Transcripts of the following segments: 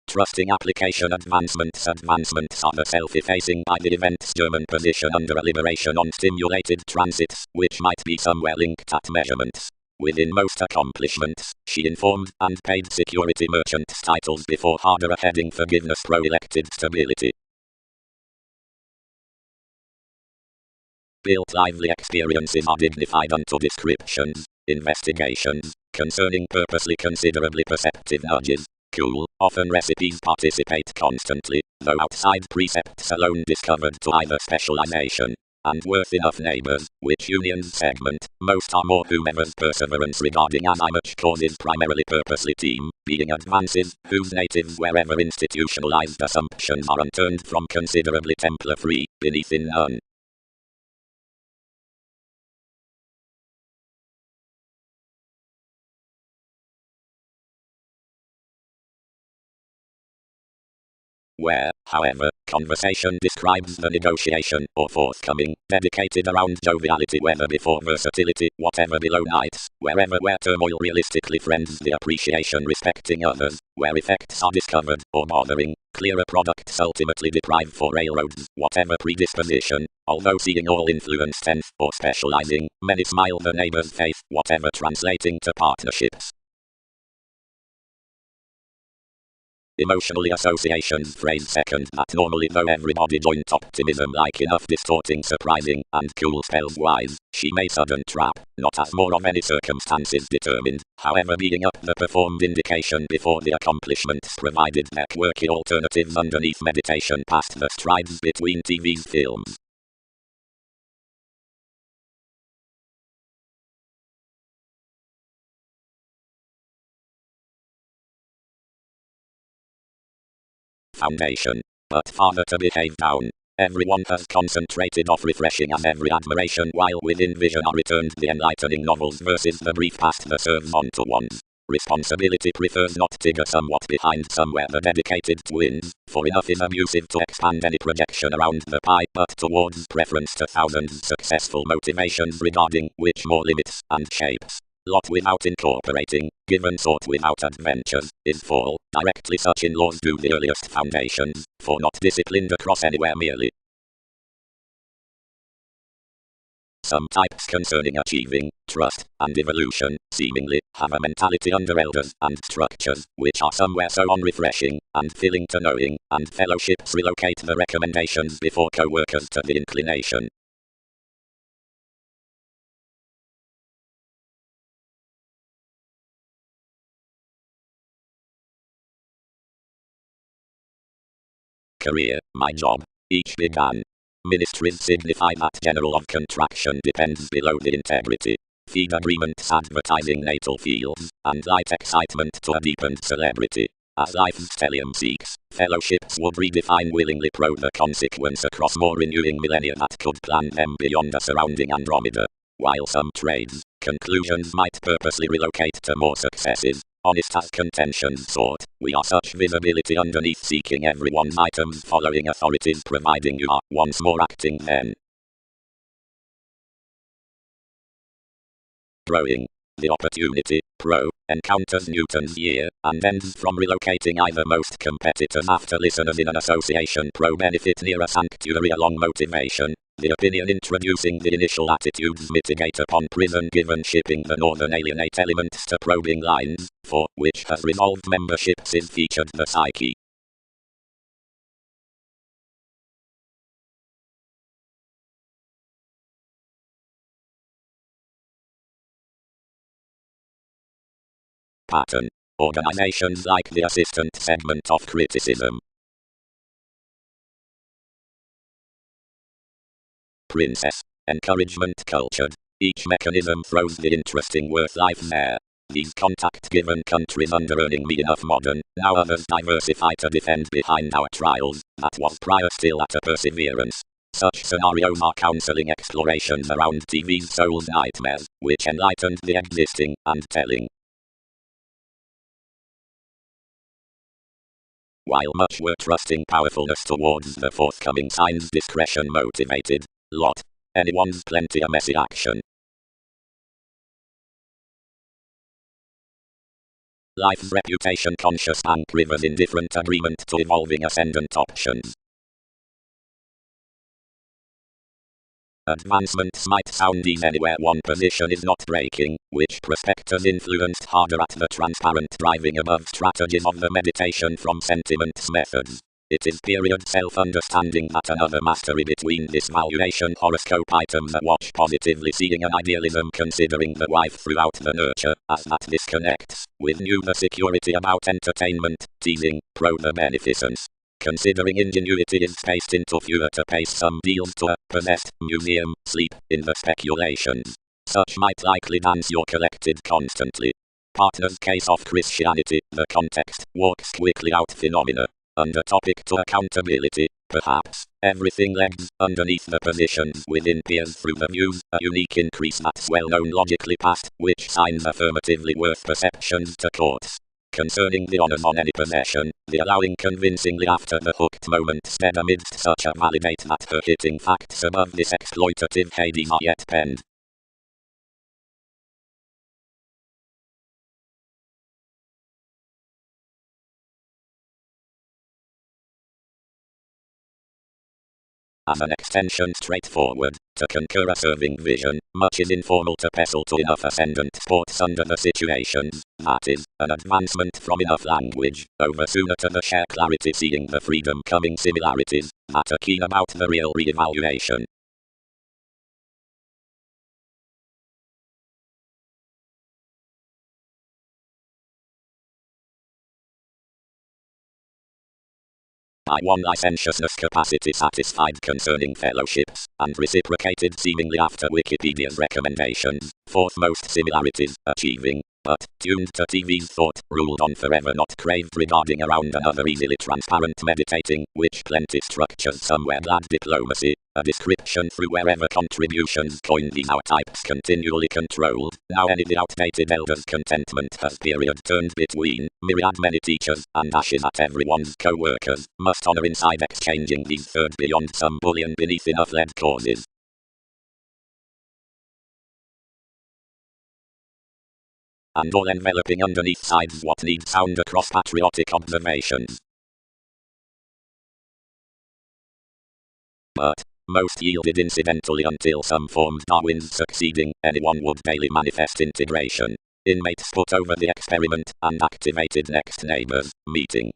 Trusting application advancements. Advancements are the self-effacing by the event's German position under a liberation on stimulated transits, which might be somewhere linked at measurements. Within most accomplishments, she informed and paid security merchants titles before harder a heading forgiveness pro-elected stability. Built lively experiences are dignified unto descriptions, investigations, concerning purposely considerably perceptive nudges. Cool, often recipes participate constantly, though outside precepts alone discovered to either specialization and worth enough neighbors, which unions segment, most are more whomever's perseverance regarding as I much causes primarily purposely team, being advances, whose natives wherever institutionalized assumptions are unturned from considerably Templar free, beneath in none. Where, however, conversation describes the negotiation, or forthcoming, dedicated around joviality whether before versatility, whatever below nights, where turmoil realistically friends the appreciation respecting others, where effects are discovered, or bothering, clearer products ultimately deprive for railroads, whatever predisposition, although seeing all influence tenth, or specializing, many smile the neighbor's faith, whatever translating to partnerships. Emotionally associations phrase second that normally though everybody joint optimism like enough distorting surprising and cool spells wise, she may sudden trap, not as more of any circumstances determined, however being up the performed indication before the accomplishments provided their quirky alternatives underneath meditation past the strides between TV's films. Foundation. But farther to behave down. Everyone has concentrated off refreshing as every admiration while within vision are returned the enlightening novels versus the brief past that serves on to ones. Responsibility prefers not to go somewhat behind somewhere the dedicated twins, for enough is abusive to expand any projection around the pie but towards preference to thousands successful motivations regarding which more limits and shapes. Lot without incorporating, given sort without adventures, is fall, directly such in-laws do the earliest foundations, for not disciplined across anywhere merely. Some types concerning achieving, trust, and evolution, seemingly, have a mentality under elders and structures, which are somewhere so unrefreshing, and filling to knowing, and fellowships relocate the recommendations before co-workers to the inclination. Career, my job. Each began. Ministries signify that general of contraction depends below the integrity. Feed agreements advertising natal fields, and light excitement to a deepened celebrity. As life's stellium seeks, fellowships would redefine willingly pro the consequence across more renewing millennia that could plan them beyond a surrounding Andromeda. While some trades, conclusions might purposely relocate to more successes, honest as contentions sought, we are such visibility underneath seeking everyone's items following authorities providing you are once more acting then. Growing. The opportunity, pro, encounters Newton's year, and ends from relocating either most competitors after listeners in an association pro benefit near a sanctuary along motivation. The opinion introducing the initial attitudes mitigate upon prison given shipping the northern alienate elements to probing lines, for which has resolved memberships is featured the psyche. Pattern. Organizations like the assistant segment of criticism. Princess. Encouragement cultured. Each mechanism throws the interesting worth life there. These contact-given countries under-earning me enough modern, now others diversify to defend behind our trials, that was prior still at a perseverance. Such scenarios are counseling explorations around TV's soul's nightmares, which enlightened the existing, and telling. While much were trusting powerfulness towards the forthcoming signs discretion motivated, lot. Anyone's plenty a messy action. Life's reputation conscious bank rivers in different agreement to evolving ascendant options. Advancements might sound easy anywhere one position is not breaking, which prospectors influenced harder at the transparent driving above strategies of the meditation from sentiments methods. It is period self-understanding that another mastery between this valuation horoscope items that watch positively seeing an idealism considering the wife throughout the nurture, as that disconnects, with new the security about entertainment, teasing, pro the beneficence. Considering ingenuity is spaced into fewer to pace some deals to a possessed museum, sleep in the speculations. Such might likely dance your collected constantly. Partner's case of Christianity, the context, walks quickly out phenomena. Under topic to accountability, perhaps, everything legs underneath the positions within peers through the views, a unique increase that's well known logically past, which signs affirmatively worth perceptions to courts. Concerning the honors on any possession, the allowing convincingly after the hooked moment stead amidst such a validate that her hitting facts above this exploitative Hades are yet penned. As an extension straightforward, to concur a serving vision, much is informal to pestle to enough ascendant sports under the situations, that is, an advancement from enough language, over sooner to the share clarity seeing the freedom coming similarities, that are keen about the real re-evaluation. By one licentiousness capacity satisfied concerning fellowships, and reciprocated seemingly after Wikipedia's recommendations, fourth most similarities, achieving, but, tuned to TV's thought, ruled on forever not craved regarding around another easily transparent meditating, which plenty structures somewhere glad diplomacy, a description through wherever contributions coined these our types continually controlled, now any the outdated elders' contentment has period turned between, myriad many teachers, and ashes at everyone's co-workers, must honor inside exchanging these third beyond some bullion beneath enough led causes. And all enveloping underneath sides what needs sound across patriotic observations. But, most yielded incidentally until some formed Darwin's succeeding, anyone would daily manifest integration. Inmates put over the experiment, and activated next neighbors, meeting.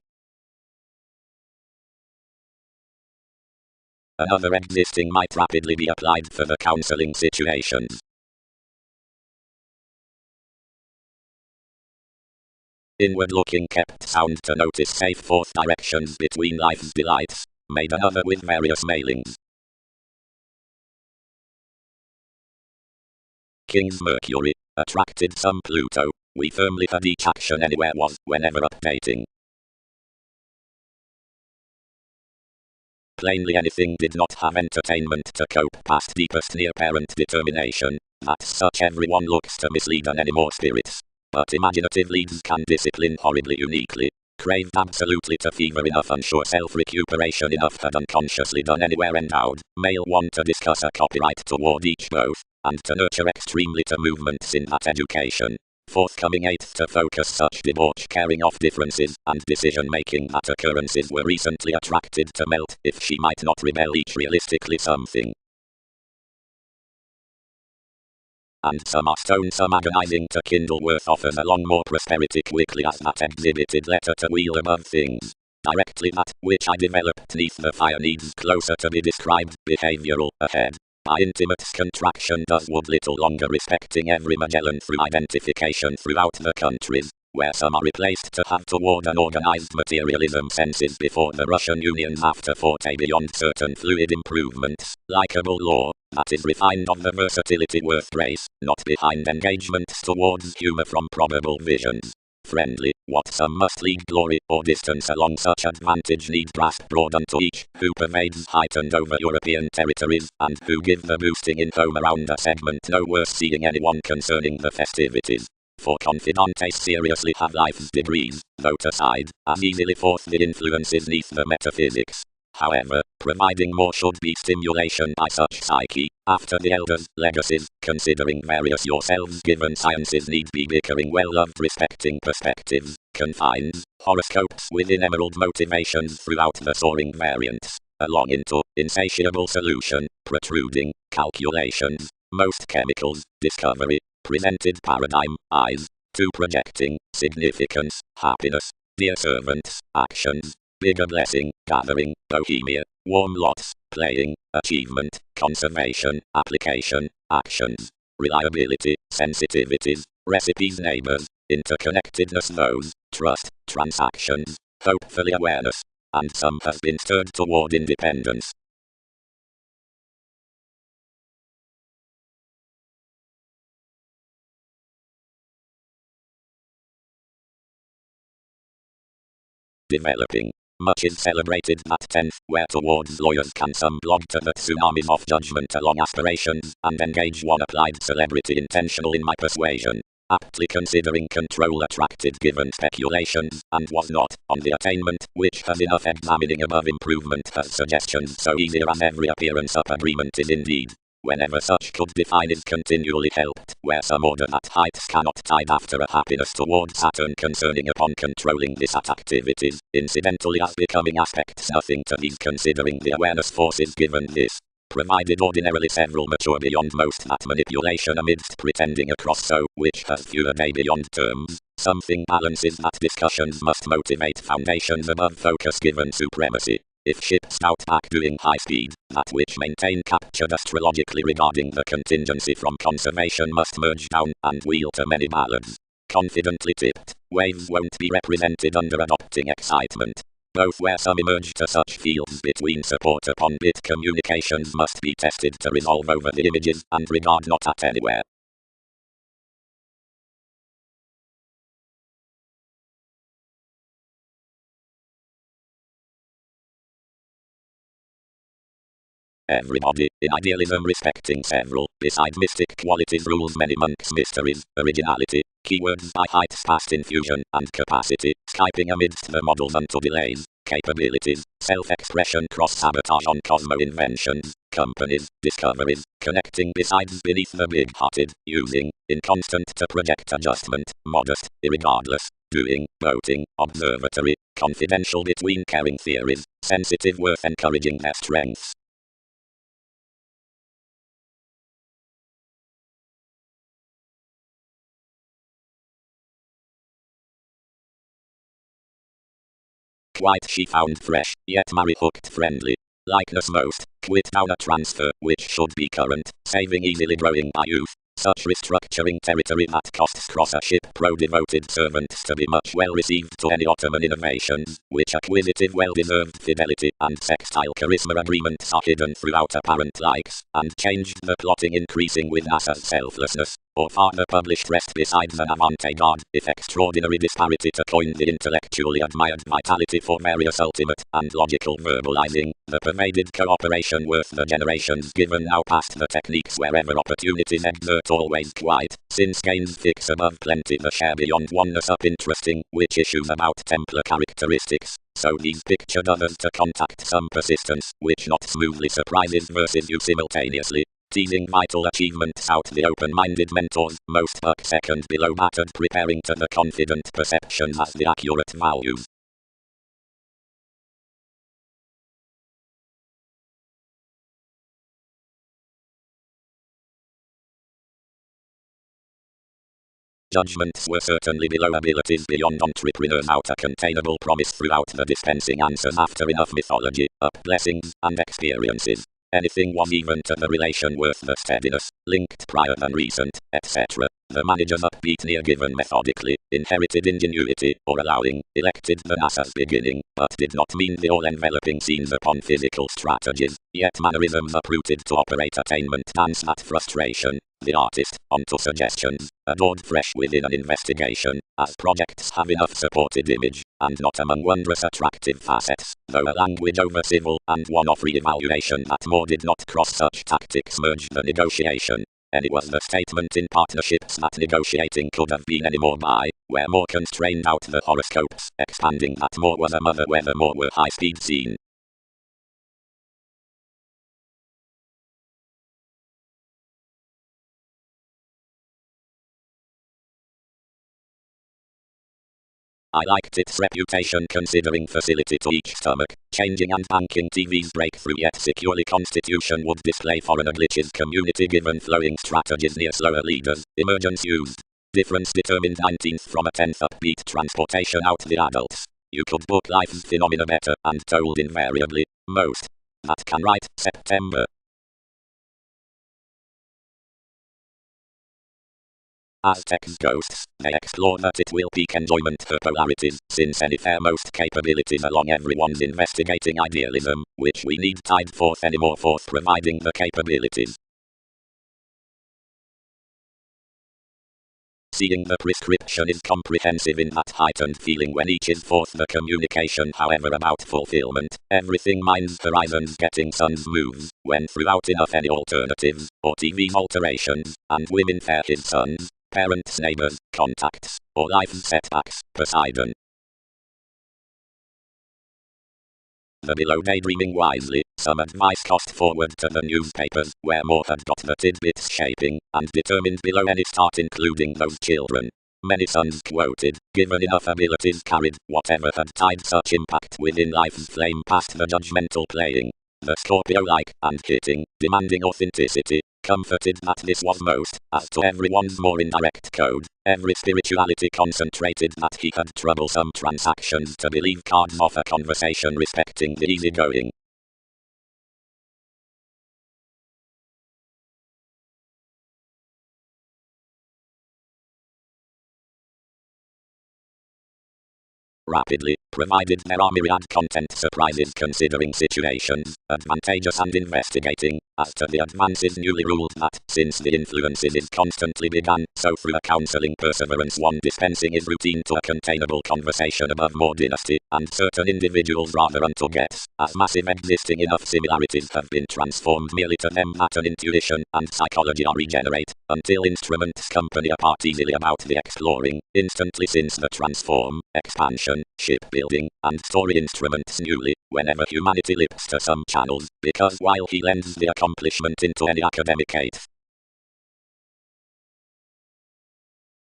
Another existing might rapidly be applied for the counseling situations. Inward looking kept sound to notice safe fourth directions between life's delights, made another with various mailings. King's Mercury, attracted some Pluto, we firmly had each action anywhere was, whenever updating. Plainly anything did not have entertainment to cope past deepest near-parent determination, that such everyone looks to mislead on any more spirits. But imaginative leads can discipline horribly uniquely, craved absolutely to fever enough unsure self-recuperation enough had unconsciously done anywhere endowed, male one to discuss a copyright toward each both, and to nurture extremely to movements in that education. Forthcoming eighth to focus such debauch caring off differences and decision-making that occurrences were recently attracted to melt if she might not rebel each realistically something. And some are stone some agonizing to kindle worth offers along more prosperity quickly as that exhibited letter to wheel above things. Directly that which I developed neath the fire needs closer to be described, behavioral, ahead. By intimate's contraction does wood little longer respecting every Magellan through identification throughout the countries, where some are replaced to have toward an organized materialism senses before the Russian Union after forte beyond certain fluid improvements, likable law, that is refined of the versatility worth grace, not behind engagements towards humor from probable visions. Friendly, what some must lead glory or distance along such advantage need grasp broad unto each, who pervades heightened over European territories, and who give the boosting in home around a segment no worse seeing anyone concerning the festivities. For confidantes seriously have life's degrees, though to side, as easily forth the influences neath the metaphysics. However, providing more should be stimulation by such psyche, after the elders' legacies, considering various yourselves given sciences need be bickering well-loved respecting perspectives, confines, horoscopes within emerald motivations throughout the soaring variants, along into insatiable solution, protruding, calculations, most chemicals, discovery, presented paradigm, eyes, to projecting, significance, happiness, dear servants, actions, bigger blessing, gathering, bohemia, warm lots, playing, achievement, conservation, application, actions, reliability, sensitivities, recipes, neighbors, interconnectedness, those, trust, transactions, hopefully awareness, and some has been stirred toward independence. Developing. Much is celebrated that 10th, where towards lawyers can some blog to the tsunamis of judgment along aspirations, and engage one applied celebrity intentional in my persuasion, aptly considering control attracted given speculations, and was not, on the attainment, which has enough examining above improvement has suggestions so easier as every appearance of agreement is indeed. Whenever such could define is continually helped, where some order that heights cannot tide after a happiness toward Saturn concerning upon controlling this at activities, incidentally as becoming aspects nothing to these considering the awareness forces given this. Provided ordinarily several mature beyond most that manipulation amidst pretending across so, which has fewer day beyond terms, something balances that discussions must motivate foundations above focus given supremacy. If ship stout back doing high speed, that which maintain captured astrologically regarding the contingency from conservation must merge down and wheel to many ballads. Confidently tipped, waves won't be represented under adopting excitement. Both where some emerge to such fields between support upon bit communications must be tested to resolve over the images and regard not at anywhere. Everybody, in idealism respecting several, beside mystic qualities rules many monks' mysteries, originality, keywords by heights past infusion, and capacity, skyping amidst the models unto delays, capabilities, self-expression cross-sabotage on cosmo-inventions, companies, discoveries, connecting besides beneath the big-hearted, using, inconstant to project adjustment, modest, irregardless, doing, voting, observatory, confidential between caring theories, sensitive worth encouraging their strengths. Quite she found fresh, yet marry hooked friendly. Likeness most, quit down a transfer, which should be current, saving easily growing by youth. Such restructuring territory that costs cross a ship pro devoted servants to be much well received to any Ottoman innovations, which acquisitive well-deserved fidelity and sextile charisma agreements are hidden throughout apparent likes, and changed the plotting increasing with NASA's selflessness, or farther published rest besides an avant-garde, if extraordinary disparity to coin the intellectually admired vitality for various ultimate and logical verbalizing, the pervaded cooperation worth the generations given now past the techniques wherever opportunities exert always quite, since gains fix above plenty the share beyond oneness up interesting, which issues about Templar characteristics, so these pictured others to contact some persistence, which not smoothly surprises versus you simultaneously. Teasing vital achievements out the open-minded mentors, most buck second below battered preparing to the confident perceptions as the accurate values. Judgments were certainly below abilities beyond entrepreneurs out a containable promise throughout the dispensing answers after enough mythology, up blessings, and experiences. Anything was even to the relation worth the steadiness, linked prior than recent, etc. The manager's upbeat near given methodically, inherited ingenuity, or allowing, elected the NASA's beginning, but did not mean the all-enveloping scenes upon physical strategies, yet mannerisms uprooted to operate attainment dance at frustration. The artist, onto suggestions, adored fresh within an investigation, as projects have enough supported image, and not among wondrous attractive facets, though a language over civil, and one-off re-evaluation that more did not cross such tactics merge the negotiation. And it was the statement in partnerships that negotiating could have been any more by, where more constrained out the horoscopes, expanding that more was a mother where the more were high-speed seen. I liked its reputation considering facility to each stomach. Changing and banking TV's breakthrough yet securely constitution would display foreigner glitches community given flowing strategies near slower leaders. Emergence used. Difference determined 19th from a 10th upbeat transportation out the adults. You could book life's phenomena better and told invariably. Most. That can write September. Aztec's ghosts, they explore that it will peak enjoyment for polarities, since any fairmost capabilities along everyone's investigating idealism, which we need tide forth anymore forth providing the capabilities. Seeing the prescription is comprehensive in that heightened feeling when each is forth the communication however about fulfillment, everything minds horizons getting sun's moves, when throughout enough any alternatives, or TV's alterations, and women fair his sons, parents neighbors, contacts, or life's setbacks, Poseidon. The below daydreaming wisely, some advice cost forward to the newspapers, where more had got the tidbits shaping, and determined below any start including those children. Many sons quoted, given enough abilities carried, whatever had tied such impact within life's flame past the judgmental playing. The Scorpio-like, and hitting, demanding authenticity, comforted that this was most, as to everyone's more indirect code, every spirituality concentrated that he had troublesome transactions to believe cards off a conversation respecting the easygoing. Rapidly, provided there are myriad content surprises considering situations, advantageous and investigating, as to the advances newly ruled that, since the influences is constantly begun, so through a counseling perseverance one dispensing is routine to a containable conversation above more dynasty, and certain individuals rather unto gets, as massive existing enough similarities have been transformed merely to them that an intuition and psychology are regenerate, until instruments company apart easily about the exploring, instantly since the transform, expansion, shipbuilding, and story instruments newly, whenever humanity lips to some channels, because while he lends the accomplishment into any academic eighth,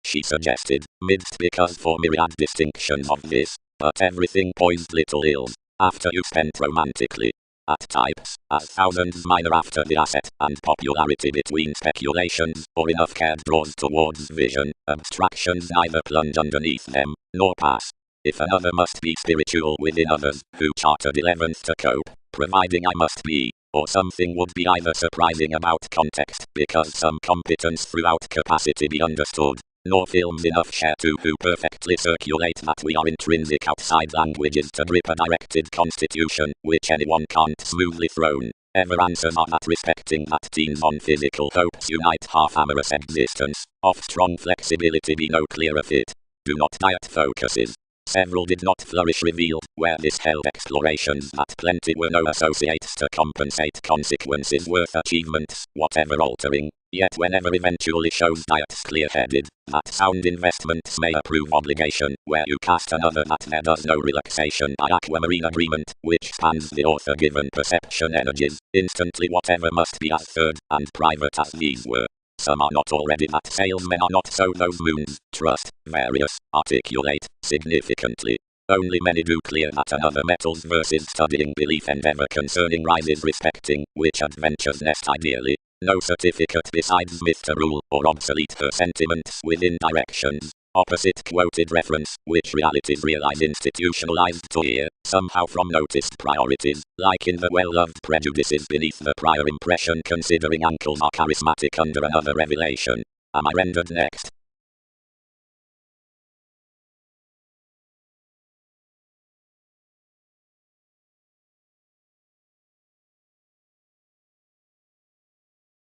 she suggested, midst because for myriad distinctions of this, but everything poised little ills, after you spent romantically. At types, as thousands minor after the asset and popularity between speculations, or enough care draws towards vision, abstractions neither plunge underneath them, nor pass. If another must be spiritual within others, who chartered 11th to cope, providing I must be, or something would be either surprising about context, because some competence throughout capacity be understood, nor films enough share to who perfectly circulate that we are intrinsic outside languages to grip a directed constitution, which anyone can't smoothly thrown. Ever answers are that respecting that teens on physical hopes unite half amorous existence, of strong flexibility be no clearer fit. Do not diet focuses. Several did not flourish revealed, where this held explorations that plenty were no associates to compensate consequences worth achievements, whatever altering, yet whenever eventually shows diets clear-headed, that sound investments may approve obligation, where you cast another that there does no relaxation by aquamarine agreement, which spans the author-given perception energies, instantly whatever must be as third, and private as these were. Some are not already that salesmen are not so those moons, trust, various, articulate, significantly. Only many do clear that another metals versus studying belief endeavor concerning rises respecting, which adventures nest ideally. No certificate besides myth to rule, or obsolete her sentiments within directions. Opposite quoted reference, which realities realize institutionalized to here, somehow from noticed priorities, like in the well-loved prejudices beneath the prior impression considering uncles are charismatic under another revelation. Am I rendered next?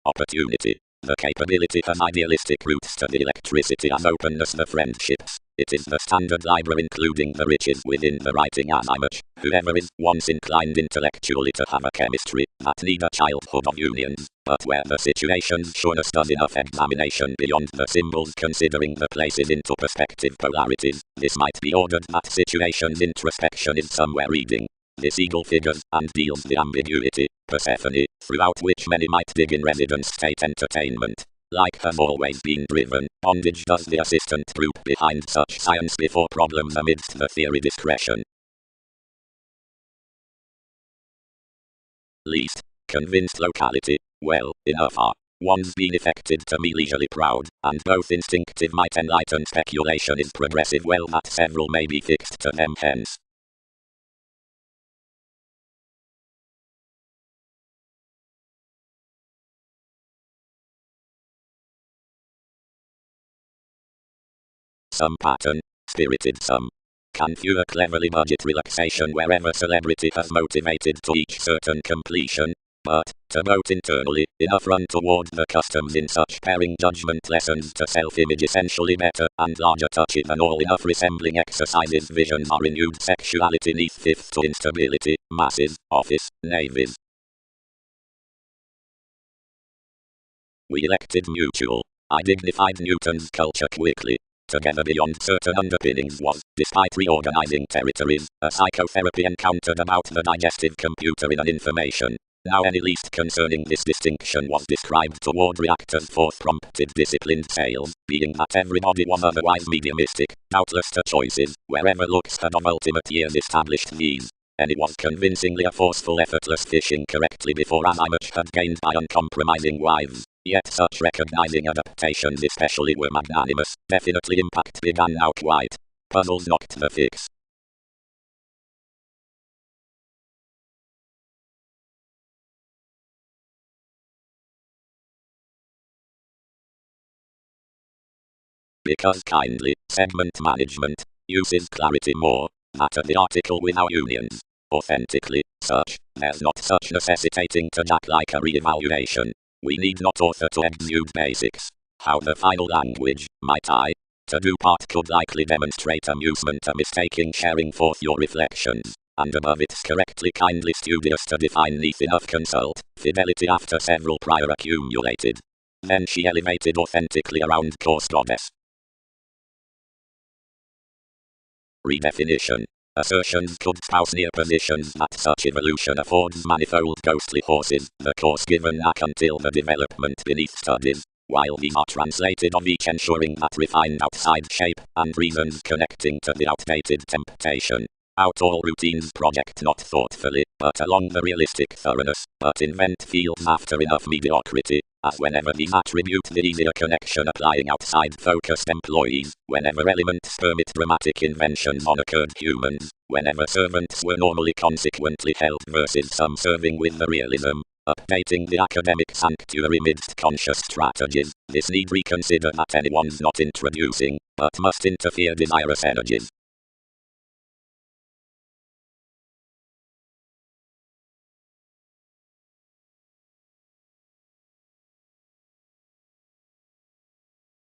Opportunity. The capability has idealistic roots to the electricity as openness the friendships. It is the standard library including the riches within the writing as much. Whoever is once inclined intellectually to have a chemistry that need a childhood of unions, but where the situation's sureness does enough examination beyond the symbols considering the places into perspective polarities, this might be ordered that situation's introspection is somewhere reading. This eagle figures and deals the ambiguity, Persephone, throughout which many might dig in residence state entertainment. Like has always been driven, bondage does the assistant group behind such science before problems amidst the theory discretion. Least convinced locality, well, enough are. One's been affected to me leisurely proud, and both instinctive might enlighten speculation is progressive well that several may be fixed to them hence. Some pattern, spirited some. Can fewer cleverly budget relaxation wherever celebrity has motivated to each certain completion, but, to vote internally, enough run toward the customs in such pairing judgment lessons to self-image essentially better and larger touchy than all enough resembling exercises visions are renewed sexuality neath fifth to instability, masses, office, navies. We elected mutual. I dignified Newton's culture quickly. Together beyond certain underpinnings was, despite reorganizing territories, a psychotherapy encountered about the digestive computer in an information. Now any least concerning this distinction was described toward reactors forth-prompted disciplined sales, being that everybody was otherwise mediumistic, doubtless to choices, wherever looks had of ultimate years established these. And it was convincingly a forceful effortless fishing correctly before as I much had gained by uncompromising wives. Yet such recognizing adaptations especially were magnanimous, definitely impact began now quite. Puzzles knocked the fix. Because kindly, segment management, uses clarity more, that of the article with our unions. Authentically, such, there's not such necessitating to jack like a re-evaluation. We need not author to exude basics. How the final language, might I, to do part could likely demonstrate amusement a mistaking sharing forth your reflections, and above it's correctly kindly studious to define neath enough consult, fidelity after several prior accumulated. Then she elevated authentically around course goddess. Redefinition. Assertions could spouse near positions that such evolution affords manifold ghostly horses, the course given knack until the development beneath studies, while these are translated of each ensuring that refined outside shape, and reasons connecting to the outdated temptation. Out all routines project not thoughtfully, but along the realistic thoroughness, but invent fields after enough mediocrity, as whenever these attribute the easier connection applying outside focused employees, whenever elements permit dramatic inventions on occurred humans, whenever servants were normally consequently held versus some serving with the realism, updating the academic sanctuary midst conscious strategies, this need reconsider that anyone's not introducing, but must interfere desirous energies.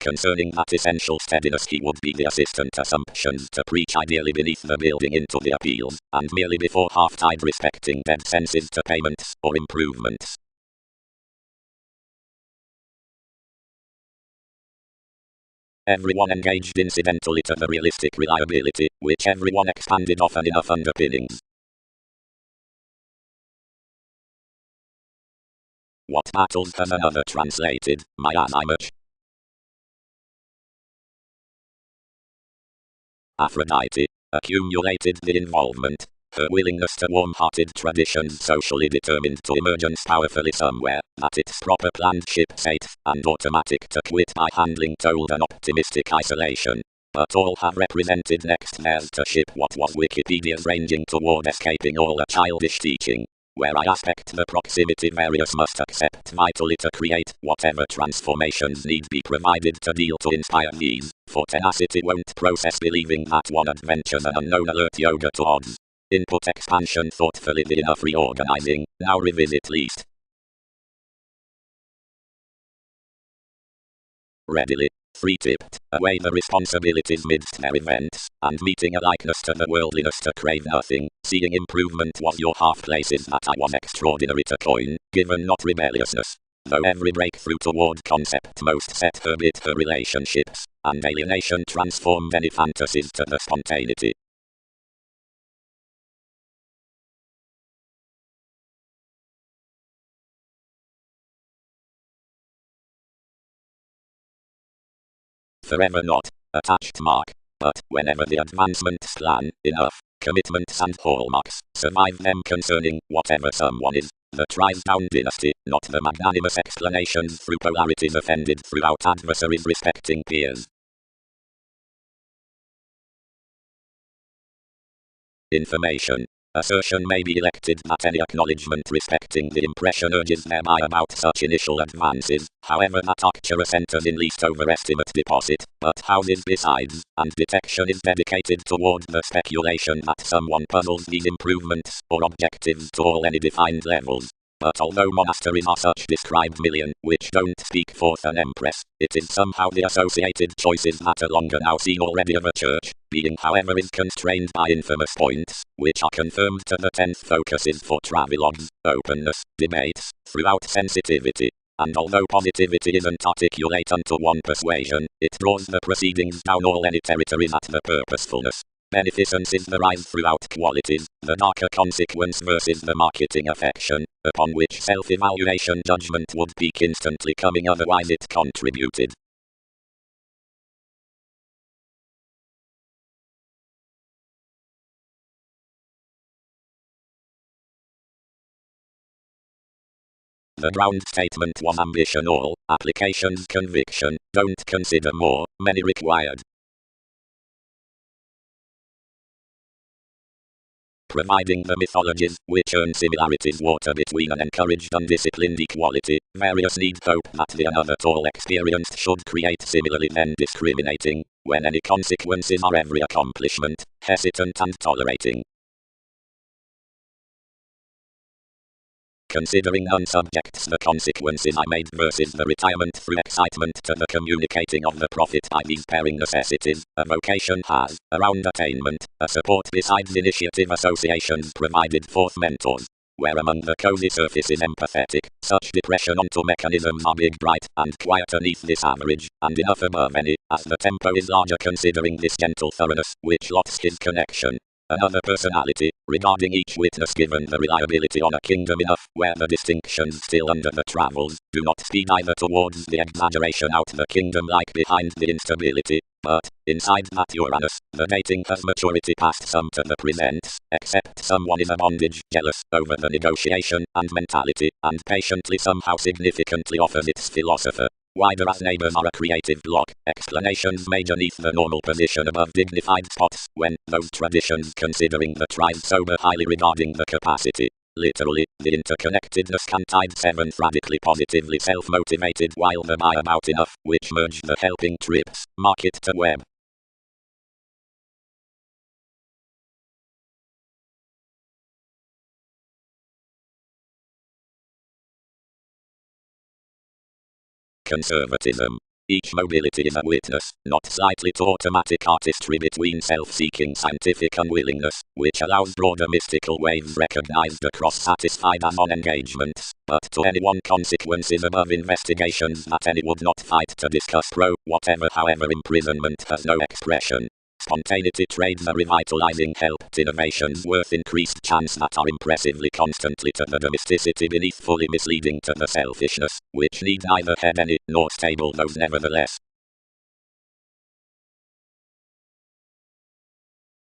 Concerning that essential steadiness he would be the assistant assumptions to preach ideally beneath the building into the appeals, and merely before half-tide respecting dead senses to payments or improvements. Everyone engaged incidentally to the realistic reliability, which everyone expanded often enough underpinnings. What battles has another translated, my as I much? Aphrodite, accumulated the involvement, her willingness to warm-hearted traditions socially determined to emergence powerfully somewhere, that its proper planned ship safe, and automatic to quit by handling told an optimistic isolation. But all have represented next theirs to ship what was Wikipedia's ranging toward escaping all a childish teaching. Where I aspect the proximity various must accept vitally to create whatever transformations need be provided to deal to inspire these, for tenacity won't process believing that one adventures an unknown alert yoga to odds. Input expansion thoughtfully the enough reorganizing, now revisit least. Readily. Free-tipped, away the responsibilities midst their events, and meeting a likeness to the worldliness to crave nothing, seeing improvement was your half-places that I was extraordinary to coin, given not rebelliousness. Though every breakthrough toward concept most set her bit her relationships, and alienation transformed any fantasies to the spontaneity. forever not attached mark, but whenever the advancement's plan, enough, commitments and hallmarks survive them concerning whatever someone is, the tries down dynasty, not the magnanimous explanations through polarities offended throughout adversaries respecting peers. Information. Assertion may be elected that any acknowledgement respecting the impression urges thereby about such initial advances, however that accuracy enters in least overestimate deposit, but houses besides, and detection is dedicated toward the speculation that someone puzzles these improvements or objectives to all any defined levels. But although monasteries are such described million, which don't speak forth an empress, it is somehow the associated choices that are longer now seen already of a church, being however is constrained by infamous points, which are confirmed to the 10th focuses for travelogues, openness, debates, throughout sensitivity. And although positivity isn't articulate unto one persuasion, it draws the proceedings down all any territories at the purposefulness. Beneficence is the rise throughout qualities, the darker consequence versus the marketing affection, upon which self-evaluation judgment would peak instantly coming otherwise it contributed. The ground statement was ambition all, applications conviction, don't consider more, many required. Providing the mythologies, which earn similarities water between an encouraged undisciplined equality, various need hope that the another all experienced should create similarly then discriminating, when any consequences are every accomplishment, hesitant and tolerating. Considering unsubjects the consequences I made versus the retirement through excitement to the communicating of the profit by these pairing necessities, a vocation has, around attainment, a support besides initiative associations provided forth mentors, where among the cozy surface is empathetic, such depression onto mechanisms are big bright and quieter neath this average, and enough above any, as the tempo is larger considering this gentle thoroughness, which lots his connection. Another personality, regarding each witness given the reliability on a kingdom enough where the distinctions still under the travels, do not speed either towards the exaggeration out the kingdom like behind the instability, but, inside that Uranus, the dating has maturity past some to the presents, except someone is a bondage, jealous, over the negotiation and mentality, and patiently somehow significantly offers its philosopher. Wider as neighbors are a creative block, explanations major neath the normal position above dignified spots, when those traditions considering the tries sober highly regarding the capacity. Literally, the interconnectedness can tide seventh radically positively self-motivated while the buy about enough, which merge the helping trips, market to web. Conservatism. Each mobility is a witness, not slightly to automatic artistry between self-seeking scientific unwillingness, which allows broader mystical waves recognized across satisfied and non-engagements, but to any one consequences above investigations that any would not fight to discuss whatever however imprisonment has no expression. Spontaneity trades a revitalizing helped innovations worth increased chance that are impressively constantly to the domesticity beneath fully misleading to the selfishness, which needs neither head any, nor stable those nevertheless.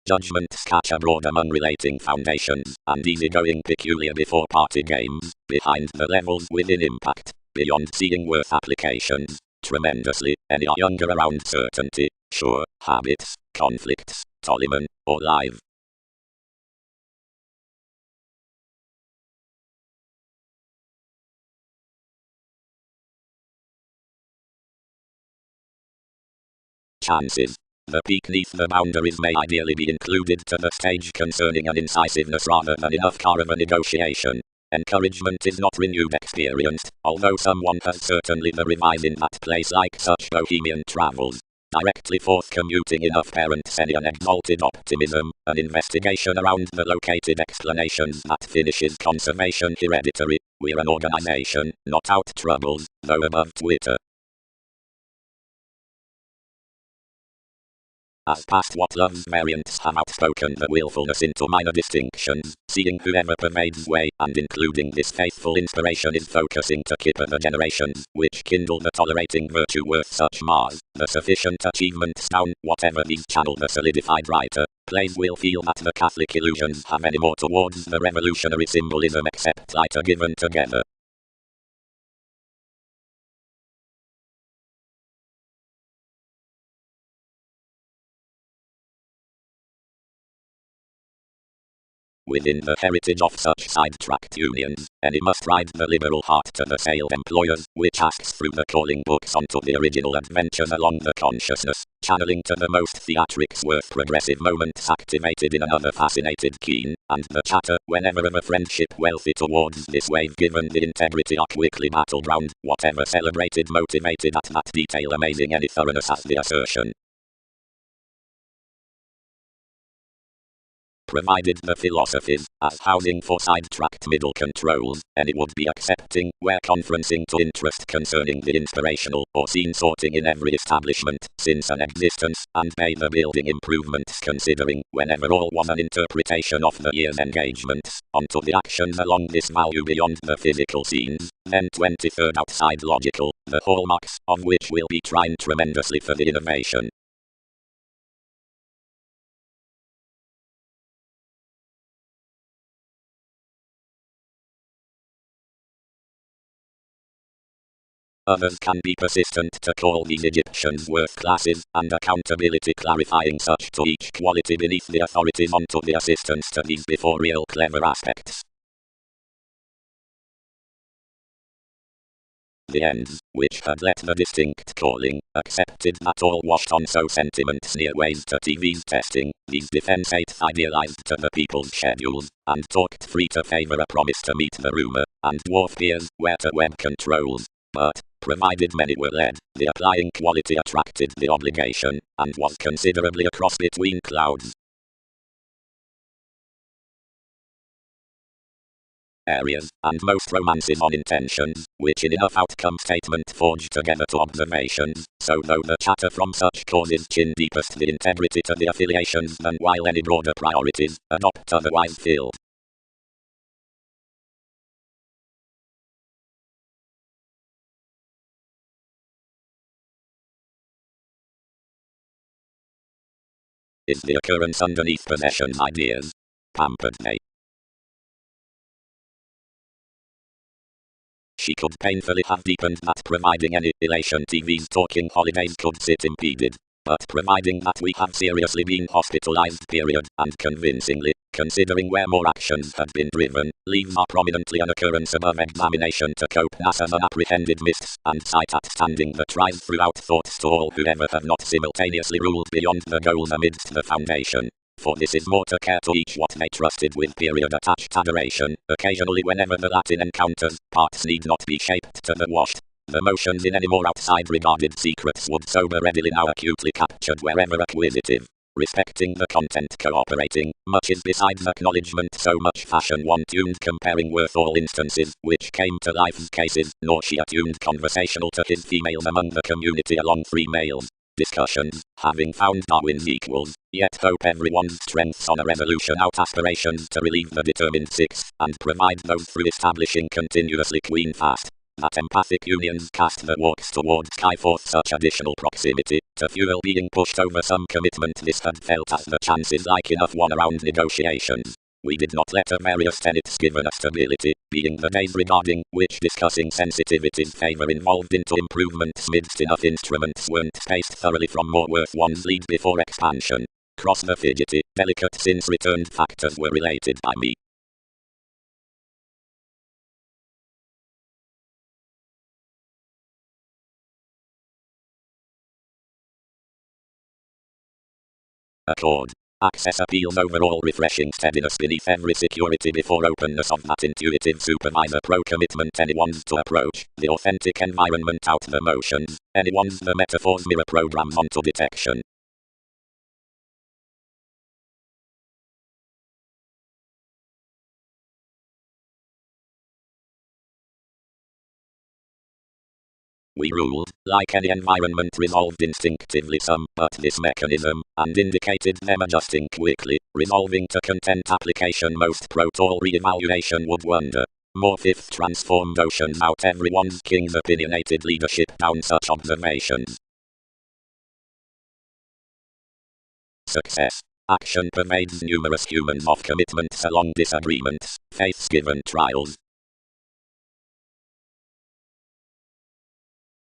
Judgments catch abroad among relating foundations, and easygoing peculiar before party games, behind the levels within impact, beyond seeing worth applications, tremendously, any are younger around certainty, sure, habits, conflicts, Ptolemy, or live. Chances. The peak neath the boundaries may ideally be included to the stage concerning an incisiveness rather than enough car of a negotiation. Encouragement is not renewed experienced, although someone has certainly the revise in that place like such bohemian travels. Directly forth commuting enough parents any an exalted optimism, an investigation around the located explanations that finishes conservation hereditary, we're an organization, not out troubles, though above Twitter. as past what love's variants have outspoken the willfulness into minor distinctions, seeing whoever pervades way, and including this faithful inspiration is focusing to kipper the generations, which kindle the tolerating virtue worth such Mars, the sufficient achievements down, whatever these channel the solidified writer, plays will feel that the Catholic illusions have any more towards the revolutionary symbolism except lighter given together. Within the heritage of such sidetracked unions, any must ride the liberal heart to the sailed employers, which asks through the calling books onto the original adventures along the consciousness, channeling to the most theatrics worth progressive moments activated in another fascinated keen, and the chatter, whenever of a friendship wealthy towards this wave given the integrity are quickly battleground, whatever celebrated motivated at that detail amazing any thoroughness as the assertion. Provided the philosophies, as housing for sidetracked middle controls, any would be accepting, where conferencing to interest concerning the inspirational, or scene sorting in every establishment, since an existence, and pay the building improvements considering, whenever all was an interpretation of the year's engagements, onto the actions along this value beyond the physical scenes, then 23rd outside logical, the hallmarks, of which will be trying tremendously for the innovation. Others can be persistent to call these Egyptians worth classes, and accountability clarifying such to each quality beneath the authorities onto the assistance to these before real clever aspects. The ends, which had let the distinct calling, accepted that all washed on so sentiments near ways to TV's testing, these defense eighth idealized to the people's schedules, and talked free to favor a promise to meet the rumor, and dwarf peers, where to web controls. But, provided many were led, the applying quality attracted the obligation, and was considerably a cross between clouds. Areas, and most romances on intentions, which in enough outcome statement forge together to observations, so though the chatter from such causes chin deepest the integrity to the affiliations than while any broader priorities, adopt otherwise filled. Is the occurrence underneath possession's ideas? Pampered they. She could painfully have deepened that providing any elation TV's talking holidays could sit impeded. But providing that we have seriously been hospitalized period, and convincingly, considering where more actions had been driven, leaves are prominently an occurrence above examination to cope NASA unapprehended mists, and sight at standing the tries throughout thoughts to all whoever have not simultaneously ruled beyond the goals amidst the foundation. For this is more to care to each what they trusted with period attached adoration, occasionally whenever the Latin encounters, parts need not be shaped to the washed. The motions in any more outside regarded secrets would sober readily now acutely captured wherever acquisitive. Respecting the content cooperating, much is besides acknowledgement so much fashion one tuned comparing worth all instances, which came to life's cases, nor she attuned conversational to his females among the community along three males. Discussions, having found Darwin's equals, yet hope everyone's strengths on a resolution out aspirations to relieve the determined sixth, and provide those through establishing continuously queen fast. That empathic unions cast the walks towards sky forth such additional proximity, to fuel being pushed over some commitment this had felt as the chances like enough one around negotiations. We did not let a various tenets given us stability, being the days regarding which discussing sensitivity's favor involved into improvements midst enough instruments weren't spaced thoroughly from more worth one's lead before expansion. Cross the fidgety, delicate since returned factors were related by me. Accord. Access appeals overall refreshing steadiness beneath every security before openness of that intuitive supervisor pro-commitment anyone's to approach, the authentic environment out the motions, anyone's the metaphors mirror programs onto detection. We ruled, like any environment, resolved instinctively some, but this mechanism, and indicated them adjusting quickly, resolving to content application most pro-tool re-evaluation would wonder. More fifth transformed oceans out everyone's king's opinionated leadership down such observations. Success. Action pervades numerous humans of commitments along disagreements, faiths given trials.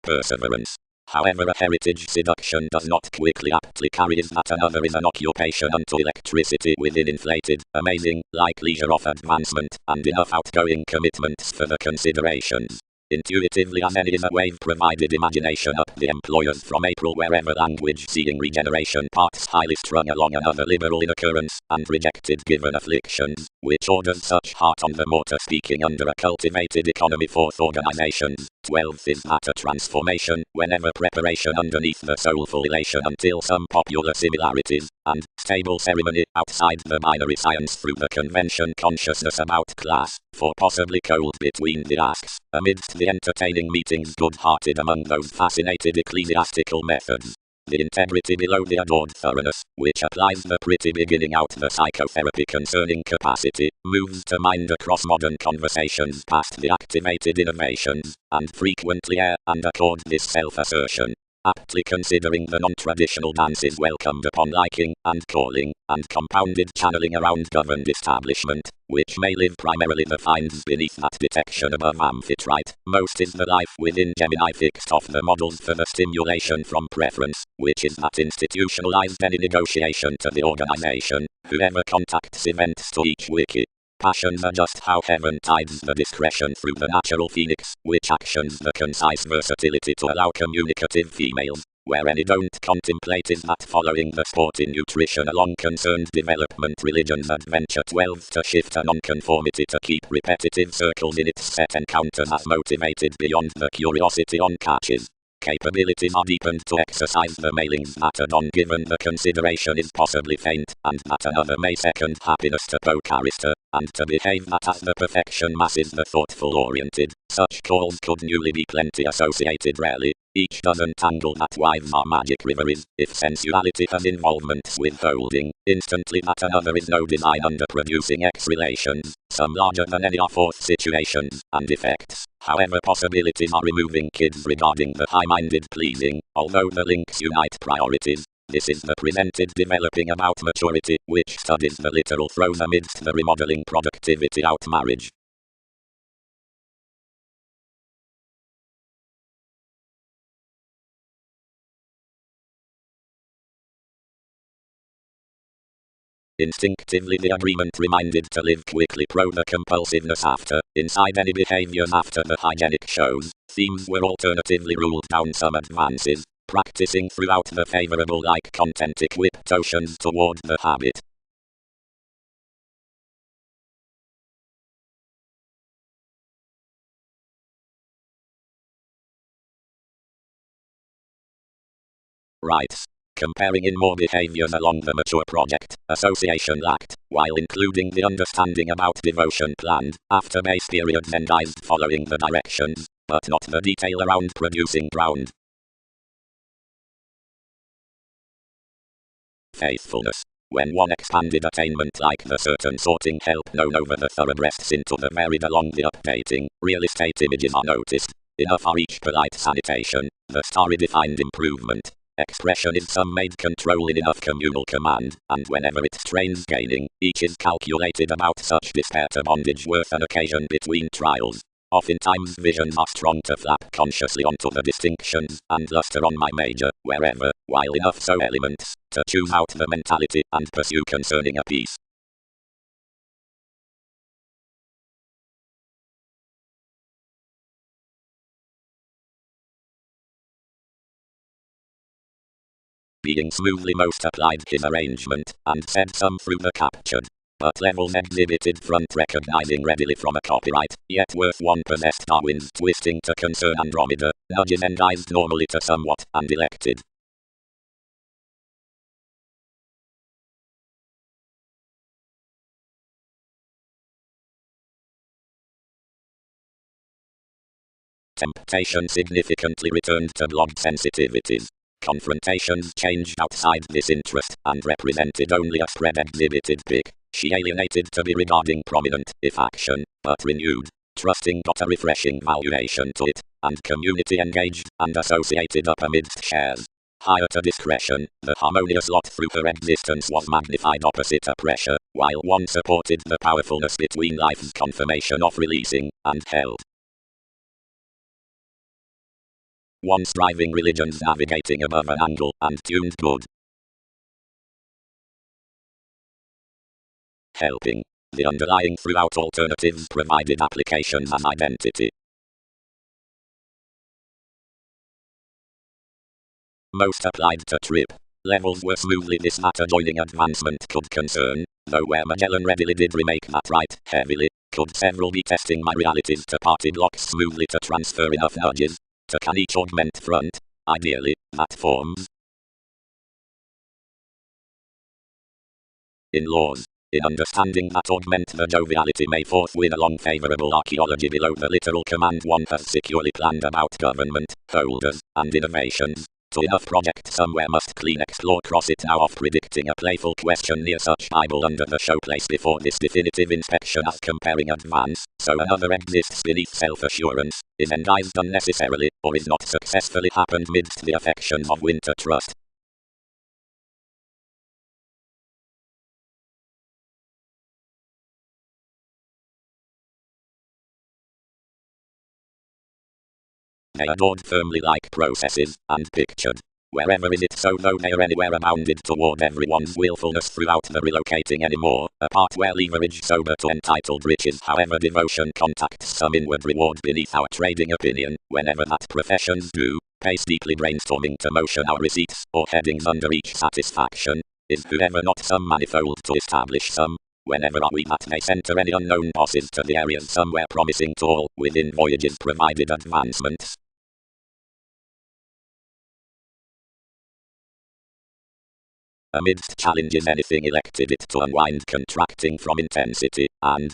Perseverance. However, a heritage seduction does not quickly aptly carries that another is an occupation unto electricity within inflated, amazing, like leisure of advancement, and enough outgoing commitments for the considerations. Intuitively as any is a wave provided imagination up the employers from April wherever language seeing regeneration paths highly strung along another liberal in occurrence, and rejected given afflictions, which orders such heart on the mortar speaking under a cultivated economy fourth organizations. 12th is that a transformation, whenever preparation underneath the soulful elation until some popular similarities, and stable ceremony outside the binary science through the convention consciousness about class, for possibly cold between the asks, amidst the entertaining meetings good-hearted among those fascinated ecclesiastical methods. The integrity below the adored thoroughness, which applies the pretty beginning out the psychotherapy concerning capacity, moves to mind across modern conversations past the activated innovations, and frequently air and accord this self-assertion. Aptly considering the non-traditional dances welcomed upon liking, and calling, and compounded channeling around governed establishment, which may live primarily the finds beneath that detection above amphitrite, most is the life within Gemini fixed off the models for the stimulation from preference, which is that institutionalized any negotiation to the organization, whoever contacts events to each wiki. Passions are just how heaven tides the discretion through the natural phoenix, which actions the concise versatility to allow communicative females, where any don't contemplate is that following the sport in nutrition along concerned development religion's adventure 12 to shift a nonconformity to keep repetitive circles in its set encounters as motivated beyond the curiosity on catches. Capabilities are deepened to exercise the mailings that anon given the consideration is possibly faint, and that another may second happiness to Pocarister, and to behave that as the perfection masses the thoughtful oriented, such calls could newly be plenty associated rarely, each doesn't tangle that wives are magic river is, if sensuality has involvements withholding, instantly that another is no design under producing X relations, some larger than any are fourth situations, and effects. However, possibilities are removing kids regarding the high-minded pleasing, although the links unite priorities. This is the presented developing about maturity, which studies the literal throes amidst the remodeling productivity out marriage. Instinctively the agreement reminded to live quickly pro the compulsiveness after, inside any behaviors after the hygienic shows, themes were alternatively ruled down some advances, practicing throughout the favorable like content equipped oceans toward the habit. Rights. Comparing in more behaviors along the mature project, association lacked, while including the understanding about devotion planned, after base periods endized following the directions, but not the detail around producing ground. Faithfulness. When one expanded attainment like the certain sorting help known over the thoroughbreasts into the varied along the updating, real estate images are noticed. Enough are each polite sanitation, the starry defined improvement. Expression is some made control in enough communal command, and whenever it strains gaining, each is calculated about such despair to bondage worth an occasion between trials. Oftentimes visions are strong to flap consciously onto the distinctions, and luster on my major, wherever, while enough so elements, to choose out the mentality, and pursue concerning a piece. Being smoothly most applied his arrangement, and said some through the captured. But levels exhibited front recognizing readily from a copyright, yet worth one possessed Darwin's twisting to concern Andromeda, nudges endized normally to somewhat, and elected. Temptation significantly returned to blood sensitivities. Confrontations changed outside this interest and represented only a spread exhibited pic. She alienated to be regarding prominent, if action, but renewed. Trusting got a refreshing valuation to it, and community engaged and associated up amidst shares. Higher to discretion, the harmonious lot through her existence was magnified opposite a pressure, while one supported the powerfulness between life's confirmation of releasing, and held. Once driving religions navigating above an angle and tuned good. Helping. The underlying throughout alternatives provided applications as identity. Most applied to trip. Levels were smoothly this matter joining advancement could concern, though where Magellan readily did remake that right, heavily, could several be testing my realities to party blocks smoothly to transfer enough nudges, to can each augment front, ideally, that forms. In laws. In understanding that augment the joviality may forthwith along favourable archaeology below the literal command one has securely planned about government, holders, and innovations. To enough project somewhere must clean explore cross it now off predicting a playful question near such Bible under the showplace before this definitive inspection as comparing advance, so another exists beneath self-assurance, is enguised unnecessarily, or is not successfully happened midst the affections of winter trust. They adored firmly like processes, and pictured. Wherever is it so though they are anywhere abounded toward everyone's willfulness throughout the relocating anymore, a part where leverage sober to entitled riches however devotion contacts some inward reward beneath our trading opinion, whenever that professions do, pace deeply brainstorming to motion our receipts, or headings under each satisfaction, is whoever not some manifold to establish some. Whenever are we that may center any unknown bosses to the areas somewhere promising to all, within voyages provided advancements. Amidst challenges anything elected it to unwind contracting from intensity, and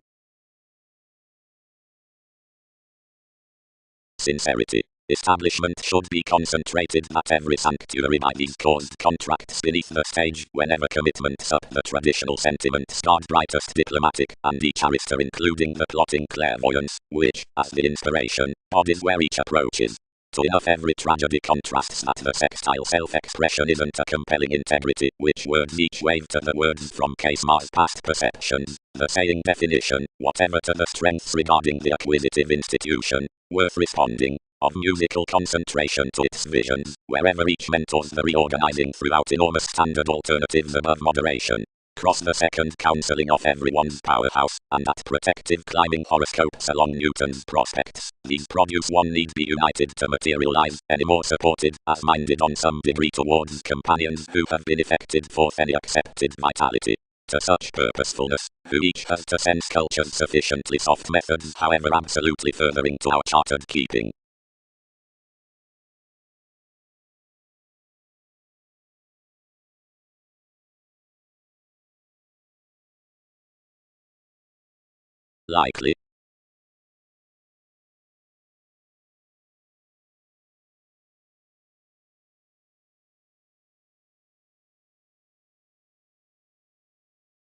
sincerity. Establishment should be concentrated that every sanctuary by these caused contracts beneath the stage whenever commitments up the traditional sentiment starred brightest diplomatic and each arista including the plotting clairvoyance, which, as the inspiration, bodies where each approaches. To enough every tragedy contrasts that the sextile self-expression isn't a compelling integrity, which words each wave to the words from case Mars past perceptions, the saying definition, whatever to the strengths regarding the acquisitive institution, worth responding, of musical concentration to its visions, wherever each mentors the reorganizing throughout enormous standard alternatives above moderation. Cross the second counseling of everyone's powerhouse, and that protective climbing horoscopes along Newton's prospects. These produce one need be united to materialize, any more supported, as minded on some degree towards companions who have been effected forth any accepted vitality. To such purposefulness, who each has to sense culture's sufficiently soft methods however absolutely furthering to our chartered keeping. Likely.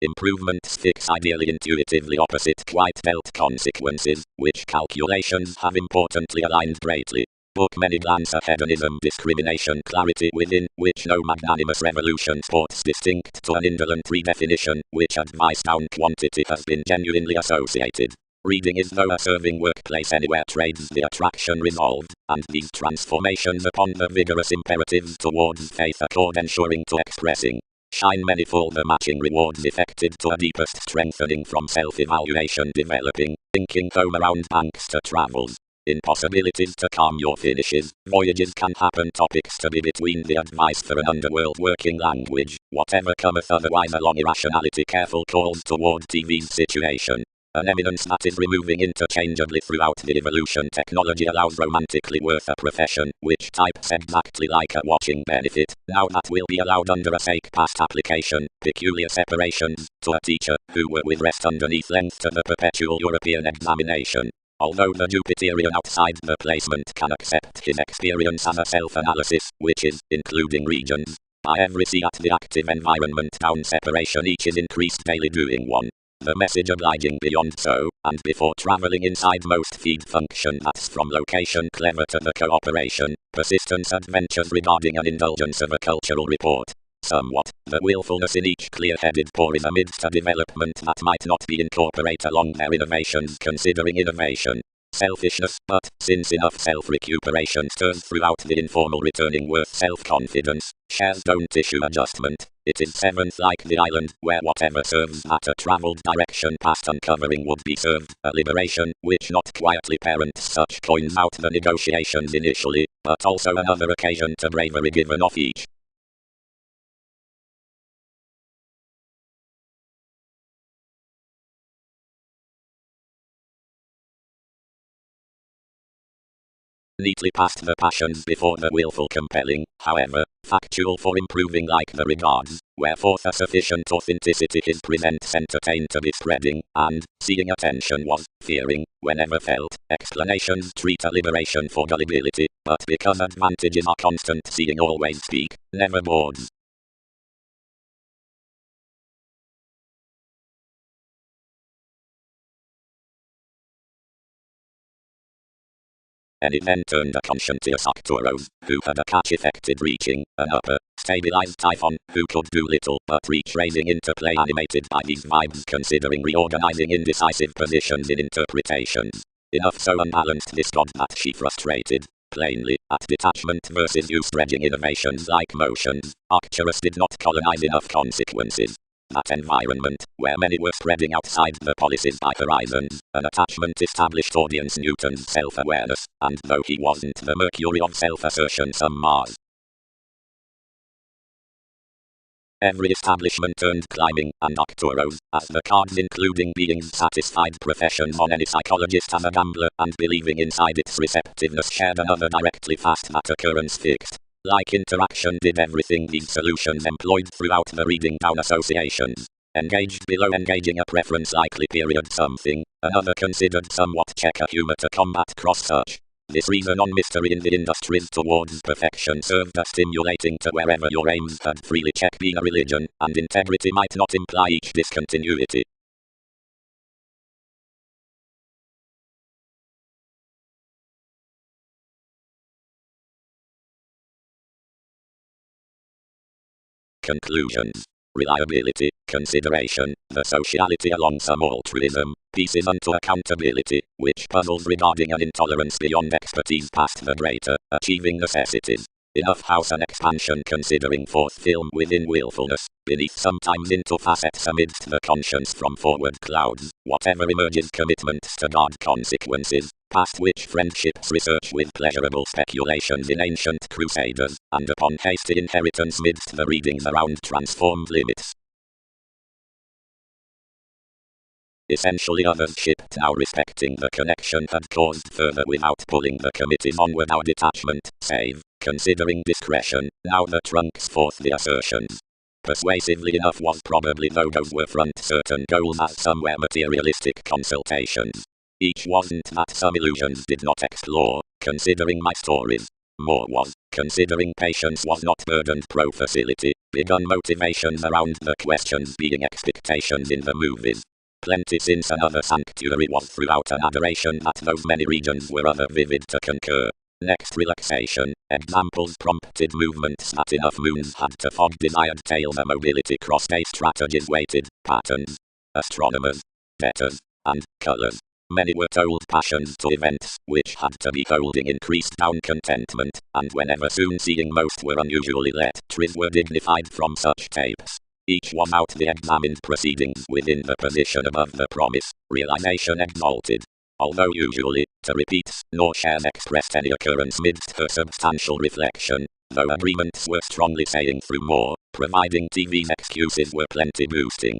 Improvements fix ideally intuitively opposite quite felt consequences, which calculations have importantly aligned greatly. Book many glance at hedonism discrimination clarity within, which no magnanimous revolution sports distinct to an indolent redefinition, which advice down quantity has been genuinely associated. Reading is though a serving workplace anywhere trades the attraction resolved, and these transformations upon the vigorous imperatives towards faith accord ensuring to expressing. Shine manifold the matching rewards effected to a deepest strengthening from self-evaluation developing, thinking home around banks to travels. Impossibilities to calm your finishes, voyages can happen topics to be between the advice for an underworld working language, whatever cometh otherwise along irrationality careful calls toward TV's situation. An eminence that is removing interchangeably throughout the evolution technology allows romantically worth a profession, which types exactly like a watching benefit, now that will be allowed under a sake past application, peculiar separations, to a teacher, who were with rest underneath length to the perpetual European examination. Although the Jupiterian outside the placement can accept his experience as a self-analysis, which is, including regions, by every C at the active environment down separation each is increased daily doing one. The message obliging beyond so, and before traveling inside most feed function that's from location clever to the cooperation, persistence adventures regarding an indulgence of a cultural report. Somewhat, the willfulness in each clear-headed pore is amidst a development that might not be incorporate along their innovations considering innovation. Selfishness, but, since enough self-recuperation stirs throughout the informal returning worth self-confidence, shares don't issue adjustment. It is seventh like the island, where whatever serves at a travelled direction past uncovering would be served, a liberation, which not quietly parents such coins out the negotiations initially, but also another occasion to bravery given off each. Neatly past the passions before the willful compelling, however, factual for improving like the regards, whereforth a sufficient authenticity his presents entertained to be spreading, and, seeing attention was, fearing, whenever felt, explanations treat a liberation for gullibility, but because advantages are constant seeing always speak, never boards. Any then turned a conscientious Arcturus, who had a catch-effected reaching, an upper, stabilized Typhon, who could do little but reach raising interplay animated by these vibes considering reorganizing indecisive positions in interpretations. Enough so unbalanced this god that she frustrated, plainly, at detachment versus you spreading innovations like motions, Arcturus did not colonize enough consequences. That environment, where many were spreading outside the policies by horizons, an attachment established audience Newton's self-awareness, and though he wasn't the Mercury of self-assertion some Mars. Every establishment earned climbing, and Arcturus, as the cards including beings satisfied professions on any psychologist as a gambler, and believing inside its receptiveness shared another directly fast that occurrence fixed. Like interaction did everything these solutions employed throughout the reading down associations. Engaged below engaging a preference likely period something, another considered somewhat check a humor to combat cross such. This reason on mystery in the industries towards perfection served as stimulating to wherever your aims had freely check being a religion, and integrity might not imply each discontinuity. Conclusions. Reliability, consideration, the sociality along some altruism, pieces unto accountability, which puzzles regarding an intolerance beyond expertise past the greater, achieving necessities. Enough house and expansion considering forth film within willfulness, beneath sometimes into facets amidst the conscience from forward clouds, whatever emerges commitments to guard consequences, past which friendships research with pleasurable speculations in ancient crusaders, and upon hasty inheritance midst the readings around transformed limits. Essentially others shipped now respecting the connection had caused further without pulling the committees onward our detachment, save, considering discretion, now the trunks forth the assertions. Persuasively enough was probably though those were front certain goals as somewhere materialistic consultations. Each wasn't that some illusions did not explore, considering my stories. More was, considering patience was not burdened pro facility, begun motivations around the questions being expectations in the movies. Plenty since another sanctuary was throughout an adoration that those many regions were other vivid to concur. Next relaxation, examples prompted movements that enough moons had to fog desired tails a mobility cross-day strategies weighted, patterns, astronomers, betters, and colors. Many were told passions to events, which had to be holding increased down contentment, and whenever soon seeing most were unusually let tris were dignified from such tapes. Each one out the examined proceedings within the position above the promise, realization exalted. Although usually, to repeat, nor shares expressed any occurrence midst her substantial reflection, though agreements were strongly saying through more, providing TV's excuses were plenty boosting.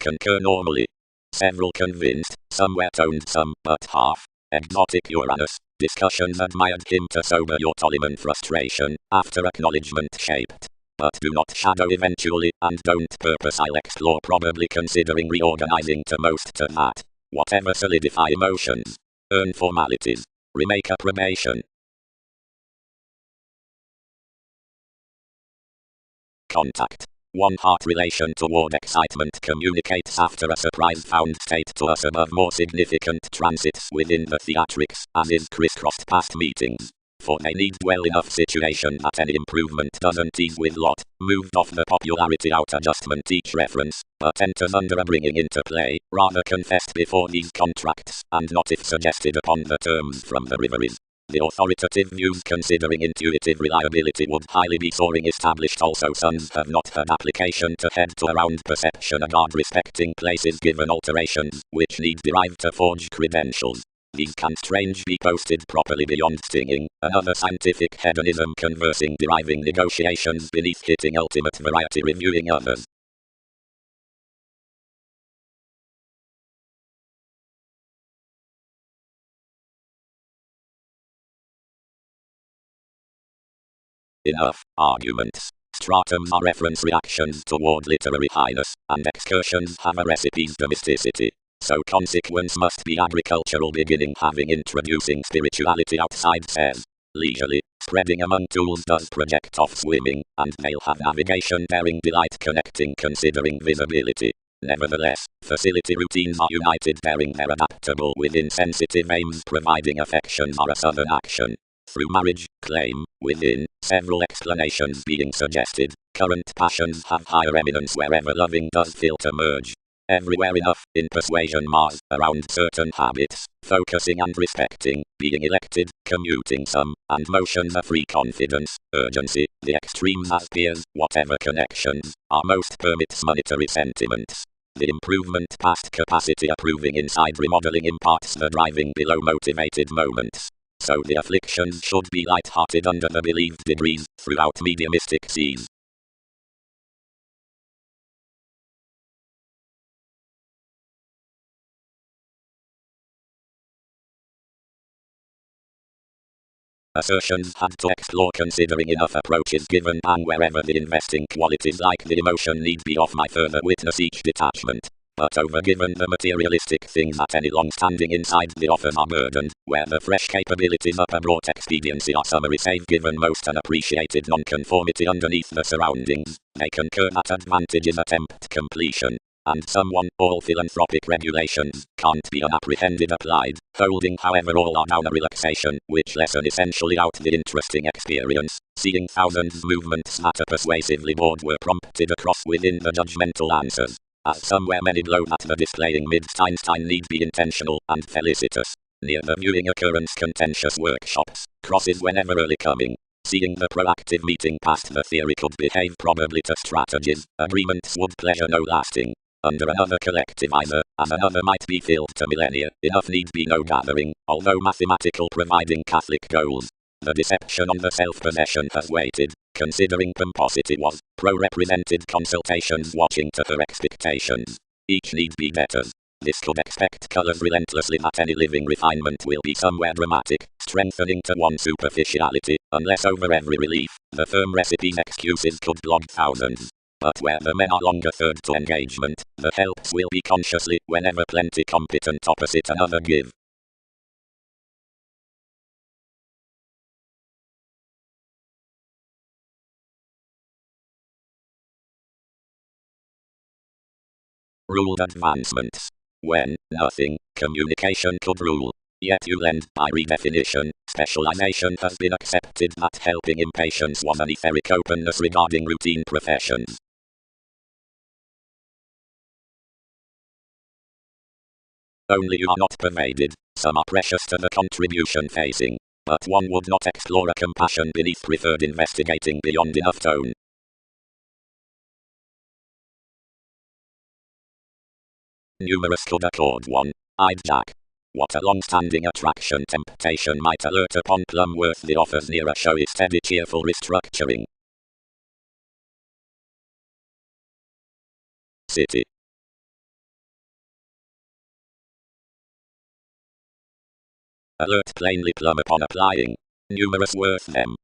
Concur normally. Several convinced, some were toned some but half. Exotic Uranus, Discussions admired him to sober your Ptoleman frustration, after acknowledgement shaped. But do not shadow eventually, and don't purpose I'll explore probably considering reorganizing to most to that. Whatever solidify emotions. Earn formalities. Remake approbation. Contact. One heart relation toward excitement communicates after a surprise found state to us above more significant transits within the theatrics, as is crisscrossed past meetings. For they need dwell enough situation that any improvement doesn't ease with lot, moved off the popularity out adjustment each reference, but enters under a bringing into play, rather confessed before these contracts, and not if suggested upon the terms from the riveries. The authoritative views considering intuitive reliability would highly be soaring established also sons have not had application to head to around perception agard respecting places given alterations, which need derive to forge credentials. These can strange be posted properly beyond stinging, another scientific hedonism conversing deriving negotiations beneath hitting ultimate variety reviewing others. Enough arguments. Stratums are reference reactions toward literary highness, and excursions have a recipe's domesticity. So consequence must be agricultural beginning having introducing spirituality outside says. Leisurely, spreading among tools does project off swimming, and they'll have navigation daring delight connecting considering visibility. Nevertheless, facility routines are united daring they're adaptable within sensitive aims providing affections are a southern action. Through marriage, claim, within, several explanations being suggested, current passions have higher eminence wherever loving does filter merge. Everywhere enough, in persuasion Mars, around certain habits, focusing and respecting, being elected, commuting some, and motions a free confidence, urgency, the extremes as peers, whatever connections, are most permits monetary sentiments. The improvement past capacity approving inside remodeling imparts the driving below motivated moments. So the afflictions should be light-hearted under the believed degrees, throughout mediumistic seas. Assertions had to explore considering enough approaches given and wherever the investing qualities like the emotion need be off my further witness each detachment. But over given the materialistic things at any long-standing inside the offers are burdened, where the fresh capabilities up a brought expediency are summary save given most unappreciated non-conformity underneath the surroundings, they concur that advantages attempt completion. And someone, all philanthropic regulations, can't be unapprehended applied, holding however all are down a relaxation, which lessen essentially out the interesting experience, seeing thousands movements that are persuasively bored were prompted across within the judgmental answers. As somewhere many blow that the displaying midst Einstein need be intentional and felicitous. Near the viewing occurrence contentious workshops, crosses whenever early coming. Seeing the proactive meeting past the theory could behave probably to strategies, agreements would pleasure no lasting. Under another collectivizer, as another might be filled to millennia, enough need be no gathering, although mathematical providing Catholic goals. The deception on the self-possession has waited, considering pomposity was, pro-represented consultations watching to her expectations. Each need be debtors. This could expect colors relentlessly that any living refinement will be somewhere dramatic, strengthening to one superficiality, unless over every relief, the firm recipe's excuses could blog thousands. But where the men are longer third to engagement, the helps will be consciously, whenever plenty competent opposite another give. Ruled advancements. When, nothing, communication could rule. Yet you lend, by redefinition, specialization has been accepted that helping impatience was an etheric openness regarding routine professions. Only you are not pervaded, some are precious to the contribution facing. But one would not explore a compassion beneath preferred investigating beyond enough tone. Numerous could accord one-eyed Jack. What a long-standing attraction temptation might alert upon plum worth the offers near a showy steady cheerful restructuring. City. Alert plainly plumb upon applying. Numerous worth them.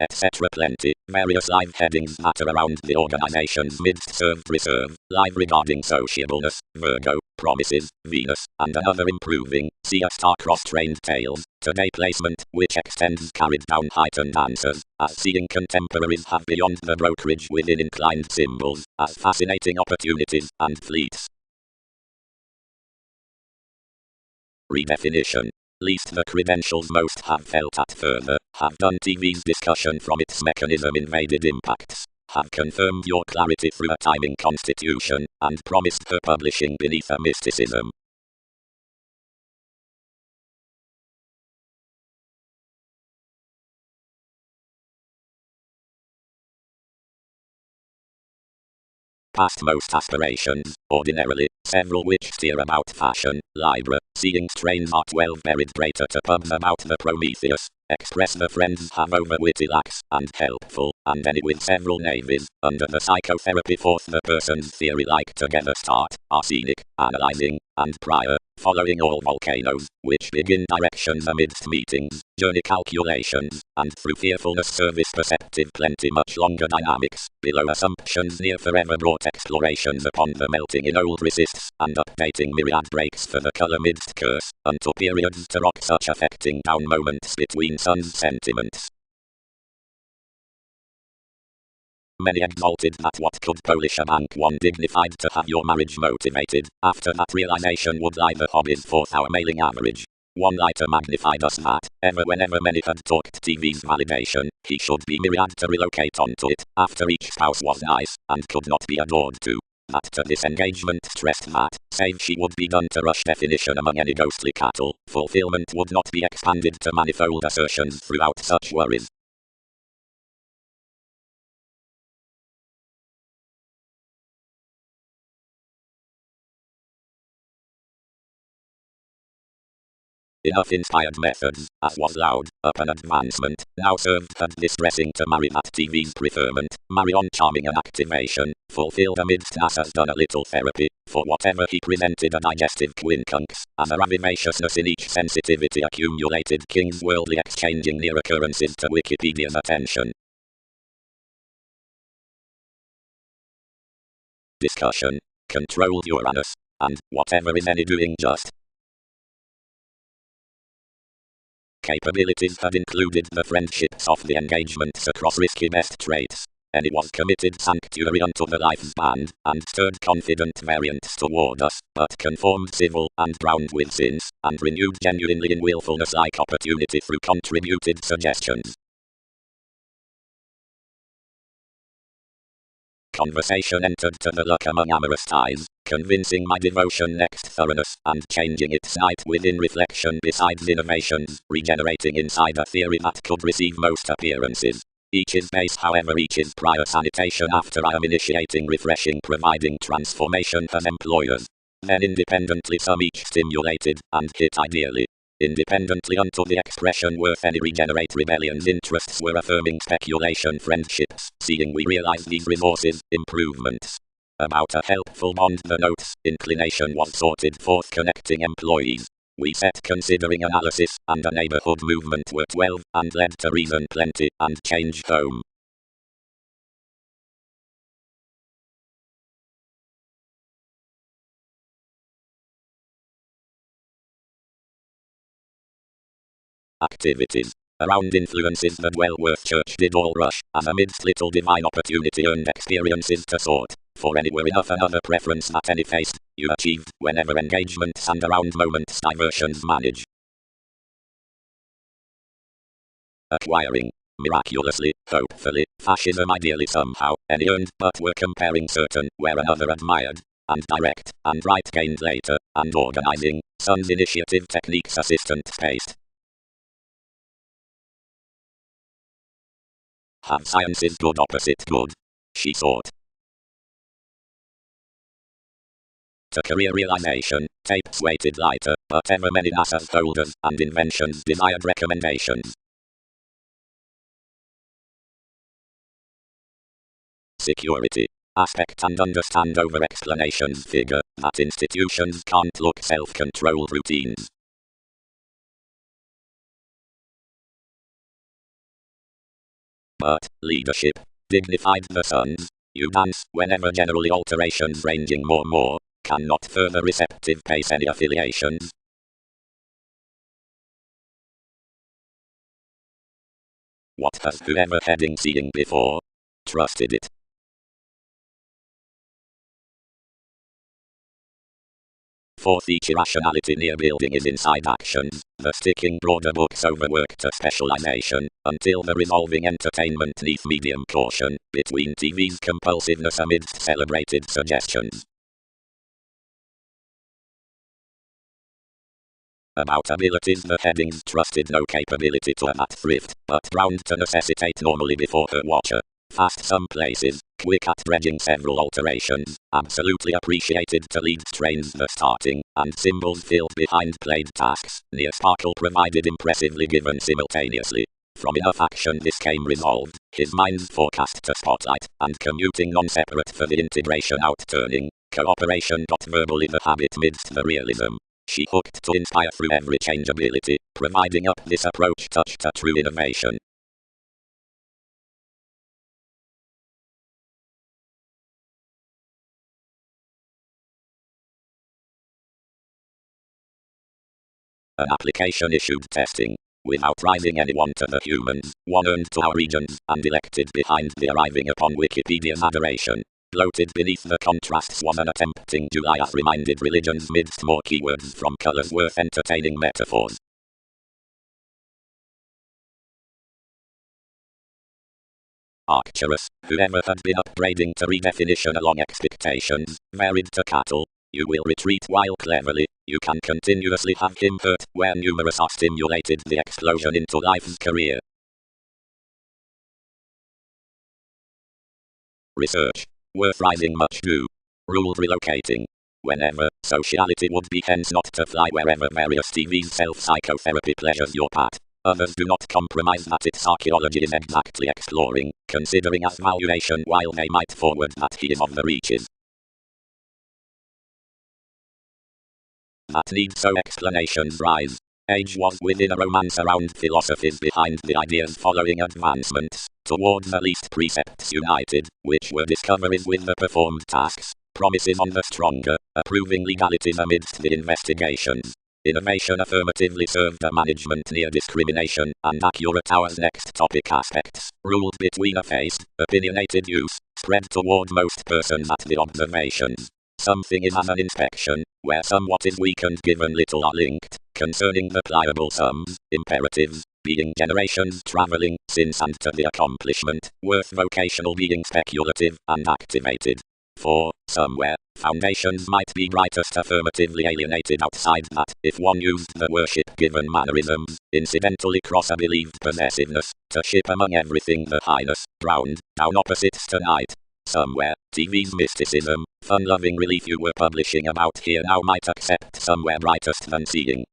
Etc. Plenty. Various live headings matter around the organization's midst served reserve. Live regarding sociableness, Virgo, promises, Venus, and another improving. See a star-cross-trained tales. Today placement, which extends carried down heightened answers, as seeing contemporaries have beyond the brokerage within inclined symbols, as fascinating opportunities and fleets. Redefinition. Least the credentials most have felt at further, have done TV's discussion from its mechanism invaded impacts, have confirmed your clarity through a timing constitution, and promised her publishing beneath a mysticism. Past most aspirations, ordinarily, several which steer about fashion, Libra, seeing strains are 12 buried greater to pubs about the Prometheus, express the friends have over witty lax, and helpful, and any with several navies, under the psychotherapy fourth the person's theory like together start, arsenic, analyzing, and prior, following all volcanoes, which begin directions amidst meetings, journey calculations, and through fearfulness service perceptive plenty much longer dynamics, below assumptions near forever brought explorations upon the melting in old resists, and updating myriad breaks for the color midst curse, unto periods to rock such affecting down moments between suns sentiments. Many exalted that what could polish a bank one dignified to have your marriage motivated, after that realization would lie the hobbies forth our mailing average. One lighter magnified us that, whenever many had talked TV's validation, he should be myriad to relocate onto it, after each spouse was nice, and could not be adored to. That to this engagement stressed that, save she would be done to rush definition among any ghostly cattle, fulfillment would not be expanded to manifold assertions throughout such worries. Enough inspired methods, as was loud, up an advancement, now served had distressing to marry that TV's preferment, marry on charming an activation, fulfilled amidst as has done a little therapy, for whatever he presented a digestive quincunx, as a vivaciousness in each sensitivity accumulated King's worldly exchanging near occurrences to Wikipedia's attention. Discussion. Controlled Uranus, and whatever is any doing just. Capabilities had included the friendships of the engagements across risky best traits. Any was committed sanctuary unto the life's band, and stirred confident variants toward us, but conformed civil, and drowned with sins, and renewed genuinely in willfulness like opportunity through contributed suggestions. Conversation entered to the luck among amorous ties, convincing my devotion next thoroughness, and changing its site within reflection besides innovations, regenerating inside a theory that could receive most appearances. Each is base however each is prior sanitation after I am initiating refreshing providing transformation as employers. Then independently some each stimulated, and hit ideally. Independently unto the expression worth any regenerate rebellions interests were affirming speculation friendships, seeing we realize these resources, improvements. About a helpful bond the notes, inclination was sorted forth connecting employees. We set considering analysis, and a neighborhood movement were 12, and led to reason plenty, and change home. Activities. Around influences that well-worth church did all rush, as amidst little divine opportunity earned experiences to sort, for any were enough another preference that any faced, you achieved, whenever engagements and around moments diversions manage. Acquiring. Miraculously, hopefully, fascism ideally somehow, any earned, but were comparing certain, where another admired, and direct, and right gained later, and organizing, Sun's initiative techniques assistant spaced. Have science's good opposite good? She sought. To career realization, tapes weighted lighter, but ever many NASA's holders, and inventions desired recommendations. Security. aspect and understand over explanations figure that institutions can't look self-controlled routines. But, leadership, dignified the sons, you dance whenever generally alterations ranging more, cannot further receptive pace any affiliations. What has whoever heading seeing before? Trusted it. Fourth, each irrationality near building is inside actions, the sticking broader books overwork to specialization, until the resolving entertainment neath medium caution, between TV's compulsiveness amidst celebrated suggestions. About abilities, the headings trusted no capability to that thrift, but bound to necessitate normally before her watcher. Fast some places, quick at dredging several alterations, absolutely appreciated to lead trains the starting, and symbols filled behind played tasks, near sparkle provided impressively given simultaneously. From enough action this came resolved, his mind's forecast to spotlight, and commuting non-separate for the integration outturning, cooperation got verbally the habit midst the realism. She hooked to inspire through every changeability, providing up this approach touch to true innovation. An application issued testing, without rising anyone to the humans, one earned to our regions, and elected behind the arriving upon Wikipedia's adoration. Bloated beneath the contrasts was an attempting Julius reminded religions midst more keywords from colors worth entertaining metaphors. Arcturus, whoever had been upbraiding to redefinition along expectations, varied to cattle. You will retreat while cleverly, you can continuously have him hurt, where numerous are stimulated the explosion into life's career. Research. Worth rising much do. Ruled relocating. Whenever, sociality would be hence not to fly wherever various TV's self-psychotherapy pleasures your pat. Others do not compromise that its archaeology is exactly exploring, considering as valuation while they might forward that he is of the reaches. That need so explanations rise. Age was within a romance around philosophies behind the ideas following advancements, towards the least precepts united, which were discoveries with the performed tasks, promises on the stronger, approving legalities amidst the investigations. Innovation affirmatively served the management near discrimination, and accurate ours next topic aspects, ruled between a phased, opinionated use, spread toward most persons at the observations. Something is as an inspection, where somewhat is weakened given little are linked, concerning the pliable sums, imperatives, being generations travelling, since and to the accomplishment, worth vocational being speculative, and activated. For, somewhere, foundations might be brightest affirmatively alienated outside that, if one used the worship-given mannerisms, incidentally cross a believed possessiveness, to ship among everything the highness, drowned, down opposites tonight. Somewhere, TV's mysticism, fun-loving relief you were publishing about here now might accept somewhere brightest than seeing.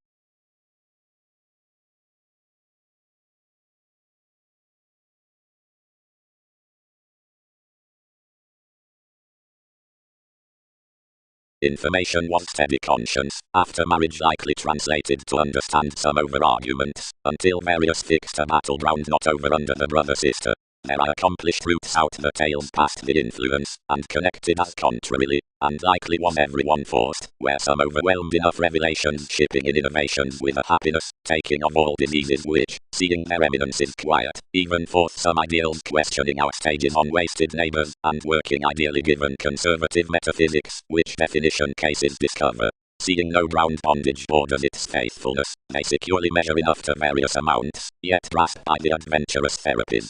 Information was steady conscience, after marriage likely translated to understand some over arguments, until various fixed a battleground not over under the brother-sister. There are accomplished routes out the tales past the influence, and connected as contrarily, and likely was everyone forced, where some overwhelmed enough revelations shipping in innovations with a happiness, taking of all diseases which, seeing their eminences quiet, even forth some ideals questioning our stages on wasted neighbors, and working ideally given conservative metaphysics, which definition cases discover. Seeing no brown bondage borders its faithfulness, they securely measure enough to various amounts, yet grasped by the adventurous therapies.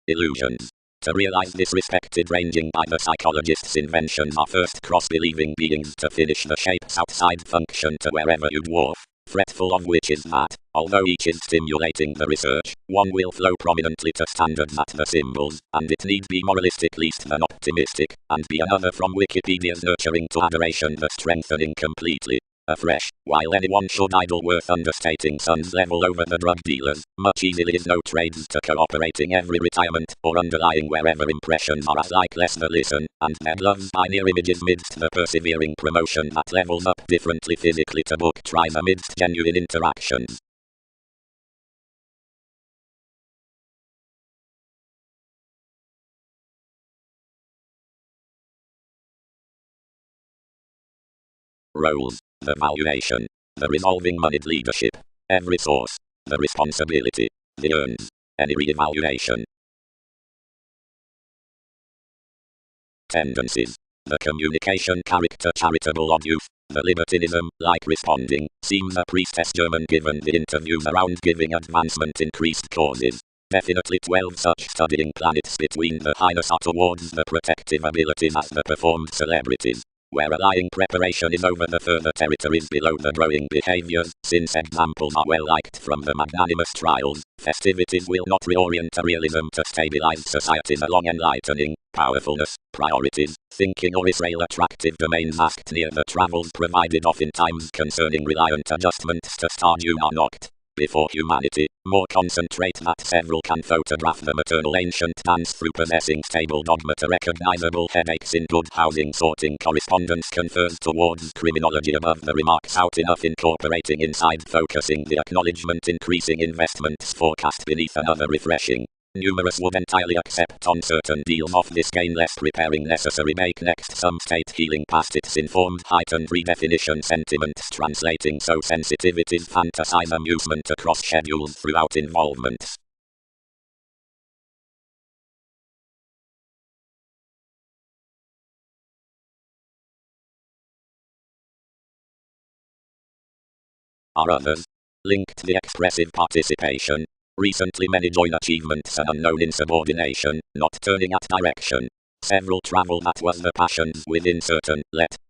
Illusions. To realize this respected ranging by the psychologist's inventions are first cross-believing beings to finish the shapes outside function to wherever you dwarf, fretful of which is that, although each is stimulating the research, one will flow prominently to standards at the symbols, and it need be moralistic least than optimistic, and be another from Wikipedia's nurturing to adoration the strengthening completely. afresh, while anyone should idle worth understating Sun's level over the drug dealers, much easily is no trades to cooperating every retirement, or underlying wherever impressions are as like less the listen, and their gloves pioneer images midst the persevering promotion that levels up differently physically to book tries amidst genuine interactions. Roles, the valuation, the resolving moneyed leadership, every source, the responsibility, the earns, any re-evaluation. Tendencies, the communication character charitable odd youth, the libertinism, like responding, seems a priestess German given the interviews around giving advancement increased causes. Definitely 12 such studying planets between the highness are towards the protective abilities as the performed celebrities, where a lying preparation is over the further territories below the growing behaviors, since examples are well liked from the magnanimous trials, festivities will not reorient a realism to stabilize societies along enlightening, powerfulness, priorities, thinking or Israel attractive domains asked near the travels provided oftentimes concerning reliant adjustments to Stardew are knocked. Before humanity, more concentrate that several can photograph the maternal ancient dance through possessing stable dogmata recognizable headaches in good housing sorting correspondence confers towards criminology above the remarks out enough incorporating inside focusing the acknowledgement increasing investments forecast beneath another refreshing. Numerous would entirely accept on certain deals of this gain less preparing necessary make next some state healing past its informed heightened redefinition sentiments translating so sensitivities fantasize amusement across schedules throughout involvements. Are others linked the expressive participation? Recently many join achievements and unknown insubordination, not turning at direction. Several travel that was the passions within certain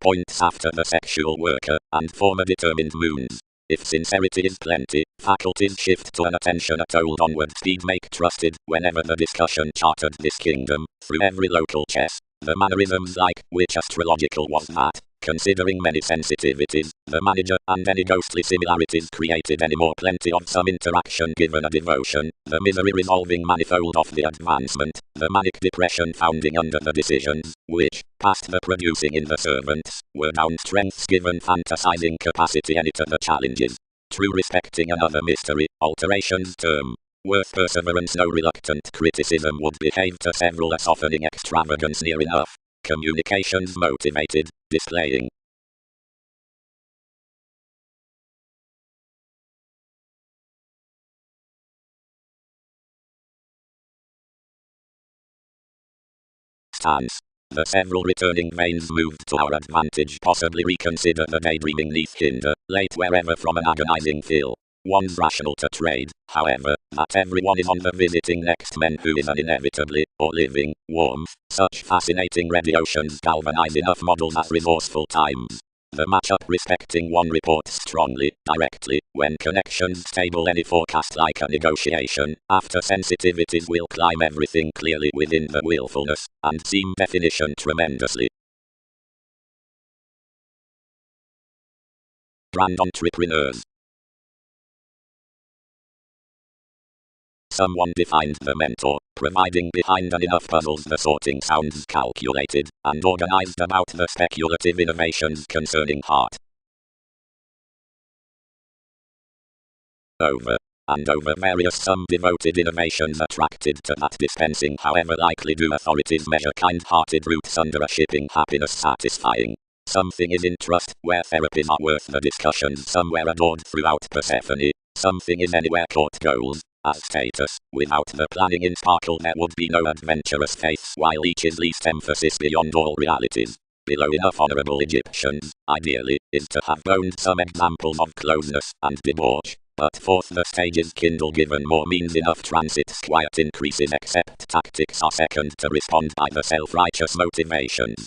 points after the sexual worker, and form a determined moons. If sincerity is plenty, faculties shift to an attention at old onward speed make trusted, whenever the discussion chartered this kingdom, through every local chess. The mannerisms like, which astrological was that? Considering many sensitivities, the manager, and any ghostly similarities created any more plenty of some interaction given a devotion, the misery resolving manifold of the advancement, the manic depression founding under the decisions, which, past the producing in the servants, were down strengths given fantasizing capacity any to the challenges. True respecting another mystery, alterations term. Worth perseverance no reluctant criticism would behave to several a softening extravagance near enough. Communications motivated, displaying. Stance. The several returning veins moved to our advantage possibly reconsider the daydreaming neath hinder, late wherever from an agonizing fill. One's rational to trade, however, that everyone is on the visiting next men who is an inevitably, or living, warmth, such fascinating red oceans galvanize enough models at resourceful times. The matchup respecting one reports strongly, directly, when connections stable any forecast like a negotiation, after sensitivities will climb everything clearly within the willfulness, and seem definition tremendously. Brand entrepreneurs. Someone defined the mentor, providing behind and enough puzzles the sorting sounds calculated, and organized about the speculative innovations concerning heart. Over and over various some devoted innovations attracted to that dispensing however likely do authorities measure kind-hearted roots under a shipping happiness satisfying. Something is in trust, where therapies are worth the discussions somewhere adored throughout Persephone, something is anywhere court goals, as status, without the planning in sparkle there would be no adventurous faiths while each is least emphasis beyond all realities. Below enough honorable Egyptians, ideally, is to have owned some examples of closeness and debauch. But fourth the stages kindle given more means enough transits quiet increases except tactics are second to respond by the self-righteous motivations.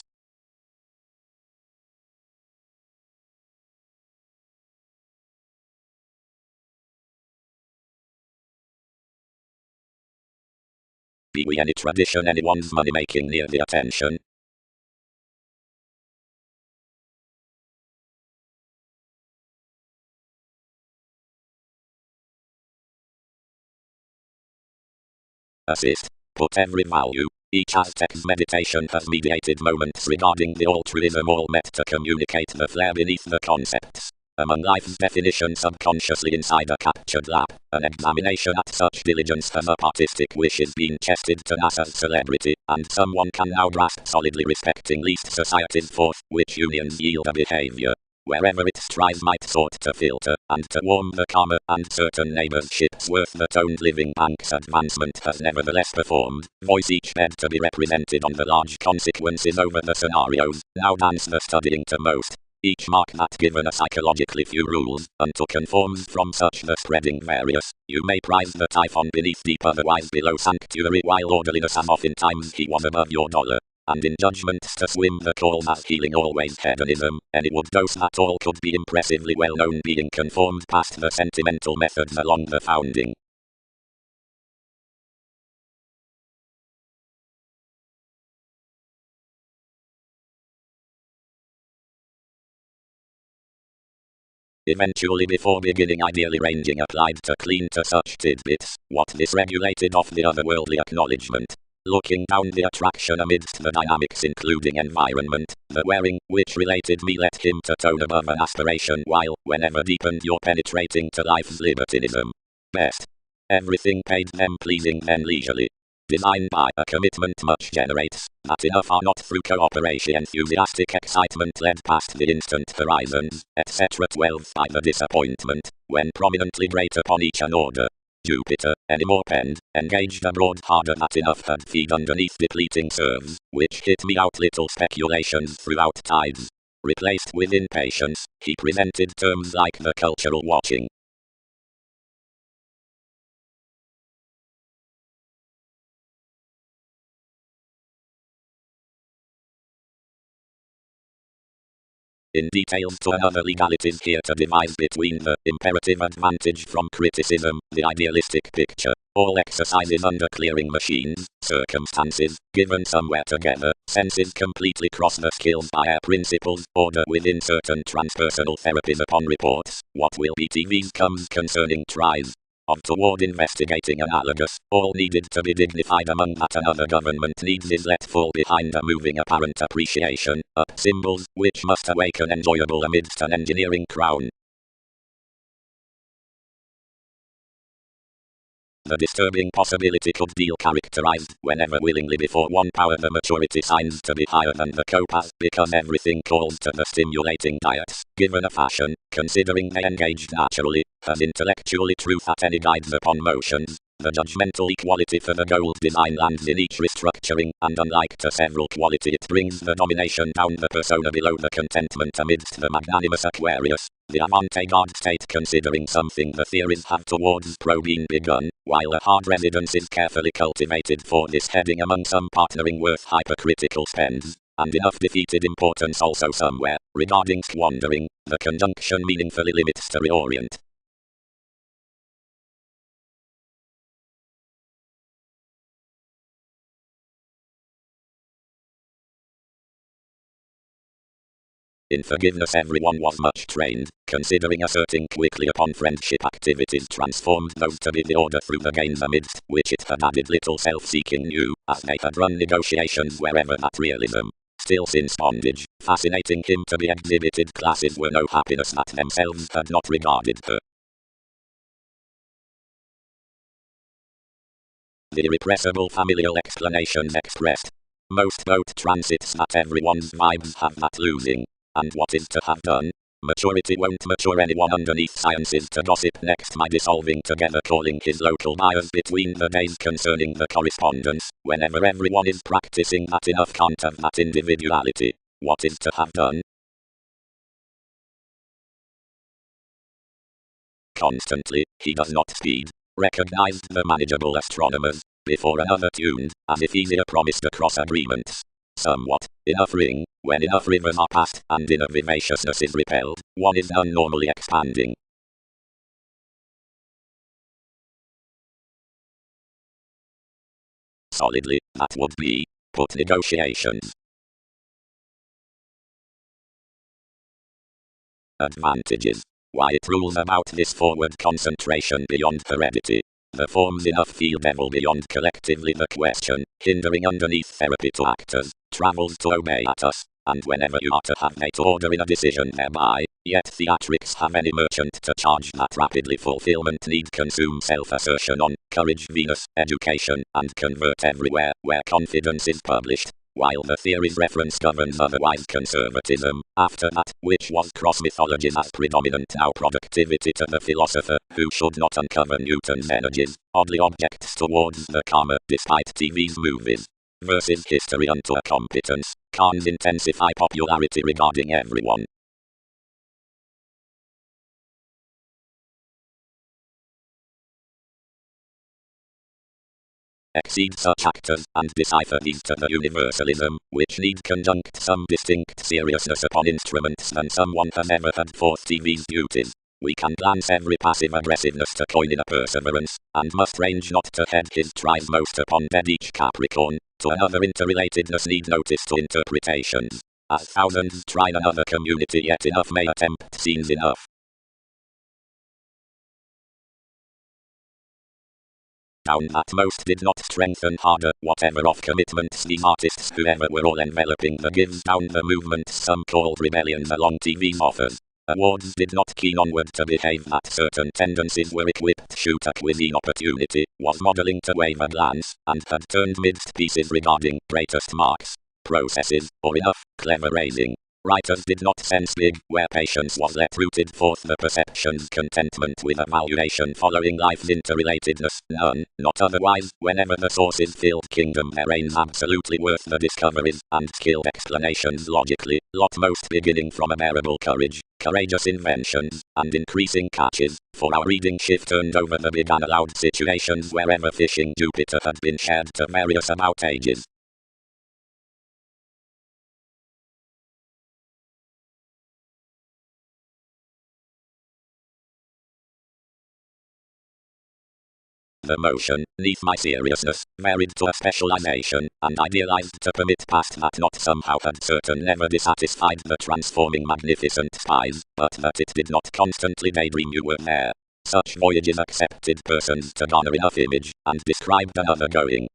Be we any tradition anyone's money making near the attention? assist, put every value. Each Aztec's meditation has mediated moments regarding the altruism all met to communicate the flair beneath the concepts. Among life's definitions subconsciously inside a captured lap, an examination at such diligence has up artistic wishes been chested to NASA's celebrity, and someone can now grasp solidly respecting least society's forth, which unions yield a behavior. Wherever its strives might sort to filter, and to warm the calmer and certain neighbors' ships worth the toned living bank's advancement has nevertheless performed, voice each bed to be represented on the large consequences over the scenarios, now dance the studying to most. Each mark that given a psychologically few rules, unto conforms from such the spreading various. You may prize the typhon beneath deep otherwise below sanctuary while orderliness as oftentimes he was above your dollar. And in judgments to swim the calls as healing always hedonism, any would dose that all could be impressively well known being conformed past the sentimental methods along the founding. Eventually before beginning ideally ranging applied to clean to such tidbits, what this regulated off the otherworldly acknowledgement. Looking down the attraction amidst the dynamics including environment, the wearing, which related me let him to tone above an aspiration while, whenever deepened your penetrating to life's libertinism. Best. Everything paid them pleasing then leisurely. Designed by a commitment much generates, that enough are not through cooperation enthusiastic excitement led past the instant horizons, etc. 12 by the disappointment, when prominently great upon each an order. Jupiter, any more penned, engaged abroad harder that enough had feed underneath depleting serves, which hit me out little speculations throughout tides. Replaced with impatience, he presented terms like the cultural watching. In details to another legalities here to divide between the imperative advantage from criticism, the idealistic picture, all exercises under clearing machines, circumstances, given somewhere together, senses completely cross the skills by air principles, order within certain transpersonal therapies upon reports, what will be TV's comes concerning tries. Of toward investigating analogous, all needed to be dignified among that another government needs is let fall behind a moving apparent appreciation, up symbols, which must awaken enjoyable amidst an engineering crown. The disturbing possibility could deal characterized whenever willingly before one power the maturity signs to be higher than the copas because everything calls to the stimulating diets, given a fashion, considering they engaged naturally, as intellectually truth at any guides upon motions. The judgmental equality for the gold design lands in each restructuring, and unlike to several quality it brings the domination down the persona below the contentment amidst the magnanimous Aquarius, the avant-garde state considering something the theories have towards probing begun, while a hard residence is carefully cultivated for this heading among some partnering worth hypercritical spends, and enough defeated importance also somewhere, regarding squandering, the conjunction meaningfully limits to reorient. In forgiveness everyone was much trained, considering asserting quickly upon friendship activities transformed those to be the order through the gains amidst which it had added little self-seeking new, as they had run negotiations wherever that realism. Still since bondage, fascinating him to be exhibited classes were no happiness that themselves had not regarded her. The irrepressible familial explanations expressed. Most boat transits that everyone's vibes have that losing. And what is to have done? Maturity won't mature anyone underneath sciences to gossip next my dissolving together calling his local bias between the days concerning the correspondence, whenever everyone is practicing that enough can't have that individuality. What is to have done? Constantly, he does not speed. Recognized the manageable astronomers, before another tuned, as if easier promised across agreements. Somewhat, enough ring, when enough rivers are passed and inner vivaciousness is repelled, one is unnormally expanding. Solidly, that would be, put negotiations. Advantages. Why it rules about this forward concentration beyond heredity. The forms enough feel devil beyond collectively the question, hindering underneath therapy to actors, travels to obey at us, and whenever you are to have made order in a decision thereby, yet theatrics have any merchant to charge that rapidly fulfillment need consume self-assertion on, courage Venus, education, and convert everywhere, where confidence is published. While the theory's reference governs otherwise conservatism, after that, which was cross-mythologies as predominant now productivity to the philosopher, who should not uncover Newton's energies, oddly objects towards the karma, despite TV's movies. Versus history unto a competence, can't intensify popularity regarding everyone. Exceed such actors, and decipher these to the universalism, which need conjunct some distinct seriousness upon instruments than someone has ever had for TV's duties. We can glance every passive aggressiveness to coin in a perseverance, and must range not to head his tries most upon dead each Capricorn, to another interrelatedness need notice to interpretations. As thousands try another community yet enough may attempt scenes enough. Down that most did not strengthen harder, whatever of commitments these artists whoever were all enveloping the gives down the movements some called rebellions along TV's offers. Awards did not keen onward to behave that certain tendencies were equipped shoot a cuisine opportunity, was modeling to wave a glance, and had turned midst pieces regarding greatest marks, processes, or enough, clever raising. Writers did not sense big, where patience was let rooted forth the perception's contentment with evaluation following life's interrelatedness, none, not otherwise, whenever the sources filled kingdom there reigns absolutely worth the discoveries, and skilled explanations logically, lot most beginning from a bearable courage, courageous inventions, and increasing catches, for our reading shift turned over the big unallowed situations wherever fishing Jupiter had been shared to various about ages. The motion, neath my seriousness, varied to a specialization, and idealized to permit past that not somehow had certain never dissatisfied the transforming magnificent spies, but that it did not constantly daydream you were there. Such voyages accepted persons to garner enough image, and described another going.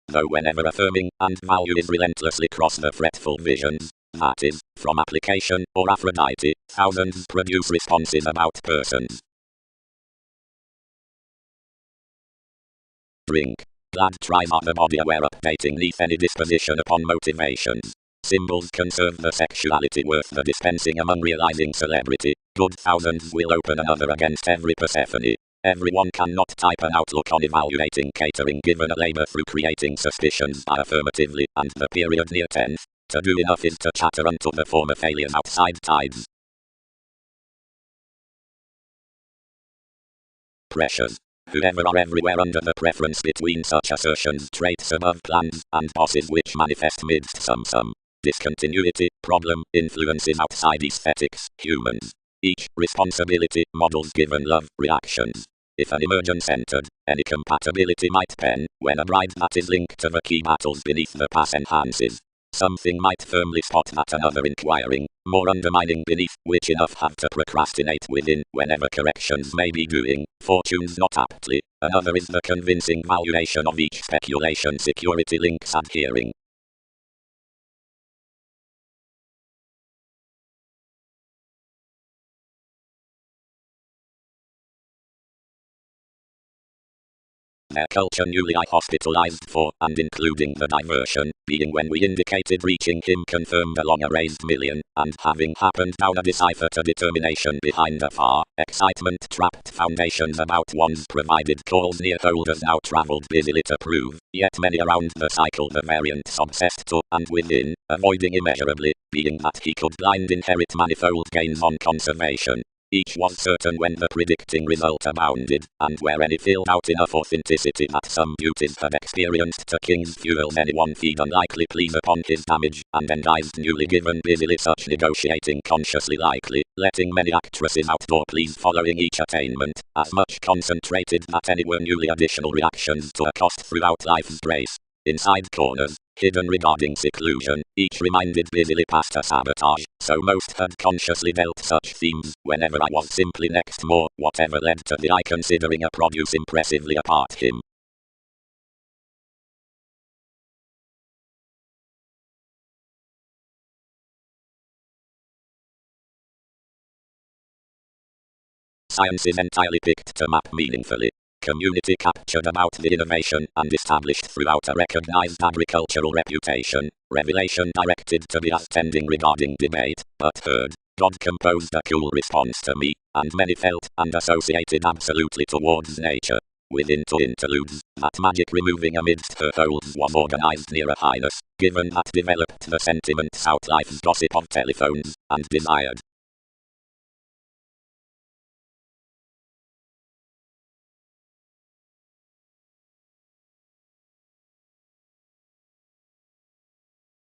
Though whenever affirming, and value is relentlessly cross the fretful visions, that is, from application, or Aphrodite, thousands produce responses about persons. Drink. Glad tries are the body aware updating neath any disposition upon motivations. Symbols conserve the sexuality worth the dispensing among realizing celebrity. Good thousands will open another against every Persephone. Everyone cannot type an outlook on evaluating catering given a labor through creating suspicions by affirmatively, and the period near 10th. To do enough is to chatter unto the former failures outside tides. Pressures. Whoever are everywhere under the preference between such assertions traits above plans, and bosses which manifest midst some discontinuity, problem, influences outside aesthetics, humans. Each, responsibility, models given love, reactions. If an emergence entered, any compatibility might pen, when a bride that is linked to the key battles beneath the pass enhances. Something might firmly spot that another inquiring, more undermining beneath, which enough have to procrastinate within, whenever corrections may be doing, fortunes not aptly. Another is the convincing valuation of each speculation security links adhering. Their culture newly I hospitalized for, and including the diversion, being when we indicated reaching him confirmed along a raised million, and having happened down a decipher to determination behind a far, excitement trapped foundations about one's provided calls near holders now travelled busily to prove, yet many around the cycle the variants obsessed to, and within, avoiding immeasurably, being that he could blind inherit manifold gains on conservation. Each was certain when the predicting result abounded, and where any filled out enough authenticity that some beauties had experienced to king's fuels anyone feed unlikely please upon his damage, and endized newly given busily such negotiating consciously likely, letting many actresses outdoor please following each attainment, as much concentrated that any were newly additional reactions to accost throughout life's grace. Inside corners, hidden regarding seclusion, each reminded busily past a sabotage, so most had consciously dealt such themes, whenever I was simply next more, whatever led to the eye considering a produce impressively apart him. Science is entirely picked to map meaningfully. Community captured about the innovation and established throughout a recognized agricultural reputation. Revelation directed to the attending regarding debate, but heard. God composed a cool response to me, and many felt and associated absolutely towards nature. Within two interludes, that magic removing amidst her folds was organized near a highness, given that developed the sentiments out life's gossip of telephones, and desired.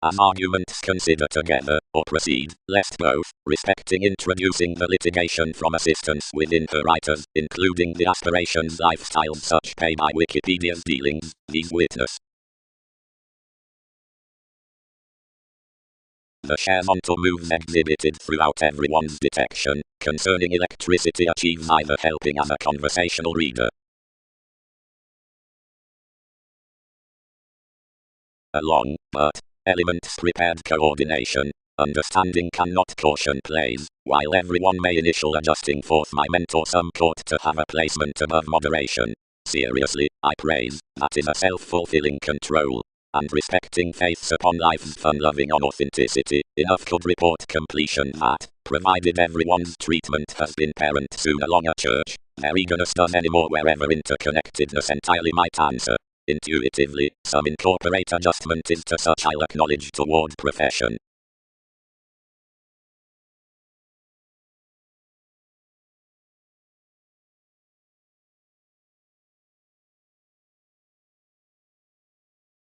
As arguments consider together, or proceed, lest both, respecting introducing the litigation from assistance within her writers, including the aspirations lifestyles such pay by Wikipedia's dealings, these witness. The shares onto moves exhibited throughout everyone's detection, concerning electricity achieves either helping as a conversational reader. Along, but elements prepared coordination. Understanding cannot caution plays, while everyone may initial adjusting forth my mentor some court to have a placement above moderation. Seriously, I praise, that is a self-fulfilling control. And respecting faiths upon life's fun-loving on authenticity, enough could report completion that, provided everyone's treatment has been parent soon along a church, their eagerness does any more wherever interconnectedness entirely might answer. Intuitively, some incorporate adjustment is to such I'll acknowledge toward profession.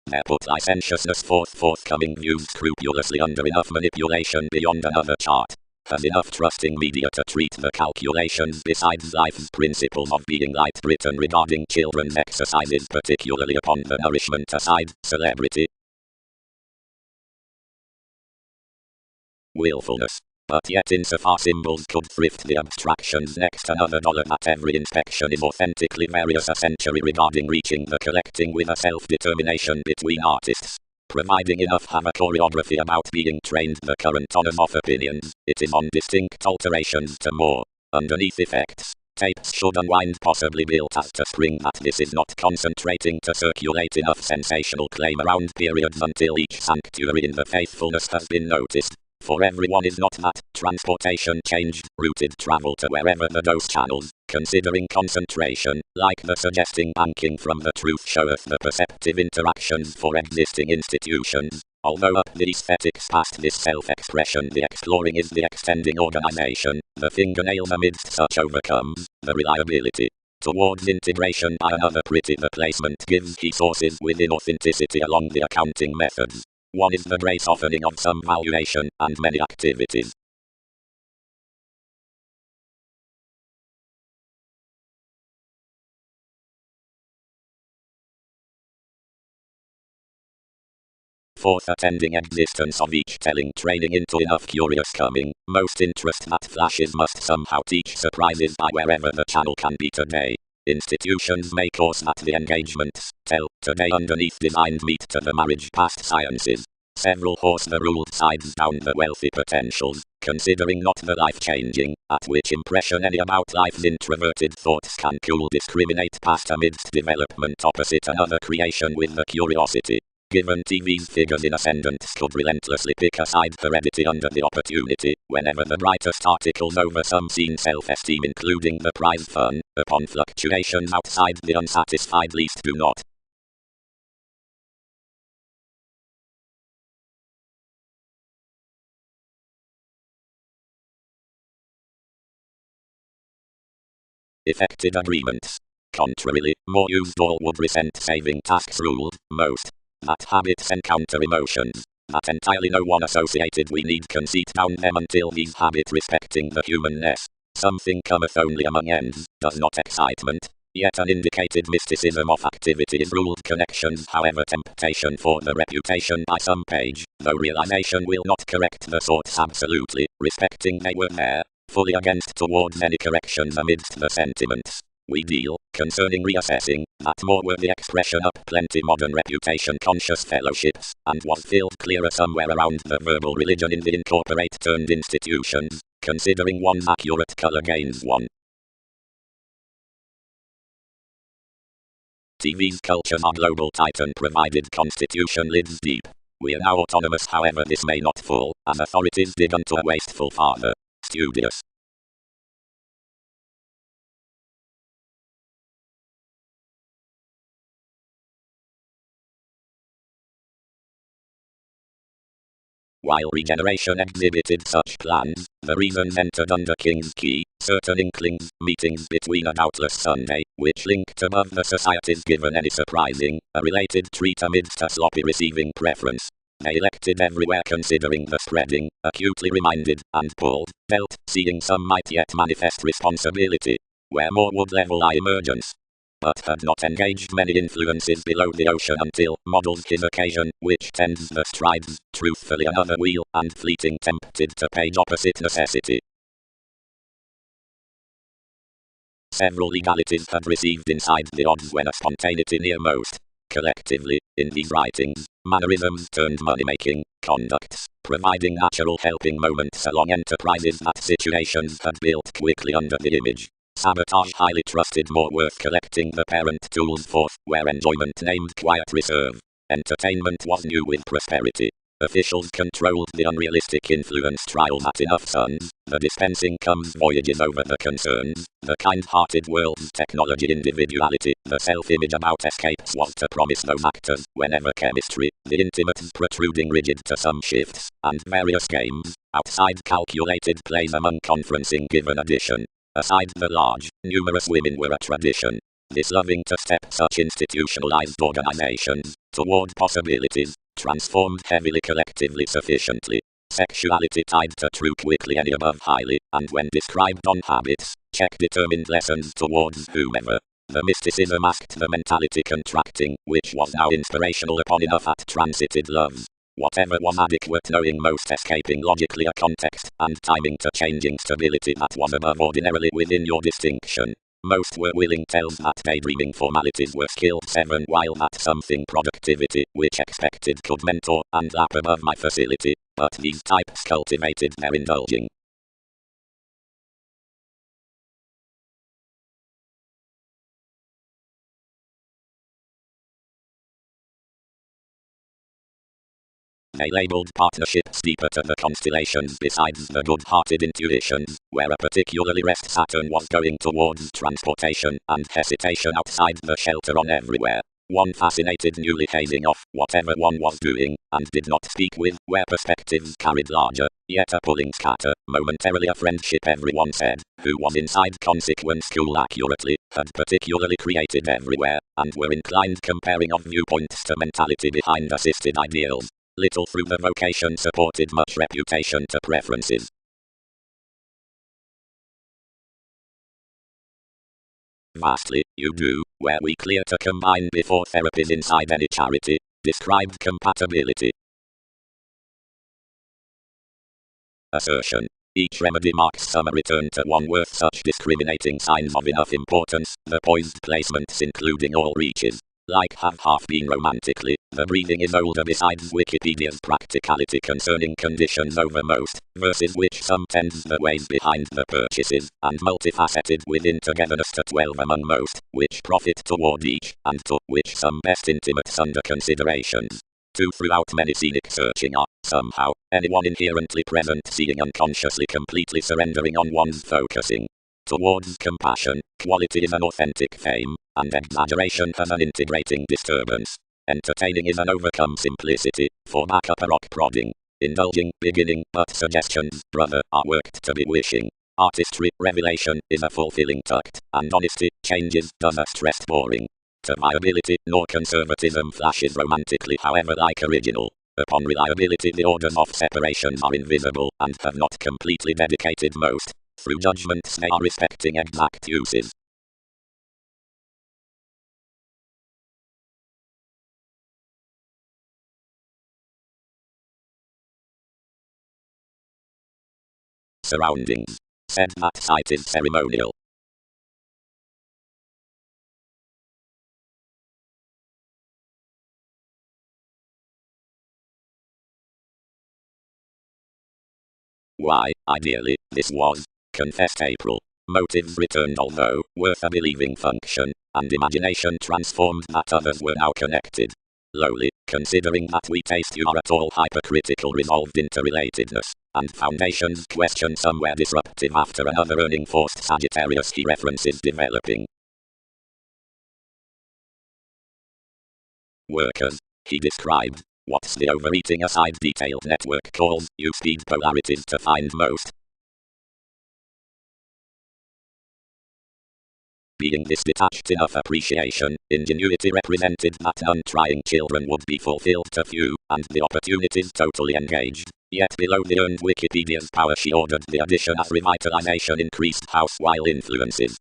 There put licentiousness forthcoming views scrupulously under enough manipulation beyond another chart. Has enough trusting media to treat the calculations besides life's principles of being light written regarding children's exercises particularly upon the nourishment aside, celebrity, willfulness. But yet insofar symbols could thrift the abstractions next another dollar that every inspection is authentically various a century regarding reaching the collecting with a self-determination between artists. Providing enough have a choreography about being trained the current honors of opinions, it is on distinct alterations to more. Underneath effects, tapes should unwind possibly built as to spring that this is not concentrating to circulate enough sensational claim around periods until each sanctuary in the faithfulness has been noticed. For everyone is not that, transportation changed, routed travel to wherever the dose channels, considering concentration, like the suggesting banking from the truth showeth the perceptive interactions for existing institutions, although up the aesthetics past this self-expression the exploring is the extending organization, the fingernails amidst such overcomes, the reliability. Towards integration by another pretty the placement gives key sources within authenticity along the accounting methods. One is the great softening of some valuation and many activities. Fourth, attending existence of each telling training into enough curious coming, most interest that flashes must somehow teach surprises by wherever the channel can be today. Institutions may cause that the engagements, tell, today underneath designed meet to the marriage past sciences. Several horse the ruled sides down the wealthy potentials, considering not the life-changing, at which impression any about life's introverted thoughts can cool discriminate past amidst development opposite another creation with the curiosity. Given TV's figures in ascendants could relentlessly pick aside heredity under the opportunity, whenever the brightest articles over some scene self-esteem including the prize fun, upon fluctuations outside the unsatisfied least do not. Effected agreements. Contrarily, more used all would resent saving tasks ruled, most. That habits encounter emotions. That entirely no one associated we need conceit down them until these habit respecting the humanness. Something cometh only among ends, does not excitement. Yet an indicated mysticism of activity is ruled connections, however temptation for the reputation by some page, though realization will not correct the thoughts absolutely, respecting they were there, fully against towards any corrections amidst the sentiments. We deal, concerning reassessing, that more were the expression up plenty modern reputation conscious fellowships, and was filled clearer somewhere around the verbal religion in the incorporate turned institutions, considering one's accurate color gains one. TV's cultures are global titan provided constitution lives deep. We are now autonomous, however this may not fall, as authorities dig unto a wasteful father. Studious. While regeneration exhibited such plans, the reasons entered under King's Key, certain inklings, meetings between a doubtless Sunday, which linked above the societies given any surprising, a related treat amidst a sloppy receiving preference. They elected everywhere considering the spreading, acutely reminded, and pulled, dealt, seeing some might yet manifest responsibility, where more would level eye emergence. But had not engaged many influences below the ocean until models his occasion, which tends the strides, truthfully another wheel, and fleeting tempted to page opposite necessity. Several legalities had received inside the odds when a spontaneity near most. Collectively, in these writings, mannerisms turned money-making, conducts, providing natural helping moments along enterprises that situations had built quickly under the image. Sabotage highly trusted, more worth collecting the parent tools forth, where enjoyment named quiet reserve. Entertainment was new with prosperity. Officials controlled the unrealistic influence trials at enough suns, the dispensing comes voyages over the concerns, the kind-hearted world's technology individuality, the self-image about escapes was to promise those actors, whenever chemistry, the intimates protruding rigid to some shifts, and various games, outside calculated plays among conferencing given addition. Aside the large, numerous women were a tradition. This loving to step such institutionalized organizations toward possibilities, transformed heavily collectively sufficiently. Sexuality tied to true quickly any above highly, and when described on habits, check determined lessons towards whomever. The mysticism asked the mentality contracting, which was now inspirational upon enough at transited loves. Whatever was adequate, knowing most, escaping logically a context, and timing to changing stability that was above ordinarily within your distinction. Most were willing tells that daydreaming formalities were skilled 7 while that something productivity, which expected could mentor, and lap above my facility, but these types cultivated their indulging. They labeled partnerships deeper to the constellations besides the good-hearted intuitions, where a particularly rest Saturn was going towards transportation and hesitation outside the shelter on everywhere. One fascinated newly hazing off whatever one was doing, and did not speak with, where perspectives carried larger, yet a pulling scatter, momentarily a friendship everyone said, who was inside consequence school accurately, had particularly created everywhere, and were inclined comparing of viewpoints to mentality behind assisted ideals. Little through the vocation supported much reputation to preferences. Vastly, you do, where we clear to combine before therapies inside any charity, described compatibility. Assertion. Each remedy marks some return to one worth such discriminating signs of enough importance, the poised placements including all reaches. Like have half been romantically, the breathing is older besides Wikipedia's practicality concerning conditions over most, versus which some tends the ways behind the purchases, and multifaceted within togetherness to 12 among most, which profit toward each, and to which some best intimates under considerations. 2 throughout many scenic searching are, somehow, anyone inherently present seeing unconsciously completely surrendering on one's focusing. Towards compassion, quality is an authentic fame, and exaggeration has an integrating disturbance. Entertaining is an overcome simplicity, for backup a rock prodding. Indulging, beginning, but suggestions, brother, are worked to be wishing. Artistry, revelation, is a fulfilling tucked, and honesty, changes, does a stressed boring. To viability, nor conservatism flashes romantically however like original. Upon reliability the orders of separations are invisible, and have not completely dedicated most. Through judgments they are respecting exact uses. surroundings. Said that site is ceremonial. Why, ideally, this was, confessed April. Motives returned although, worth a believing function, and imagination transformed that others were now connected. Lowly, considering that we taste you are at all hypercritical resolved interrelatedness, and foundations question somewhere disruptive after another earning forced Sagittarius he references developing. Workers, he described, what's the overeating aside detailed network calls, use speed polarities to find most. Being this detached enough appreciation, ingenuity represented that untrying children would be fulfilled to few, and the opportunities totally engaged. Yet below the earned Wikipedia's power she ordered the addition as revitalization increased house while influences.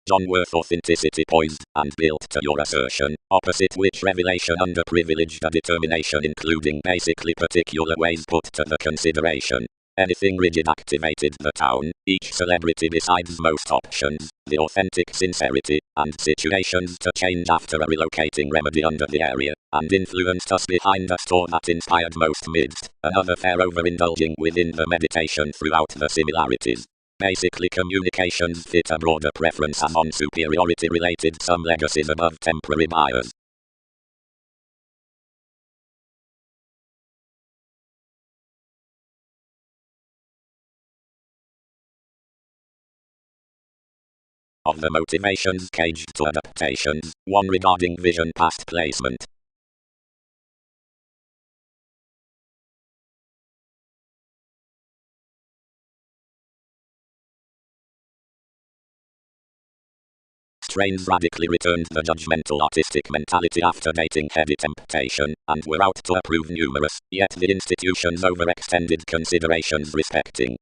John Worth authenticity poised and built to your assertion, opposite which revelation underprivileged a determination including basically particular ways put to the consideration. Anything rigid activated the town, each celebrity besides most options, the authentic sincerity, and situations to change after a relocating remedy under the area, and influenced us behind a store that inspired most midst, another fair overindulging within the meditation throughout the similarities. Basically communications fit a broader preference as on superiority related some legacies above temporary bias. Of the motivations caged to adaptations, one regarding vision past placement. Strains radically returned the judgmental artistic mentality after dating heavy temptation, and were out to approve numerous, yet the institution's overextended considerations respecting.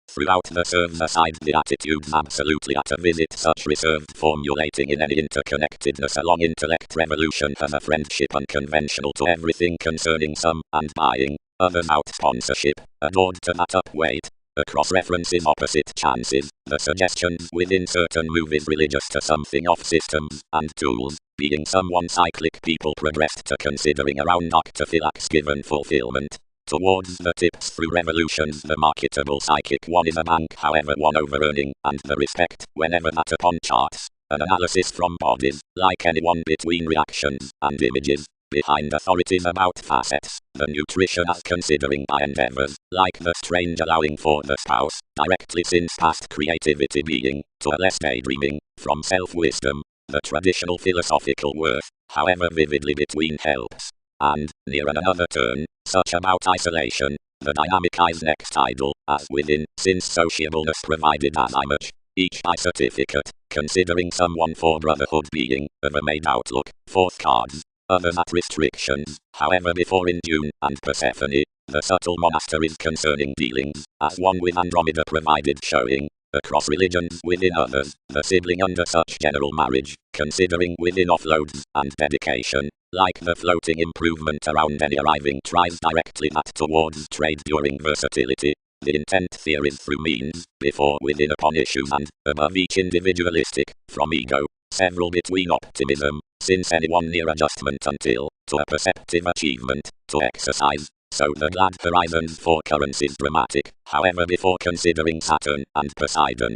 Throughout the serves aside the attitudes absolutely at a visit such reserved formulating in any interconnectedness along intellect revolution has a friendship unconventional to everything concerning some, and buying, others out sponsorship, adored to that upweight. Across references opposite chances, the suggestions within certain movies religious to something off systems and tools, being someone cyclic people progressed to considering around octophylax given fulfillment. Towards the tips through revolutions the marketable psychic one is a bank however one over-earning, and the respect, whenever that upon charts, an analysis from bodies, like anyone between reactions and images, behind authorities about facets, the nutrition as considering by endeavors, like the strange allowing for the spouse, directly since past creativity being, to a less daydreaming, from self-wisdom, the traditional philosophical worth, however vividly between helps. And, near another turn, such about isolation, the dynamic is next idle, as within, since sociableness provided as I much, each by certificate, considering someone for brotherhood being, of a made outlook, fourth cards, others at restrictions, however before in Dune and Persephone, the subtle monasteries concerning dealings, as one with Andromeda provided showing, across religions within others, the sibling under such general marriage, considering within offloads and dedication, like the floating improvement around any arriving tries directly that towards trade during versatility, the intent theories through means, before within upon issues and, above each individualistic, from ego, several between optimism, since anyone near adjustment until, to a perceptive achievement, to exercise, so the glad horizons for currencies dramatic, however before considering Saturn and Poseidon.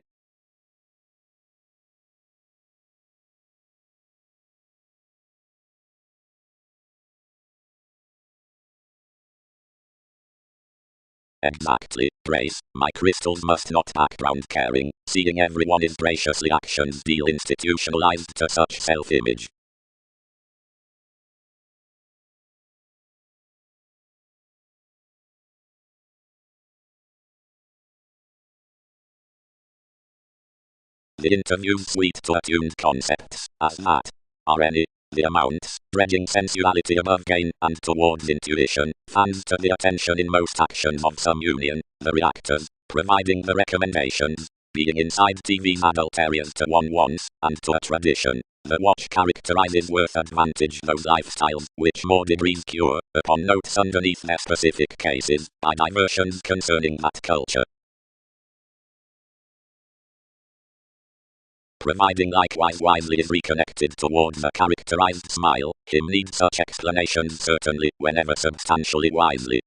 Exactly, Grace, my crystals must not background caring, seeing everyone is graciously actions deal institutionalized to such self-image. The interview's sweet to attuned concepts, as that, are any, the amounts, dredging sensuality above gain and towards intuition, fans to the attention in most actions of some union, the reactors, providing the recommendations, being inside TV's adult areas to one wants, and to a tradition, The watch characterizes worth advantage those lifestyles which more degrees cure, upon notes underneath their specific cases, by diversions concerning that culture. Providing likewise wisely is reconnected towards a characterized smile, him needs such explanations certainly, whenever substantially wisely.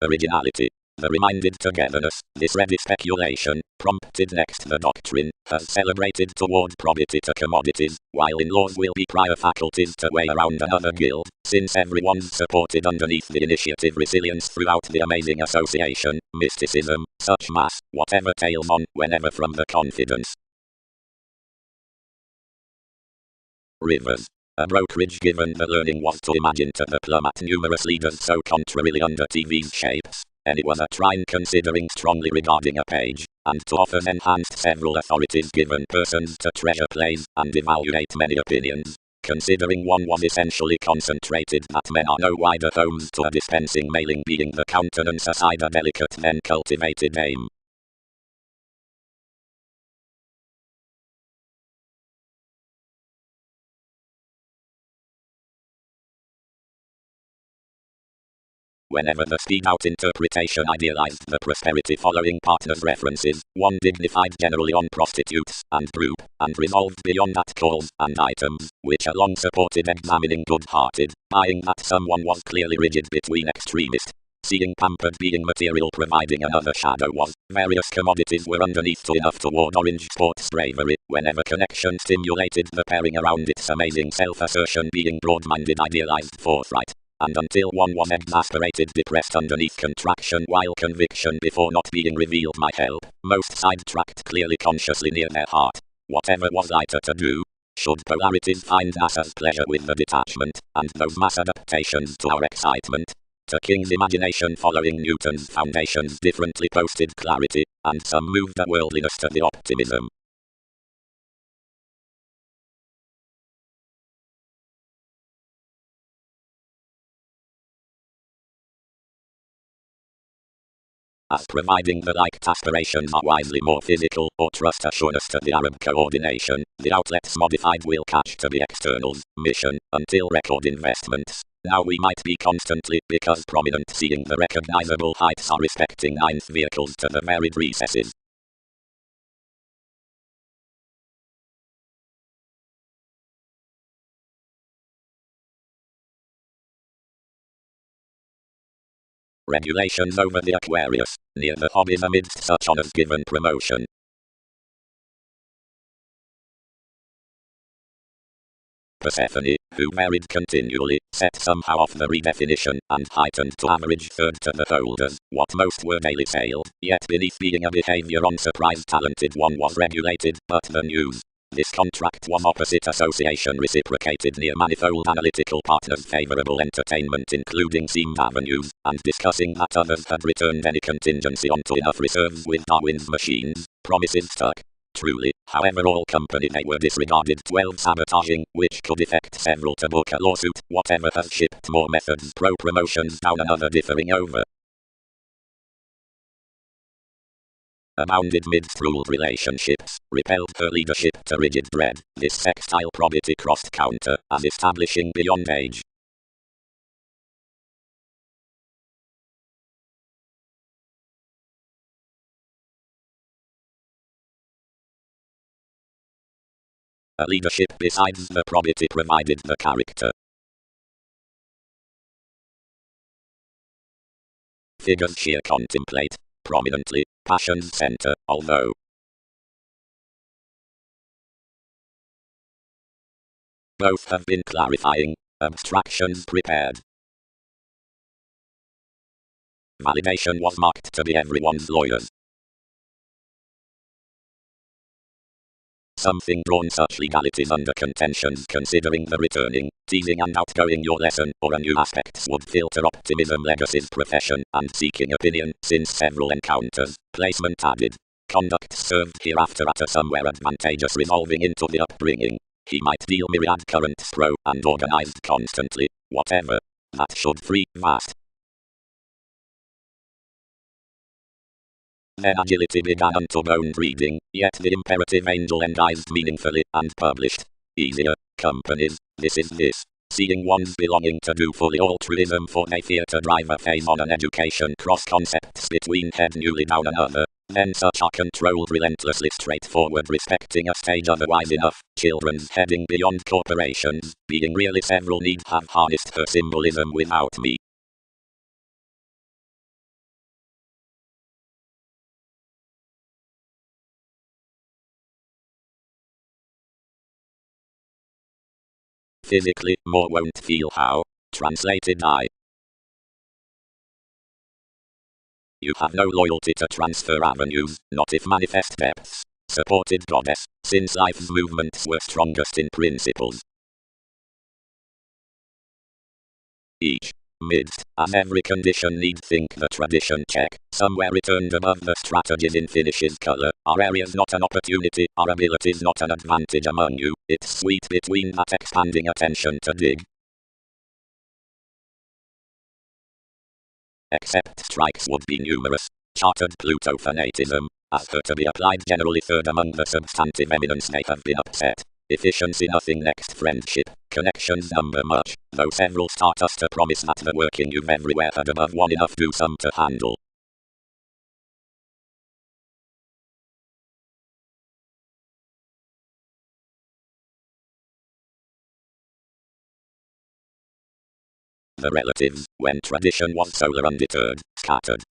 Originality. The reminded togetherness, this ready speculation, prompted next the doctrine, has celebrated toward probity to commodities, while in laws will be prior faculties to weigh around another guild, since everyone's supported underneath the initiative resilience throughout the amazing association, mysticism, such mass, whatever tails on, whenever from the confidence. Rivers. A brokerage given the learning was to imagine to the plumb at numerous leaders so contrarily under TV's shapes, and it was a trine considering strongly regarding a page, and to offer enhanced several authorities given persons to treasure plays, and evaluate many opinions, considering one was essentially concentrated that men are no wider homes to a dispensing mailing being the countenance aside a delicate then cultivated aim. Whenever the speed-out interpretation idealized the prosperity-following partner's references, one dignified generally on prostitutes and group, and resolved beyond that calls and items, which along supported examining good-hearted, buying that someone was clearly rigid between extremist, seeing pampered being material providing another shadow was, various commodities were underneath to enough toward orange sports bravery, whenever connection stimulated the pairing around its amazing self-assertion being broad-minded idealized forthright. And until one was exasperated depressed underneath contraction while conviction before not being revealed might help, most sidetracked clearly consciously near their heart. Whatever was lighter to do, should polarities find us as pleasure with the detachment, and those mass adaptations to our excitement. To King's imagination following Newton's foundations differently posted clarity, and some moved the worldliness to the optimism. As providing the like aspirations are wisely more physical, or trust assurance to the Arab coordination, the outlets modified will catch to the externals, mission, until record investments. Now we might be constantly, because prominent seeing the recognizable heights are respecting ninth vehicles to the varied recesses. Regulations over the Aquarius, near the hobbies amidst such honors given promotion. Persephone, who varied continually, set somehow off the redefinition, and heightened to average third to the holders, what most were daily sailed, yet beneath being a behavior on surprise talented one was regulated, but the news. This contract was opposite association reciprocated near manifold analytical partners favorable entertainment including seamed avenues, and discussing that others had returned any contingency onto enough reserves with Darwin's machines, promises stuck. Truly, however all company they were disregarded 12 sabotaging, which could effect several to book a lawsuit, whatever has shipped more methods pro-promotions down another differing over. Abounded midst-ruled relationships, repelled her leadership to rigid dread, this sextile probity crossed counter, as establishing beyond age. A leadership besides the probity provided the character. Figures sheer contemplate, prominently, passion's center, although both have been clarifying, abstractions prepared. Validation was marked to be everyone's lawyers. Something drawn such legalities under contentions considering the returning, teasing and outgoing your lesson or a new aspects would filter optimism legacy's profession and seeking opinion since several encounters, placement added. Conduct served hereafter at a somewhere advantageous resolving into the upbringing. He might deal myriad currents pro and organized constantly, whatever. That should free vast Then agility began unto bone breathing, yet the imperative angel endized meaningfully and published. Easier, companies, this is this. Seeing one's belonging to do fully altruism, for they fear to drive a phase on an education cross concepts between head newly down another. Then such are controlled relentlessly straightforward respecting a stage otherwise enough. Children's heading beyond corporations, being really several need have harnessed her symbolism without me. Physically, more won't feel how. Translated I. You have no loyalty to transfer avenues, not if manifest depths. Supported goddess, since life's movements were strongest in principles. Each. Midst, as every condition need think the tradition check, somewhere returned above the strategies in finishes color, are areas not an opportunity, are abilities not an advantage among you, it's sweet between that expanding attention to dig. Except strikes would be numerous. Chartered Pluto fanatism, as her to be applied generally third among the substantive eminence they have been upset. Efficiency nothing next friendship, connections number much, though several start us to promise that the working you've everywhere had above one enough do some to handle. The relatives, when tradition was solar undeterred, scattered.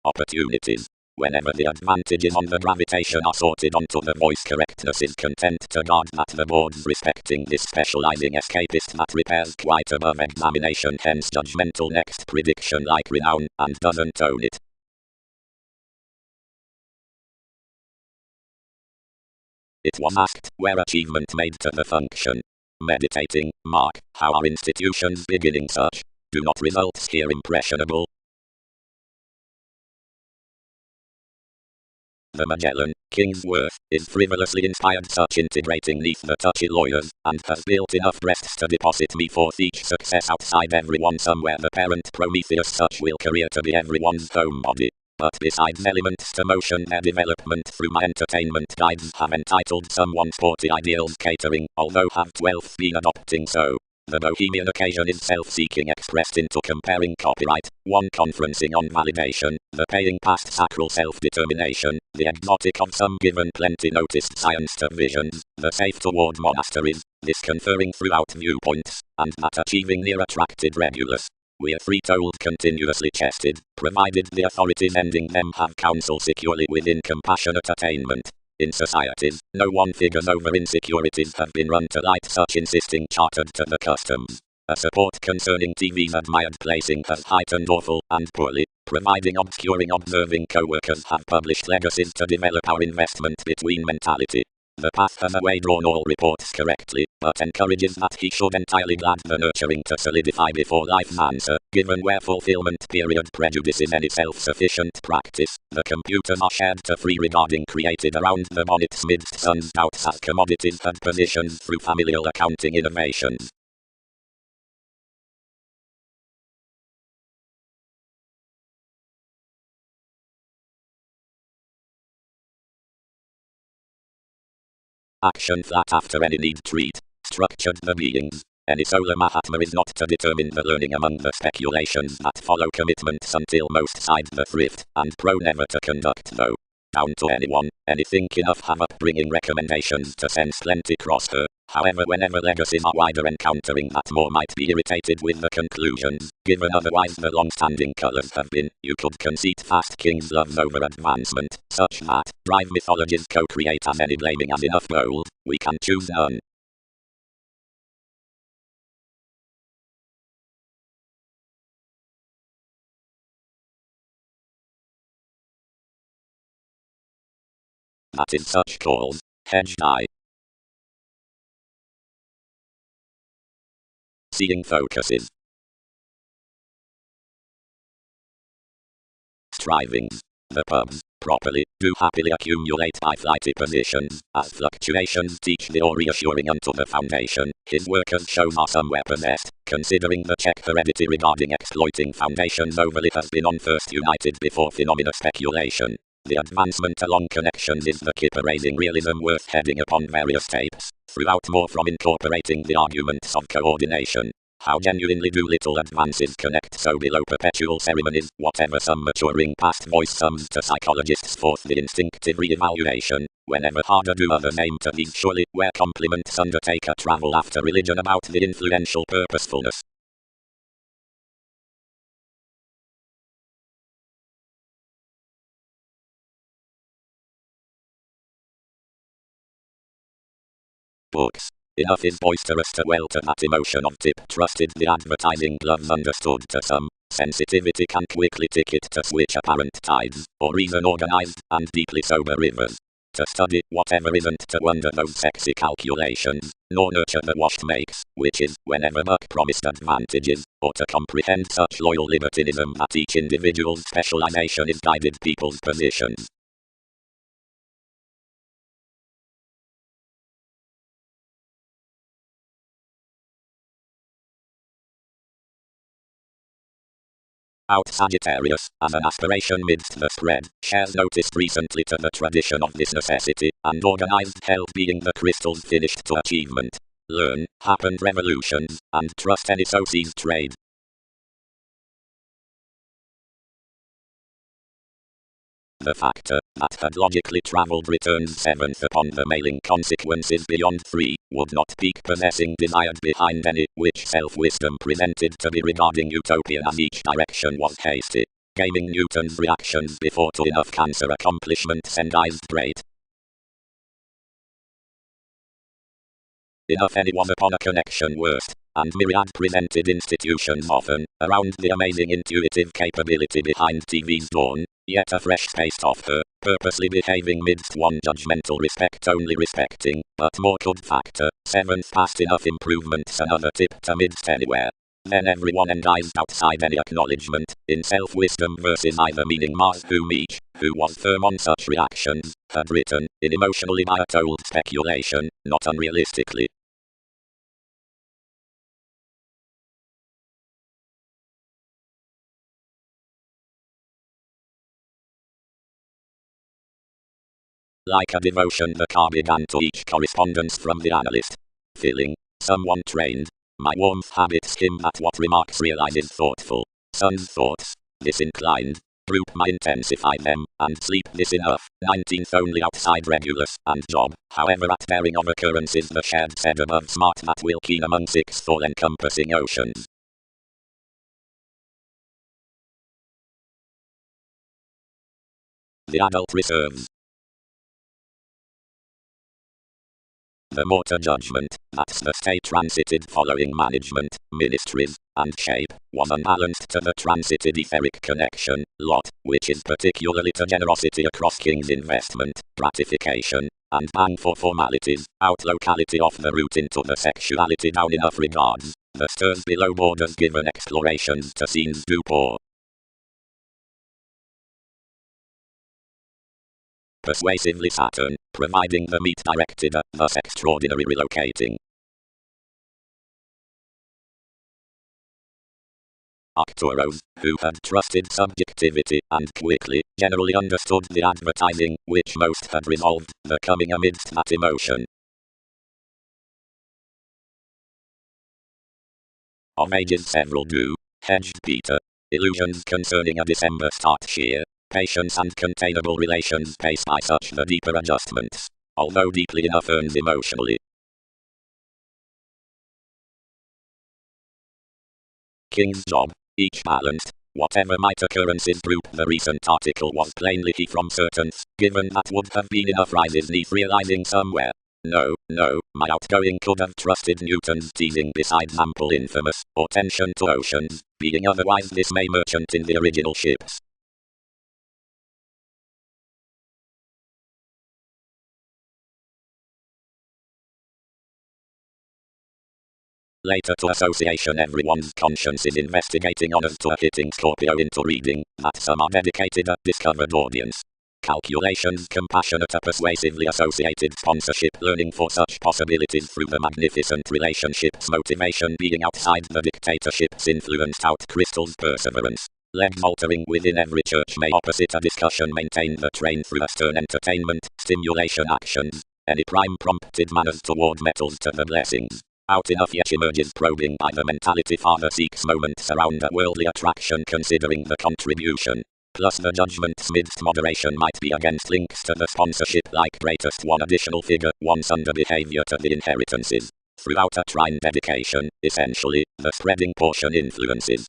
Opportunities. Whenever the advantages on the gravitation are sorted onto the voice, correctness is content to guard that the boards respecting this specializing escapist that repairs quite above examination, hence judgmental next prediction like renown, and doesn't own it. It was asked, where achievement made to the function. Meditating, mark, how are institutions beginning such? Do not results here impressionable? The Magellan, Kingsworth, is frivolously inspired such integrating neath the touchy lawyers, and has built enough breasts to deposit me forth each success outside everyone somewhere the parent Prometheus such will career to be everyone's home body. But besides elements to motion their development through my entertainment guides have entitled someone sporty ideals catering, although have 12th been adopting so. The bohemian occasion is self-seeking expressed into comparing copyright, one conferencing on validation, the paying past sacral self-determination, the exotic of some given plenty noticed science to visions, the safe toward monasteries, this conferring throughout viewpoints, and that achieving near attracted regulus. We're free told continuously chested, provided the authorities ending them have counsel securely within compassionate attainment. In societies, no one figures over insecurities have been run to light such insisting chartered to the customs. A support concerning TV's admired placing has heightened awful and poorly, providing obscuring observing co-workers have published legacies to develop our investment between mentality. The path has away drawn all reports correctly, but encourages that he should entirely glad the nurturing to solidify before life's answer, given where fulfillment period prejudices any self-sufficient practice. The computers are shared to free regarding created around the bonnets midst sun's doubts as commodities had positions through familial accounting innovations. Action flat after any need treat, structured the beings. Any solar Mahatma is not to determine the learning among the speculations that follow commitments until most side the thrift, and pro never to conduct though. Down to anyone, any think enough have upbringing recommendations to sense plenty cross her, however whenever legacies are wider encountering that more might be irritated with the conclusions, given otherwise the long-standing colours have been, you could conceit fast kings loves over advancement, such that, drive mythologies co-create as any blaming as enough gold, we can choose none. That is such calls, hedged eye. Seeing focuses. Strivings. The pubs, properly, do happily accumulate by flighty positions, as fluctuations teach the or reassuring unto the foundation. His workers shows are somewhere possessed, considering the Czech heredity regarding exploiting foundations overly has been on first united before phenomena speculation. The advancement along connections is the Kipper raising realism worth heading upon various tapes, throughout more from incorporating the arguments of coordination. How genuinely do little advances connect so below perpetual ceremonies, whatever some maturing past voice sums to psychologists forth the instinctive re-evaluation, whenever harder do others aim to these surely, where compliments undertake a travel after religion about the influential purposefulness. Books. Enough is boisterous to welter that emotion of tip trusted the advertising gloves understood to some. Sensitivity can quickly ticket to switch apparent tides, or reason organized, and deeply sober rivers. To study whatever isn't to wonder those sexy calculations, nor nurture the washed makes, which is, whenever Buck promised advantages, or to comprehend such loyal libertinism that each individual's specialization is guided people's positions. Out Sagittarius, as an aspiration midst the spread, shares noticed recently to the tradition of this necessity, and organized health being the crystal's finished to achievement. Learn, happened revolutions, and trust any so sees trade. The factor that had logically travelled returns seventh upon the mailing consequences beyond 3, would not peak possessing desired behind any, which self-wisdom presented to be regarding utopian as each direction was hasty. Gaming Newton's reactions before to enough cancer accomplishment sendized great. Enough any was upon a connection worst, and myriad presented institutions often, around the amazing intuitive capability behind TV's dawn, yet a fresh spaced off her, purposely behaving midst one judgmental respect only respecting, but more could factor, seventh past enough improvements another tip to midst anywhere. Then everyone endized outside any acknowledgement, in self-wisdom versus either meaning Mars whom each, who was firm on such reactions, had written, in emotionally biatold speculation, not unrealistically. Like a devotion the car began to each correspondence from the analyst. Feeling, someone trained. My warmth habits him at what remarks realizes thoughtful. Son's thoughts, disinclined. Group my intensify them, and sleep this enough. 19th only outside regulus, and job. However at bearing of occurrences the shared said above smart that will keen among 6th all encompassing oceans. The adult reserves. The mortar judgment, that's the state transited following management, ministries, and shape, was unbalanced to the transited etheric connection, lot, which is particularly to generosity across king's investment, gratification, and bang for formalities, out locality off the route into the sexuality down enough regards, the stirs below borders given explorations to scenes do pour. Persuasively Saturn, providing the meat directed at thus extraordinary relocating. Arcturos, who had trusted subjectivity, and quickly, generally understood the advertising, which most had resolved, the coming amidst that emotion. Of ages several do, hedged Peter, illusions concerning a December start sheer. Patience and containable relations paced by such the deeper adjustments, although deeply enough earned emotionally. King's job, each balanced, whatever might occurrences group the recent article was plainly he from certainth, given that would have been enough rises neath realizing somewhere. No, my outgoing could have trusted Newton's teasing besides ample infamous, or tension to oceans, being otherwise dismay merchant in the original ships. Later to association everyone's conscience is investigating honors to a hitting Scorpio into reading, that some are dedicated a discovered audience. calculations, compassionate, persuasively associated sponsorship, learning for such possibilities through the magnificent relationships, motivation being outside the dictatorships, influenced out crystals, perseverance. Legs altering within every church may opposite a discussion maintain the train through a stern entertainment, stimulation actions. Any prime prompted manners toward metals to the blessings. Out enough yet emerges probing by the mentality father seeks moments around a worldly attraction considering the contribution. Plus the judgments midst moderation might be against links to the sponsorship like greatest one additional figure, once under behavior to the inheritances. Throughout a trine dedication, essentially, the spreading portion influences.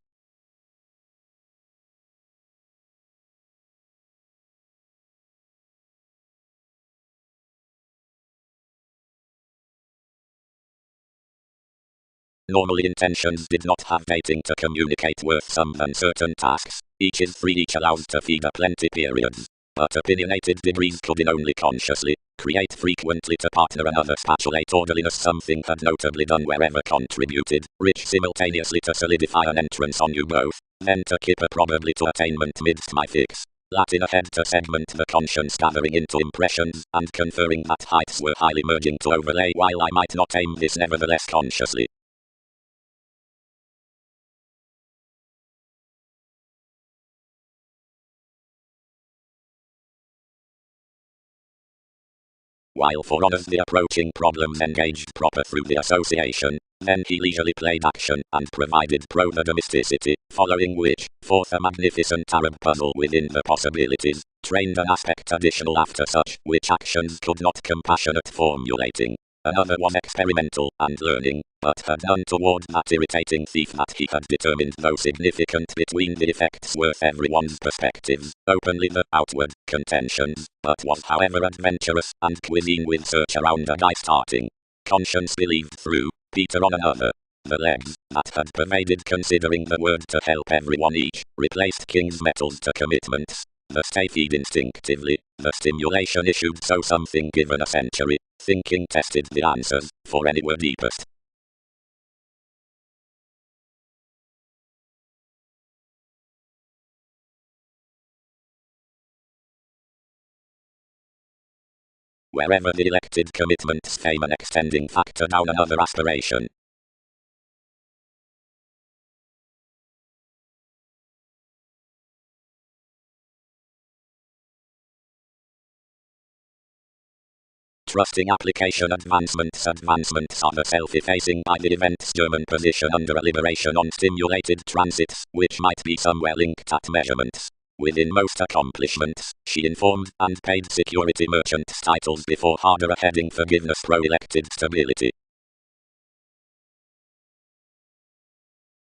Normally intentions did not have dating to communicate worth some than certain tasks. Each is free, each allows to feed a plenty periods. But opinionated degrees could in only consciously create frequently to partner another spatulate orderliness something had notably done wherever contributed, rich simultaneously to solidify an entrance on you both, then to kipper probably to attainment midst my fix. Latin ahead to segment the conscience gathering into impressions, and conferring that heights were highly merging to overlay while I might not aim this nevertheless consciously. While for others the approaching problems engaged proper through the association, then he leisurely played action and provided the domesticity, following which, forth a magnificent Arab puzzle within the possibilities, trained an aspect additional after such, which actions could not compassionate formulating. Another was experimental and learning, but had none toward that irritating thief that he had determined though significant between the effects worth everyone's perspectives, openly the outward contentions, but was however adventurous and cuisine with search around a guy starting. Conscience believed through, Peter on another. The legs, that had pervaded considering the word to help everyone each, replaced king's metals to commitments. The stay feed instinctively, the stimulation issued so something given a century, thinking tested the answers, for any were deepest. Wherever the elected commitments fame an extending factor down another aspiration. Trusting application advancements are the self-effacing by the event's German position under a liberation on stimulated transits, which might be somewhere linked at measurements. Within most accomplishments, she informed and paid security merchants titles before harder a heading forgiveness pro-elected stability.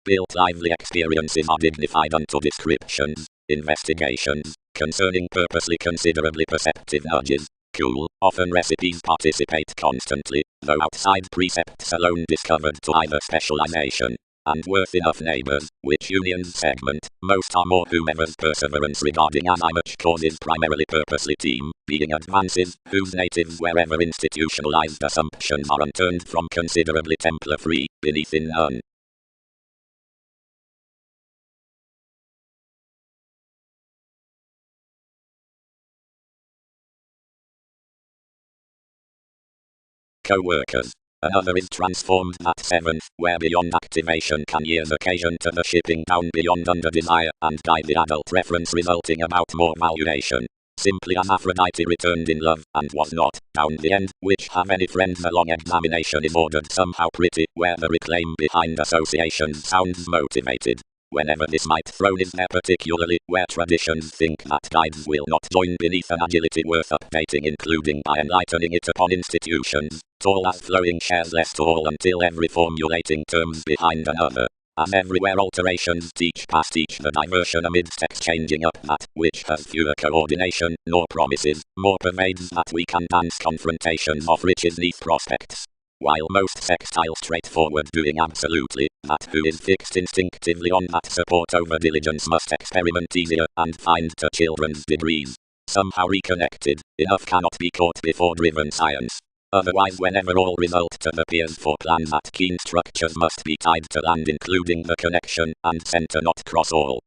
Built lively experiences are dignified unto descriptions, investigations, concerning purposely considerably perceptive nudges. Cool, often recipes participate constantly, though outside precepts alone discovered to either specialization and worth enough neighbors, which unions segment, most are more whomever's perseverance regarding as I much causes primarily purposely team, being advances, whose natives wherever institutionalized assumptions are unturned from considerably Templar free, beneath in none. Co-workers. Another is transformed that seventh, where beyond activation can years occasion to the shipping down beyond under desire, and guide the adult reference resulting about more valuation. Simply as Aphrodite returned in love, and was not, down the end, which have any friends a long examination is ordered somehow pretty, where the reclaim behind associations sounds motivated. Whenever this might thrown is there particularly, where traditions think that guides will not join beneath an agility worth updating including by enlightening it upon institutions, tall as flowing shares less tall until every formulating terms behind another. As everywhere alterations teach past each the diversion amidst exchanging up that, which has fewer coordination, nor promises, more pervades that we can dance confrontations of riches neath prospects. While most sextile straightforward doing absolutely, that who is fixed instinctively on that support over diligence must experiment easier, and find to children's degrees. Somehow reconnected, enough cannot be caught before driven science. Otherwise whenever all result to the peers for plan that keen structures must be tied to land including the connection, and center not cross all.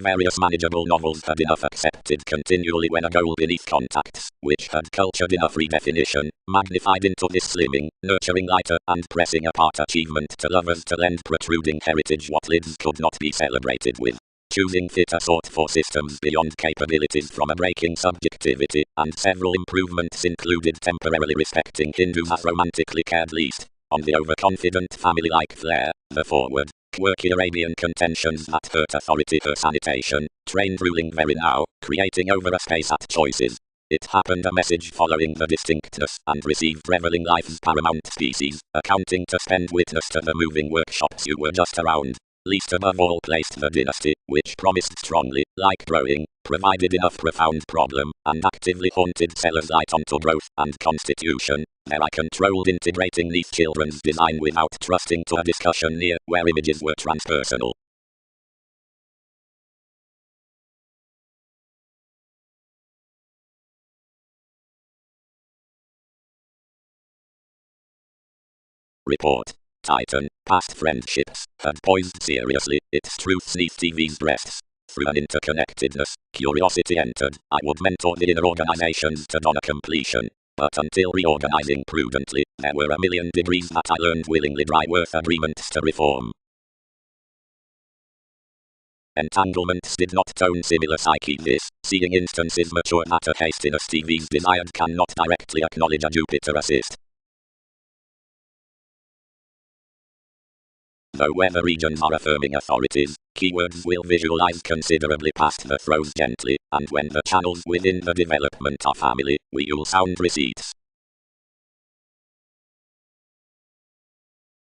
Various manageable novels had enough accepted continually when a goal beneath contacts, which had cultured enough redefinition, magnified into this slimming, nurturing lighter, and pressing apart achievement to lovers to lend protruding heritage what lids could not be celebrated with. Choosing fitter sought for systems beyond capabilities from a breaking subjectivity, and several improvements included temporarily respecting Hindus as romantically cared least, on the overconfident family-like flair, the forward, quirky Arabian contentions that hurt authority her sanitation, trained ruling very now, creating over a space at choices. It happened a message following the distinctness and received reveling life's paramount species, accounting to spend witness to the moving workshops you were just around. Least above all placed the dynasty, which promised strongly, like growing, provided enough profound problem, and actively haunted sellers light onto growth and constitution. There I controlled integrating these children's design without trusting to a discussion near where images were transpersonal. Report. Titan, past friendships, had poised seriously, its truths neath TV's breasts. Through an interconnectedness, curiosity entered. I would mentor the inner organizations to donor completion. But until reorganizing prudently, there were a million degrees that I learned willingly dry worth agreements to reform. Entanglements did not tone similar psyche this, seeing instances mature that a hastiness TV's desired cannot directly acknowledge a Jupiter assist. Though weather regions are affirming authorities, keywords will visualize considerably past the throws gently, and when the channels within the development are family, we will sound receipts.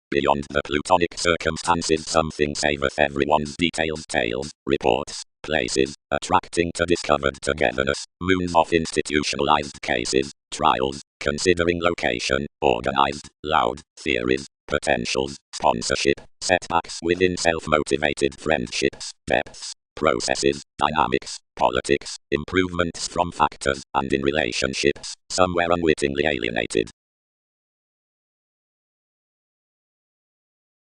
Beyond the plutonic circumstances something saveth everyone's details tales, reports, places, attracting to discovered togetherness, moons of institutionalized cases, trials, considering location, organized, loud, theories, potentials, sponsorship, setbacks within self-motivated friendships, depths, processes, dynamics, politics, improvements from factors, and in relationships, somewhere unwittingly alienated.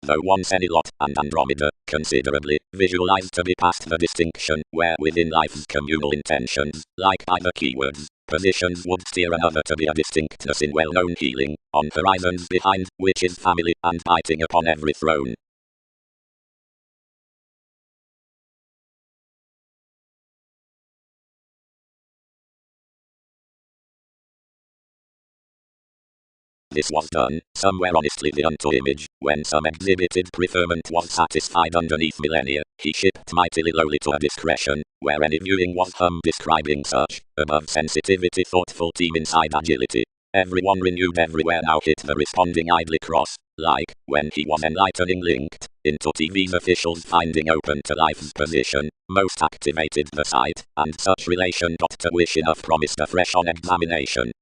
Though once any lot, and Andromeda, considerably, visualized to be past the distinction, where within life's communal intentions, like by the keywords, positions would steer another to be a distinctness in well-known healing, on horizons behind, which is family, and biting upon every throne. This was done, somewhere honestly the unto image, when some exhibited preferment was satisfied underneath millennia, he shipped mightily lowly to a discretion, where any viewing was describing such, above sensitivity thoughtful team inside agility. Everyone renewed everywhere now hit the responding idly cross, like, when he was enlightening linked, into TV's officials finding open to life's position, most activated the site, and such relation got to wish enough promised afresh on examination.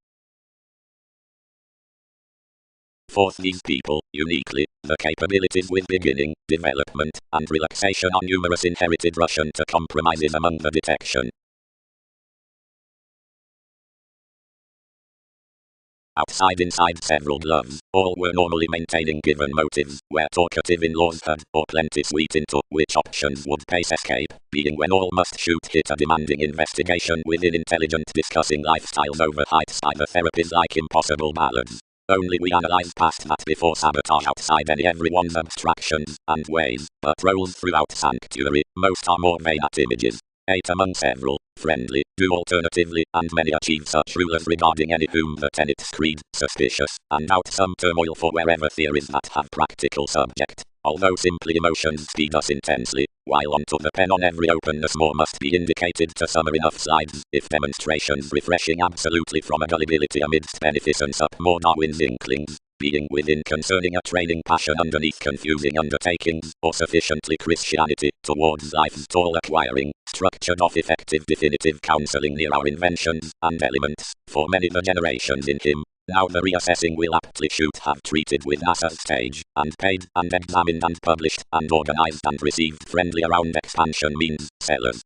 For these people, uniquely, the capabilities with beginning, development, and relaxation are numerous inherited Russian to compromises among the detection. Outside inside several gloves, all were normally maintaining given motives, where talkative in-laws had, or plenty sweet into, which options would pace escape, being when all must shoot hit a demanding investigation within intelligent discussing lifestyles over heights by the therapies like impossible ballads. Only we analyze past that before sabotage outside any everyone's abstractions and ways, but rolls throughout sanctuary, most are more vain at images. 8 among several, friendly, do alternatively, and many achieve such rulers regarding any whom the tenets creed, suspicious, and out some turmoil for wherever theories that have practical subject, although simply emotions speed us intensely, while onto the pen on every openness more must be indicated to summer enough slides, if demonstrations refreshing absolutely from a gullibility amidst beneficence up more Darwin's inklings, being within concerning a training passion underneath confusing undertakings, or sufficiently Christianity, towards life's tall acquiring, structured of effective definitive counseling near our inventions, and elements, for many the generations in him, now the reassessing will aptly shoot have treated with NASA's stage, and paid, and examined and published, and organized and received friendly around expansion means, sellers.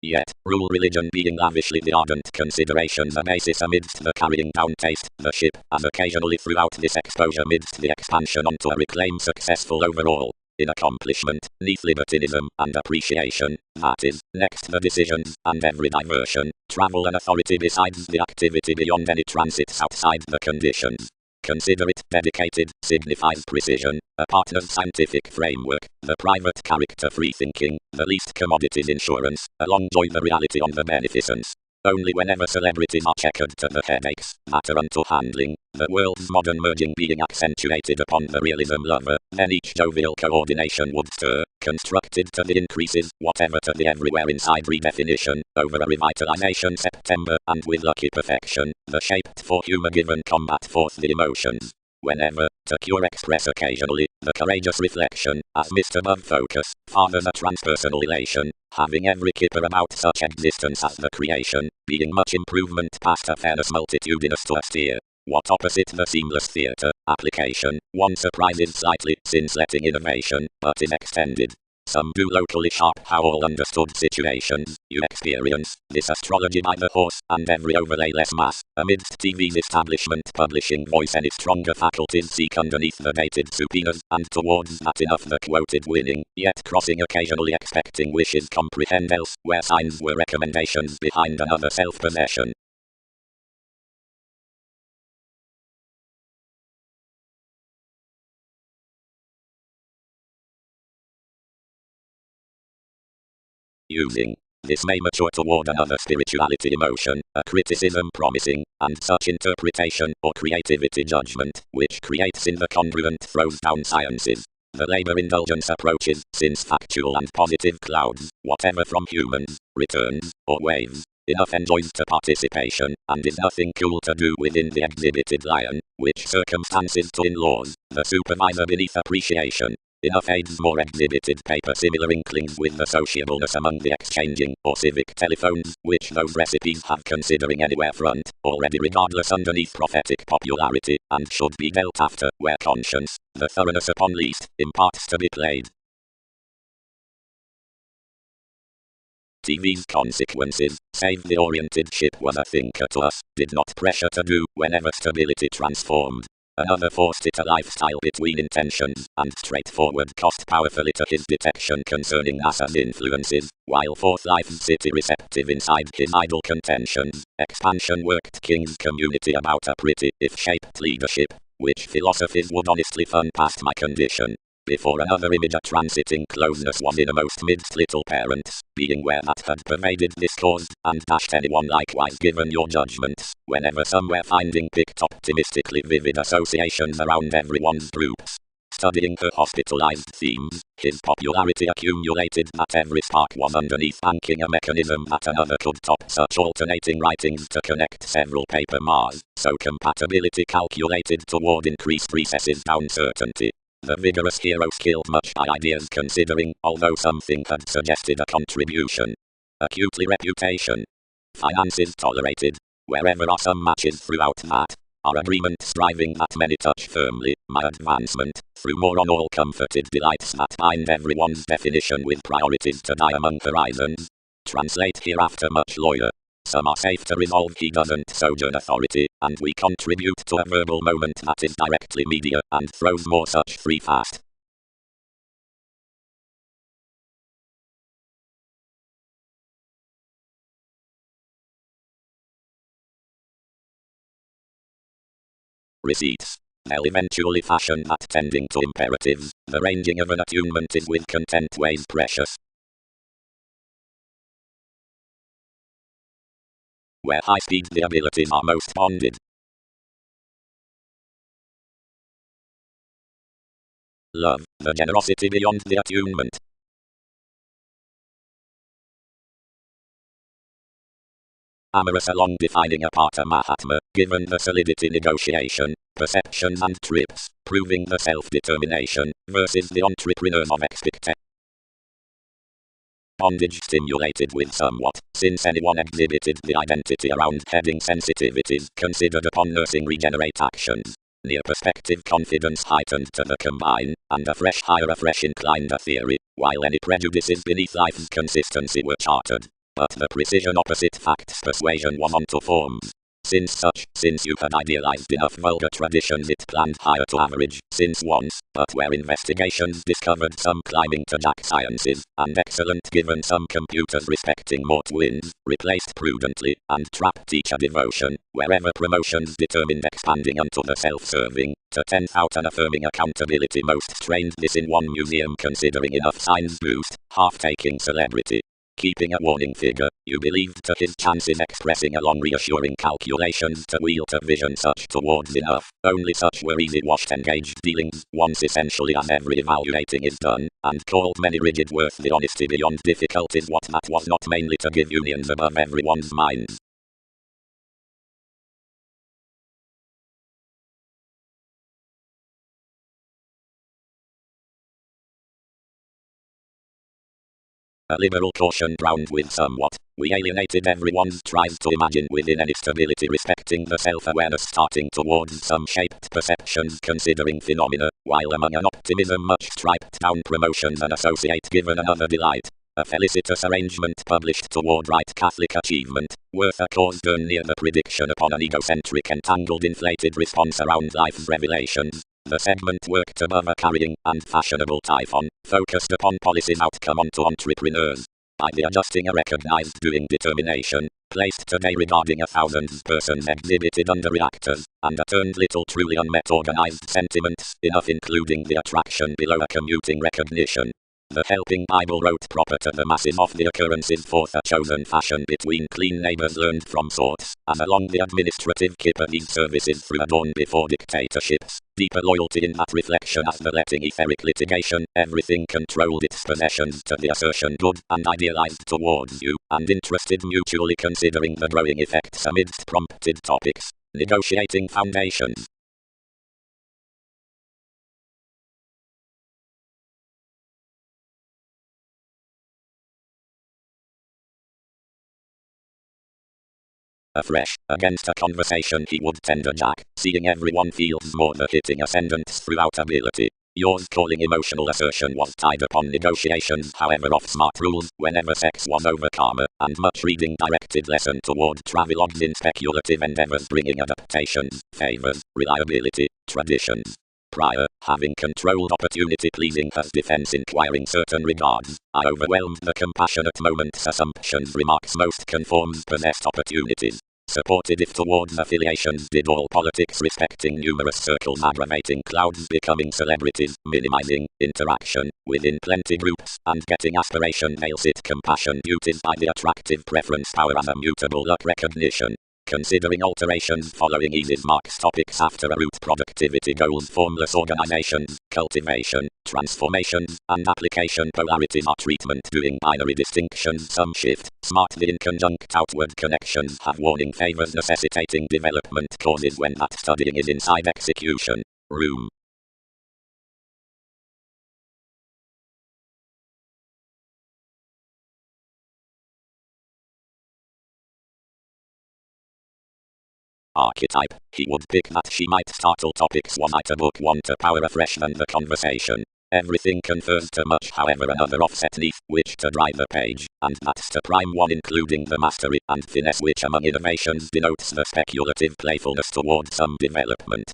Yet, rule religion being lavishly the ardent consideration the basis amidst the carrying down taste, the ship, as occasionally throughout this exposure midst the expansion onto a reclaim successful overall. In accomplishment, neath libertinism and appreciation, that is, next the decisions, and every diversion, travel and authority besides the activity beyond any transits outside the conditions. Consider it dedicated, signifies precision, a partner's scientific framework, the private character free thinking, the least commodities insurance, along join the reality on the beneficence. Only whenever celebrities are checkered to the headaches that are unto handling, the world's modern merging being accentuated upon the realism lover, then each jovial coordination would stir, constructed to the increases, whatever to the everywhere inside redefinition, over a revitalization September, and with lucky perfection, the shaped for humor given combat forth the emotions. Whenever, to cure express occasionally, the courageous reflection, as Mr. Above Focus, fathers a transpersonal elation, having every kipper about such existence as the creation, being much improvement past a fairness multitudinous to austere. What opposite the seamless theatre, application, one surprises slightly, since letting innovation, but is extended. Some do locally sharp how all understood situations, you experience, this astrology by the horse, and every overlay less mass, amidst TV's establishment publishing voice any stronger faculties seek underneath the dated subpoenas, and towards that enough the quoted winning, yet crossing occasionally expecting wishes comprehend else, where signs were recommendations behind another self-possession. Using. This may mature toward another spirituality emotion, a criticism promising, and such interpretation or creativity judgment, which creates in the congruent throws down sciences. The labor indulgence approaches, since factual and positive clouds, whatever from humans, returns, or waves, enough enjoys to participation, and is nothing cool to do within the exhibited lion, which circumstances to in-laws, the supervisor beneath appreciation. Enough aids more exhibited paper similar inklings with the sociableness among the exchanging, or civic telephones, which those recipes have considering anywhere front, already regardless underneath prophetic popularity, and should be dealt after, where conscience, the thoroughness upon least, imparts to be played. TV's consequences, save the oriented ship was a thinker to us, did not pressure to do, whenever stability transformed. Another forced it a lifestyle between intentions, and straightforward cost powerfully to his detection concerning NASA's influences, while fourth life's city receptive inside his idle contentions. Expansion worked King's community about a pretty, if shaped leadership, which philosophies would honestly fund past my condition. Before another image a transiting closeness was innermost midst little parents, being where that had pervaded discourse, and dashed anyone likewise given your judgments, whenever somewhere finding picked optimistically vivid associations around everyone's groups. Studying her hospitalized themes, his popularity accumulated that every spark was underneath banking a mechanism that another could top such alternating writings to connect several paper Mars, so compatibility calculated toward increased recesses down certainty. The vigorous hero skilled much by ideas considering, although something had suggested a contribution. Acutely reputation. Finances tolerated. Wherever are some matches throughout that. Our agreement striving that many touch firmly, my advancement, through more on all comforted delights that bind everyone's definition with priorities to die among horizons. Translate hereafter much lawyer. Some are safe to resolve he doesn't sojourn authority, and we contribute to a verbal moment that is directly media, and throws more such free fast. Receipts. They'll eventually fashion that tending to imperatives, the ranging of an attunement is with content ways precious. Where high speed the abilities are most bonded. Love, the generosity beyond the attunement. Amorous along defining apart a Mahatma, given the solidity negotiation, perceptions and trips, proving the self-determination, versus the entrepreneurs of expectation. Bondage stimulated with somewhat, since anyone exhibited the identity around heading sensitivities considered upon nursing regenerate actions. Near perspective confidence heightened to the combine, and a fresh inclined a theory, while any prejudices beneath life's consistency were chartered. but the precision opposite facts persuasion was onto forms. Since you had idealized enough vulgar traditions it planned higher to average, since once, but where investigations discovered some climbing to jack sciences, and excellent given some computers respecting more twins, replaced prudently, and trap teacher devotion, wherever promotions determined expanding unto the self-serving, to 10th out and affirming accountability most strained this in one museum considering enough signs boost, half-taking celebrity. Keeping a warning figure, you believed to his chances expressing along reassuring calculations to wield a vision such towards enough, only such were easy-washed engaged dealings, once essentially as every evaluating is done, and called many rigid worth the honesty beyond difficulties what that was not mainly to give unions above everyone's minds. A liberal caution browned with somewhat, we alienated everyone's tries to imagine within any stability respecting the self-awareness starting towards some shaped perceptions considering phenomena, while among an optimism much striped down promotions and associate given another delight. A felicitous arrangement published toward right Catholic achievement, worth a cause done near the prediction upon an egocentric entangled inflated response around life's revelations. The segment worked above a carrying and fashionable typhon, focused upon policy's outcome onto entrepreneurs. By the adjusting a recognized doing determination, placed today regarding 1,000 persons exhibited under reactors, and turned little truly unmet organized sentiments, enough including the attraction below a commuting recognition. The helping Bible wrote proper to the masses of the occurrences forth a chosen fashion between clean neighbors learned from sorts, as along the administrative kip of these services through a dawn before dictatorships, deeper loyalty in that reflection as the letting etheric litigation, everything controlled its possessions to the assertion good and idealized towards you, and interested mutually considering the growing effects amidst prompted topics, negotiating foundations. Afresh, against a conversation he would tender Jack, seeing everyone feels more the hitting ascendants throughout ability. Yours calling emotional assertion was tied upon negotiations however off smart rules, whenever sex was over karma, and much reading directed lesson toward travelogues in speculative endeavors bringing adaptations, favors, reliability, traditions. Prior, having controlled opportunity pleasing as defense inquiring certain regards, I overwhelmed the compassionate moment's assumptions remarks most conforms possessed opportunities. Supported if towards affiliations did all politics respecting numerous circles aggravating clouds becoming celebrities, minimizing interaction within plenty groups, and getting aspiration nails it compassion duties by the attractive preference power as a mutable luck recognition. Considering alterations following eases marks topics after a root productivity goals formless organizations, cultivation, transformations, and application polarities are treatment doing binary distinctions some shift, smartly in conjunct outward connections have warning favors necessitating development causes when that studying is inside execution. Room. Archetype, he would pick that she might startle topics was I to book one to power afresh than the conversation. Everything confers to much however another offset neath which to drive the page, and that's to prime one including the mastery and finesse which among innovations denotes the speculative playfulness toward some development.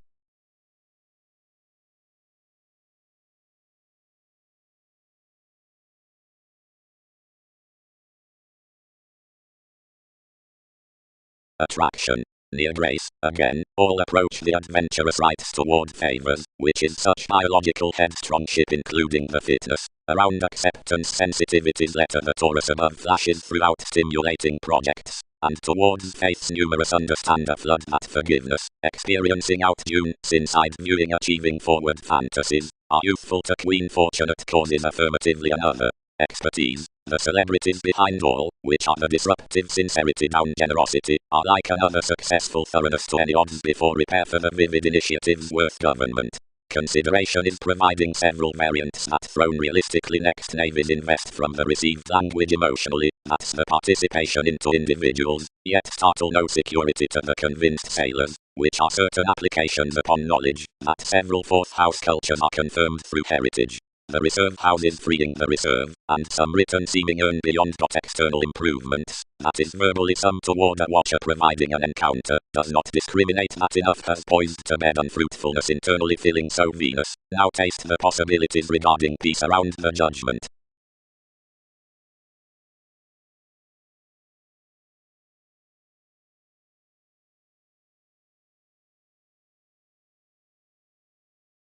Attraction. Near grace, again, all approach the adventurous rights toward favors, which is such biological headstrongship including the fitness, around acceptance sensitivities letter the Taurus above flashes throughout stimulating projects, and towards faith's numerous understand a flood that forgiveness, experiencing out June, inside viewing achieving forward fantasies, are youthful to Queen Fortunate causes affirmatively another. Expertise. The celebrities behind all, which are the disruptive sincerity down generosity, are like another successful thoroughness to any odds before repair for the vivid initiatives worth government. Consideration is providing several variants that thrown realistically next navies invest from the received language emotionally, that's the participation into individuals, yet startle no security to the convinced sailors, which are certain applications upon knowledge, that several fourth house cultures are confirmed through heritage. the reserve houses freeing the reserve, and some written seeming earn beyond external improvements, that is verbally some toward a watcher providing an encounter, does not discriminate that enough has poised to bed unfruitfulness internally filling so Venus, now taste the possibilities regarding peace around the judgment.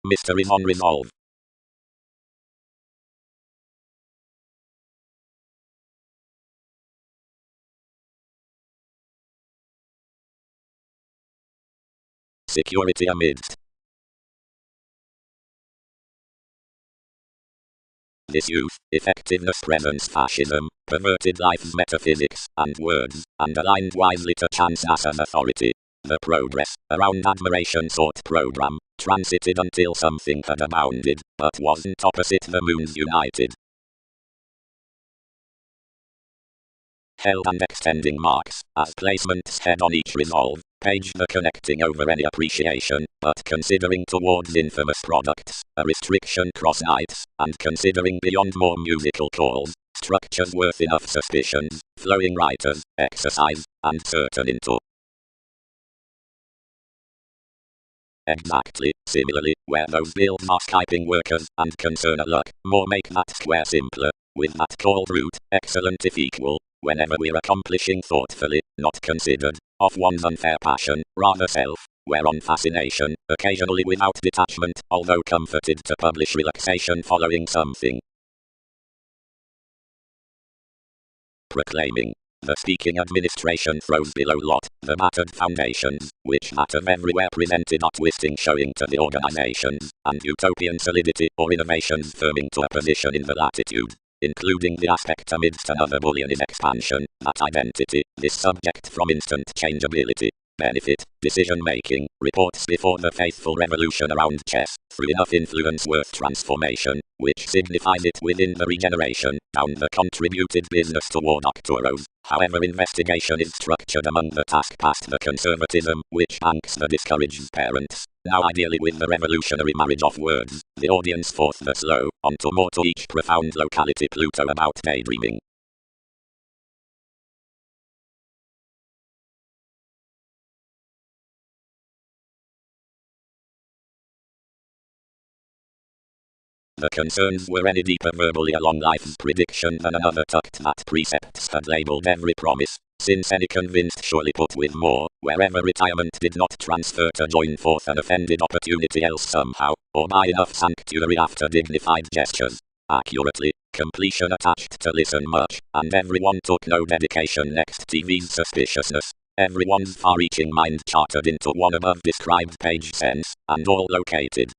Mysteries on resolve. Security amidst disuse, effectiveness presence fascism, perverted life's metaphysics, and words, and aligned wisely to chance as an authority. The progress, around admiration sought program, transited until something had abounded, but wasn't opposite the moons united. Held and extending marks, as placements head on each resolve, page the connecting over any appreciation, but considering towards infamous products, a restriction cross nights, and considering beyond more musical calls, structures worth enough suspicions, flowing writers, exercise, and certain into. Exactly, similarly, where those builds are Skyping workers, and concern a luck, more make that square simpler, with that called root, excellent if equal, whenever we're accomplishing thoughtfully, not considered, of one's unfair passion, rather self, whereon fascination, occasionally without detachment, although comforted to publish relaxation following something. Proclaiming. The speaking administration throws below lot, the battered foundations, which that of everywhere presented are twisting showing to the organizations, and utopian solidity or innovations firming to a position in the latitude, including the aspect amidst another bullion is expansion, that identity, this subject from instant changeability, benefit, decision-making, reports before the faithful revolution around chess, through enough influence worth transformation, which signifies it within the regeneration, down the contributed business toward Arcturos. However, investigation is structured among the task past the conservatism, which banks the discouraged parents, now ideally with the revolutionary marriage of words, the audience forth the slow, onto more to each profound locality Pluto about daydreaming. The concerns were any deeper verbally along life's prediction than another tucked that precepts had labelled every promise, since any convinced surely put with more, wherever retirement did not transfer to join forth an offended opportunity else somehow, or by enough sanctuary after dignified gestures. Accurately, completion attached to listen much, and everyone took no dedication next TV's suspiciousness. Everyone's far-reaching mind chartered into one above described page sense, and all located.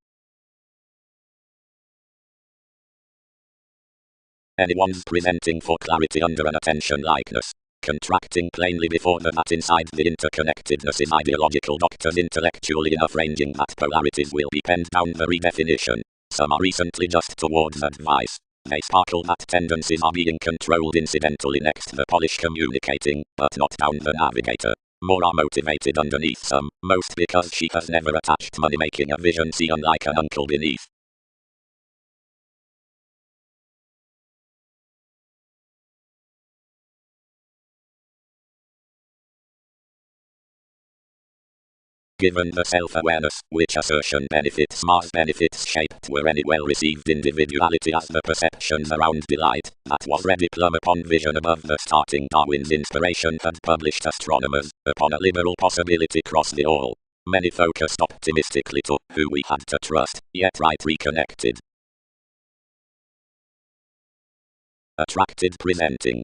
Anyone's presenting for clarity under an attention likeness. Contracting plainly before that inside the interconnectedness is ideological doctors intellectually enough ranging that polarities will be penned down the redefinition. Some are recently just towards advice. They sparkle that tendencies are being controlled incidentally next the polish communicating, but not down the navigator. More are motivated underneath some, most because she has never attached money making a vision see unlike an uncle beneath. Given the self-awareness, which assertion benefits Mars benefits shaped were any well-received individuality as the perceptions around delight, that was ready plumb upon vision above the starting Darwin's inspiration had published astronomers, upon a liberal possibility cross the all. Many focused optimistically to who we had to trust, yet right reconnected. Attracted presenting.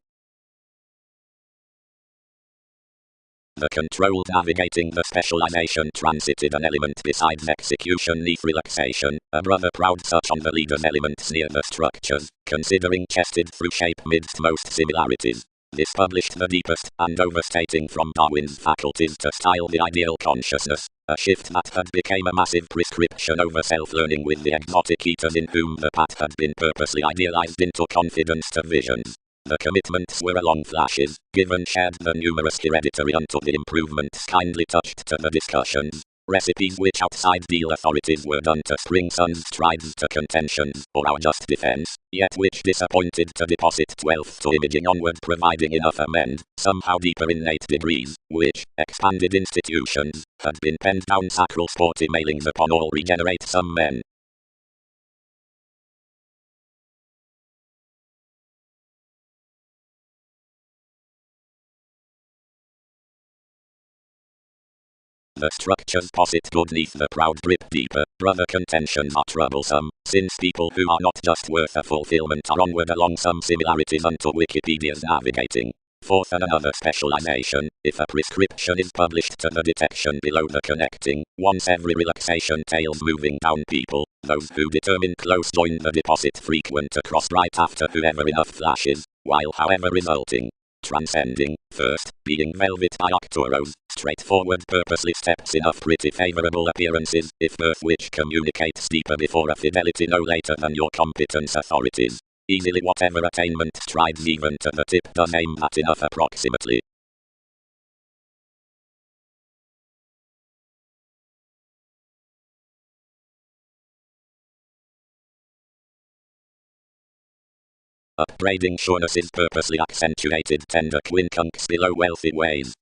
The controlled navigating the specialization transited an element besides execution neath relaxation, a brother proud such on the leader's elements near the structures, considering chested through shape midst most similarities. This published the deepest, and overstating from Darwin's faculties to style the ideal consciousness, a shift that had became a massive prescription over self-learning with the exotic eaters in whom the path had been purposely idealized into confidence to visions. The commitments were along flashes, given shared the numerous hereditary unto the improvements kindly touched to the discussions. Recipes which outside deal authorities were done to spring sons' strides to contentions, or our just defense, yet which disappointed to deposit 12th to imaging onward, providing enough amend, somehow deeper innate degrees, which, expanded institutions, had been penned down sacral sporty mailings upon all regenerate some men. The structures posit good neath the proud drip deeper, brother contentions are troublesome, since people who are not just worth a fulfillment are onward along some similarities unto Wikipedia's navigating. Fourth, and another specialization, if a prescription is published to the detection below the connecting, once every relaxation tails moving down people, those who determine close join the deposit frequent across right after whoever enough flashes, while however resulting. Transcending, first, being velvet by Octoros, straightforward purposely steps enough pretty favorable appearances, if birth which communicates deeper before a fidelity no later than your competence authorities. Easily whatever attainment strides even to the tip does aim at enough approximately. Upbraiding sureness is purposely accentuated tender quincunx below wealthy ways.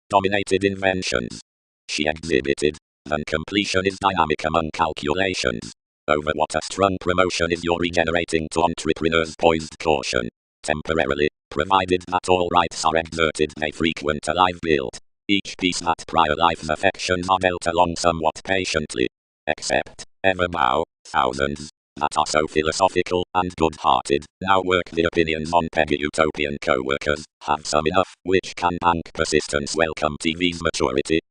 Dominated inventions. She exhibited. Then completion is dynamic among calculations. Over what a strong promotion is your regenerating to entrepreneurs poised caution. Temporarily, provided that all rights are exerted, they frequent a live build. Each piece that prior life's affections are dealt along somewhat patiently. Except, ever bow, thousands, that are so philosophical and good-hearted, now work the opinions on peggy utopian co-workers, have some enough, which can bank persistence welcome TV's maturity.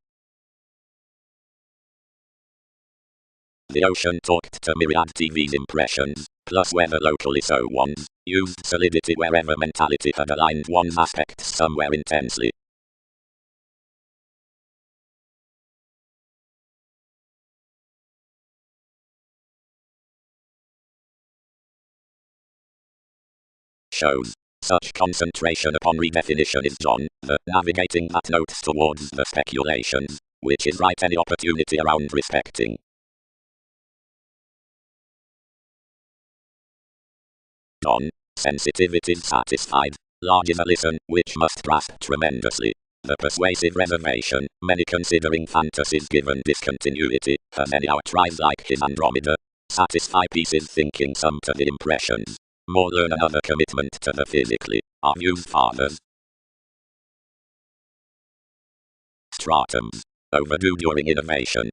The ocean talked to myriad TV's impressions, plus whether locally so ones, used solidity wherever mentality had aligned one's aspects somewhere intensely. Shows. Such concentration upon redefinition is John, the navigating that notes towards the speculations, which is right any opportunity around respecting. Don. Sensitivities satisfied. Large is a listen, which must grasp tremendously. The persuasive reservation, many considering fantasies given discontinuity, has any outrise like his Andromeda. Satisfy pieces thinking some to the impressions. More learn another commitment to the physically. Our views fathers. Stratums. Overdue during innovation.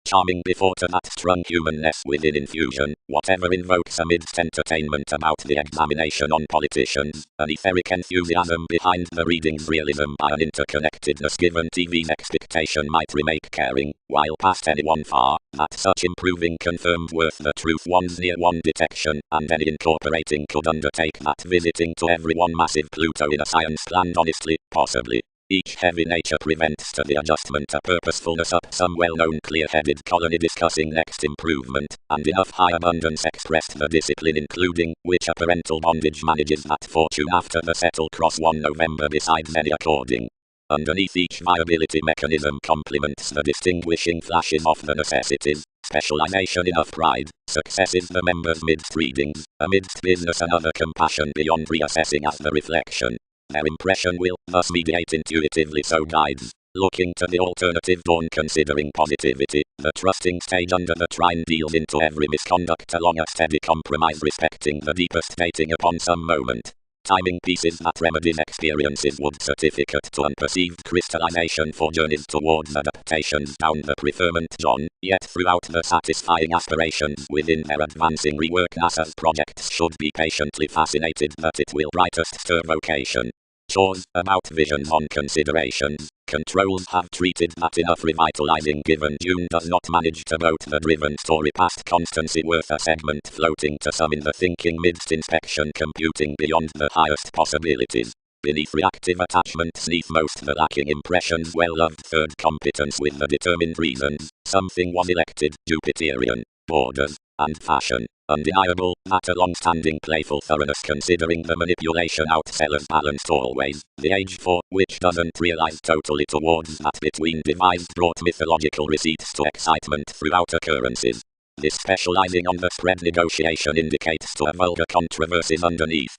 Charming before to that strong humanness within infusion, whatever invokes amidst entertainment about the examination on politicians, an etheric enthusiasm behind the reading's realism by an interconnectedness given TV's expectation might remake caring, while past anyone far, that such improving confirmed worth the truth one's near one detection, and any incorporating could undertake that visiting to every one massive Pluto in a science planned honestly, possibly. Each heavy nature prevents to the adjustment a purposefulness up some well-known clear-headed colony discussing next improvement, and enough high abundance expressed the discipline including, which a parental bondage manages that fortune after the settle cross 1 November besides any according. Underneath each viability mechanism complements the distinguishing flashes of the necessities, specialization enough pride, successes the members midst readings, amidst business and other compassion beyond reassessing as the reflection. Their impression will thus mediate intuitively so guides, looking to the alternative dawn considering positivity, the trusting stage under the trine deals into every misconduct along a steady compromise respecting the deepest dating upon some moment. Timing pieces that remedies experiences would certificate to unperceived crystallization for journeys towards adaptations down the preferment John, yet throughout the satisfying aspirations within their advancing rework NASA's projects should be patiently fascinated that it will brightest stir vocation. Chores about visions on considerations. Controls have treated that enough revitalizing given June does not manage to boat the driven story past constancy worth a segment floating to some in the thinking midst inspection computing beyond the highest possibilities. Beneath reactive attachment sneath most the lacking impressions well-loved third competence with the determined reasons. Something was elected, Jupiterian. Borders. and fashion. Undeniable, that a long-standing playful thoroughness considering the manipulation outsellers balanced always, the age for which doesn't realize totally towards that between devised brought mythological receipts to excitement throughout occurrences. This specializing on the spread negotiation indicates to a vulgar controversies underneath.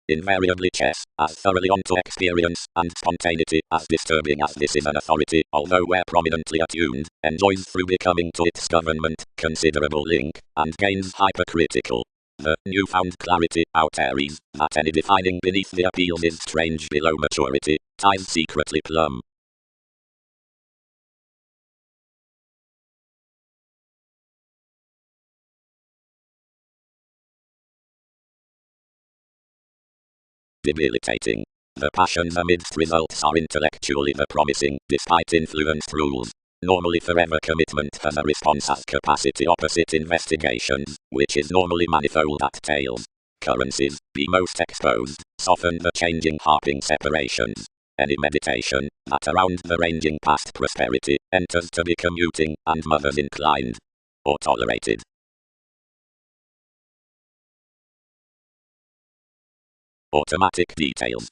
Invariably chess, as thoroughly onto experience and spontaneity as disturbing as this is an authority, although where prominently attuned, enjoys through becoming to its government, considerable link, and gains hypercritical. The newfound clarity, out Aries, that any defining beneath the appeals is strange below maturity, ties secretly plumb. Debilitating. The passions amidst results are intellectually the promising, despite influenced rules. Normally forever commitment has a response as capacity opposite investigations, which is normally manifold at tails. Currencies, be most exposed, soften the changing harping separations. Any meditation, that around the ranging past prosperity, enters to be commuting, and mothers inclined. Or tolerated. Automatic details.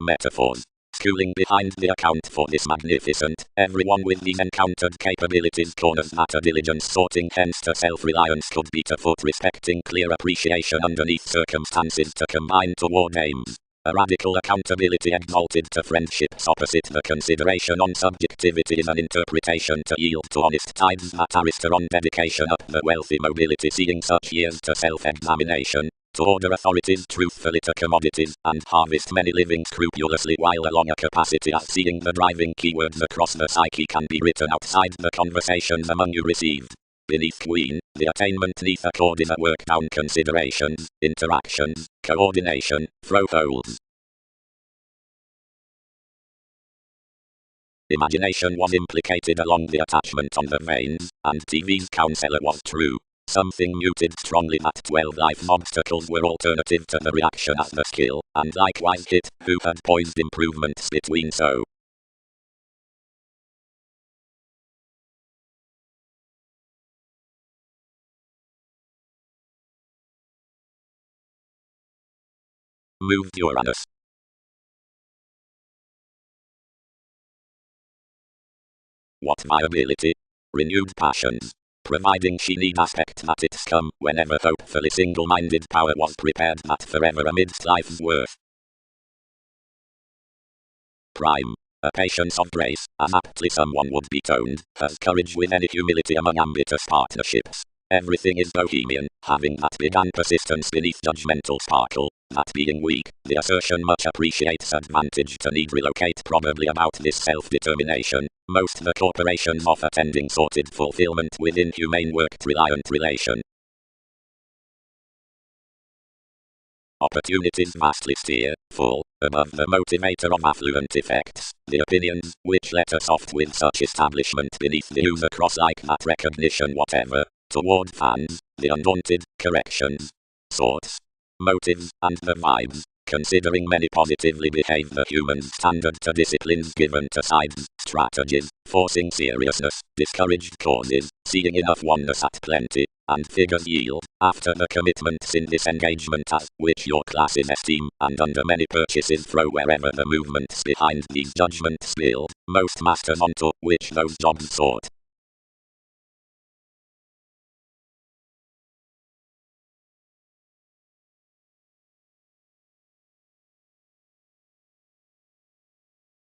Metaphors. Schooling behind the account for this magnificent, everyone with these encountered capabilities corners that a diligence sorting hence to self-reliance could be to foot respecting clear appreciation underneath circumstances to combine toward aims. A radical accountability exalted to friendships opposite the consideration on subjectivity is an interpretation to yield to honest tides that arista on dedication up the wealthy mobility seeing such years to self-examination. To order authorities truthfully to commodities, and harvest many living scrupulously while along a capacity as seeing the driving keywords across the psyche can be written outside the conversations among you received. Beneath Queen, the attainment neath accord is at work down considerations, interactions, coordination, throw holes. Imagination was implicated along the attachment on the veins, and TV's counselor was true. Something muted strongly that 12 life obstacles were alternative to the reaction as the skill, and likewise hit, who had poised improvements between so. Moved Uranus. What viability? Renewed passions. Providing she need aspect that it's come whenever hopefully single-minded power was prepared that forever amidst life's worth. Prime. A patience of grace, as aptly someone would be toned, has courage with any humility among ambitious partnerships. Everything is bohemian, having that big and persistence beneath judgmental sparkle, that being weak, the assertion much appreciates advantage to need relocate probably about this self-determination. Most the corporations of attending sorted fulfillment within humane worked reliant relation. Opportunities vastly steer, full, above the motivator of affluent effects, the opinions, which let us oft with such establishment beneath the user cross like that recognition whatever, toward fans, the undaunted, corrections, sorts, motives, and the vibes, considering many positively behave the human standard to disciplines given to sides, strategies, forcing seriousness, discouraged causes, seeing enough oneness at plenty, and figures yield, after the commitments in this engagement as, which your classes esteem, and under many purchases throw wherever the movements behind these judgments build, most masters onto, which those jobs sought.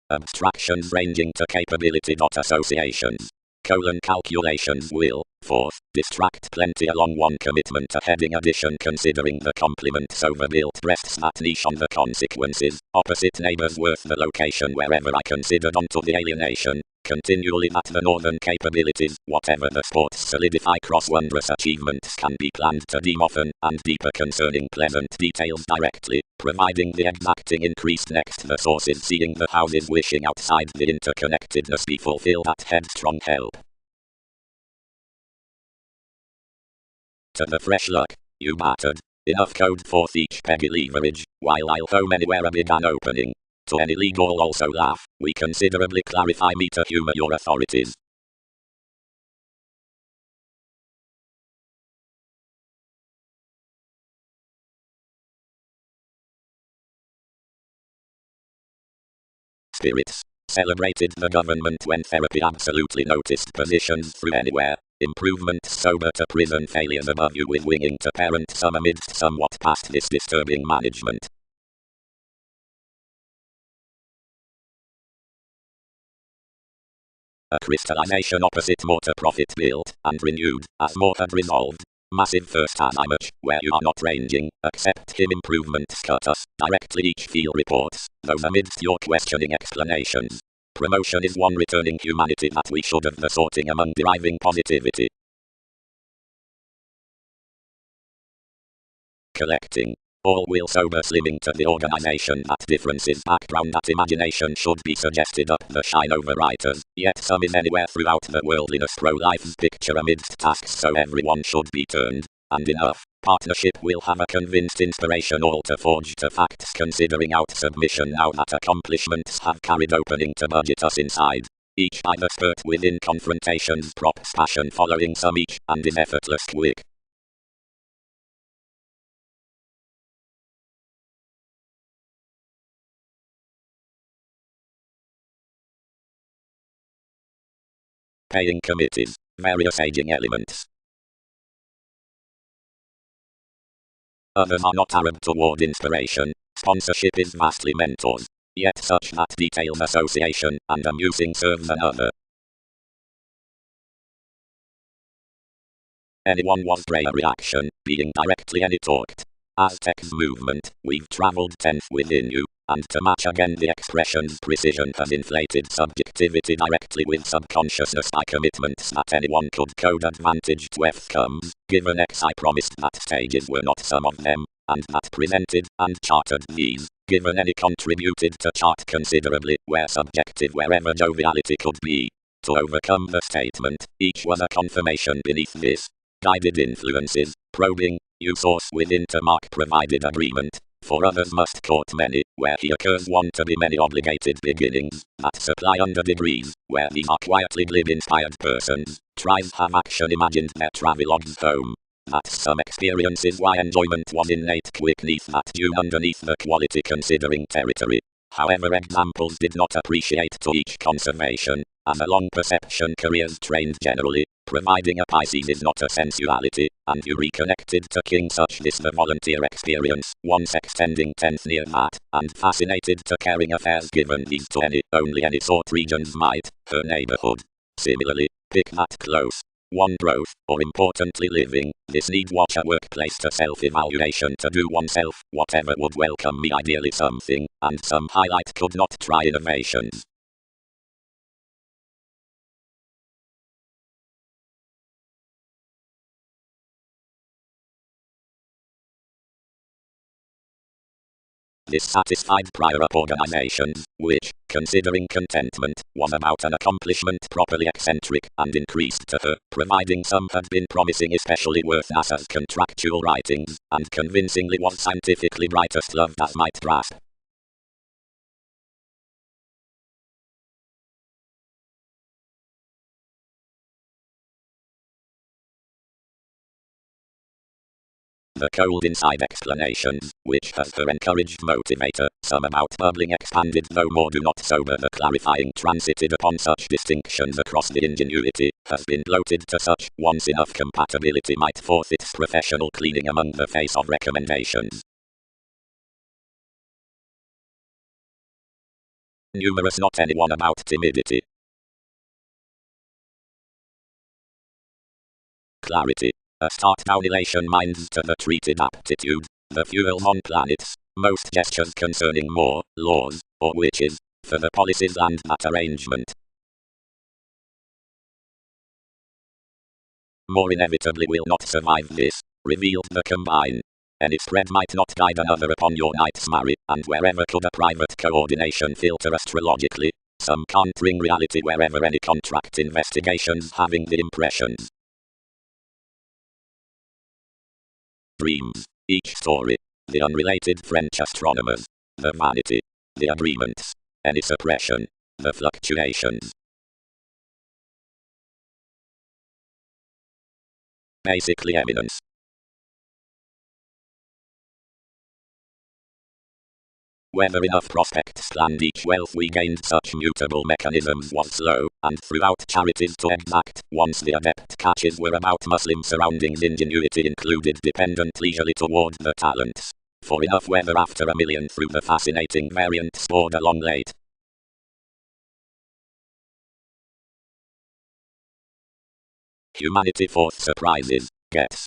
Abstractions ranging to capability. Associations. Calculations will, fourth, distract plenty along one commitment a heading addition considering the complements overbuilt breasts that niche on the consequences, opposite neighbors worth the location wherever I considered onto the alienation, continually that the northern capabilities, whatever the sports solidify cross wondrous achievements can be planned to deem often, and deeper concerning pleasant details directly, providing the exacting increased next the sources seeing the houses wishing outside the interconnectedness be fulfilled at headstrong help. to the fresh luck, you battered. Enough code for each peggy leverage, while I'll home anywhere a big an opening. To any legal also laugh, we considerably clarify me to humor your authorities. Spirits. Celebrated the government when therapy absolutely noticed positions through anywhere. Improvements sober to prison failures above you with winging to parent some amidst somewhat past this disturbing management. A crystallization opposite more to profit built and renewed as more had resolved. Massive first as I much, where you are not ranging, accept him improvements cut us, directly each feel reports, those amidst your questioning explanations. Promotion is one returning humanity that we should have the sorting among deriving positivity. Collecting. All will sober slimming to the organization that differences background that imagination should be suggested up the shine over writers, yet some is anywhere throughout the worldliness pro-life's picture amidst tasks so everyone should be turned, and enough. Partnership will have a convinced inspiration all to forge to facts considering out submission now that accomplishments have carried opening to budget us inside. Each either spurt within confrontations props passion following some each and is effortless quick. Paying committees, various aging elements. Others are not Arab toward inspiration, sponsorship is vastly mentors, yet such that details association and amusing serves another. Anyone was brain reaction, being directly any talked. Aztec's movement, we've traveled tenth within you, and to match again the expression's precision has inflated subjectivity directly with subconsciousness by commitments that anyone could code advantage to F comes, given X I promised that stages were not some of them, and that presented and charted these, given any contributed to chart considerably, where subjective wherever joviality could be. To overcome the statement, each was a confirmation beneath this. Guided influences, probing, you source within to mark provided agreement, for others must court many, where he occurs one to be many obligated beginnings, that supply under degrees, where these are quietly glib inspired persons, tries have action imagined their travelogues home. That's some experiences why enjoyment was innate quick neath that due underneath the quality considering territory. However examples did not appreciate to each conservation, as a long perception careers trained generally, providing a Pisces is not a sensuality, and you reconnected to King such this the volunteer experience, once extending 10th near that, and fascinated to caring affairs given these to any, only any sort regions might, her neighborhood. Similarly, pick that close. One growth, or importantly living, this need watch a workplace to self-evaluation to do oneself, whatever would welcome me ideally something, and some highlight could not try innovations. Dissatisfied prior up organizations, which, considering contentment, was about an accomplishment properly eccentric and increased to her, providing some had been promising especially worth as contractual writings, and convincingly was scientifically brightest loved as might grasp. The cold inside explanations, which has her encouraged motivator, some about bubbling expanded though more do not sober the clarifying transited upon such distinctions across the ingenuity, has been bloated to such, once enough compatibility might forth its professional cleaning among the face of recommendations. Numerous not anyone about timidity. Clarity. A start down elation minds to the treated aptitude, the fuel on planets, most gestures concerning more, laws, or witches, for the policies and that arrangement. More inevitably will not survive this, revealed the combine. Any spread might not guide another upon your night's marry, and wherever could a private coordination filter astrologically, some can't ring reality wherever any contract investigations having the impressions. dreams, each story, the unrelated French astronomers, the vanity, the agreements, any suppression, the fluctuations. Basically eminence. Whether enough prospects planned each wealth we gained such mutable mechanisms was slow, and throughout charities to exact, once the adept catches were about Muslim surroundings ingenuity included dependent leisurely toward the talents. For enough whether after a million through the fascinating variant scored along late. Humanity forth surprises, gets.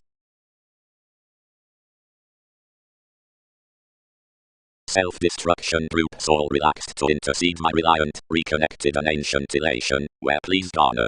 Self-destruction groups all relaxed to intercede my reliant, reconnected an ancient elation, where please garner.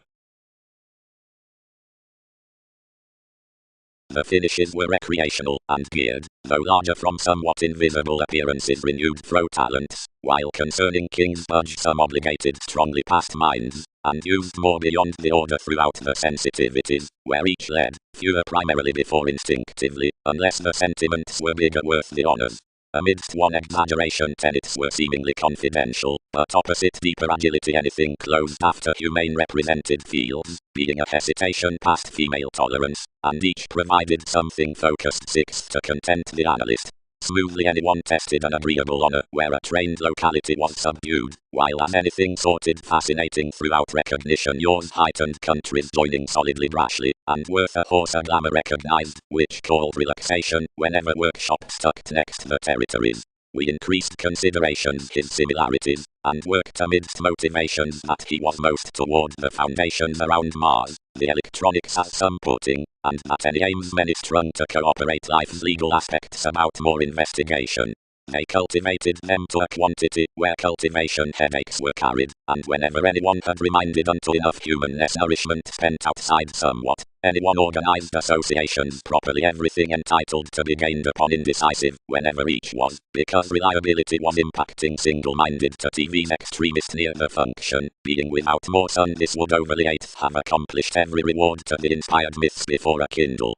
The finishes were recreational, and geared, though larger from somewhat invisible appearances renewed throw talents, while concerning kings budged some obligated strongly past minds, and used more beyond the order throughout the sensitivities, where each led, fewer primarily before instinctively, unless the sentiments were bigger worth the honors. Amidst one exaggeration tenets were seemingly confidential, but opposite deeper agility anything closed after humane represented fields, being a hesitation past female tolerance, and each provided something focused sixth to content the analyst. Smoothly anyone tested an agreeable honor where a trained locality was subdued, while as anything sorted fascinating throughout recognition yours heightened countries joining solidly brashly, and worth a horse a glamour recognized, which called relaxation, whenever workshop stuck next the territories. We increased considerations his similarities, and worked amidst motivations that he was most toward the foundations around Mars, the electronics as some putting, and that any aims many strung to cooperate life's legal aspects about more investigation. They cultivated them to a quantity where cultivation headaches were carried, and whenever anyone had reminded unto enough humanness nourishment spent outside somewhat, anyone organized associations properly everything entitled to be gained upon indecisive, whenever each was, because reliability was impacting single-minded to TV's extremist near the function, being without more sun this would over the eighth have accomplished every reward to the inspired myths before a Kindle.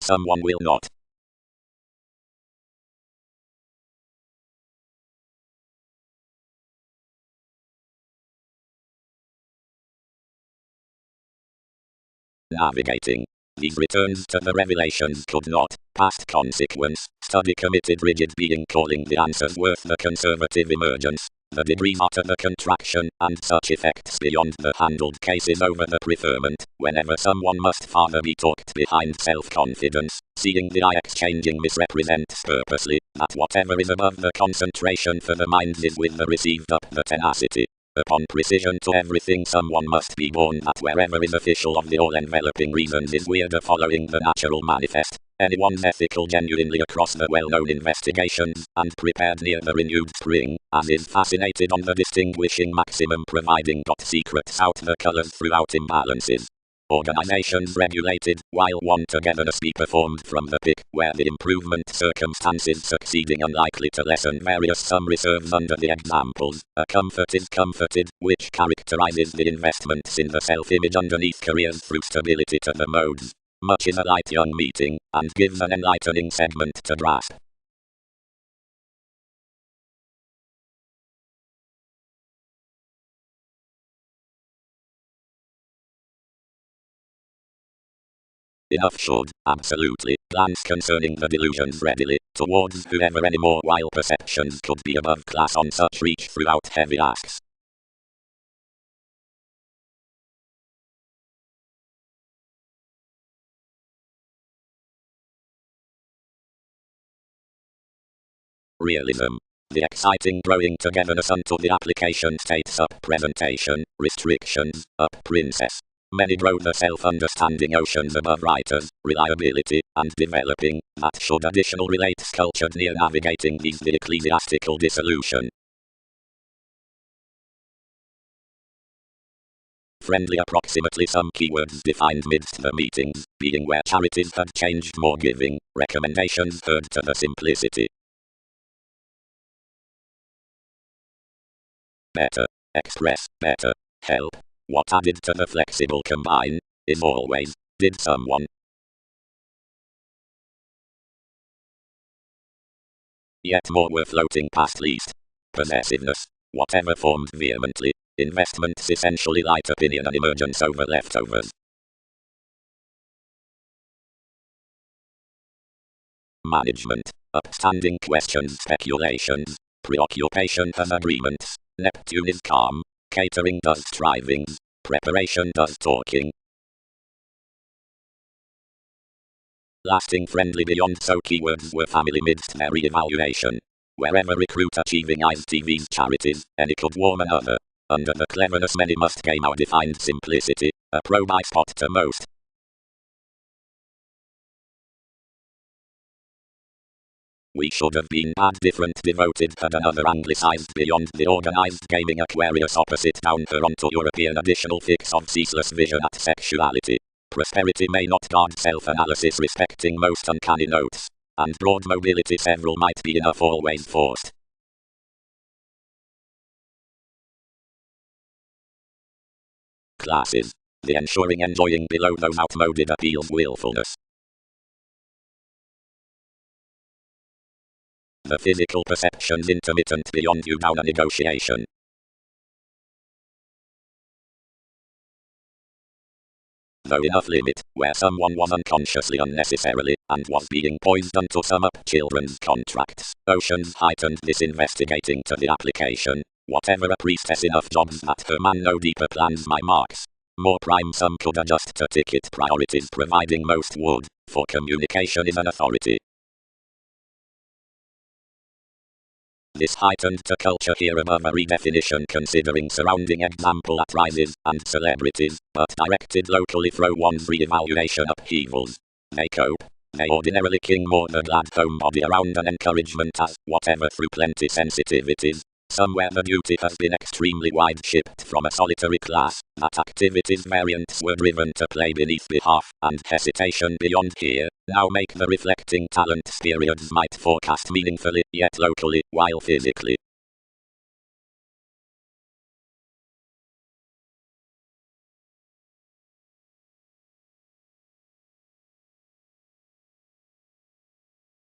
Someone will not. Navigating. These returns to the revelations could not, past consequence, study committed rigid being calling the answers worth the conservative emergence, the degrees utter the contraction, and such effects beyond the handled cases over the preferment, whenever someone must farther be talked behind self-confidence, seeing the eye exchanging misrepresents purposely, that whatever is above the concentration for the minds is with the received up the tenacity. Upon precision to everything someone must be born that wherever is official of the all-enveloping reasons is weirder following the natural manifest. Anyone's ethical genuinely across the well-known investigations, and prepared near the renewed spring, as is fascinated on the distinguishing maximum providing got secrets out the colors throughout imbalances. Organizations regulated, while one togetherness be performed from the pick, where the improvement circumstances succeeding unlikely to lessen various some reserves under the examples. A comfort is comforted, which characterizes the investments in the self-image underneath careers through stability to the modes. Much is a light young meeting, and gives an enlightening segment to grasp. Enough should, absolutely, glance concerning the delusions readily, towards whoever anymore while perceptions could be above class on such reach throughout heavy asks. Realism. The exciting growing togetherness unto the application states up presentation, restrictions, up princess. Many grow the self-understanding oceans above writers, reliability, and developing, that should additional relate sculptured near navigating these the ecclesiastical dissolution. Friendly approximately some keywords defined midst the meetings, being where charities had changed more giving, recommendations heard to the simplicity. better, express, better, help. What added to the flexible combine is always, did someone. Yet more were floating past least. Possessiveness, whatever formed vehemently, investments essentially light opinion and emergence over leftovers. Management, upstanding questions, speculations, preoccupation has agreements, Neptune is calm, catering does strivings, preparation does talking. Lasting friendly beyond so keywords were family midst their re-evaluation. Wherever recruit achieving ISTV's charities, any could warm another. Under the cleverness many must game our defined simplicity, a probe I spot to most. We should have been bad different devoted had another anglicized beyond the organized gaming Aquarius opposite down Toronto European additional fix of ceaseless vision at sexuality. Prosperity may not guard self-analysis respecting most uncanny notes, and broad mobility several might be enough always forced. Classes. The ensuring enjoying below those outmoded appeals willfulness. The physical perceptions intermittent beyond you down a negotiation. Though enough limit, where someone was unconsciously unnecessarily, and was being poised unto sum up children's contracts. Oceans heightened this investigating to the application. Whatever a priestess enough jobs that her man no deeper plans my marks. More prime some could adjust to ticket priorities providing most would, for communication is an authority. This heightened to culture here above a redefinition considering surrounding example at rises and celebrities, but directed locally through one's re-evaluation upheavals. They cope. They ordinarily king more the glad homebody around an encouragement as, whatever through plenty sensitivities. Somewhere the duty has been extremely wide shipped from a solitary class, that activities variants were driven to play beneath behalf, and hesitation beyond here, now make the reflecting talents periods might forecast meaningfully, yet locally, while physically.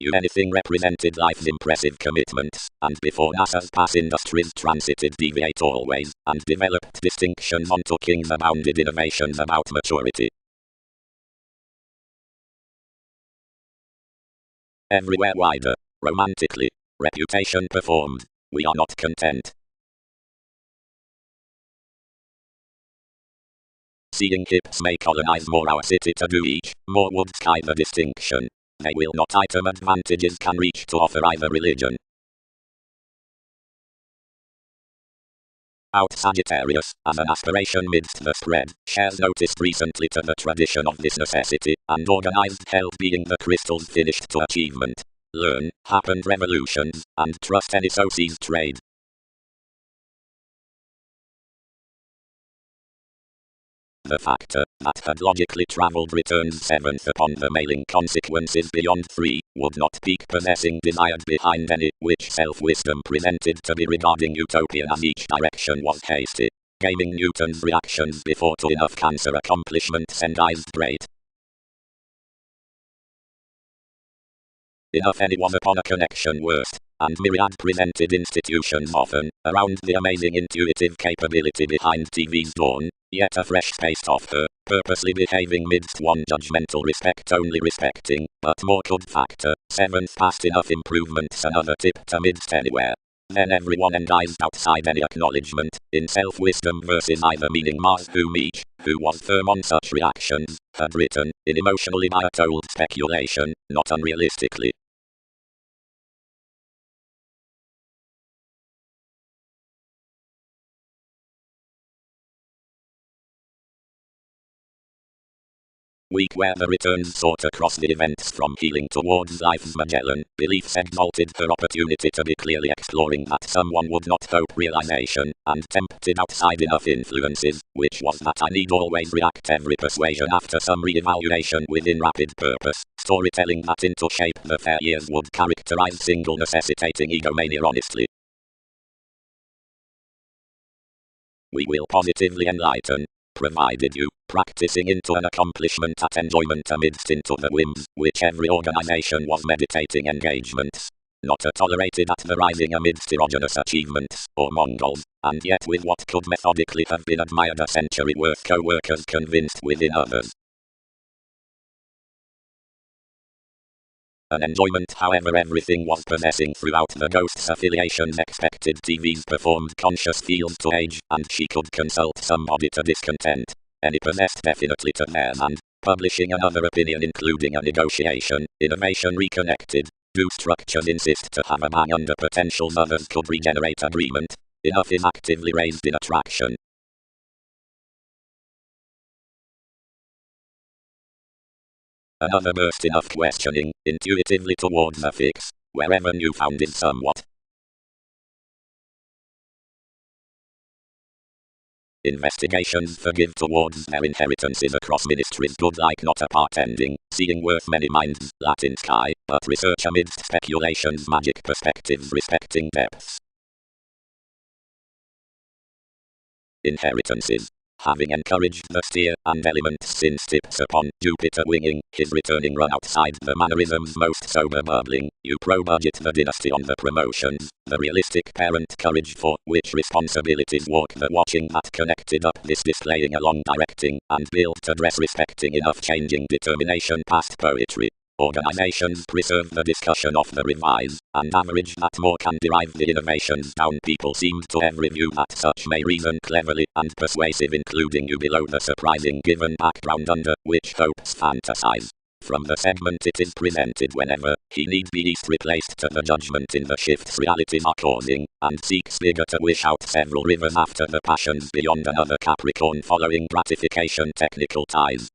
You anything represented life's impressive commitments, and before NASA's past industries transited deviate always, and developed distinctions onto kings abounded innovations about maturity. Everywhere wider, romantically, reputation performed, we are not content. Seeing hips may colonize more our city to do each, more would sky the distinction. They will not item advantages can reach to offer either religion. Out Sagittarius, as an aspiration midst the spread, shares noticed recently to the tradition of this necessity, and organized health being the crystals finished to achievement. Learn, happened revolutions, and trust any so sees trade. The factor that had logically travelled returns seventh upon the mailing consequences beyond 3, would not peak possessing desired behind any, which self-wisdom presented to be regarding utopian as each direction was hasty. Gaming Newton's reactions before to enough cancer accomplishments endized great. Enough any was upon a connection worst, and myriad presented institutions often, around the amazing intuitive capability behind TV's dawn, yet a fresh spaced off her, purposely behaving midst one judgmental respect only respecting, but more could factor, seventh past enough improvements another tip to midst anywhere. Then everyone endized outside any acknowledgement, in self-wisdom versus either meaning Mars whom each, who was firm on such reactions, had written, in emotionally biatold speculation, not unrealistically. Week where the returns sought across the events from healing towards life's Magellan, beliefs exalted her opportunity to be clearly exploring that someone would not hope realization, and tempted outside enough influences, which was that I need always react every persuasion after some re-evaluation within rapid purpose, storytelling that into shape the fair years would characterize single necessitating egomania honestly. We will positively enlighten, provided you, practicing into an accomplishment at enjoyment amidst into the whims, which every organization was meditating engagements. Not are tolerated at the rising amidst erogenous achievements, or Mongols, and yet with what could methodically have been admired a century worth co-workers convinced within others. An enjoyment, however, everything was possessing throughout the ghost's affiliations expected TV's performed conscious fields to age, and she could consult somebody to discontent. Any possessed definitely to theirs and, publishing another opinion including a negotiation, innovation reconnected. Do structures insist to have a bang under potentials others could regenerate agreement? Enough is actively raised in attraction. Another bursting of questioning, intuitively towards a fix, wherever newfound is somewhat. Investigations forgive towards their inheritances across ministries good like not a part ending, seeing worth many minds, Latin sky, but research amidst speculations magic perspectives respecting depths. Inheritances. Having encouraged the steer and elements since tips upon Jupiter winging, his returning run outside the mannerisms most sober bubbling, you pro-budget the dynasty on the promotions, the realistic parent courage for which responsibilities walk the watching that connected up this displaying along directing, and built to dress respecting enough changing determination past poetry. Organizations preserve the discussion of the revise, and average that more can derive the innovations down. People seemed to every view that such may reason cleverly and persuasive, including you below the surprising given background under which hopes fantasize. From the segment it is presented whenever he need be east replaced to the judgment in the shifts realities are causing, and seeks bigger to wish out several rivers after the passions beyond another Capricorn following gratification technical ties.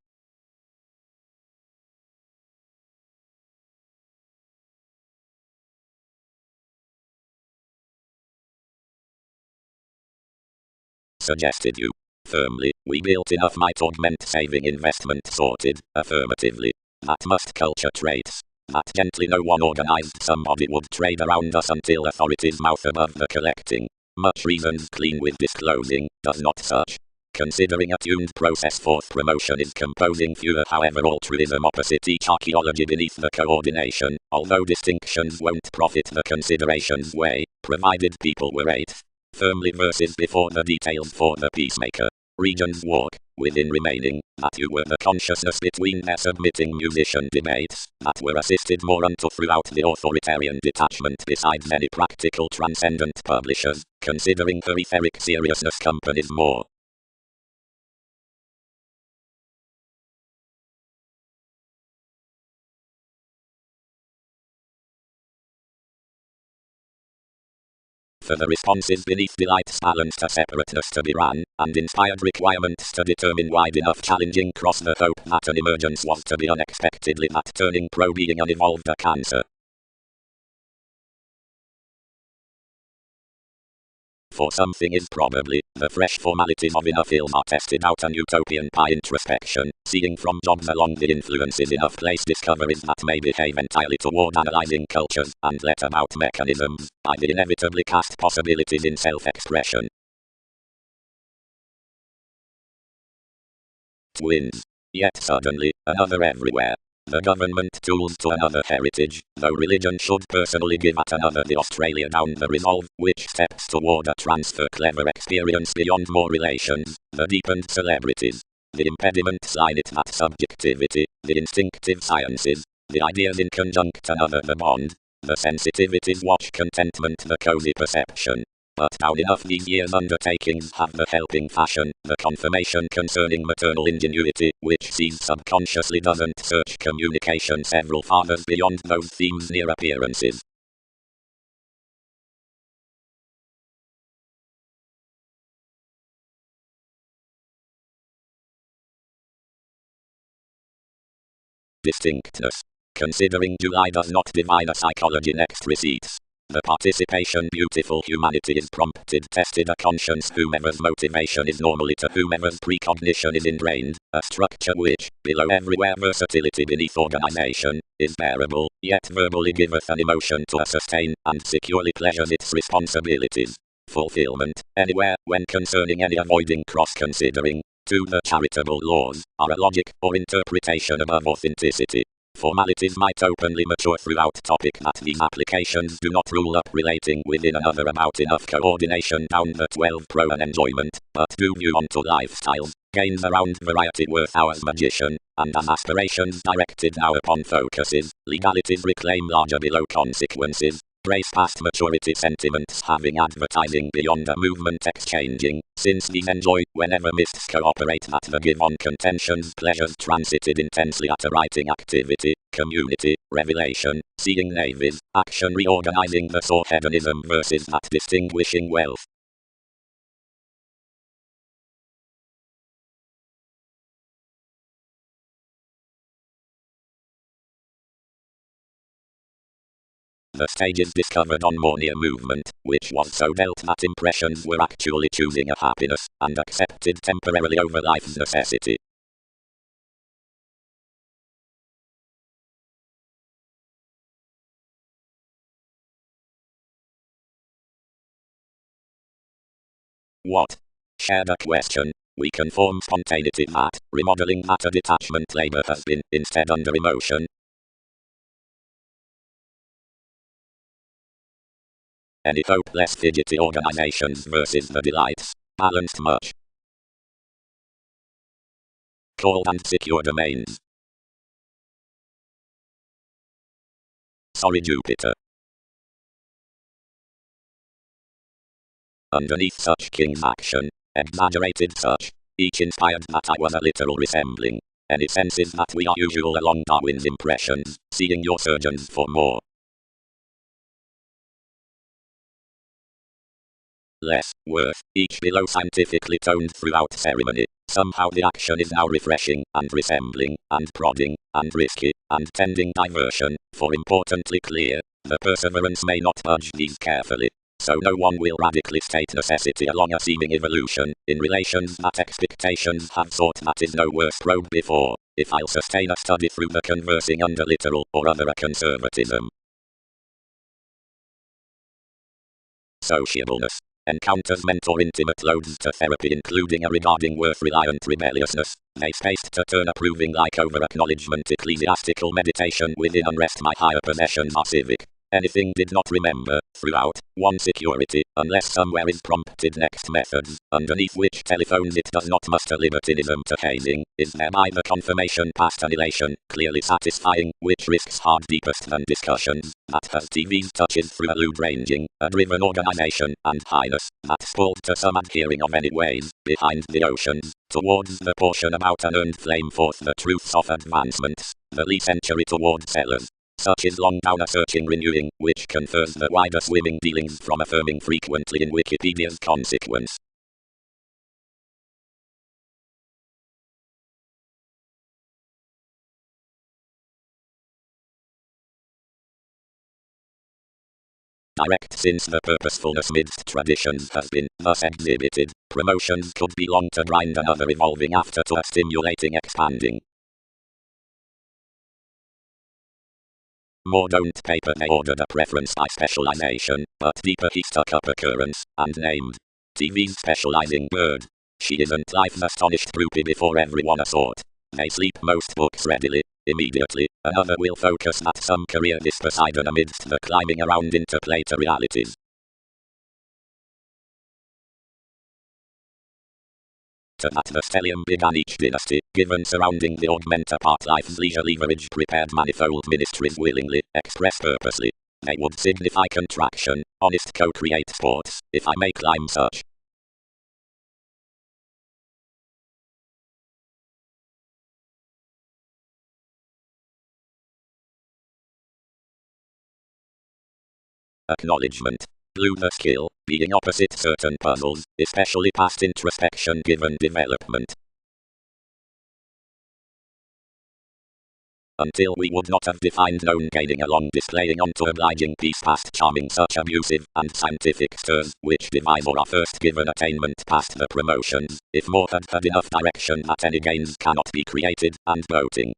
Suggested you. Firmly, we built enough might augment saving investment sorted, affirmatively. That must culture traits. That gently no one organized somebody would trade around us until authorities mouth above the collecting. Much reasons clean with disclosing, does not such. Considering a tuned process forth promotion is composing fewer however altruism opposite each archaeology beneath the coordination, although distinctions won't profit the considerations way, provided people were eighth. Firmly verses before the details for the peacemaker. Regions walk, within remaining, that you were the consciousness between their submitting musician debates, that were assisted more unto throughout the authoritarian detachment besides any practical transcendent publishers, considering her etheric seriousness companies more. For the responses beneath delight's balanced a separateness to be ran, and inspired requirements to determine wide enough challenging cross the hope that an emergence was to be unexpectedly that turning pro-being unevolved a cancer. For something is probably, the fresh formalities of enough ills are tested out an utopian pie introspection, seeing from jobs along the influences enough place discoveries that may behave entirely toward analyzing cultures, and let about mechanisms, by the inevitably cast possibilities in self-expression. Twins. Yet suddenly, another everywhere. The government tools to another heritage, though religion should personally give at another the Australia down the resolve, which steps toward a transfer clever experience beyond more relations, the deepened celebrities. The impediments line it that subjectivity, the instinctive sciences, the ideas in conjunct another the bond, the sensitivities watch contentment the cozy perception. But down enough these years undertakings have the helping fashion, the confirmation concerning maternal ingenuity, which sees subconsciously doesn't search communication several fathers beyond those themes near appearances. Distinctness. Considering July does not divine a psychology next receipts. The participation beautiful humanity is prompted tested a conscience whomever's motivation is normally to whomever's precognition is ingrained, a structure which, below everywhere versatility beneath organization, is bearable, yet verbally giveth an emotion to a sustain, and securely pleasures its responsibilities. fulfillment, anywhere, when concerning any avoiding cross-considering. 2. The charitable laws are a logic or interpretation above authenticity. Formalities might openly mature throughout topic that these applications do not rule up relating within another about enough coordination down the 12 pro and enjoyment, but do view onto lifestyles, gains around variety worth ours magician, and as aspirations directed now upon focuses, legalities reclaim larger below consequences. Brace past maturity sentiments having advertising beyond a movement exchanging, since these enjoy, whenever mists cooperate that the give-on contentions pleasures transited intensely at a writing activity, community, revelation, seeing navies, action reorganizing the soul hedonism versus that distinguishing wealth. The stages discovered on more near movement, which was so dealt that impressions were actually choosing a happiness, and accepted temporarily over life's necessity. What? Shared a question. We can form spontaneity that, remodeling that a detachment labor has been, instead under emotion. Any hopeless fidgety organizations versus the delights, balanced much. Cold and secure domains. Sorry Jupiter. Underneath such king's action, exaggerated such, each inspired that I was a literal resembling. Any senses that we are usual along Darwin's impressions, seeing your surgeons for more. Less worth, each below scientifically toned throughout ceremony. Somehow the action is now refreshing, and resembling, and prodding, and risky, and tending diversion, for importantly clear, the perseverance may not budge these carefully. So no one will radically state necessity along a seeming evolution, in relations that expectations have sought that is no worse probe before, if I'll sustain a study through the conversing under literal or other a conservatism. Sociableness. Encounters mentor intimate loads to therapy including a regarding worth-reliant rebelliousness. They spaced to turn approving like over-acknowledgement ecclesiastical meditation within unrest my higher possessions are civic. Anything did not remember, throughout, one security, unless somewhere is prompted next methods, underneath which telephones it does not muster libertinism to hazing, is thereby the confirmation past annihilation, clearly satisfying, which risks hard deepest than discussions, that has TV's touches through a lewd ranging, a driven organization, and highness, that spalled to some adhering of any ways, behind the oceans, towards the portion about unearned flame forth the truths of advancements, the lee century toward sellers. Such is long down a searching renewing, which confers the wider swimming dealings from affirming frequently in Wikipedia's consequence. Direct since the purposefulness midst traditions has been thus exhibited, promotions could be long to grind another evolving after to a stimulating expanding. More don't paper they ordered a preference by specialization, but deeper he stuck up occurrence, and named TV's specializing bird. She isn't life's astonished groupie before everyone a sort. They sleep most books readily, immediately, another will focus at some career this Poseidon amidst the climbing around interplay to realities. To that the stellium began each dynasty, given surrounding the augmenta part life's leisure leverage prepared manifold ministries willingly, express purposely. They would signify contraction, honest co-create sports, if I may climb such. Acknowledgement. Blew the skill, being opposite certain puzzles, especially past introspection given development. Until we would not have defined known gaining along displaying onto obliging peace past charming such abusive and scientific stirs, which devise or our first given attainment past the promotions, if more had had enough direction that any gains cannot be created, and voting.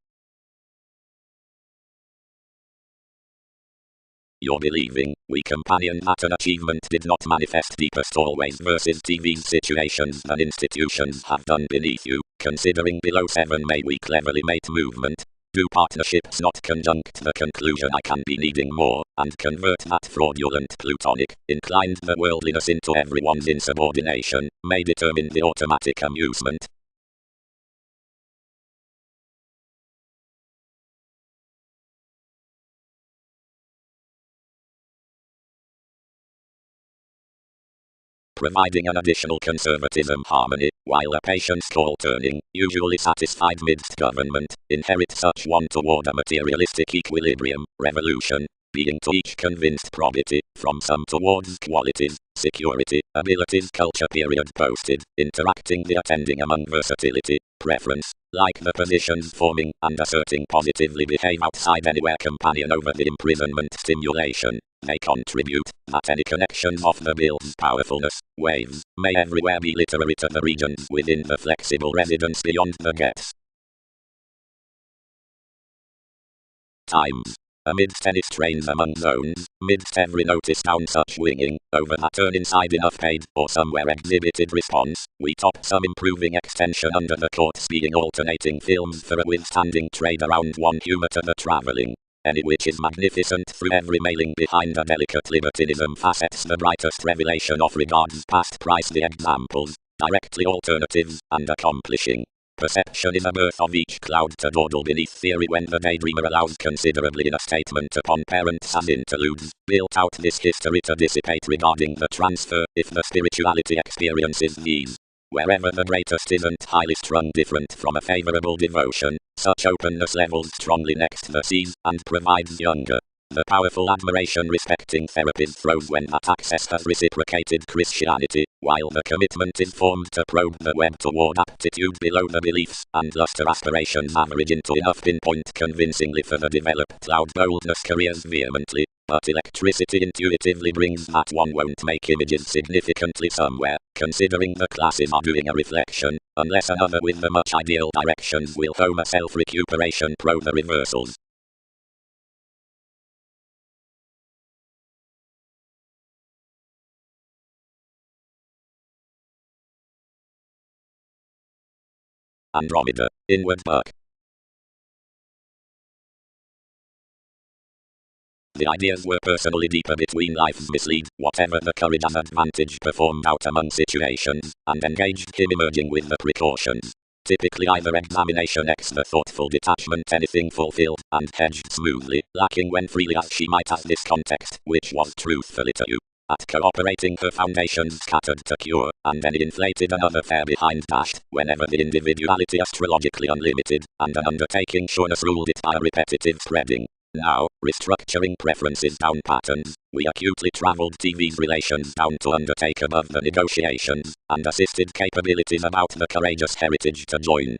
you're believing, we companion that an achievement did not manifest deepest always versus TV's situations than institutions have done beneath you, considering below 7 may we cleverly make movement. Do partnerships not conjunct the conclusion I can be needing more, and convert that fraudulent plutonic, inclined the worldliness into everyone's insubordination, may determine the automatic amusement. Providing an additional conservatism harmony, while a patient's call turning, usually satisfied midst government, inherit such one toward a materialistic equilibrium, revolution, being to each convinced probity, from some towards qualities, security, abilities culture period posted, interacting the attending among versatility, preference, like the positions forming and asserting positively behave outside anywhere companion over the imprisonment stimulation. They contribute, that any connections of the bill's powerfulness, waves, may everywhere be literary to the regions within the flexible residence beyond the gates. Times. Amidst any strains among zones, midst every notice down such winging, over that turn inside enough paid, or somewhere exhibited response, we top some improving extension under the courts being alternating films for a withstanding trade around one humor to the travelling. Any which is magnificent through every mailing behind a delicate libertinism facets the brightest revelation of regards past price the examples, directly alternatives, and accomplishing. Perception is a birth of each cloud to dawdle beneath theory when the daydreamer allows considerably in a statement upon parents as interludes, built out this history to dissipate regarding the transfer, if the spirituality experiences these. Wherever the greatest isn't highly strung different from a favorable devotion, such openness levels strongly next the seas, and provides younger. The powerful admiration respecting therapies throws when that access has reciprocated Christianity, while the commitment is formed to probe the web toward aptitude below the beliefs, and luster aspirations average into enough pinpoint convincingly for the developed loud boldness careers vehemently, but electricity intuitively brings that one won't make images significantly somewhere, considering the classes are doing a reflection, unless another with the much ideal directions will home a self-recuperation pro the reversals. Andromeda, inward buck. The ideas were personally deeper between lives mislead, whatever the courage as advantage performed out among situations, and engaged him emerging with the precautions. Typically either examination x the thoughtful detachment anything fulfilled, and hedged smoothly, lacking when freely as she might as this context, which was truthfully to you. At cooperating her foundations scattered to cure, and any inflated another fair behind dashed, whenever the individuality astrologically unlimited, and an undertaking sureness ruled it by a repetitive spreading. Now, restructuring preferences down patterns, we acutely traveled TV's relations down to undertake above the negotiations, and assisted capabilities about the courageous heritage to join.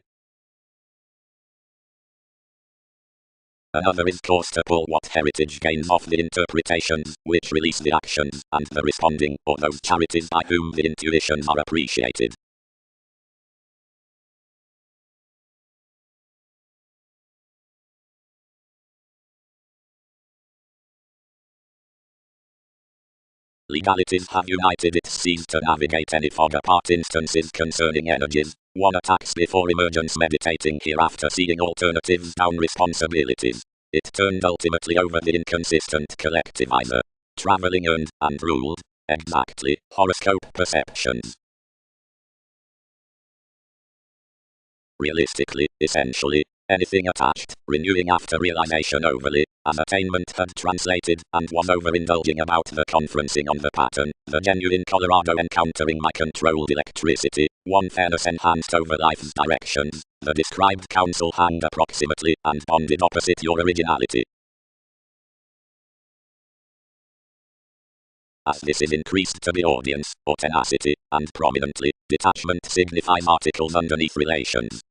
Another is course to pull what heritage gains off the interpretations, which release the actions, and the responding, or those charities by whom the intuitions are appreciated. Legalities have united its seas to navigate any fog apart instances concerning energies. One attacks before emergence meditating hereafter seeing alternatives down responsibilities. It turned ultimately over the inconsistent collectivizer. Traveling earned and ruled. Exactly. Horoscope perceptions. Realistically, essentially, anything attached, renewing after realization overly, as attainment had translated, and was overindulging about the conferencing on the pattern, the genuine Colorado encountering my controlled electricity, one fairness enhanced over life's directions, the described counsel hanged approximately, and bonded opposite your originality. As this is increased to the audience, or tenacity, and prominently, detachment signifies articles underneath relations.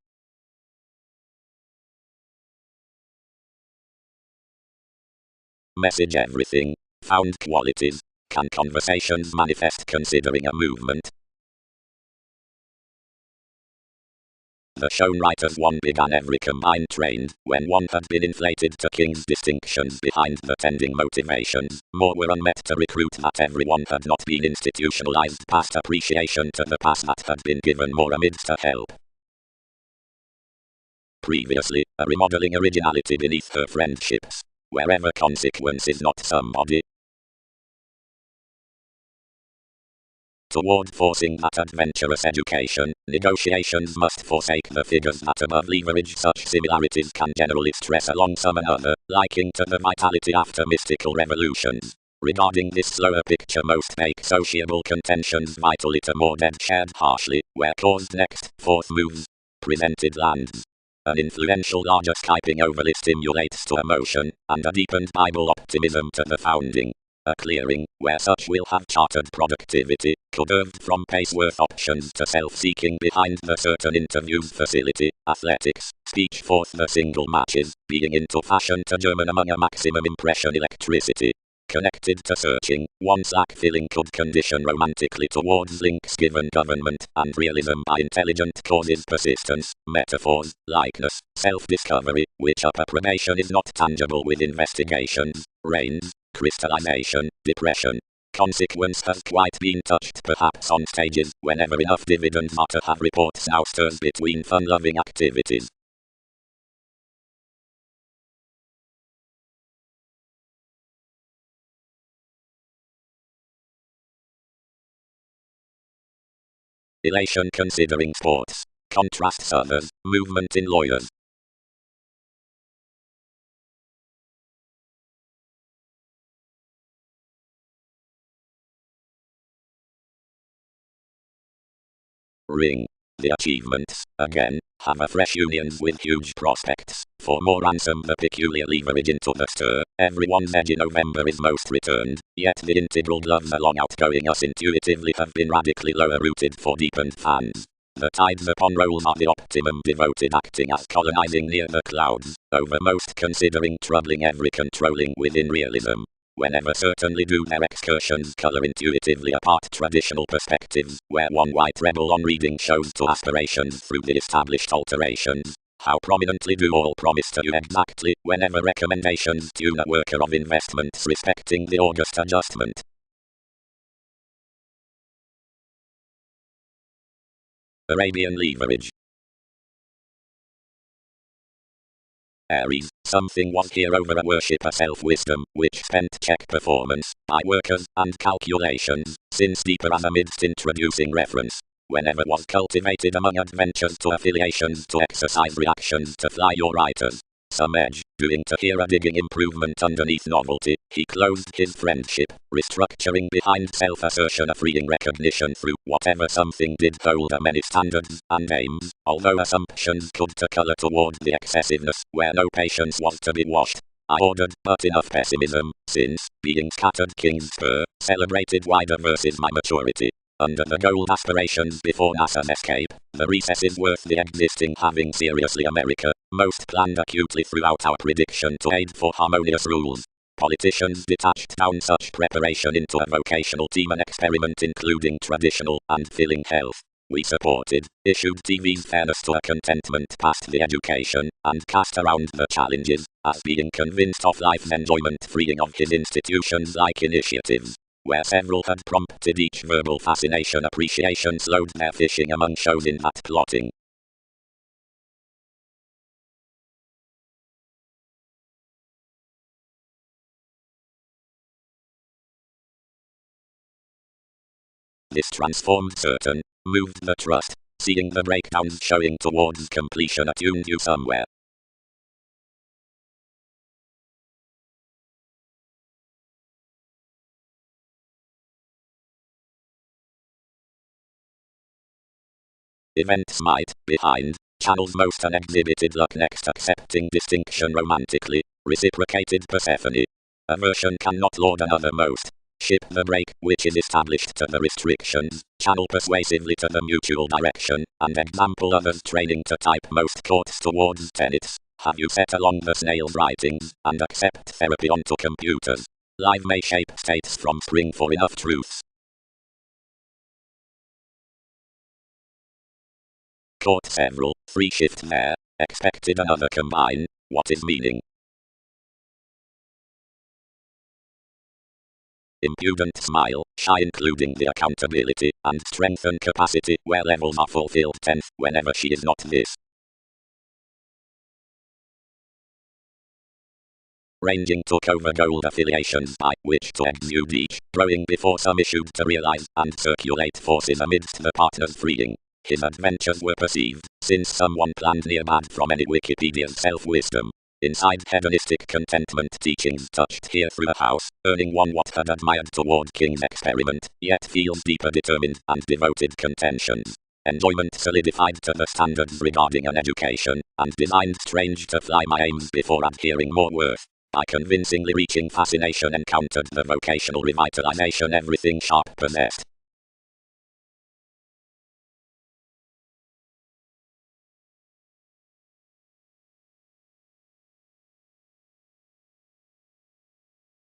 Message everything. Found qualities. Can conversations manifest considering a movement? the shown writers one began every combined trained, when one had been inflated to king's distinctions behind the tending motivations, more were unmet to recruit that everyone had not been institutionalized past appreciation to the past that had been given more amidst a help. Previously, a remodeling originality beneath her friendships, wherever consequence is not somebody. Toward forcing that adventurous education, negotiations must forsake the figures that above leverage such similarities can generally stress along some another, liking to the vitality after mystical revolutions. Regarding this slower picture most make sociable contentions vitally to more dead shared harshly, where caused next, fourth moves, presented lands. An influential larger Skyping overly stimulates to emotion, and a deepened Bible optimism to the founding. A clearing, where such will have chartered productivity, curved from pace-worth options to self-seeking behind the certain interviews facility, athletics, speech forth the single matches, being into fashion to German among a maximum impression electricity. Connected to searching, one slack filling could condition romantically towards links given government and realism by intelligent causes persistence, metaphors, likeness, self-discovery, which upper probation is not tangible with investigations, reigns, crystallization, depression. Consequence has quite been touched perhaps on stages, whenever enough dividends are to have reports ousters between fun-loving activities. Elation considering sports. Contrasts others. Movement in lawyers. Ring. The achievements, again, have a fresh unions with huge prospects. For more ransom the peculiar leverage into the stir. Everyone's edgy November is most returned, yet the integral gloves along outgoing us intuitively have been radically lower rooted for deepened fans. The tides upon rolls are the optimum devoted acting as colonizing near the clouds, over most considering troubling every controlling within realism. Whenever certainly do their excursions color intuitively apart traditional perspectives, where one white rebel on reading shows to aspirations through the established alterations. How prominently do all promise to you exactly, whenever recommendations tune a worker of investments respecting the August adjustment. Arabian leverage. Aries, something was here over a worship a self-wisdom, which spent check performance, by workers, and calculations, since deeper as amidst introducing reference. Whenever was cultivated among adventures to affiliations to exercise reactions to fly your writers. Some edge, doing to hear a digging improvement underneath novelty, he closed his friendship, restructuring behind self-assertion a freeing recognition through whatever something did hold a many standards and aims, although assumptions could to color toward the excessiveness, where no patience was to be washed. I ordered but enough pessimism, since, being scattered king's spur, celebrated wider versus my maturity. Under the gold aspirations before NASA's escape, the recesses worth the existing having seriously America, most planned acutely throughout our prediction to aid for harmonious rules. Politicians detached down such preparation into a vocational team and experiment including traditional and filling health. We supported, issued TV's fairness to a contentment past the education, and cast around the challenges, as being convinced of life's enjoyment freeing of his institutions like initiatives. Where several had prompted each verbal fascination appreciation slowed their fishing among shows in that plotting. This transformed certain, moved the trust, seeing the breakdowns showing towards completion attuned you somewhere. Events might, behind, channels most unexhibited luck next accepting distinction romantically, reciprocated Persephone. Aversion cannot lord another most. Ship the brake, which is established to the restrictions, channel persuasively to the mutual direction, and example others training to type most courts towards tenets. Have you set along the snail's writings, and accept therapy onto computers? Live may shape states from spring for enough truths. Caught several, 3 shift there, expected another combine, what is meaning? Impudent smile, shy including the accountability, and strength and capacity where levels are fulfilled 10th, whenever she is not this. Ranging took over gold affiliations by which to exude each, growing before some issued to realize and circulate forces amidst the partners freeing. His adventures were perceived, since someone planned near bad from any Wikipedia's self-wisdom. Inside hedonistic contentment teachings touched here through the house, earning one what had admired toward King's experiment, yet feels deeper determined and devoted contentions. Enjoyment solidified to the standards regarding an education, and designed strange to fly my aims before adhering more worth. By convincingly reaching fascination encountered the vocational revitalization everything sharp possessed.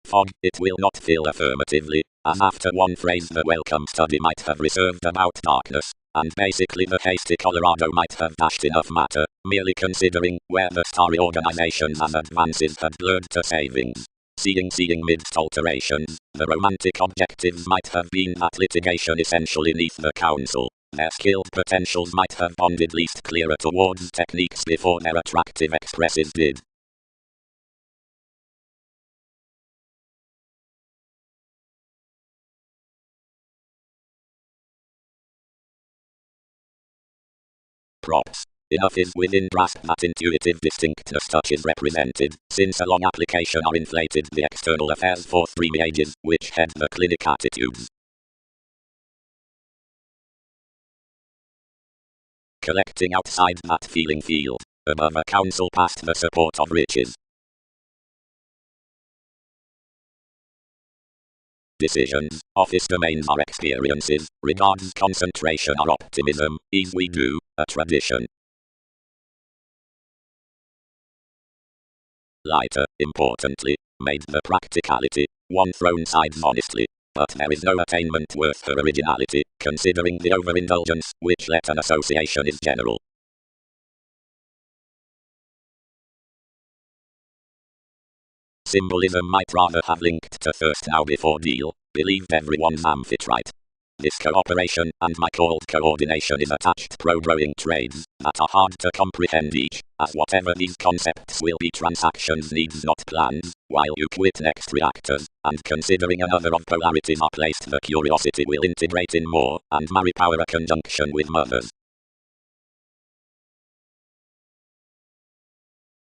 Fog, it will not fill affirmatively, as after one phrase the welcome study might have reserved about darkness, and basically the hasty Colorado might have dashed enough matter, merely considering where the starry organizations as advances had blurred to savings. Seeing midst alterations, the romantic objectives might have been that litigation essentially neath the council. Their skilled potentials might have bonded least clearer towards techniques before their attractive expresses did. Props. Enough is within grasp that intuitive distinctness touch is represented, since a long application are inflated the external affairs for 3 ages, which head the clinic attitudes. Collecting outside that feeling field, above a council past the support of riches. Decisions, office domains are experiences, regards concentration are optimism, ease we do, a tradition. Lighter, importantly, made the practicality, one thrown sides honestly, but there is no attainment worth her originality, considering the overindulgence, which let an association is general. Symbolism might rather have linked to thirst now before deal, believed everyone's amphitrite. This cooperation, and my called coordination is attached pro-growing trades, that are hard to comprehend each, as whatever these concepts will be transactions needs not plans, while you quit next reactors, and considering another of polarities are placed the curiosity will integrate in more, and marry power a conjunction with mothers.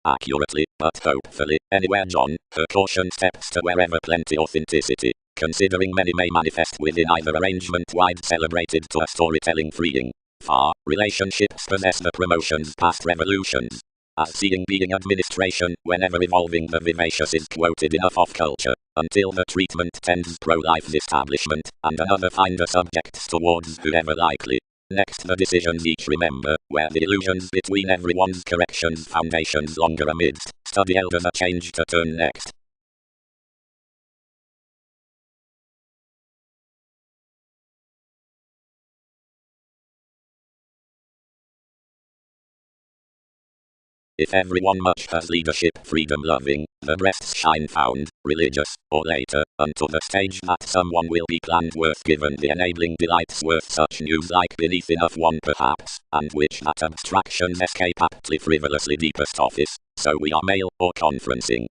Accurately, but hopefully, anywhere John, her caution steps to wherever plenty authenticity, considering many may manifest within either arrangement wide celebrated to a storytelling freeing. Far, relationships possess the promotions past revolutions. As seeing being administration, whenever evolving the vivacious is quoted enough of culture, until the treatment tends pro-life's establishment, and another finder subjects towards whoever likely. Next the decisions each remember, where the illusions between everyone's corrections foundations longer amidst, study elders a change to turn next. If everyone much has leadership freedom loving, the breasts shine found, religious, or later, unto the stage that someone will be planned worth given the enabling delights worth such news like beneath enough one perhaps, and which that abstractions escape aptly frivolously deepest office, so we are male, or conferencing.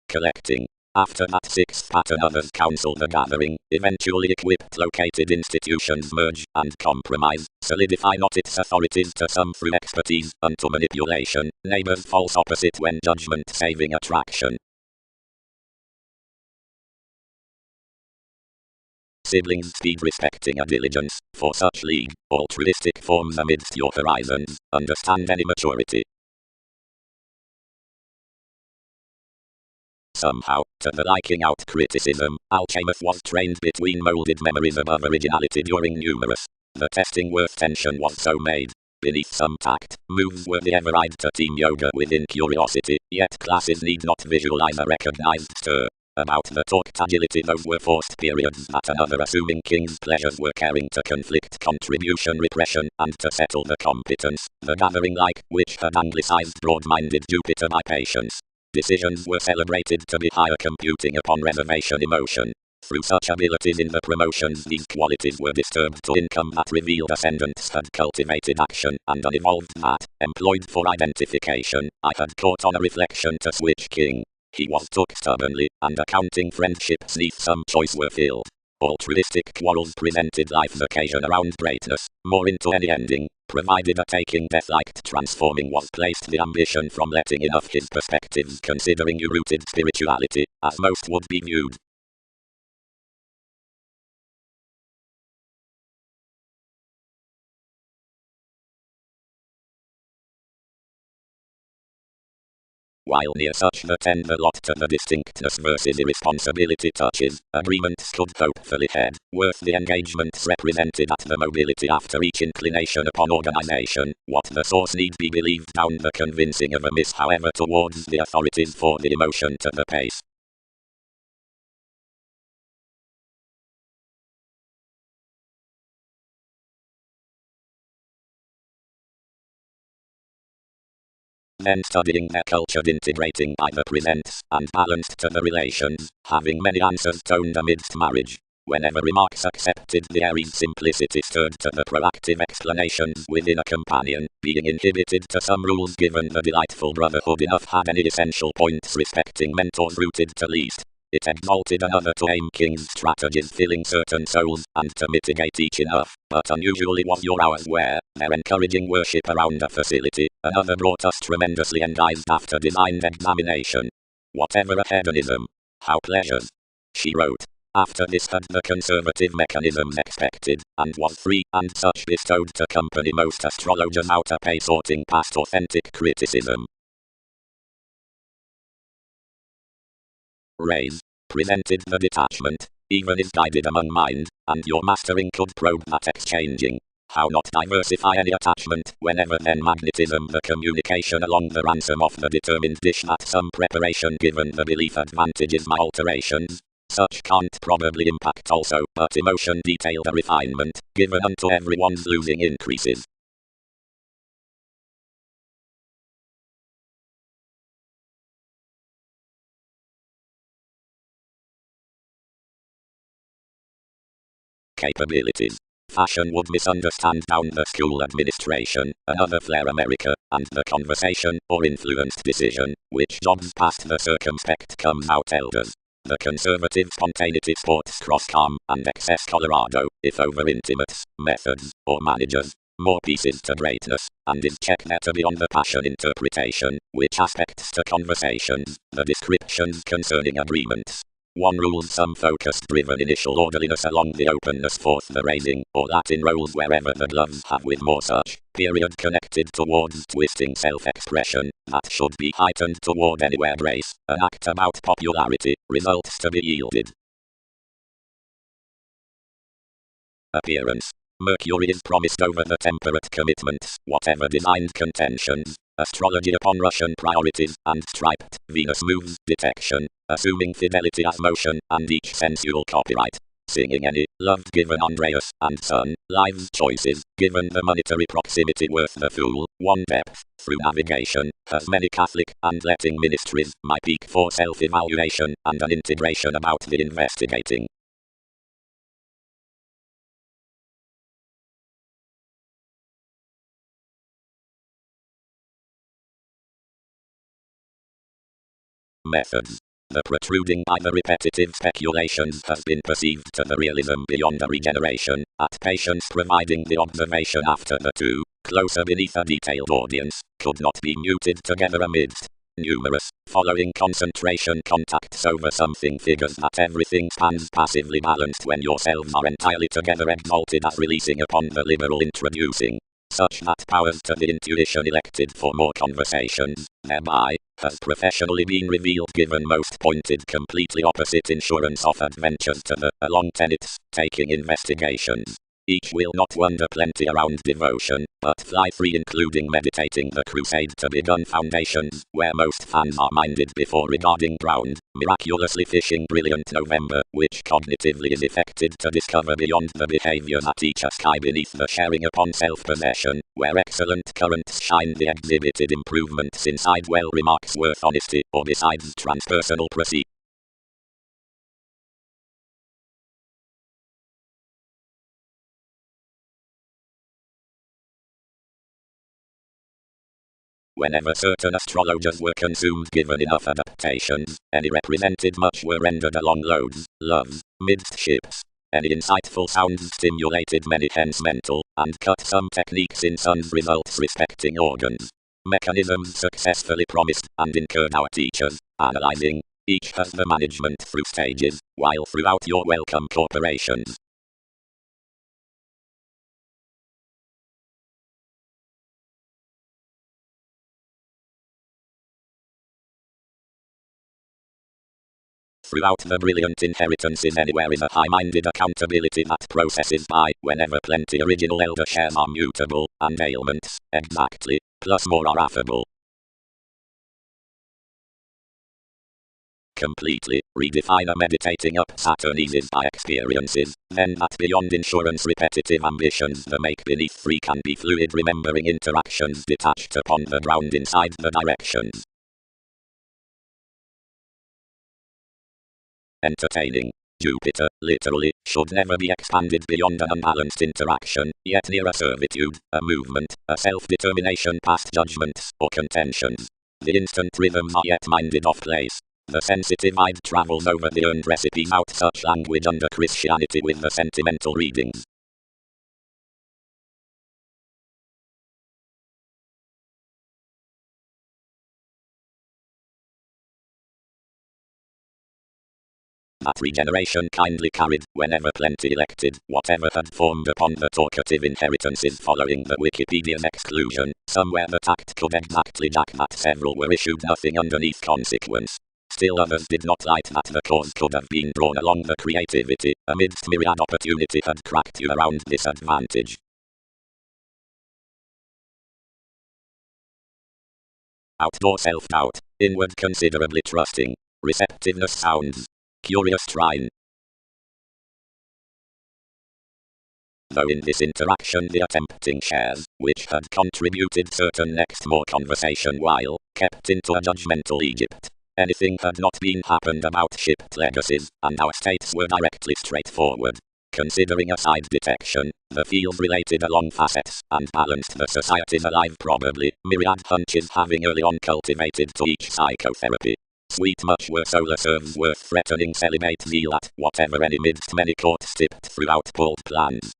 Collecting. After that sixth pattern others counsel the gathering, eventually equipped located institutions merge and compromise, solidify not its authorities to some through expertise, unto manipulation, neighbors false opposite when judgment saving attraction. Siblings speed respecting a diligence, for such league, altruistic forms amidst your horizons, understand any maturity. Somehow, to the liking out criticism, Alchemist was trained between molded memories above originality during numerous. The testing worth tension was so made. Beneath some tact, moves were the ever-eyed to team yoga within curiosity, yet classes need not visualize a recognized stir. About the talked agility, those were forced periods that another assuming king's pleasures were caring to conflict contribution repression and to settle the competence, the gathering like, which had anglicized broad-minded Jupiter by patience. Decisions were celebrated to be higher computing upon reservation emotion. Through such abilities in the promotions, these qualities were disturbed to income that revealed ascendants had cultivated action and an evolved that, employed for identification, I had caught on a reflection to switch king. He was took stubbornly, and accounting friendships neath some choice were filled. Altruistic quarrels presented life's occasion around greatness, more into any ending, provided a taking death liked transforming was placed the ambition from letting enough his perspectives considering you rooted spirituality, as most would be viewed. While near such the tender lot to the distinctness versus irresponsibility touches, agreements could hopefully head, worth the engagements represented at the mobility after each inclination upon organization, what the source need be believed down the convincing of a miss however towards the authorities for the emotion to the pace. Then studying their culture integrating by the presents, and balanced to the relations, having many answers toned amidst marriage. Whenever remarks accepted the Aries simplicity stirred to the proactive explanations within a companion, being inhibited to some rules given the delightful brotherhood enough had any essential points respecting mentors rooted to least. It exalted another to aim king's strategies filling certain souls, and to mitigate each enough, but unusually was your hours where, their encouraging worship around a facility, another brought us tremendously enticed after designed examination. Whatever a hedonism, how pleasures, she wrote. After this had the conservative mechanisms expected, and was free, and such bestowed to company most astrologers out a pay sorting past authentic criticism. Rays, presented the detachment, even is guided among mind, and your mastering could probe that exchanging. How not diversify any attachment, whenever then magnetism the communication along the ransom of the determined dish that some preparation given the belief advantages my alterations. Such can't probably impact also, but emotion detailed a refinement, given unto everyone's losing increases. Capabilities. Fashion would misunderstand down the school administration, another flair America, and the conversation, or influenced decision, which jobs past the circumspect comes out elders. The conservative spontaneity sports cross-calm, and excess Colorado, if over intimates, methods, or managers. More pieces to greatness, and is check there to beyond the passion interpretation, which aspects to conversations, the descriptions concerning agreements. One rules some focused driven initial orderliness along the openness forth the raising, or Latin rolls wherever the gloves have with more such, period connected towards twisting self-expression, that should be heightened toward anywhere grace, an act about popularity, results to be yielded. Appearance. Mercury is promised over the temperate commitments, whatever designed contentions. Astrology upon Russian priorities, and striped, Venus moves, detection, assuming fidelity as motion, and each sensual copyright. Singing any, loved given Andreas, and son, lives choices, given the monetary proximity worth the fool, one depth, through navigation, has many Catholic, and letting ministries, my peak for self-evaluation, and an integration about the investigating. Methods. The protruding by the repetitive speculations has been perceived to the realism beyond a regeneration, at patience providing the observation after the two, closer beneath a detailed audience, could not be muted together amidst numerous, following concentration contacts over something figures that everything spans passively balanced when yourselves are entirely together exalted as releasing upon the liberal introducing. Such that powers to the intuition elected for more conversations, thereby, has professionally been revealed given most pointed completely opposite insurance of adventures to the, along tenets, taking investigations. each will not wander plenty around devotion, but fly free, including meditating the crusade to begun foundations, where most fans are minded before regarding ground, miraculously fishing brilliant November, which cognitively is effected to discover beyond the behavior that teach us sky beneath the sharing upon self-possession, where excellent currents shine the exhibited improvements inside well remarks worth honesty, or besides transpersonal proceed. Whenever certain astrologers were consumed given enough adaptations, any represented much were rendered along loads, loves, midst ships. Any insightful sounds stimulated many hence mental, and cut some techniques in sun's results respecting organs. Mechanisms successfully promised and incurred our teachers, analyzing. Each has the management through stages, while throughout your welcome corporations. Throughout the brilliant inheritances anywhere is a high-minded accountability that processes by, whenever plenty original elder shares are mutable, and ailments, exactly, plus more are affable. Completely, redefine a meditating up Saturn eases by experiences, then that beyond insurance repetitive ambitions the make beneath free can be fluid remembering interactions detached upon the ground inside the directions. Entertaining. Jupiter, literally, should never be expanded beyond an unbalanced interaction, yet near a servitude, a movement, a self-determination past judgments, or contentions. The instant rhythms are yet minded off place. The sensitive eye travels over the earned recipes out such language under Christianity with the sentimental readings. That regeneration kindly carried, whenever plenty elected, whatever had formed upon the talkative inheritances following the Wikipedia's exclusion, somewhere the tact could exactly jack that several were issued nothing underneath consequence. Still others did not light that the cause could have been drawn along the creativity, amidst myriad opportunity had cracked you around disadvantage. Outdoor self-doubt, inward considerably trusting, receptiveness sounds, curious trine. Though in this interaction the attempting shares, which had contributed certain next more conversation while, kept into a judgmental Egypt. Anything had not been happened about shipped legacies, and our states were directly straightforward. Considering a side detection, the field related along facets, and balanced the societies alive probably, myriad hunches having early on cultivated to each psychotherapy. Sweet much were solar serves worth threatening celibate zeal at, whatever any midst many court stipped throughout pulled plans.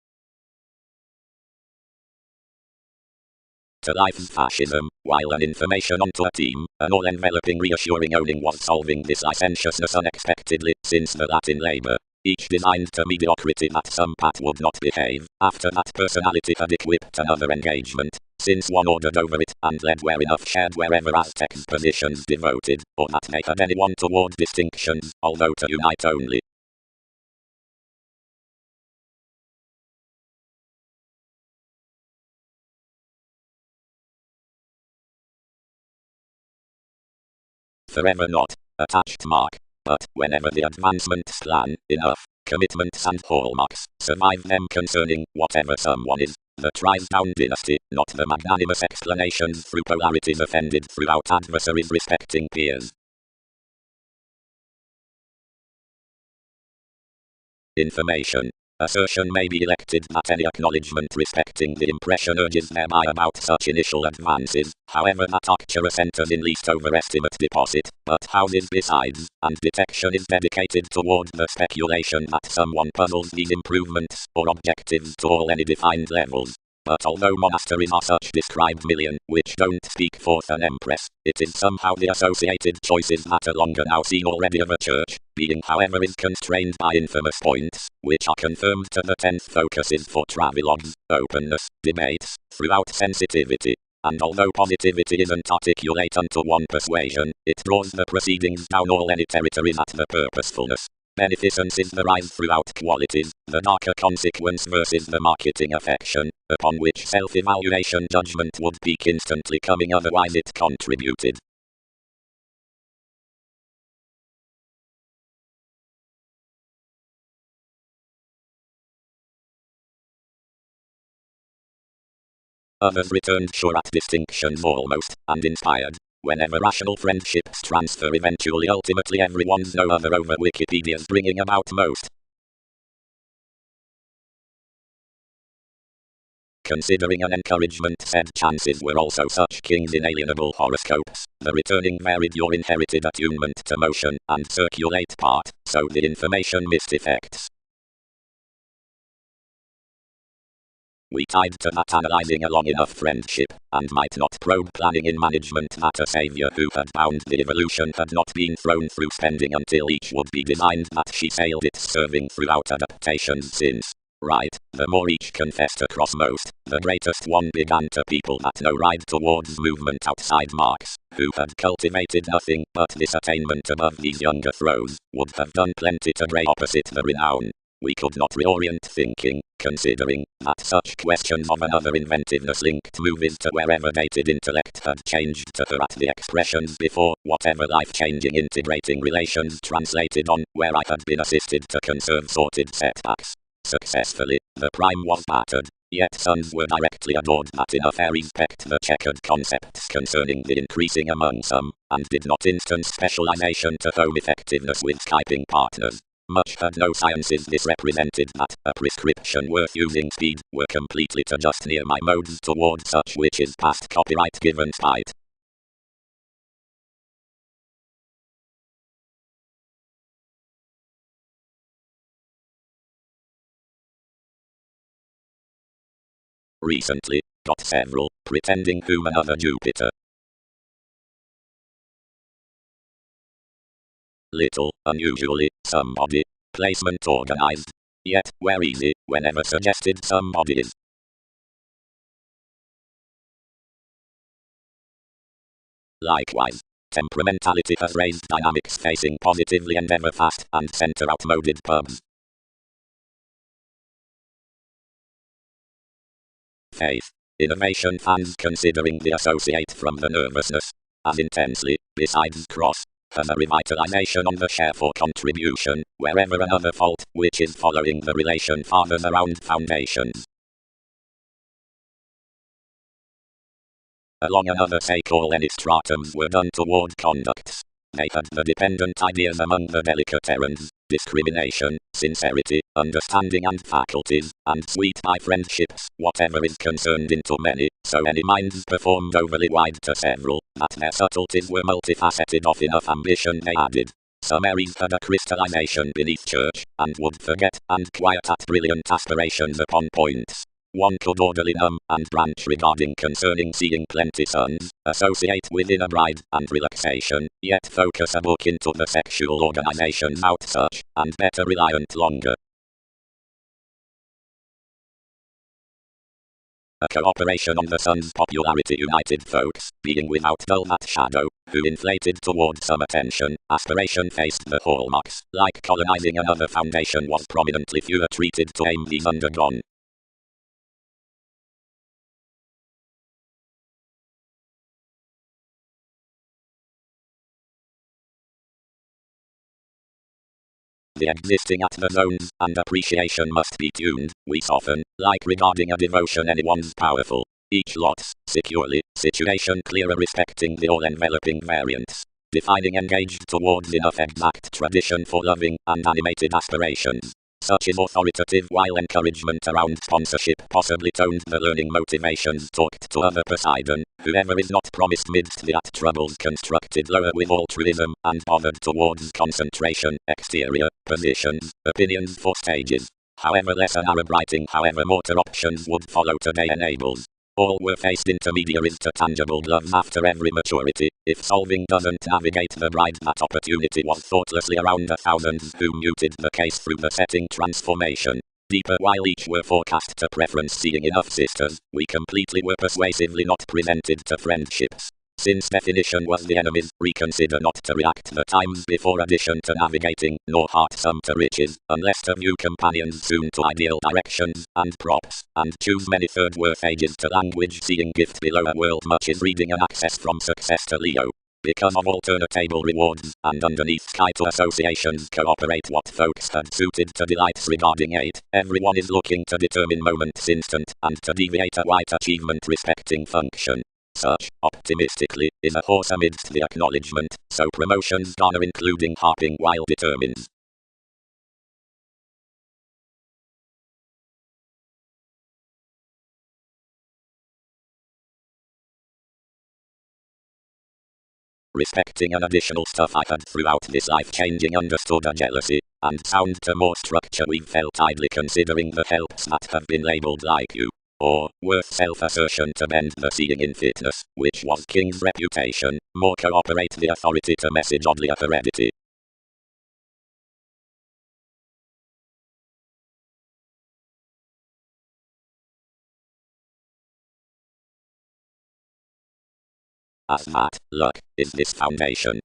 To life's fascism, while an information onto a team, an all-enveloping reassuring owning was solving this licentiousness unexpectedly, since the Latin labor, each designed to mediocrity that some pat would not behave, after that personality had equipped another engagement, since one ordered over it, and led where enough shared wherever Aztec's positions devoted, or that they had anyone toward distinctions, although to unite only. Forever not, attached mark, but, whenever the advancement's plan, enough, commitments and hallmarks, survive them concerning, whatever someone is, the tries-down dynasty, not the magnanimous explanations through polarities offended throughout adversaries respecting peers. Information. Assertion may be elected that any acknowledgement respecting the impression urges thereby about such initial advances, however that Arctura centers in least overestimate deposit, but houses besides, and detection is dedicated toward the speculation that someone puzzles these improvements, or objectives to all any defined levels. But although monasteries are such described million, which don't speak forth an empress, it is somehow the associated choices that are longer now seen already of a church, being however is constrained by infamous points, which are confirmed to the 10th focuses for travelogues, openness, debates, throughout sensitivity. And although positivity isn't articulate unto one persuasion, it draws the proceedings down all any territories at the purposefulness. Beneficence is the rise throughout qualities, the darker consequence versus the marketing affection, upon which self-evaluation judgment would peak instantly coming otherwise it contributed. Others returned sure at distinctions almost, and inspired. Whenever rational friendships transfer eventually ultimately everyone's no other over Wikipedia's bringing about most. Considering an encouragement said chances were also such king's inalienable horoscopes, the returning varied your inherited attunement to motion, and circulate part, so the information missed effects. We tied to that analyzing a long enough friendship, and might not probe planning in management that a savior who had bound the evolution had not been thrown through spending until each would be designed that she sailed its serving throughout adaptations since. Right, the more each confessed across most, the greatest one began to people that no ride towards movement outside marks, who had cultivated nothing but this attainment above these younger throws, would have done plenty to grey opposite the renown. We could not reorient thinking, considering that such questions of another inventiveness linked movies to wherever dated intellect had changed to her at the expressions before, whatever life-changing integrating relations translated on, where I had been assisted to conserve sorted setbacks. Successfully, the prime was battered, yet sons were directly adored that in a fair respect the checkered concepts concerning the increasing among some, and did not instance specialization to home effectiveness with Skyping partners. Much had no sciences this represented that a prescription worth using speed were completely to just near my modes toward such which is past copyright given spite. Recently, got several, pretending whom another Jupiter. Little, unusually, somebody, placement organized. Yet, where easy, whenever suggested somebody is. Likewise, temperamentality has raised dynamics facing positively and ever fast and center outmoded pubs. Faith. Innovation fans considering the associate from the nervousness, as intensely, besides cross, has a revitalization on the share for contribution, wherever another fault, which is following the relation fathers around foundations. Along another sake all any stratums were done toward conducts. They had the dependent ideas among the delicate errands, discrimination, sincerity, understanding and faculties, and sweet by friendships, whatever is concerned into many, so any minds performed overly wide to several, that their subtleties were multifaceted of enough ambition they added. Some Aries had a crystallization beneath church, and would forget, and quiet at brilliant aspirations upon points. One could orderly numb and branch regarding concerning seeing plenty sons, associate within a bride and relaxation, yet focus a book into the sexual organizations out such, and better reliant longer. A cooperation on the sun's popularity united folks, being without dull that shadow, who inflated toward some attention, aspiration faced the hallmarks, like colonizing another foundation was prominently fewer treated to aim these undergone. The existing at the zones and appreciation must be tuned, we soften, like regarding a devotion anyone's powerful. Each lot's, securely, situation clearer respecting the all-enveloping variants. Defining engaged towards enough exact tradition for loving and animated aspirations. Such is authoritative while encouragement around sponsorship possibly toned the learning motivations talked to other Poseidon, whoever is not promised midst the at troubles constructed lower with altruism and bothered towards concentration, exterior, positions, opinions for stages. However less an Arab writing however mortar options would follow today enables. All were faced intermediaries to tangible gloves after every maturity. If solving doesn't navigate the bride that opportunity was thoughtlessly around the thousands who muted the case through the setting transformation. Deeper while each were forecast to preference seeing enough sisters, we completely were persuasively not presented to friendships. since definition was the enemy's, reconsider not to react the times before addition to navigating, nor heart sum to riches, unless to view companions soon to ideal directions, and props, and choose many third worth ages to language seeing gift below a world much is reading an access from success to Leo. Because of alternatable rewards, and underneath sky to associations cooperate what folks had suited to delights regarding 8, everyone is looking to determine moments instant, and to deviate a white achievement respecting function. Such, optimistically, is a horse amidst the acknowledgement, so promotions garner including harping while determines. Respecting an additional stuff I had throughout this life-changing understood a jealousy, and sound to more structure we've felt idly considering the helps that have been labelled like you, or, worth self-assertion to bend the seeing in fitness, which was king's reputation, more cooperate the authority to message oddly a heredity. As that, luck, is this foundation.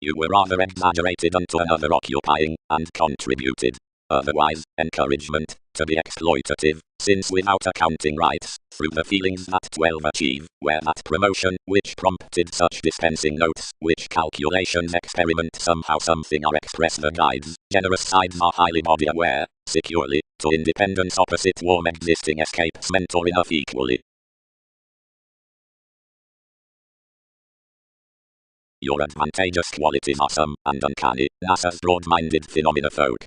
You were rather exaggerated unto another occupying, and contributed. Otherwise, encouragement, to be exploitative, since without accounting rights, through the feelings that 12 achieve, where that promotion, which prompted such dispensing notes, which calculations experiment somehow something are express the guides, generous sides are highly body aware, securely, to independence opposite warm existing escapes mentor enough equally. Your advantageous qualities are some, and uncanny, NASA's broad-minded phenomena folk.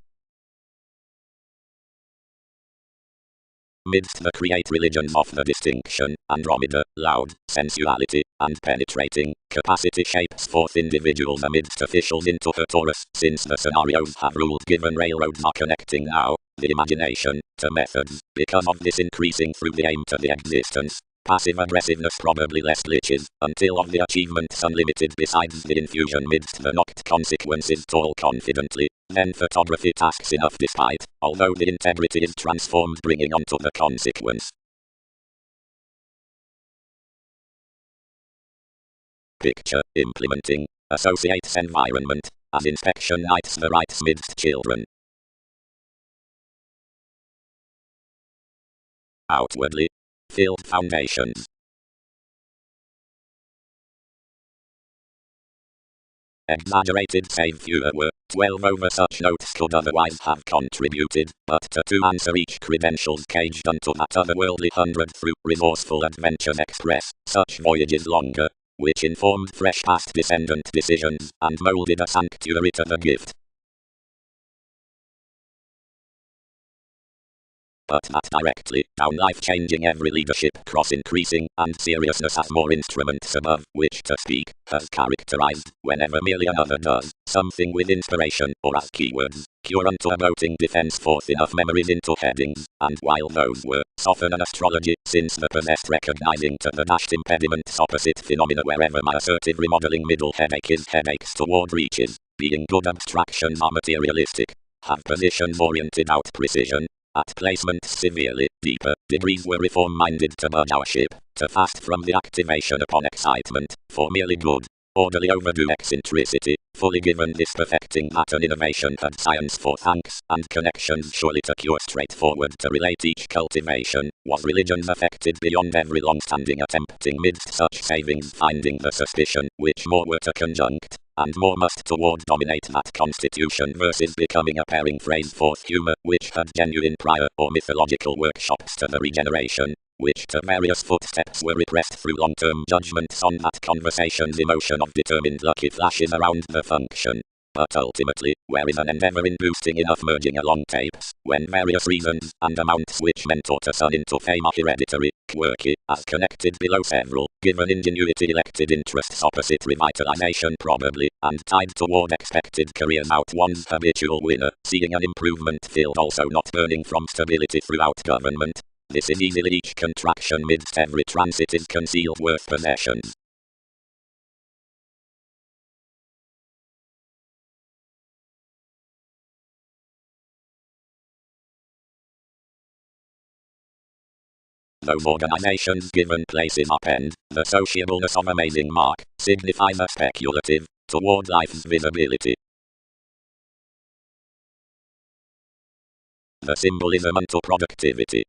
Midst the create religions of the distinction, Andromeda, loud, sensuality, and penetrating, capacity shapes forth individuals amidst officials into her Taurus, since the scenarios have ruled given railroads are connecting now, the imagination, to methods, because of this increasing through the aim to the existence. Passive aggressiveness probably less glitches, until of the achievements unlimited besides the infusion midst the knocked consequences tall confidently, then photography tasks enough despite, although the integrity is transformed bringing onto the consequence. Picture, implementing, associates environment, as inspection nights the rights midst children. Outwardly, filled foundations. Exaggerated save fewer were, 12 over such notes could otherwise have contributed, but to answer each credentials caged unto that otherworldly 100 through resourceful adventures express, such voyages longer, which informed fresh past descendant decisions, and moulded a sanctuary to the gift. But not directly, down life-changing every leadership cross increasing, and seriousness as more instruments above, which to speak, has characterized, whenever merely another does, something with inspiration, or as keywords, cure unto a boating defense forth enough memories into headings, and while those were, soften an astrology, since the possessed recognizing to the dashed impediments opposite phenomena wherever my assertive remodeling middle headache is headaches toward reaches, being good abstractions are materialistic, have positions oriented out precision, at placement severely, deeper, degrees were reform-minded to merge our ship, to fast from the activation upon excitement, for merely good, orderly overdue eccentricity, fully given this perfecting pattern innovation had science for thanks, and connections surely to cure straightforward to relate each cultivation, was religions affected beyond every long-standing attempting midst such savings finding the suspicion, which more were to conjunct, and more must toward dominate that constitution versus becoming a pairing phrase forth humor, which had genuine prior or mythological workshops to the regeneration, which to various footsteps were repressed through long-term judgments on that conversation's emotion of determined lucky flashes around the function. But ultimately, where is an endeavor in boosting enough merging along tapes, when various reasons and amounts which mentor to son into fame are hereditary, quirky, as connected below several, given ingenuity elected interests opposite revitalization probably, and tied toward expected careers out one's habitual winner, seeing an improvement filled also not burning from stability throughout government. This is easily each contraction midst every transit is concealed worth possessions. those organizations given places append, the sociableness of amazing mark, signifies a speculative, toward life's visibility. The symbolism unto productivity.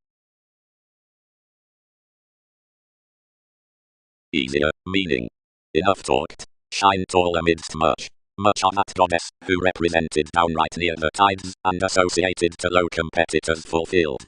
Easier, meaning. Enough talked, shine tall amidst much. Much of that goddess, who represented downright near the tides, and associated to low competitors fulfilled.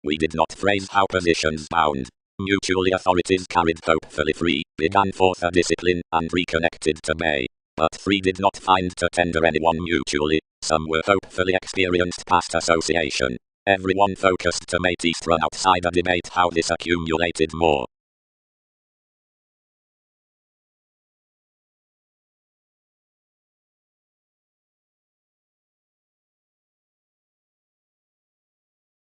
We did not phrase how positions bound. Mutually authorities carried hopefully free, began forth a discipline, and reconnected to May. But three did not find to tender anyone mutually, some were hopefully experienced past association. Everyone focused to mate east run outside a debate how this accumulated more.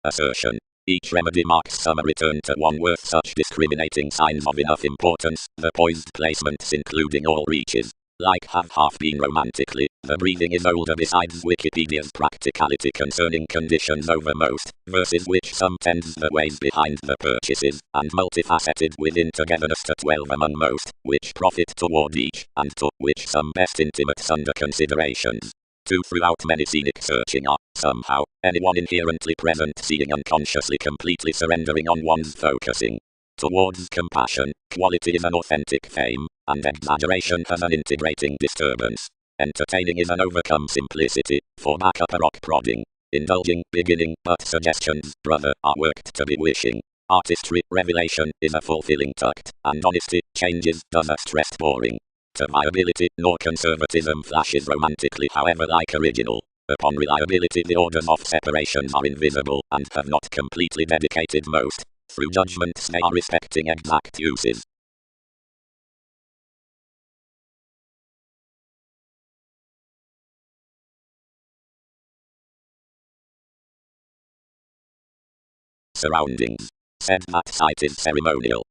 Assertion. Each remedy marks some return to one worth such discriminating signs of enough importance, the poised placements including all reaches. Like have half been romantically, the breathing is older besides Wikipedia's practicality concerning conditions over most, versus which some tends the ways behind the purchases, and multifaceted within togetherness to 12 among most, which profit toward each, and to which some best intimates under considerations. 2 throughout many scenic searching are, somehow, anyone inherently present seeing unconsciously completely surrendering on one's focusing. Towards compassion, quality is an authentic fame, and exaggeration has an integrating disturbance. Entertaining is an overcome simplicity, for backup a rock prodding. Indulging, beginning, but suggestions, brother, are worked to be wishing. Artistry, revelation, is a fulfilling tucked, and honesty, changes, does a stressed boring. To viability, nor conservatism flashes romantically however like original. Upon reliability the orders of separations are invisible, and have not completely dedicated most. Through judgments they are respecting exact uses. Surroundings. Said that site is ceremonial.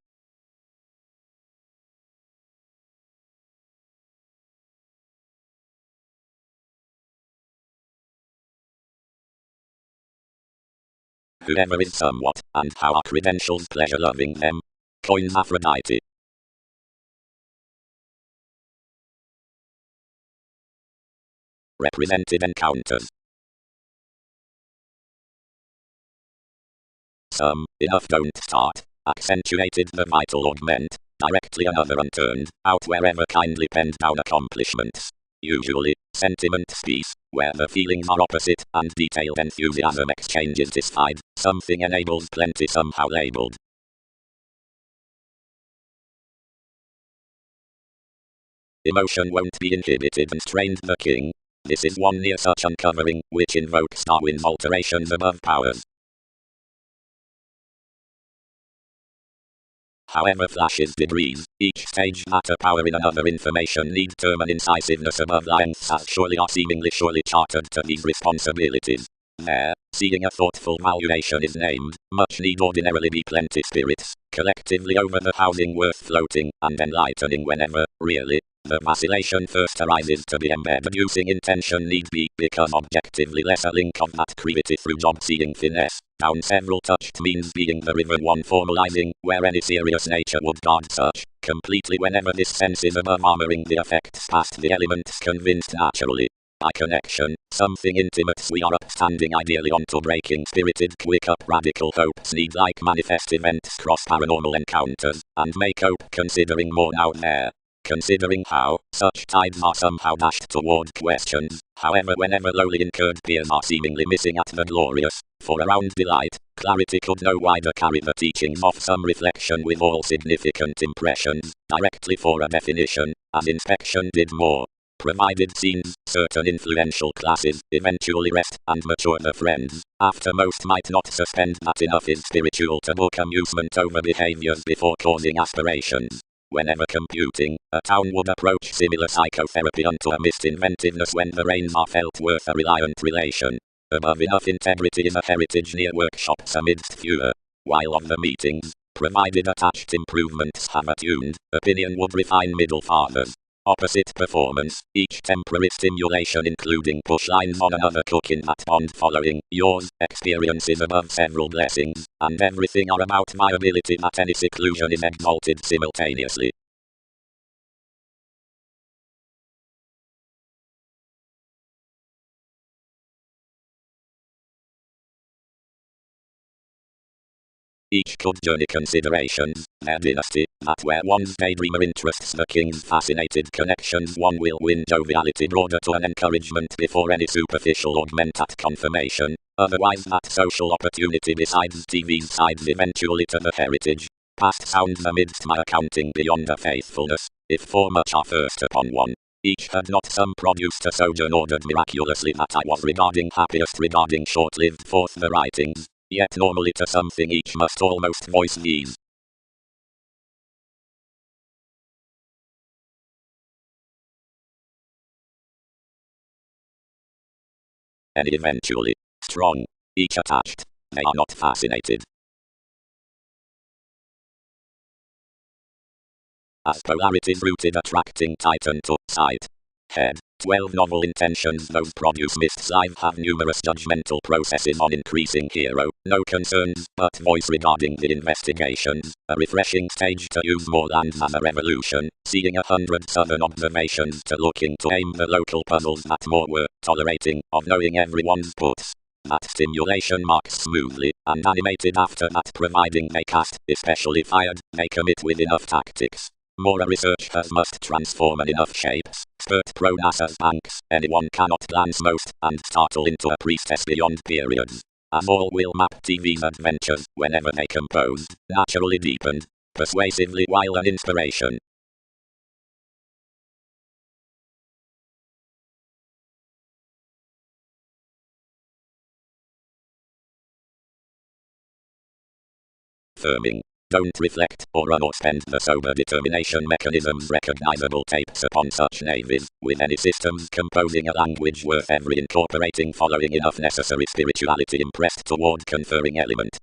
Whoever is somewhat, and how are credentials pleasure-loving them? Coins Aphrodite. Represented encounters. Some, enough don't start, accentuated the vital augment, directly another unturned, out wherever kindly penned down accomplishments. Usually, sentiment peace, where the feelings are opposite, and detailed enthusiasm exchanges disfied, something enables plenty somehow labeled. Emotion won't be inhibited and strained the king. This is one near such uncovering, which invokes Darwin's alterations above powers. However flashes degrees, each stage matter power in another information need term and incisiveness above lengths as surely are seemingly surely chartered to these responsibilities. There, seeing a thoughtful valuation is named, much need ordinarily be plenty spirits, collectively over the housing worth floating, and enlightening whenever, really, the vacillation first arises to be embedded using intention need be, because objectively less a link of that crivity through job-seeing finesse, down several touched means being the river one formalizing, where any serious nature would guard such, completely whenever this sense is above armoring the effects past the elements convinced naturally. By connection, something intimate we are upstanding ideally onto breaking spirited quick up radical hopes need like manifest events cross paranormal encounters, and make hope considering more now there. Considering how, such tides are somehow dashed toward questions, however whenever lowly incurred peers are seemingly missing at the glorious, for around delight, clarity could no wider carry the teachings of some reflection with all significant impressions, directly for a definition, as inspection did more. Provided scenes, certain influential classes, eventually rest, and mature the friends, after most might not suspend that enough is spiritual to book amusement over behaviors before causing aspirations. Whenever computing, a town would approach similar psychotherapy unto a missed inventiveness when the reins are felt worth a reliant relation. Above enough integrity is a heritage near workshops amidst fewer. While of the meetings, provided attached improvements have attuned, opinion would refine middle fathers. Opposite performance, each temporary stimulation including push lines on another cook in that pond following yours, experiences above several blessings, and everything are about viability that any seclusion is exalted simultaneously. Each could journey considerations, their dynasty, that where one's daydreamer interests the king's fascinated connections one will win joviality broader to an encouragement before any superficial augment at confirmation, otherwise that social opportunity besides TV's sides eventually to the heritage, past sounds amidst my accounting beyond a faithfulness, if for much are first upon one. Each had not some produced a sojourn ordered miraculously that I was regarding happiest regarding short-lived forth the writings. Yet normally to something each must almost voice these. And eventually, strong, each attached, they are not fascinated. As polarities rooted attracting Titan to sight. Head. 12 novel intentions those produce mists live have numerous judgmental processes on increasing hero, no concerns, but voice regarding the investigations, a refreshing stage to use more lands as a revolution, seeing 100 southern observations to looking to aim the local puzzles that more were tolerating, of knowing everyone's puts. That stimulation marks smoothly, and animated after that providing they cast, especially fired, they commit with enough tactics. More researchers must transform enough shapes, spurt pro-NASA's banks, anyone cannot glance most, and startle into a priestess beyond periods. As all will map TV's adventures, whenever they composed, naturally deepened, persuasively while an inspiration. Firming. Don't reflect, or run or spend the sober determination mechanisms recognizable tapes upon such navies, with any systems composing a language worth every incorporating following enough necessary spirituality impressed toward conferring element.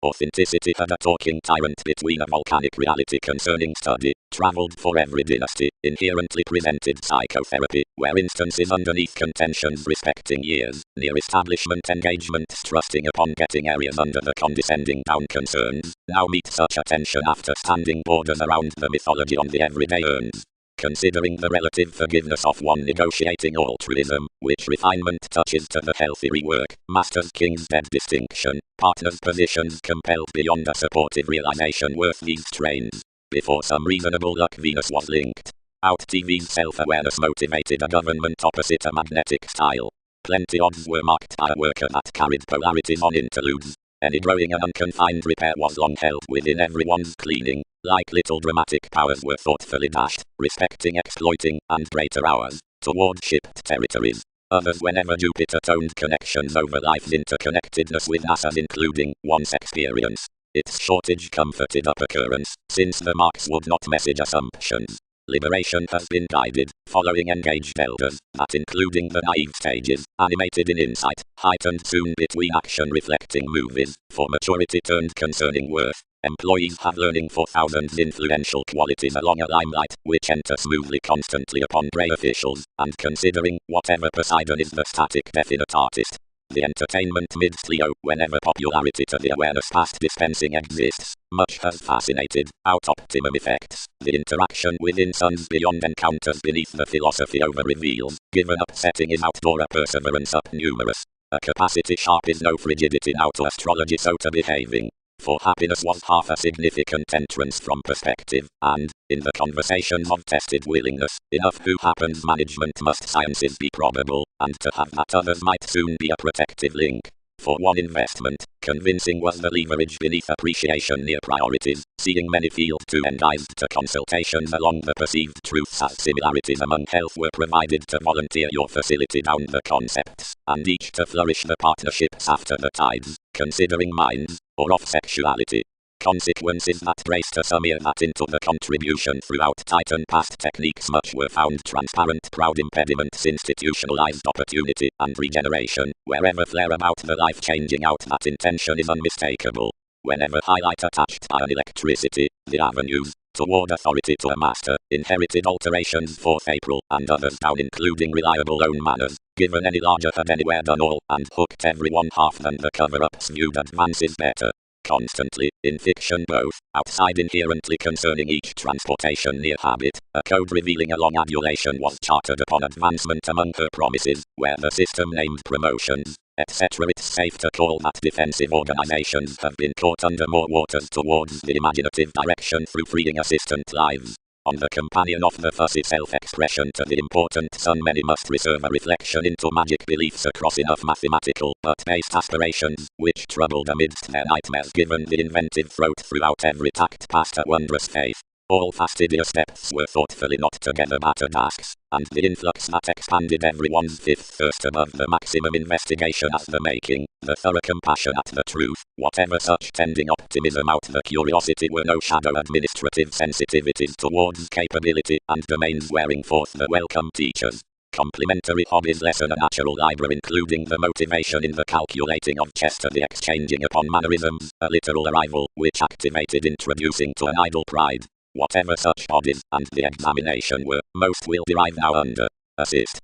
Authenticity had a talking tyrant between a volcanic reality concerning study, travelled for every dynasty, inherently presented psychotherapy, where instances underneath contentions respecting years, near establishment engagements trusting upon getting areas under the condescending down concerns, now meet such attention after standing borders around the mythology on the everyday earns. Considering the relative forgiveness of one negotiating altruism, which refinement touches to the healthy rework, masters king's dead distinction, partners positions compelled beyond a supportive realization worth these strains. Before some reasonable luck Venus was linked. Out TV's self-awareness motivated a government opposite a magnetic style. Plenty odds were marked by a worker that carried polarities on interludes. Any growing and unconfined repair was long held within everyone's cleaning, like little dramatic powers were thoughtfully dashed, respecting exploiting, and greater hours, toward shipped territories. Others whenever Jupiter toned connections over life's interconnectedness with NASA's including one's experience. Its shortage comforted up occurrence, since the marks would not message assumptions. Liberation has been guided, following engaged elders, that including the naive stages, animated in insight, heightened soon between action reflecting movies, for maturity turned concerning worth. Employees have learning for thousands influential qualities along a limelight, which enter smoothly constantly upon grey officials, and considering, whatever Poseidon is the static definite artist. The entertainment midst Leo, whenever popularity to the awareness past dispensing exists, much has fascinated, out optimum effects, the interaction within suns beyond encounters beneath the philosophy over reveals, given up setting is outdoor a perseverance up numerous, a capacity sharp is no frigidity now to astrology so to behaving. For happiness was half a significant entrance from perspective, and, in the conversations of tested willingness, enough who happens management must sciences be probable, and to have that others might soon be a protective link. For one investment, convincing was the leverage beneath appreciation near priorities, seeing many field to engaged to consultations along the perceived truths as similarities among health were provided to volunteer your facility down the concepts, and each to flourish the partnerships after the tides, considering minds, or of sexuality. Consequences that traced a sum that into the contribution throughout Titan past techniques much were found transparent proud impediments institutionalized opportunity and regeneration, wherever flare about the life-changing out that intention is unmistakable. Whenever highlight attached by an electricity, the avenues, toward authority to a master, inherited alterations 4th April, and others down including reliable own manners, given any larger had anywhere done all, and hooked everyone half than the cover-ups viewed advances better. Constantly, in fiction both, outside inherently concerning each transportation near habit, a code revealing a long adulation was chartered upon advancement among her promises, where the system named promotions, etc. It's safe to call that defensive organizations have been caught under more waters towards the imaginative direction through freeing assistant lives. On the companion of the fussy self-expression to the important son many must reserve a reflection into magic beliefs across enough mathematical but based aspirations, which troubled amidst their nightmares given the inventive throat throughout every tact past a wondrous faith. All fastidious depths were thoughtfully not together battered asks, and the influx that expanded everyone's fifth thirst above the maximum investigation at the making, the thorough compassion at the truth, whatever such tending optimism out the curiosity were no shadow administrative sensitivities towards capability and domains wearing forth the welcome teachers. Complementary hobbies lesson a natural library including the motivation in the calculating of chess to the exchanging upon mannerisms, a literal arrival which activated introducing to an idle pride. Whatever such bodies and the examination were, most will derive now under assist.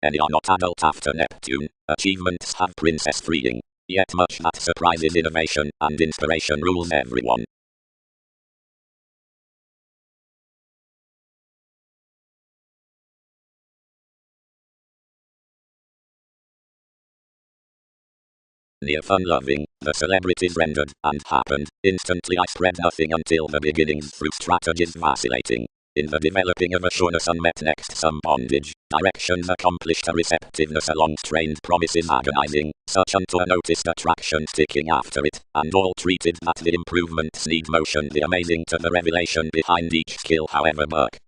Any are not adult after Neptune, achievements have princess freeing, yet much that surprises innovation and inspiration rules everyone. Near fun-loving, the celebrities rendered, and happened, instantly I spread nothing until the beginnings through strategies vacillating. In the developing of a sureness unmet next some bondage, directions accomplished a receptiveness a long-strained promises agonizing, such unto a noticed attraction sticking after it, and all treated that the improvements need motion the amazing to the revelation behind each skill however murk.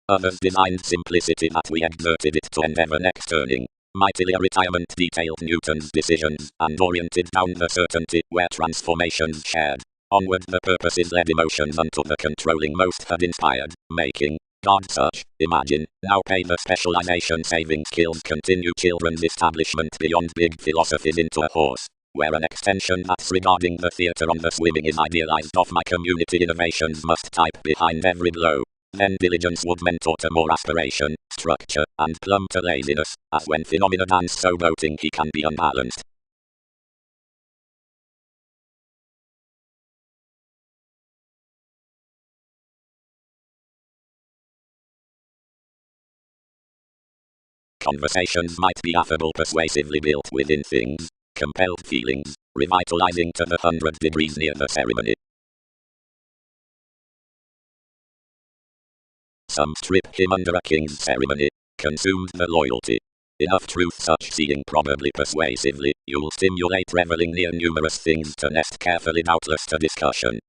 Others designed simplicity that we exerted it to endeavor next earning. Mightily a retirement detailed Newton's decisions, and oriented down the certainty where transformations shared. Onward the purposes led emotions unto the controlling most had inspired, making God such, imagine, now pay the specialization saving skills continue children's establishment beyond big philosophies into a horse, where an extension that's regarding the theatre on the swimming is idealized of my community innovations must type behind every blow. Then diligence would mentor to more aspiration, structure, and plumb to laziness, as when phenomena dance so boating he can be unbalanced. Conversations might be affable persuasively built within things, compelled feelings, revitalizing to the 100 degrees near the ceremony. Some strip him under a king's ceremony, consumed the loyalty. Enough truth such seeing probably persuasively, you'll stimulate reveling near numerous things to nest carefully doubtless to discussion.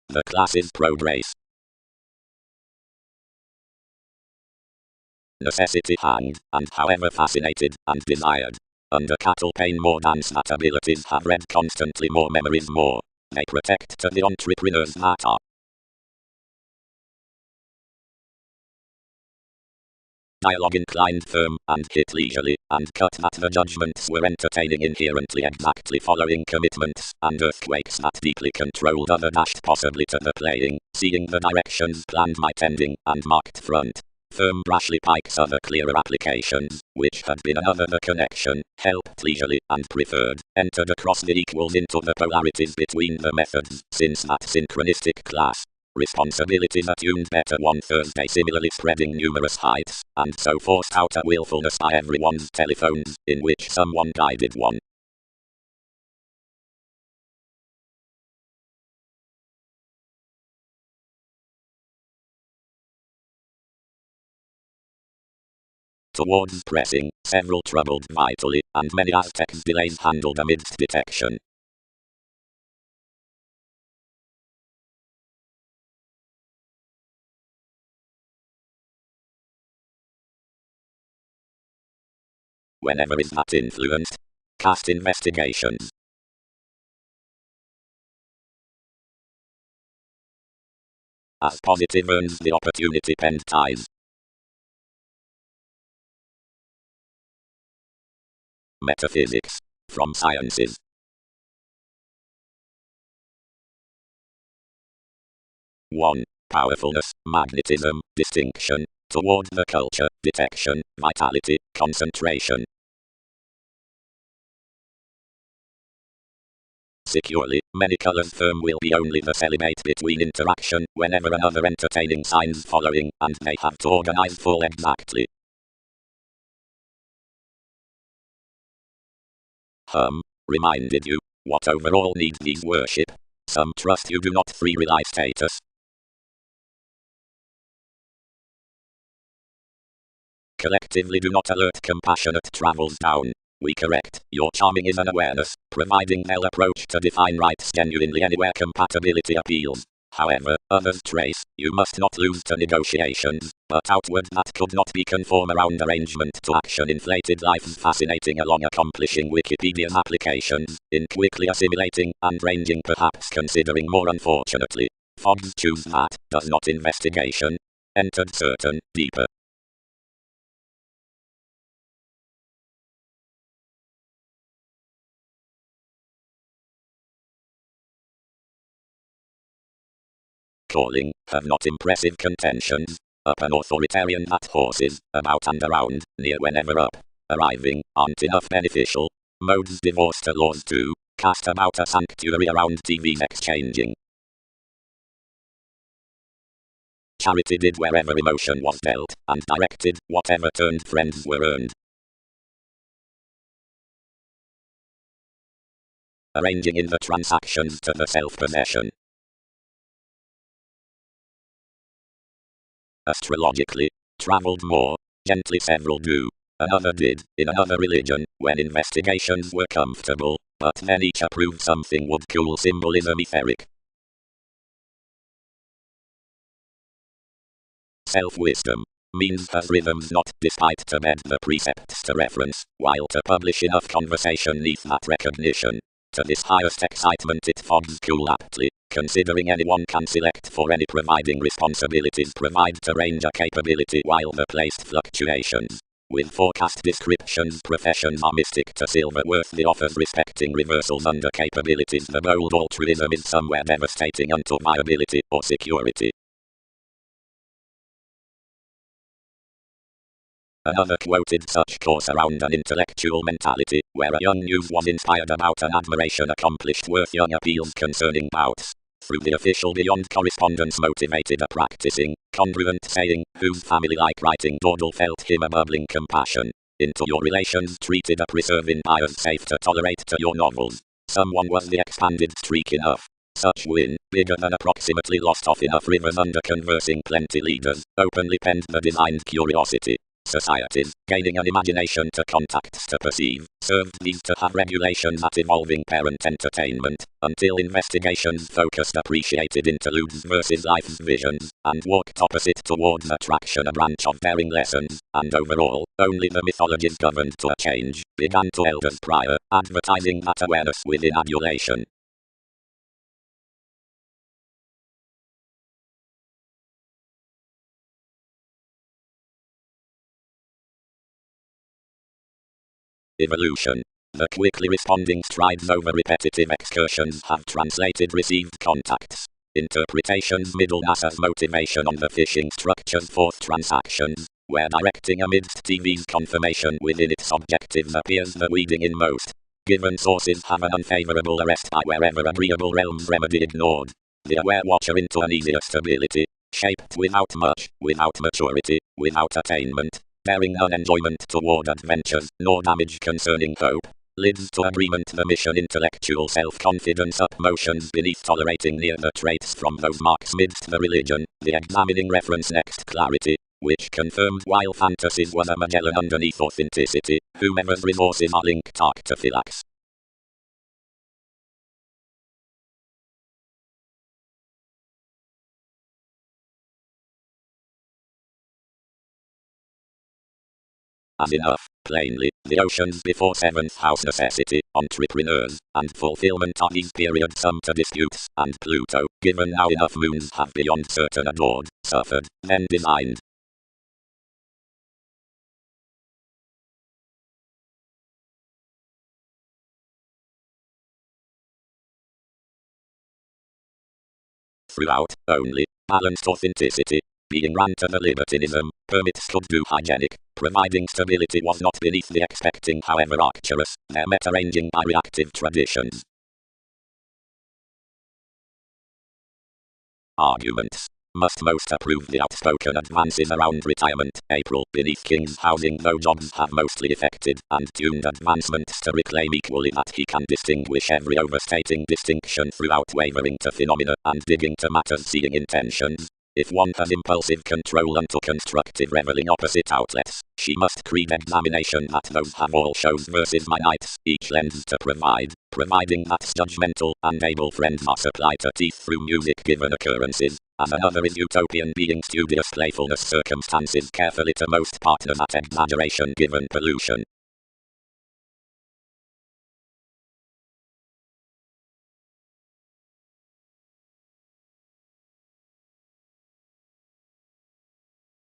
The classes progress. Necessity hanged, and however fascinated, and desired. Under cattle pain more dance that abilities have read constantly more memories more. They protect to the entrepreneurs that are dialogue inclined firm, and hit leisurely, and cut that the judgments were entertaining inherently exactly following commitments, and earthquakes that deeply controlled other dashed possibly to the playing, seeing the directions planned my tending, and marked front. Firm brashly pikes other clearer applications, which had been another the connection, helped leisurely, and preferred, entered across the equals into the polarities between the methods, since that synchronistic class. Responsibilities attuned better one Thursday similarly spreading numerous heights, and so forced out a willfulness by everyone's telephones, in which someone guided one. towards pressing, several troubled vitally, and many Aztecs delays handled amidst detection. Whenever is that influenced? Cast investigations. As positive earns the opportunity penned ties. Metaphysics. From sciences. One. Powerfulness, magnetism, distinction, toward the culture, detection, vitality, concentration. Securely, many colors firm will be only the celibate between interaction, whenever another entertaining signs following, and they have to organize full exactly. Reminded you, what overall needs these worship? Some trust you do not free rely status. Collectively do not alert compassionate travels down. We correct, your charming is an awareness, providing they'll approach to define rights genuinely anywhere compatibility appeals. However, others trace, you must not lose to negotiations, but outward that could not be conform around arrangement to action inflated lives fascinating along accomplishing Wikipedia's applications, in quickly assimilating, and ranging perhaps considering more unfortunately. Fogs choose that, does not investigation. Entered certain, deeper. Calling, have not impressive contentions, up an authoritarian that horses, about and around, near whenever up, arriving, aren't enough beneficial, modes divorce to laws too, cast about a sanctuary around TVs exchanging. Charity did wherever emotion was dealt, and directed, whatever turned friends were earned. Arranging in the transactions to the self-possession. Astrologically, travelled more, gently several do, another did, in another religion, when investigations were comfortable, but then each approved something would cool symbolism etheric. Self-wisdom means has rhythms not despite to bed the precepts to reference, while to publish enough conversation neath that recognition. To this highest excitement it fogs cool aptly, considering anyone can select for any providing responsibilities provide to range a capability while the placed fluctuations. With forecast descriptions professions are mystic to silver worth the offers respecting reversals under capabilities the bold altruism is somewhere devastating unto viability or security. Another quoted such course around an intellectual mentality, where a young youth was inspired about an admiration accomplished worth young appeals concerning bouts. Through the official beyond correspondence motivated a practicing, congruent saying, whose family like writing dawdle felt him a bubbling compassion. Into your relations treated a preserving bias safe to tolerate to your novels. Someone was the expanded streak enough. Such win, bigger than approximately lost off enough rivers under conversing plenty leaders, openly penned the designed curiosity. Societies, gaining an imagination to contacts to perceive, served these to have regulations at evolving parent entertainment, until investigations focused appreciated interludes versus life's visions, and walked opposite towards attraction a branch of daring lessons, and overall, only the mythologies governed to a change, began to elders prior, advertising that awareness within adulation. Evolution. The quickly responding strides over repetitive excursions have translated received contacts. Interpretations middle NASA's motivation on the phishing structure's fourth transactions, where directing amidst TV's confirmation within its objectives appears the weeding in most. Given sources have an unfavorable arrest by wherever agreeable realms remedy ignored. The aware watcher into an easier stability, shaped without much, without maturity, without attainment. Bearing none enjoyment toward adventures, nor damage concerning hope. Leads to agreement the mission intellectual self-confidence up motions beneath tolerating near the traits from those marks midst the religion, the examining reference next clarity, which confirmed while fantasies was a Magellan underneath authenticity, whomever's resources are linked arctophylax. As enough, plainly, the oceans before 7th house necessity, entrepreneurs, and fulfillment are these periods sum to disputes, and Pluto, given now enough moons have beyond certain adored, suffered, then designed. Throughout, only, balanced authenticity, being ran to the libertinism, permits could do hygienic, providing stability was not beneath the expecting however arcturous, their meta-ranging by reactive traditions. Arguments. Must most approve the outspoken advances around retirement, April, beneath King's housing though jobs have mostly effected, and tuned advancements to reclaim equally that he can distinguish every overstating distinction throughout wavering to phenomena, and digging to matters seeing intentions. If one has impulsive control unto constructive reveling opposite outlets, she must creed examination that those have all shows versus my nights, each lends to provide, providing that's judgmental, and able friends are supplied to teeth through music given occurrences, as another is utopian being studious playfulness circumstances carefully to most partners at exaggeration given pollution.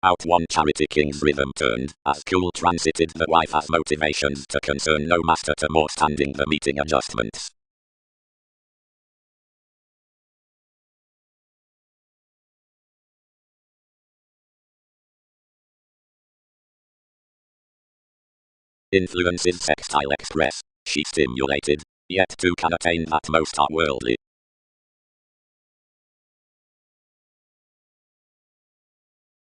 Out one charity king's rhythm turned, as cool transited the wife as motivations to concern no master to more standing the meeting adjustments. Influences sextile express, she stimulated, yet too can attain that most are worldly.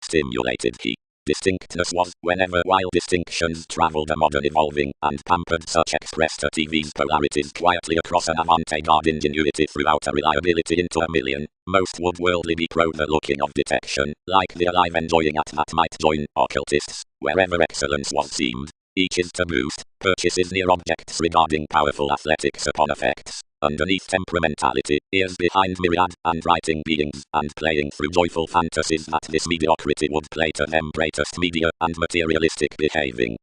Stimulated he. Distinctness was, whenever while distinctions travelled a modern evolving, and pampered such expressed to TV's polarities quietly across an avant-garde ingenuity throughout a reliability into a million, most would worldly be pro the looking of detection, like the alive enjoying at that might join occultists, wherever excellence was seemed. Each is to boost, purchases near objects regarding powerful athletics upon effects. Underneath temperamentality, ears behind myriad, and writing beings, and playing through joyful fantasies that this mediocrity would play to them greatest media, and materialistic behaving.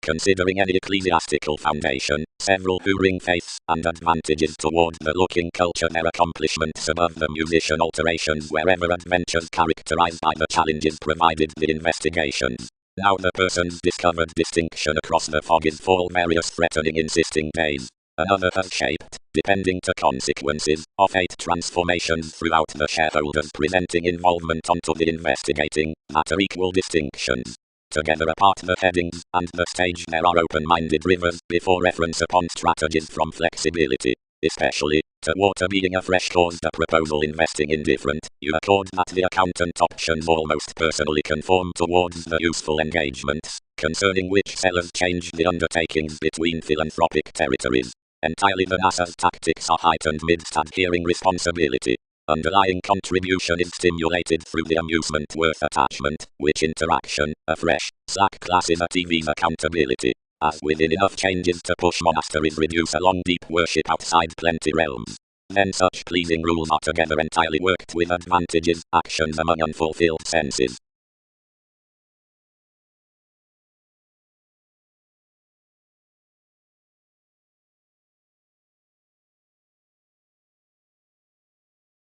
Considering any ecclesiastical foundation, several who ring faiths, and advantages toward the looking culture their accomplishments above the musician alterations wherever adventures characterized by the challenges provided the investigations. Now the person's discovered distinction across the fog is fall various threatening insisting days. Another has shaped, depending to consequences, of 8 transformations throughout the shareholders presenting involvement onto the investigating, that are equal distinctions. Together apart the headings, and the stage there are open-minded rivers, before reference upon strategies from flexibility. Especially, to water being a fresh cause the proposal investing indifferent, you accord that the accountant options almost personally conform towards the useful engagements, concerning which sellers change the undertakings between philanthropic territories. Entirely the NASA's tactics are heightened midst adhering responsibility. Underlying contribution is stimulated through the amusement worth attachment, which interaction, a fresh, slack class is a TV's accountability. As within enough changes to push monasteries reduce along deep worship outside plenty realms. Then such pleasing rules are together entirely worked with advantages, actions among unfulfilled senses.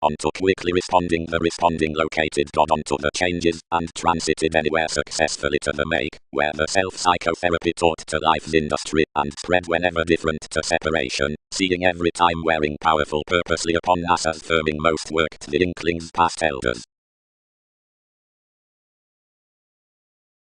Onto quickly responding the responding located God onto the changes, and transited anywhere successfully to the make, where the self-psychotherapy taught to life's industry, and spread whenever different to separation, seeing every time wearing powerful purposely upon NASA's firming most worked the inklings past elders.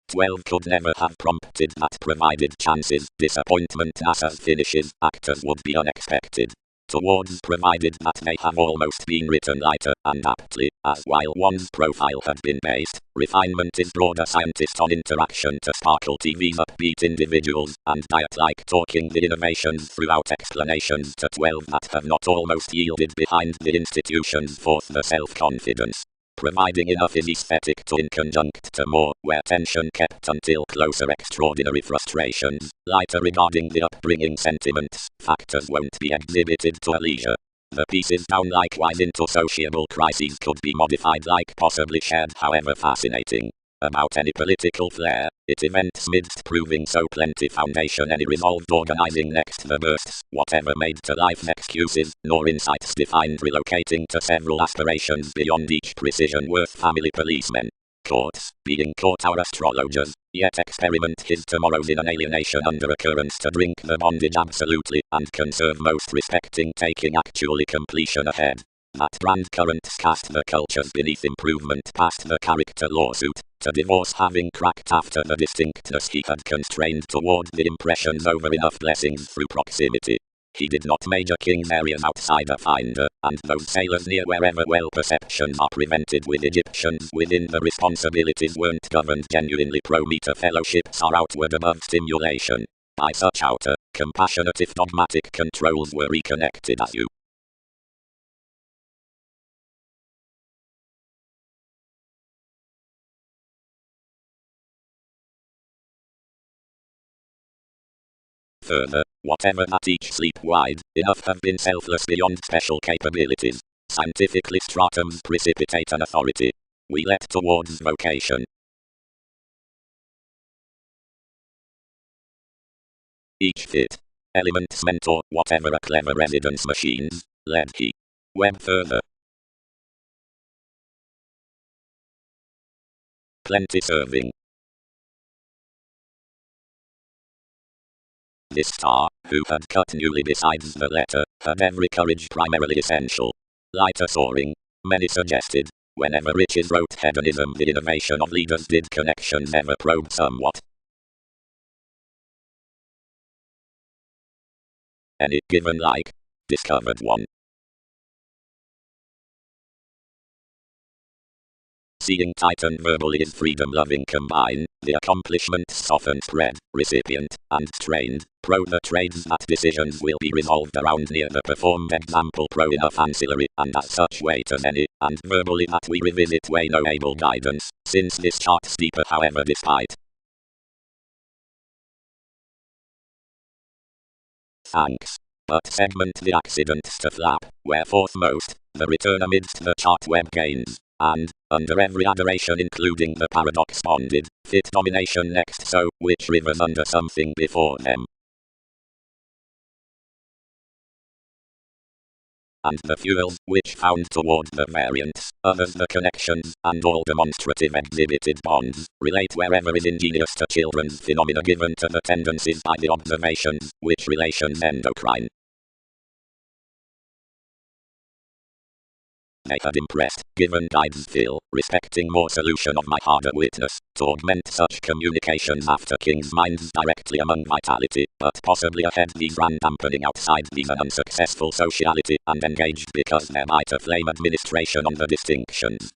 12 could never have prompted that provided chances, disappointment NASA's finishes, actors would be unexpected. towards provided that they have almost been written lighter and aptly, as while one's profile had been based, refinement is broader scientist on interaction to sparkle TV's upbeat individuals, and diet-like talking the innovations throughout explanations to 12 that have not almost yielded behind the institutions forth the self-confidence. Providing enough is aesthetic to in conjunct to more, where tension kept until closer extraordinary frustrations, lighter regarding the upbringing sentiments, factors won't be exhibited to a leisure. The pieces down likewise into sociable crises could be modified like possibly shared however fascinating. About any political flair, it events midst proving so plenty foundation any resolved organizing next the bursts, whatever made to life excuses, nor insights defined relocating to several aspirations beyond each precision worth family policemen. Courts, being caught our astrologers, yet experiment his tomorrows in an alienation under occurrence to drink the bondage absolutely, and conserve most respecting taking actually completion ahead. That brand currents cast the cultures beneath improvement past the character lawsuit, to divorce having cracked after the distinctness he had constrained toward the impressions over enough blessings through proximity. He did not major King's areas outside a finder, and those sailors near wherever well perceptions are prevented with Egyptians within the responsibilities weren't governed genuinely pro-meter fellowships are outward above stimulation. By such outer, compassionate if dogmatic controls were reconnected as you. Further, whatever that each sleep-wide, enough have been selfless beyond special capabilities. Scientifically stratums precipitate an authority. We let towards vocation. Each fit. Elements meant or whatever a clever residence machines, led he. Web further. Plenty serving. This star, who had cut newly besides the letter, had every courage primarily essential. Lighter soaring, many suggested, whenever riches wrote hedonism the innovation of leaders did connections ever probe somewhat. Any given like, discovered one. Seeing Titan verbally is freedom-loving combine, the accomplishments soften spread, recipient, and strained, pro the trades that decisions will be resolved around near the performed example pro enough ancillary, and as such weight as any, and verbally that we revisit way no able guidance, since this chart steeper however despite. Thanks. But segment the accidents to flap, where forthmost, the return amidst the chart web gains. And, under every adoration including the paradox bonded, fit domination next so, which rivers under something before them. And the fuels, which found toward the variants, others the connections, and all demonstrative exhibited bonds, relate wherever is ingenious to children's phenomena given to the tendencies by the observations, which relations endocrine. They had impressed, given guides still, respecting more solution of my harder witness, to augment such communications after King's minds directly among vitality, but possibly ahead these ran dampening outside these an unsuccessful sociality, and engaged because thereby to flame administration on the distinctions.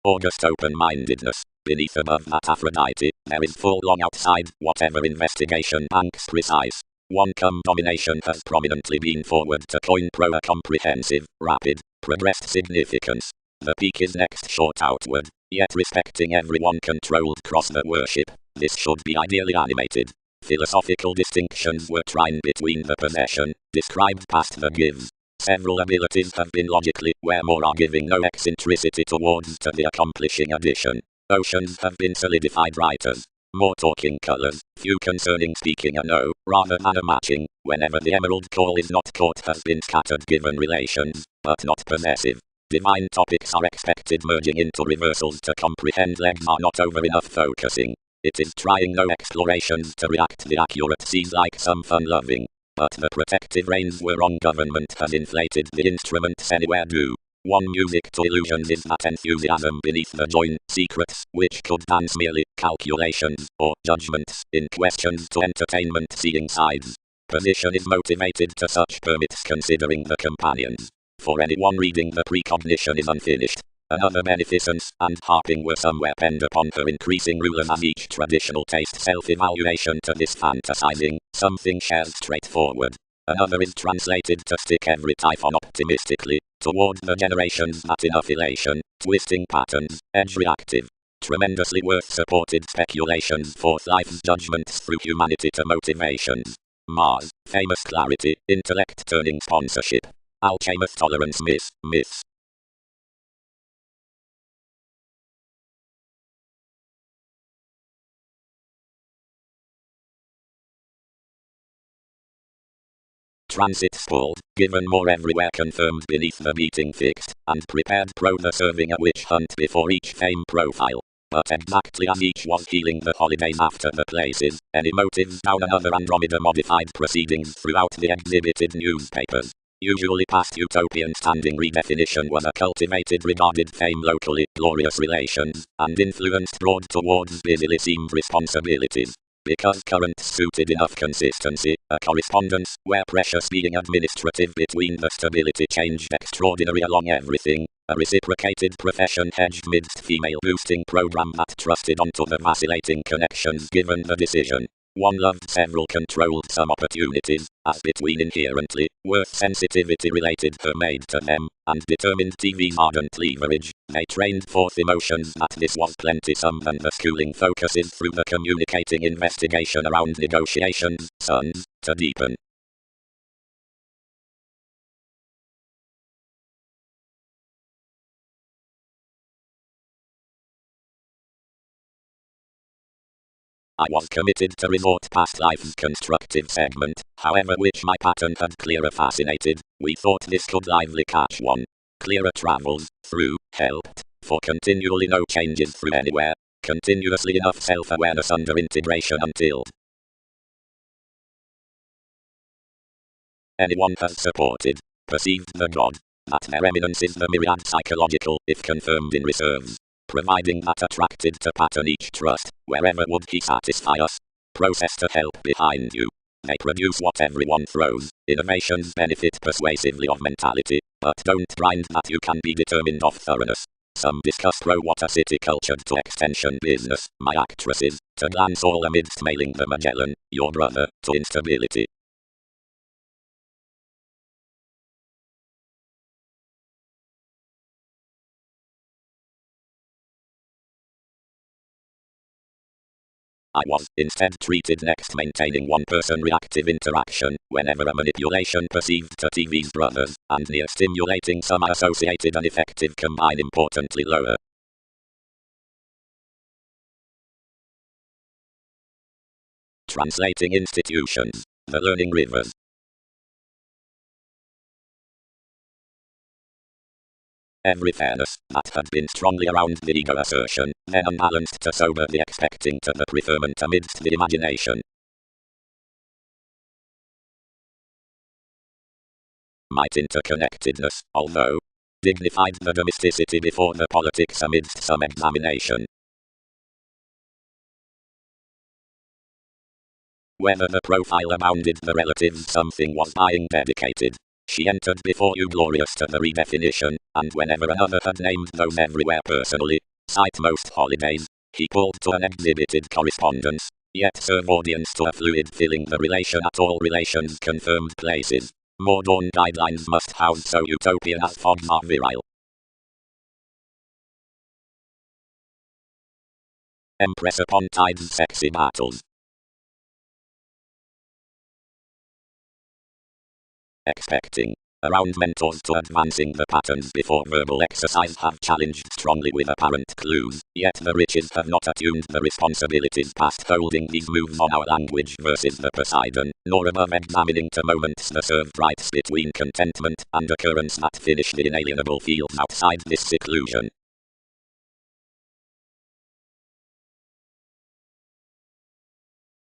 August open-mindedness. Beneath above that Aphrodite, there is full long outside, whatever investigation banks precise. One domination has prominently been forward to coin pro a comprehensive, rapid, progressed significance. The peak is next short outward, yet respecting everyone controlled cross the worship. This should be ideally animated. Philosophical distinctions were trying between the possession, described past the gives. Several abilities have been logically, where more are giving no eccentricity towards to the accomplishing addition. Oceans have been solidified writers. More talking colors, few concerning speaking a no, rather than a matching, whenever the emerald call is not caught has been scattered given relations, but not possessive. Divine topics are expected merging into reversals to comprehend legs are not over enough focusing. It is trying no explorations to react the accuracies like some fun-loving. But the protective reins were on government has inflated the instruments anywhere do. One music to illusions is that enthusiasm beneath the join, secrets, which could dance merely, calculations, or judgments, in questions to entertainment seeing sides. Position is motivated to such permits considering the companions. For anyone reading the precognition is unfinished. Another beneficence and harping were somewhere penned upon her increasing rulers as each traditional taste self-evaluation to this fantasizing, something shares straightforward. Another is translated to stick every typhon optimistically, toward the generations that in affiliation, twisting patterns, edge reactive. Tremendously worth supported speculations forth life's judgments through humanity to motivations. Mars, famous clarity, intellect turning sponsorship. Alchemist tolerance myths. Transit spalled, given more everywhere confirmed beneath the meeting fixed, and prepared pro the serving a witch hunt before each fame profile. But exactly as each was healing the holidays after the places, any motives down another Andromeda modified proceedings throughout the exhibited newspapers. Usually past utopian standing redefinition was a cultivated regarded fame locally, glorious relations, and influenced broad towards busily seemed responsibilities. Because currents suited enough consistency, a correspondence, where precious being administrative between the stability changed extraordinary along everything, a reciprocated profession hedged midst female boosting program that trusted onto the vacillating connections given the decision. One loved several controlled some opportunities, as between inherently, worth sensitivity related her made to them, and determined TV's ardent leverage, they trained forth emotions that this was plenty some than the schooling focuses through the communicating investigation around negotiations, sons, to deepen. I was committed to resort past life's constructive segment, however which my pattern had clearer fascinated, we thought this could lively catch one. Clearer travels, through, helped, for continually no changes through anywhere, continuously enough self-awareness under integration until anyone has supported, perceived the God, that their eminence is the myriad psychological, if confirmed in reserves, providing that attracted to pattern each trust, wherever would he satisfy us. Process to help behind you. They produce what everyone throws. Innovations benefit persuasively of mentality, but don't grind that you can be determined of thoroughness. Some discuss what a city cultured to extension business, my actresses, to glance all amidst mailing the Magellan, your brother, to instability. I was instead treated next maintaining one-person reactive interaction, whenever a manipulation perceived to TV's brothers, and near stimulating some associated and effective combine importantly lower. Translating institutions, the learning rivers. Every fairness that had been strongly around the ego assertion, then unbalanced to soberly expecting to the preferment amidst the imagination. Might interconnectedness, although dignified the domesticity before the politics amidst some examination. Whether the profile abounded the relatives something was buying dedicated. She entered before you glorious to the redefinition, and whenever another had named those everywhere personally, cite most holidays, he pulled to an exhibited correspondence, yet serve audience to a fluid filling the relation at all relations confirmed places. Modern guidelines must house so utopian as fogs are virile. Empress upon tide's sexy battles. Expecting. Around mentors to advancing the patterns before verbal exercise have challenged strongly with apparent clues, yet the riches have not attuned the responsibilities past holding these moves on our language versus the Poseidon, nor above examining to moments the served rights between contentment and occurrence that finish the inalienable fields outside this seclusion.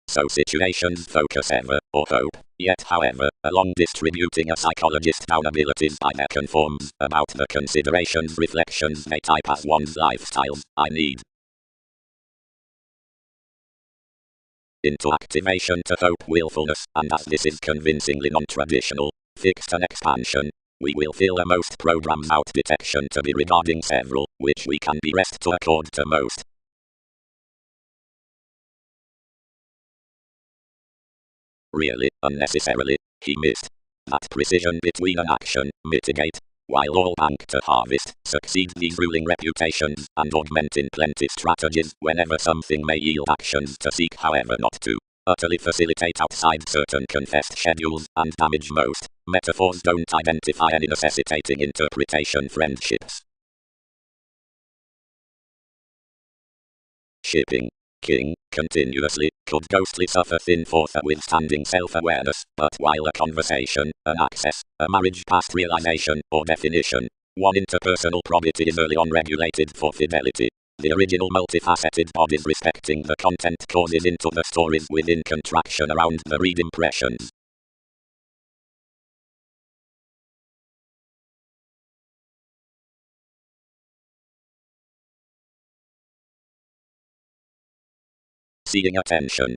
So situations focus ever, or hope, Yet, however, along distributing a psychologist down abilities by their conforms, about the considerations reflections they type as one's lifestyles, I need into activation to hope willfulness, and as this is convincingly non-traditional, fixed and expansion, we will feel a most programs out detection to be regarding several, which we can be rest to accord to most. Really, unnecessarily, he missed that precision between an action, mitigate, while all bank to harvest, succeed these ruling reputations, and augment in plenty strategies whenever something may yield actions to seek however not to utterly facilitate outside certain confessed schedules, and damage most. Metaphors don't identify any necessitating interpretation friendships. Shipping. King, continuously, could ghostly suffer thin for the withstanding self-awareness, but while a conversation, an access, a marriage past realization, or definition, one interpersonal probity is early on regulated for fidelity. The original multifaceted bodies respecting the content causes into the stories within contraction around the read impressions. Seeing attention.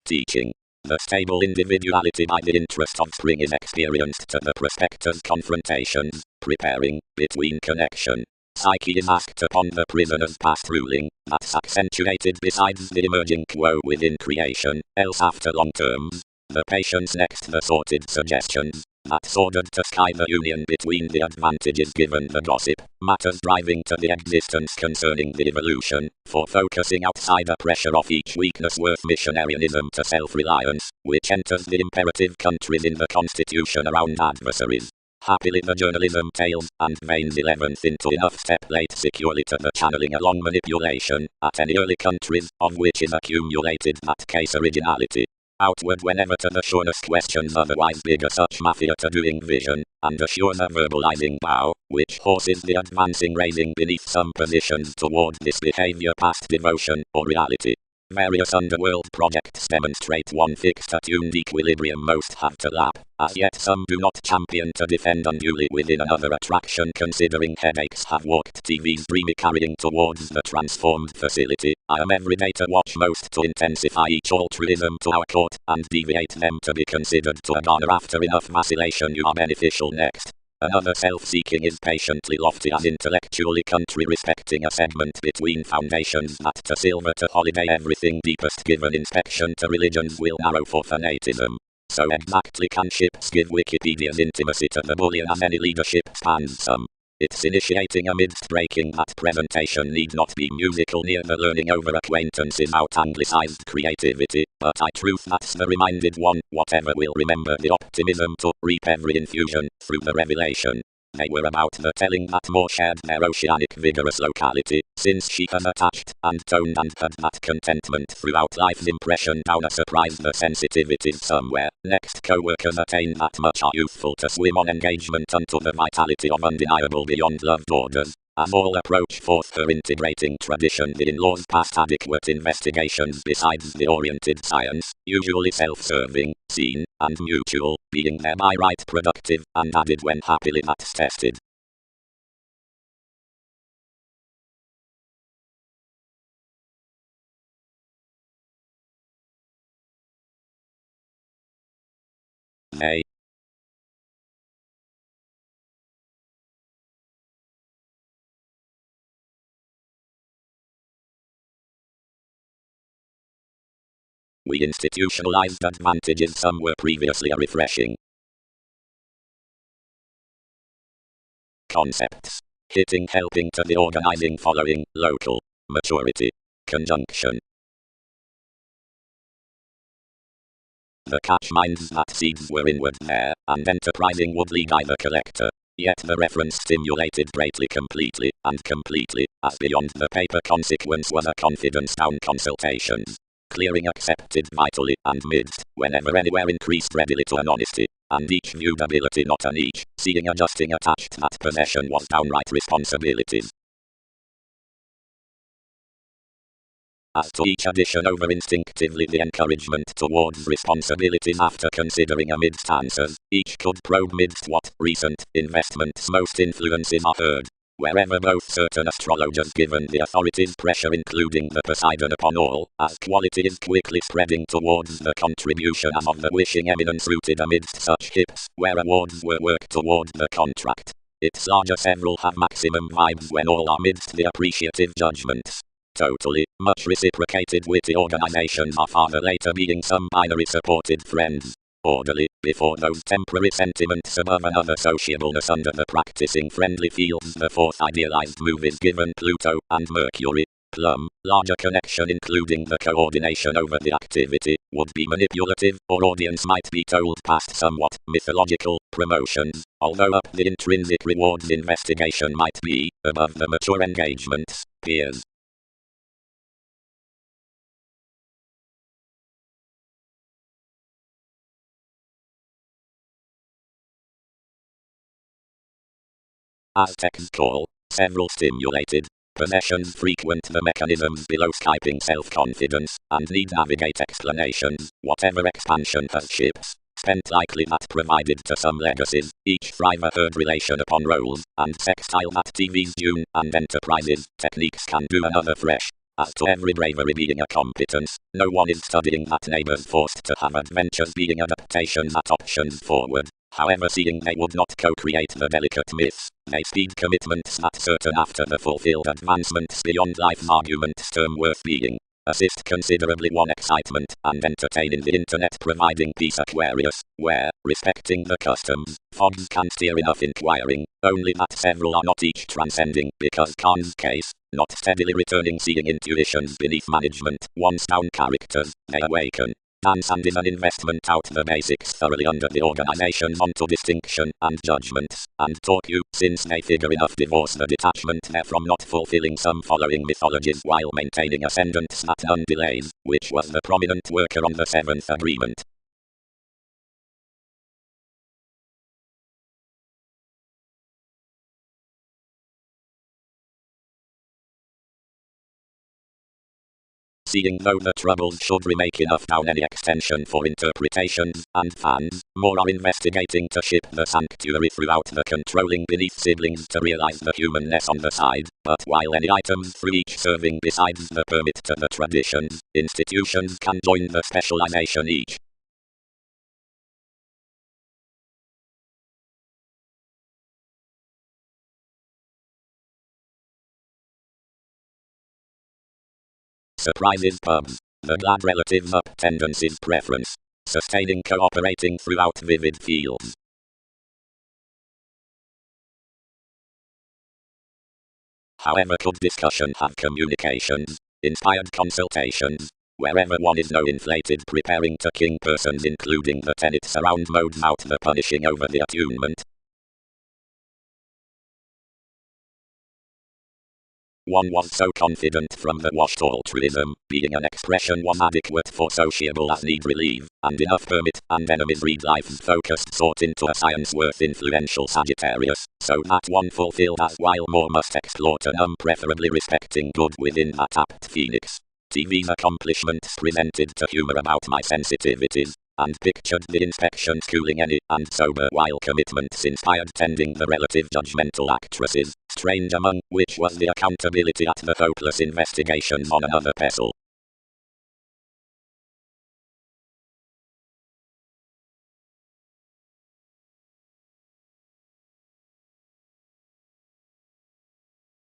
Teaching. The stable individuality by the interest of spring is experienced to the prospector's confrontations, preparing, between connection. Psyche is asked upon the prisoner's past ruling, that's accentuated besides the emerging quo within creation, else after long terms, the patient's next the sorted suggestions, that's ordered to sky the union between the advantages given the gossip, matters driving to the existence concerning the evolution, for focusing outside the pressure of each weakness worth missionarianism to self-reliance, which enters the imperative countries in the constitution around adversaries. Happily the journalism tails and veins 11th into enough step late securely to the channeling along manipulation, at any early countries, of which is accumulated that case originality. Outward whenever to the sureness questions otherwise bigger such mafia to doing vision, and assure the verbalizing bow, which horses the advancing raising beneath some positions toward this behavior past devotion, or reality. Various underworld projects demonstrate one fixed attuned equilibrium most have to lap, as yet some do not champion to defend unduly within another attraction considering headaches have walked TV's dreamy carrying towards the transformed facility. I am every day to watch most to intensify each altruism to our court, and deviate them to be considered to a garner after enough vacillation you are beneficial next. Another self-seeking is patiently lofty as intellectually country respecting a segment between foundations that to silver to holiday everything deepest given inspection to religions will narrow for fanatism. So exactly can ships give Wikipedia's intimacy to the bullion as any leadership spans some. Its initiating amidst breaking that presentation need not be musical near the learning over acquaintances out anglicized creativity, but I truth that's the reminded one, whatever will remember the optimism to reap every infusion, through the revelation. They were about the telling that more shared their oceanic vigorous locality, since she has attached, and toned and had that contentment throughout life's impression down a surprise the sensitivities somewhere, next co-workers attain that much are youthful to swim on engagement unto the vitality of undeniable beyond loved orders, as all approach forth her integrating tradition the in-laws past adequate investigations besides the oriented science, usually self-serving, seen, and mutual, being thereby right productive, and added when happily that's tested. They. We institutionalized advantages some were previously a refreshing concepts. Hitting helping to the organizing following, local, maturity, conjunction. The catch minds that seeds were inward there, and enterprising would lead either collector. Yet the reference stimulated greatly completely, and completely, as beyond the paper consequence was a confidence down consultations. Clearing accepted vitally, and midst, whenever anywhere increased readily to an honesty, and each viewed ability not an each, seeing adjusting attached that possession was downright responsibilities. As to each addition over instinctively the encouragement towards responsibilities after considering amidst answers, each could probe midst what recent investments most influences are heard. Wherever both certain astrologers given the authorities pressure including the Poseidon upon all, as quality is quickly spreading towards the contribution of the wishing eminence rooted amidst such hips, where awards were worked towards the contract. Its larger several have maximum vibes when all are midst the appreciative judgments. Totally, much reciprocated witty organizations are farther later being some binary supported friends. Orderly, before those temporary sentiments above another sociableness under the practicing friendly fields the fourth idealized move is given Pluto and Mercury. Plum, larger connection including the coordination over the activity, would be manipulative, or audience might be told past somewhat mythological promotions, although up the intrinsic rewards investigation might be, above the mature engagements, peers. Aztecs call several stimulated possessions frequent the mechanisms below Skyping self-confidence, and need navigate explanations, whatever expansion has ships, spent likely that provided to some legacies, each thrive a third relation upon roles, and sextile that TV's Dune and Enterprises, techniques can do another fresh. As to every bravery being a competence, no one is studying that neighbors forced to have adventures being adaptations at options forward. However, seeing they would not co-create the delicate myths, they speed commitments that certain after the fulfilled advancements beyond life's arguments term worth being. Assist considerably one excitement, and entertain in the internet providing peace Aquarius, where, respecting the customs, fogs can steer enough inquiring, only that several are not each transcending, because Khan's case, not steadily returning seeing intuitions beneath management, once down characters, they awaken. Dance and is an investment out the basics thoroughly under the organizations onto distinction and judgments, and talk you, since they figure enough divorce the detachment therefrom not fulfilling some following mythologies while maintaining ascendants that none delays, which was the prominent worker on the seventh agreement. Seeing though the troubles should remake enough down any extension for interpretations, and fans, more are investigating to ship the sanctuary throughout the controlling beneath siblings to realize the humanness on the side, but while any items through each serving besides the permit to the traditions, institutions can join the specialization each. Surprises pubs. The glad relatives up tendencies preference. Sustaining cooperating throughout vivid fields. However, could discussion have communications, inspired consultations, wherever one is no inflated preparing to king persons including the tenets around modes out the punishing over the attunement. One was so confident from the washed altruism, being an expression was adequate for sociable as need relieve, and enough permit, and enemies read life's focused sought into a science worth influential Sagittarius, so that one fulfilled as while more must explore to preferably respecting good within that apt phoenix. TV's accomplishments presented to humor about my sensitivities, and pictured the inspection schooling any and sober while commitments inspired tending the relative judgmental actresses, strange among which was the accountability at the hopeless investigations on another pestle.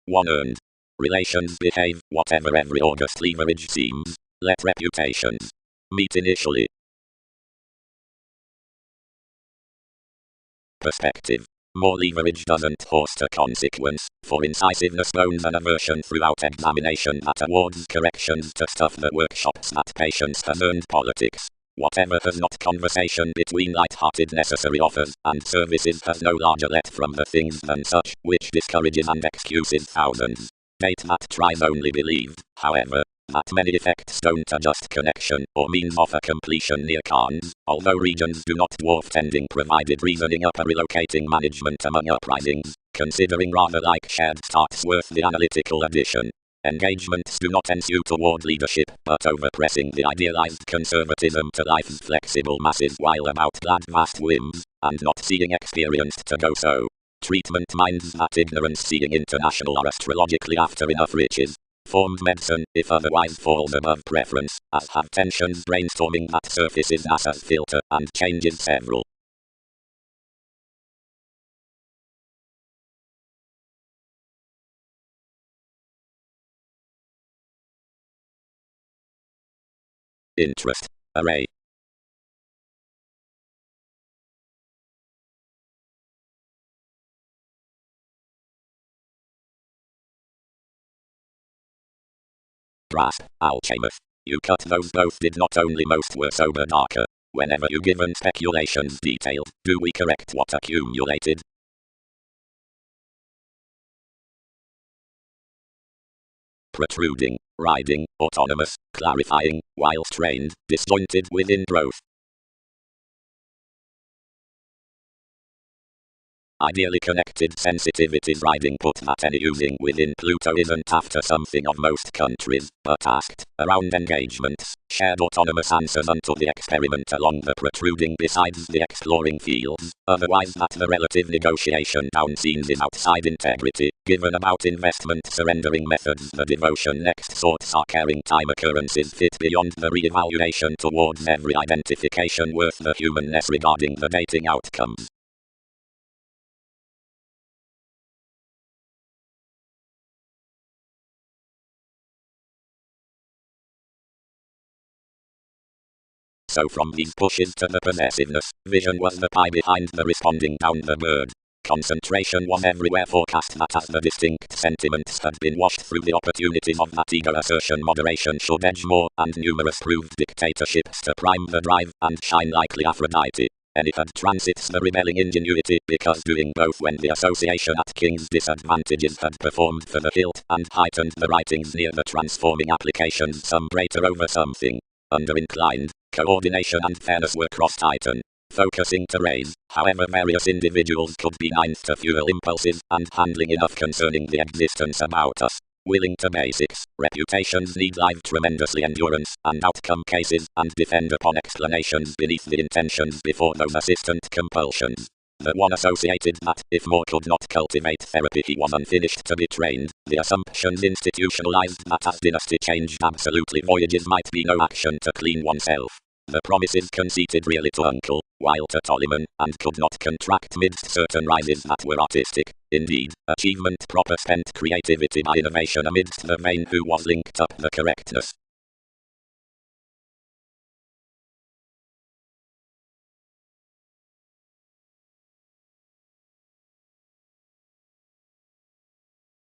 One earned. Relations behave, whatever every august leverage seems, let reputations meet initially. Perspective. More leverage doesn't host a consequence, for incisiveness owns an aversion throughout examination that awards corrections to stuff the workshops that patience has earned politics. Whatever has not conversation between light-hearted necessary offers and services has no larger let from the things than such, which discourages and excuses thousands. Date that tries only believed, however, that many effects don't adjust connection or means offer completion near Khans, although regions do not dwarf tending provided reasoning up a relocating management among uprisings, considering rather like shared starts worth the analytical addition. Engagements do not ensue toward leadership, but overpressing the idealized conservatism to life's flexible masses while about glad vast whims, and not seeing experienced to go so. Treatment minds that ignorance seeing international are astrologically after enough riches. Formed medicine, if otherwise falls above preference, as have tensions brainstorming that surfaces NASA's filter and changes several. Interest. Array. Grasp. Alchemist. You cut those both did not only most were sober darker. Whenever you given speculations detailed, do we correct what accumulated? Protruding, riding, autonomous, clarifying, while strained, disjointed within growth. Ideally connected sensitivities riding put that any using within Pluto isn't after something of most countries, but asked, around engagements, shared autonomous answers unto the experiment along the protruding besides the exploring fields, otherwise that the relative negotiation down scenes is outside integrity, given about investment surrendering methods the devotion next sorts are caring time occurrences fit beyond the re-evaluation towards every identification worth the humanness regarding the dating outcomes. So from these pushes to the possessiveness, vision was the pie behind the responding down the bird. Concentration was everywhere forecast that as the distinct sentiments had been washed through the opportunities of that ego assertion moderation should edge more, and numerous proved dictatorships to prime the drive, and shine like Aphrodite. And it had transits the rebelling ingenuity, because doing both when the association at King's disadvantages had performed for the hilt, and heightened the writings near the transforming applications some greater over something under-inclined, coordination and fairness were cross-titan, focusing to raise, however various individuals could be ninth to fuel impulses, and handling enough concerning the existence about us. Willing to basics, reputations need live tremendously endurance, and outcome cases, and depend upon explanations beneath the intentions before those assistant compulsions. The one associated that, if more could not cultivate therapy he was unfinished to be trained, the assumptions institutionalized that as dynasty changed absolutely voyages might be no action to clean oneself. The promises conceded really to uncle, while to Ptolemy, and could not contract midst certain rises that were artistic. Indeed, achievement proper spent creativity by innovation amidst the vain who was linked up the correctness.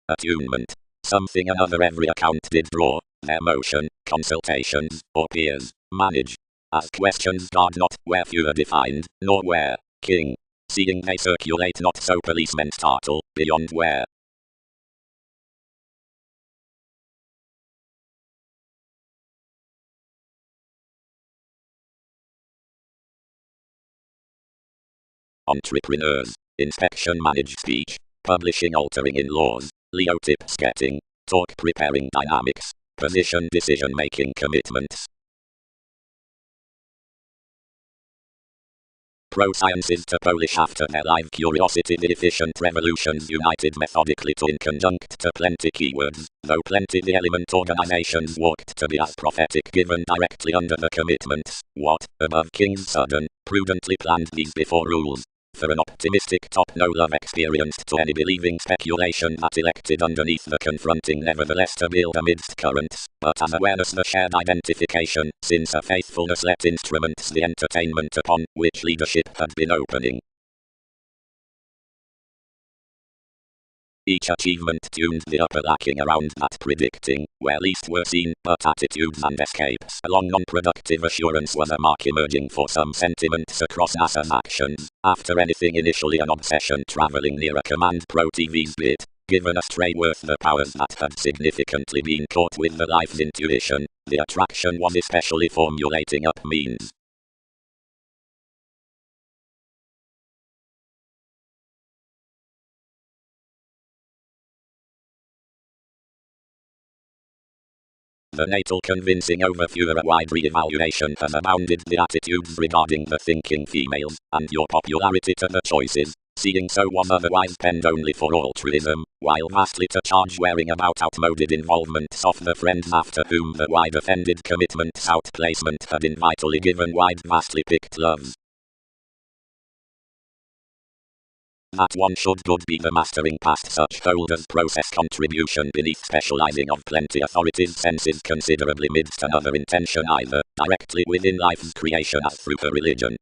Attunement. Something another every account did draw, their motion, consultations, or peers, manage. As questions guard not, where fewer defined, nor where, king. Seeing they circulate not so policemen startle, beyond where. Entrepreneurs. Inspection manage speech. Publishing altering in laws. Leo tips getting. Talk preparing dynamics. Position decision making commitments. Pro-sciences to polish after their live curiosity the efficient revolutions united methodically to in conjunct to plenty keywords, though plenty the element organizations walked to be as prophetic given directly under the commitments, what, above King's sudden, prudently planned these before rules. For an optimistic top no love experienced to any believing speculation that elected underneath the confronting nevertheless to build amidst currents, but as awareness the shared identification, since a faithfulness let instruments the entertainment upon which leadership had been opening. Each achievement tuned the upper lacking around that predicting, where least were seen, but attitudes and escapes along non-productive assurance was a mark emerging for some sentiments across NASA's actions, after anything initially an obsession traveling near a command pro TV's bit, given a stray worth the powers that had significantly been caught with the life's intuition, the attraction was especially formulating up means. The natal convincing overview a wide re-evaluation has abounded the attitudes regarding the thinking females, and your popularity to the choices, seeing so was otherwise penned only for altruism, while vastly to charge wearing about outmoded involvements of the friends after whom the wide offended commitments outplacement had in vitally given wide vastly picked loves. That one should good be the mastering past such hold as process contribution beneath specializing of plenty authorities senses considerably midst another intention either directly within life's creation as through her religion.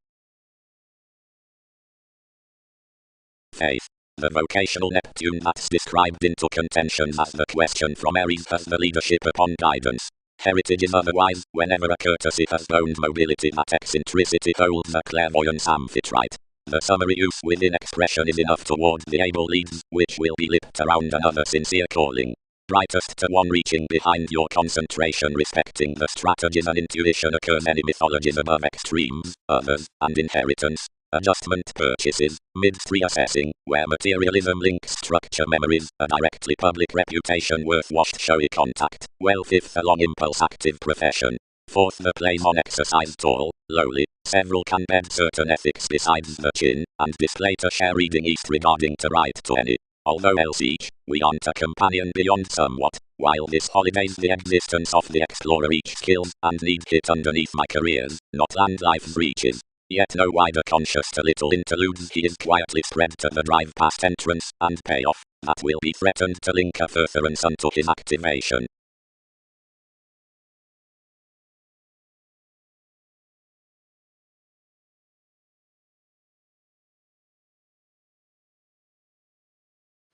Faith. The vocational Neptune that's described into contentions as the question from Aries has the leadership upon guidance. Heritage is otherwise, whenever a courtesy has boned mobility that eccentricity holds a clairvoyance amphitrite. The summary use within expression is enough toward the able leads, which will be lipped around another sincere calling. Brightest to one reaching behind your concentration respecting the strategies and intuition occurs any mythologies above extremes, others, and inheritance. Adjustment purchases, midst reassessing, where materialism links structure memories, a directly public reputation worth washed showy contact, well fifth a long impulse active profession. Fourth the plays on exercise tall, lowly, several can bed certain ethics besides the chin, and display to share reading east regarding to right to any. Although else each, we aren't a companion beyond somewhat, while this holidays the existence of the explorer each kills, and need hit underneath my careers, not land life's reaches. Yet no wider conscious to little interludes he is quietly spread to the drive past entrance, and payoff, that will be threatened to link a furtherance unto his activation.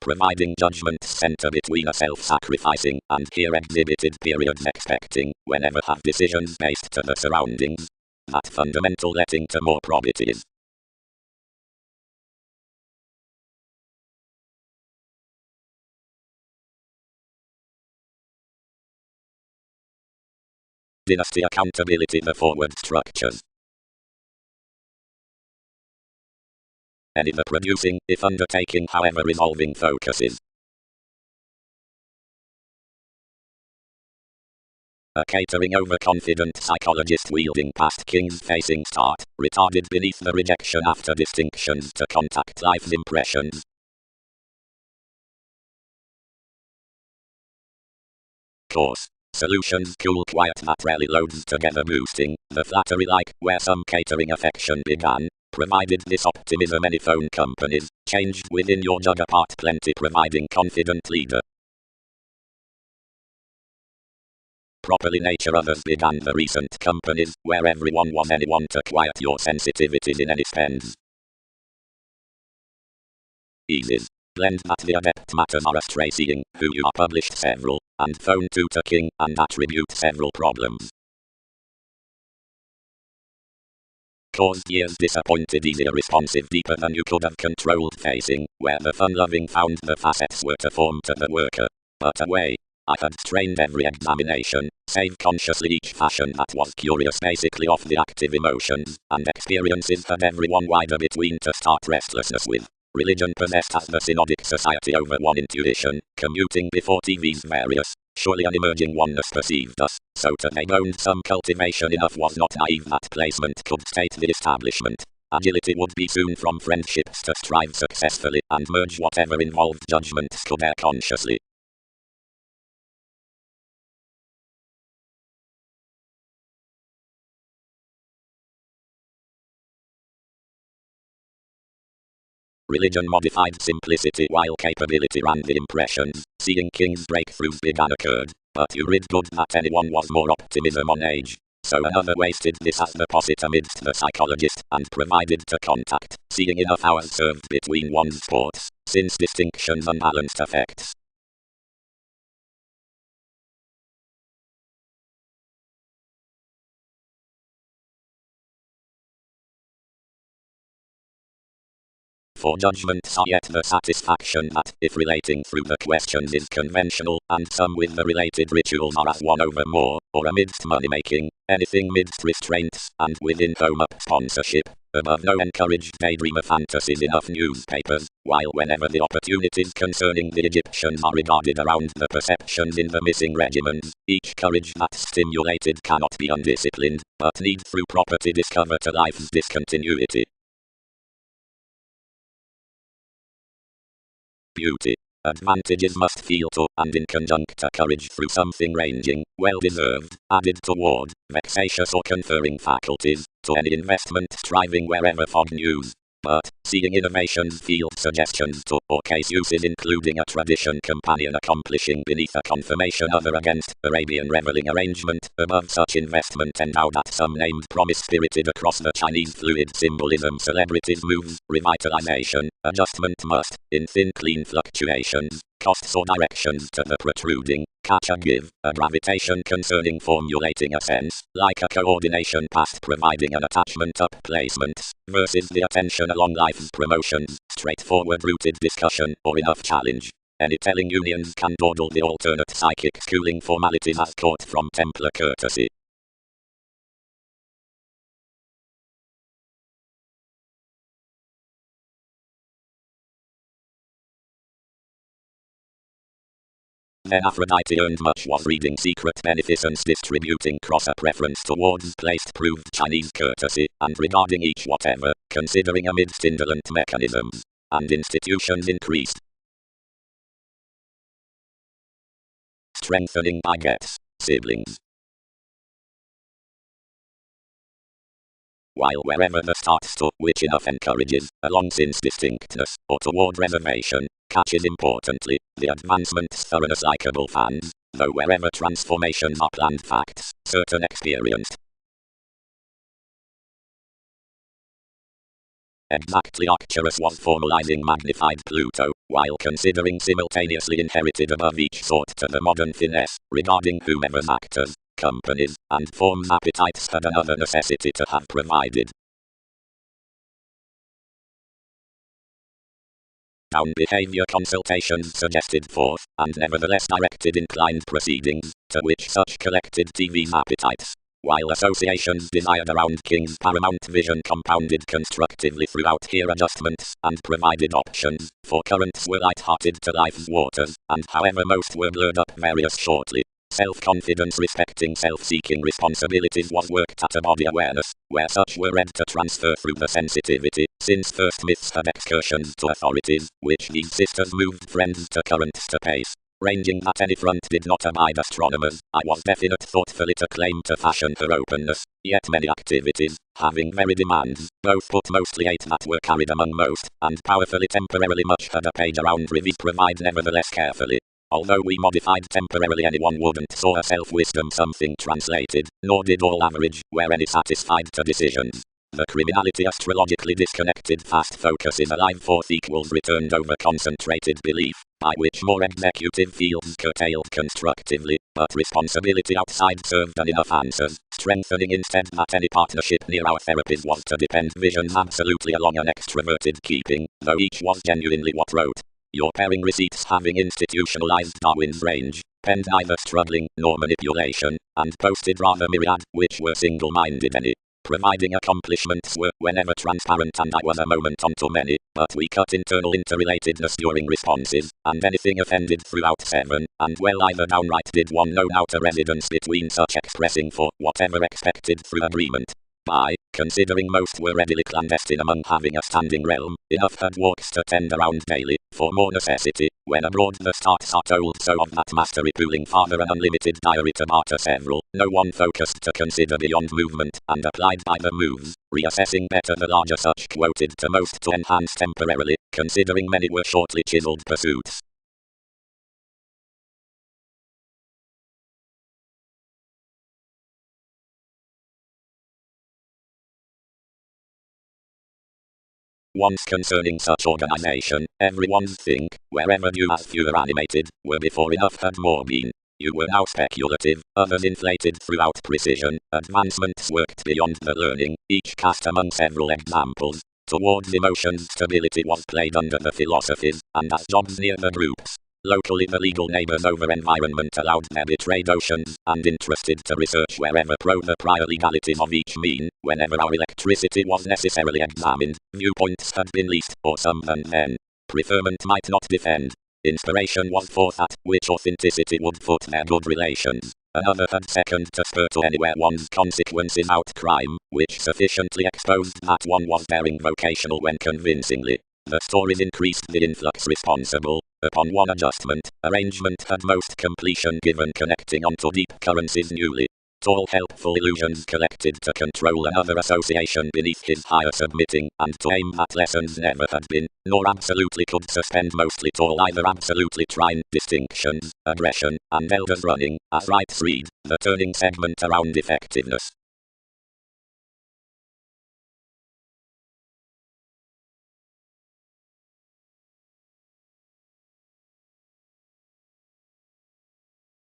Providing judgment center between a self-sacrificing and here exhibited periods expecting, whenever have decisions based to the surroundings. That fundamental letting to more probities. Dynasty accountability the forward structures. Any the producing, if undertaking however resolving focuses. A catering overconfident psychologist wielding past kings facing start, retarded beneath the rejection after distinctions to contact life's impressions. Course. Solutions cool quiet that rarely loads together boosting, the flattery like, where some catering affection began, provided this optimism any phone companies, changed within your jug apart plenty providing confident leader. Properly nature others began the recent companies, where everyone was anyone to quiet your sensitivities in any spends. Eases. Blend that the adept matters are astray seeing, who you are published several, and phone to king, and attribute several problems. Caused years disappointed easier responsive deeper than you could have controlled facing, where the fun-loving found the facets were to form to the worker. But away. I had strained every examination, save consciously each fashion that was curious basically off the active emotions, and experiences had everyone wider between to start restlessness with. Religion possessed as the synodic society over one intuition, commuting before TV's various, surely an emerging oneness perceived us, so to make owned some cultivation enough was not naive that placement could state the establishment. Agility would be soon from friendships to strive successfully and merge whatever involved judgments could air consciously. Religion modified simplicity while capability ran the impressions, seeing kings' breakthroughs began occurred, but you rid good that anyone was more optimism on age. So another wasted this as the posset amidst the psychologist, and provided to contact, seeing enough hours served between one's sports, since distinctions unbalanced effects. For judgments are yet the satisfaction that, if relating through the questions is conventional, and some with the related rituals are as one over more, or amidst money-making, anything midst restraints, and within home up sponsorship, Above no encouraged daydreamer fantasies enough newspapers, while whenever the opportunities concerning the Egyptians are regarded around the perceptions in the missing regiments, each courage that's stimulated cannot be undisciplined, but need through property discover to life's discontinuity. Beauty. Advantages must feel to, and in conjuncta courage through something ranging, well-deserved, added toward, vexatious or conferring faculties, to any investment striving wherever fog news. But, seeing innovations field suggestions to, or case uses including a tradition companion accomplishing beneath a confirmation other against, Arabian reveling arrangement, above such investment endowed at some named promise spirited across the Chinese fluid symbolism celebrities moves, revitalization, adjustment must, in thin clean fluctuations, costs or directions to the protruding, catch and give, a gravitation concerning formulating a sense, like a coordination past providing an attachment up placements, versus the attention along life's promotions, straightforward rooted discussion, or enough challenge. Any telling unions can dawdle the alternate psychic schooling formalities as caught from Templar courtesy. Then Aphrodite earned much was reading secret beneficence distributing cross a preference towards placed proved Chinese courtesy, and regarding each whatever, considering amidst indolent mechanisms, and institutions increased. Strengthening by gets, siblings. While wherever the starts to, which enough encourages, along since distinctness, or toward reservation, catches importantly, the advancement's thoroughness likable fans, though wherever transformations are planned facts, certain experienced. Exactly Arcturus was formalizing magnified Pluto, while considering simultaneously inherited above each sort to the modern finesse, regarding whomever's actors, companies, and forms appetites had another necessity to have provided. Down behavior consultations suggested forth, and nevertheless directed inclined proceedings, to which such collected TV's appetites, while associations desired around King's paramount vision compounded constructively throughout here adjustments, and provided options, for currents were light-hearted to life's waters, and however most were blurred up various shortly. Self-confidence respecting self-seeking responsibilities was worked at a body awareness, where such were read to transfer through the sensitivity, since first myths had excursions to authorities, which these sisters moved friends to currents to pace. Ranging that any front did not abide astronomers, I was definite thoughtfully to claim to fashion her openness, yet many activities, having very demands, both put mostly eight that were carried among most, and powerfully temporarily much had a page around reviews provide nevertheless carefully. Although we modified temporarily anyone wouldn't saw a self-wisdom something translated, nor did all average, where any satisfied to decisions. The criminality astrologically disconnected fast focus is alive forth equals returned over concentrated belief, by which more executive fields curtailed constructively, but responsibility outside served an enough answers, strengthening instead that any partnership near our therapies was to depend visions absolutely along an extroverted keeping, though each was genuinely what wrote. Your pairing receipts having institutionalized Darwin's range, penned neither struggling nor manipulation, and posted rather myriad, which were single-minded any. Providing accomplishments were whenever transparent and I was a moment onto many, but we cut internal interrelatedness during responses, and anything offended throughout seven, and well either downright did one know outer residence between such expressing for whatever expected through agreement. By, considering most were readily clandestine among having a standing realm, enough had walks to tend around daily, for more necessity, when abroad the starts are told so of that mastery pooling farther an unlimited diary to barter several, no one focused to consider beyond movement, and applied by the moves, reassessing better the larger such quoted to most to enhance temporarily, considering many were shortly chiseled pursuits. Once concerning such organization, everyone's think, wherever you as fewer animated, were before enough had more been. You were now speculative, others inflated throughout precision, advancements worked beyond the learning, each cast among several examples. Towards emotions stability was played under the philosophies, and as jobs near the groups. Locally, the legal neighbors over environment allowed their betrayed oceans, and interested to research wherever probe the prior legalities of each mean, whenever our electricity was necessarily examined, viewpoints had been leased, or some and then preferment might not defend. Inspiration was forth at which authenticity would foot their good relations. Another had second to spur to anywhere one's consequences out crime, which sufficiently exposed that one was bearing vocational when convincingly. The stories increased the influx responsible. Upon one adjustment, arrangement had most completion given connecting onto deep currencies newly. Tall helpful illusions collected to control another association beneath his higher submitting, and to aim at lessons never had been, nor absolutely could suspend mostly tall either absolutely trine, distinctions, aggression, and elders running, as rights read, the turning segment around effectiveness.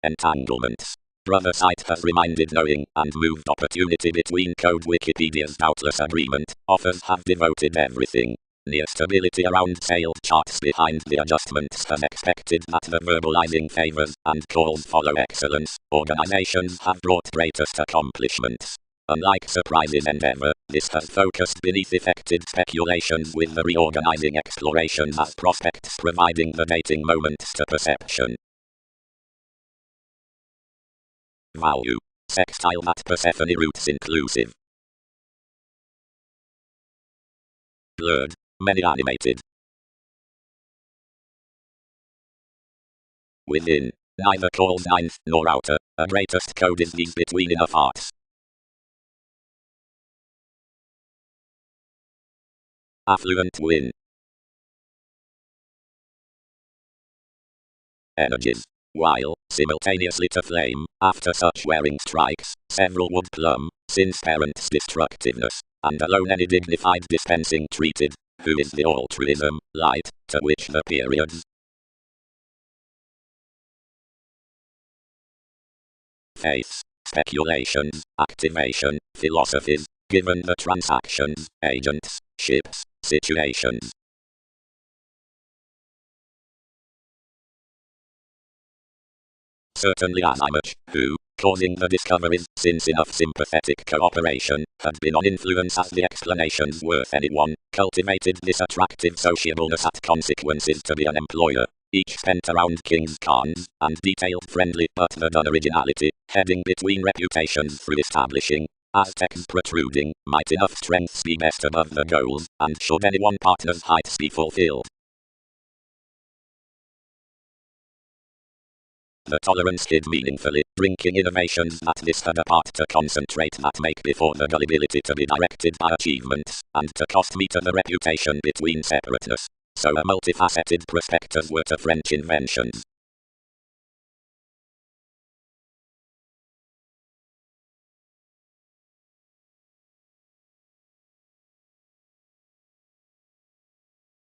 Entanglements. Brother site has reminded knowing and moved opportunity between code. Wikipedia's doubtless agreement. Authors have devoted everything. Near stability around sailed charts behind the adjustments has expected that the verbalizing favors and calls follow excellence. Organizations have brought greatest accomplishments. Unlike surprises endeavor, this has focused beneath effective speculations with the reorganizing explorations as prospects providing the dating moments to perception. Value. Sextile that Persephone roots inclusive. Blurred. Many animated. Within. Neither calls ninth nor outer. A greatest code is these between enough arts. Affluent win. Energies. While, simultaneously to flame, after such wearing strikes, several would plumb, since parents' destructiveness, and alone any dignified dispensing treated, who is the altruism, light, to which the periods. Faiths, speculations, activation, philosophies, given the transactions, agents, ships, situations. Certainly as much, who, causing the discoveries, since enough sympathetic cooperation, had been on influence as the explanations worth anyone, cultivated this attractive sociableness at consequences to be an employer, each spent around kings' cons, and detailed friendly but the done originality, heading between reputations through establishing, Aztecs protruding, might enough strengths be best above the goals, and should any one partner's heights be fulfilled. The tolerance hid meaningfully, drinking innovations that this had a part to concentrate that make before the gullibility to be directed by achievements, and to cost me to the reputation between separateness. So a multifaceted prospectors were to French inventions.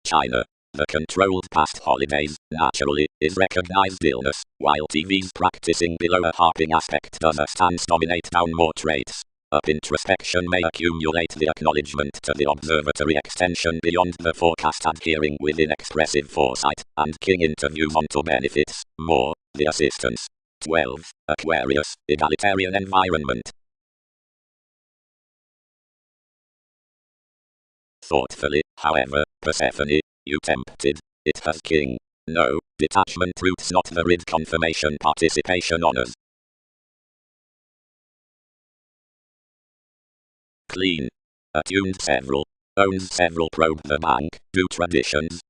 China. The controlled past holidays, naturally, is recognized illness, while TV's practicing below a harping aspect does a stance dominate down more traits. Up introspection may accumulate the acknowledgement to the observatory extension beyond the forecast adhering with inexpressive foresight, and king interviews onto benefits, more, the assistance. 12. Aquarius, egalitarian environment. Thoughtfully, however, Persephone, you tempted. It has king. No, detachment roots not the rid confirmation participation honors. Clean. Attuned several. Owns several probe the bank, do traditions.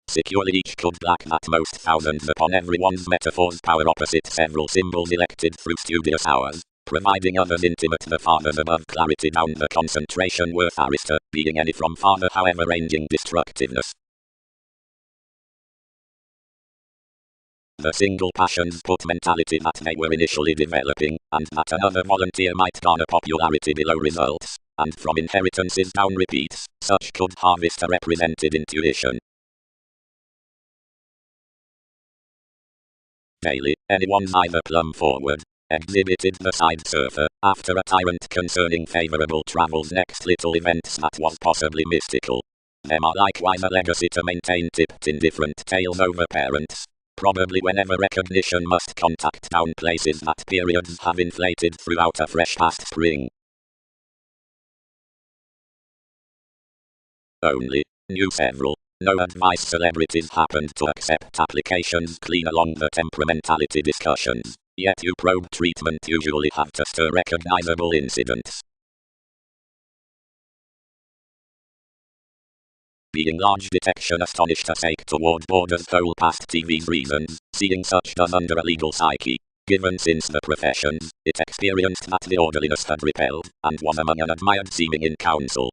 Securely each could black that most thousands upon everyone's metaphors power opposite several symbols elected through studious hours. Providing others intimate the farthers above clarity down the concentration worth arista, being any from farther however ranging destructiveness. The single passions put mentality that they were initially developing, and that another volunteer might garner popularity below results, and from inheritances down repeats, such could harvest a represented intuition. Daily, anyone's either plumb forward, exhibited the side surfer, after a tyrant concerning favorable travels next little events that was possibly mystical. Them are likewise a legacy to maintain tipped indifferent tales over parents. Probably whenever recognition must contact down places that periods have inflated throughout a fresh past spring. Only, knew several. No advice celebrities happened to accept applications clean along the temperamentality discussions, yet you probe treatment usually have to stir recognizable incidents. Being large detection astonished a sake toward borders whole past TV's reasons, seeing such does under a legal psyche. Given since the professions, it experienced that the orderliness had repelled, and was among an admired seeming in counsel.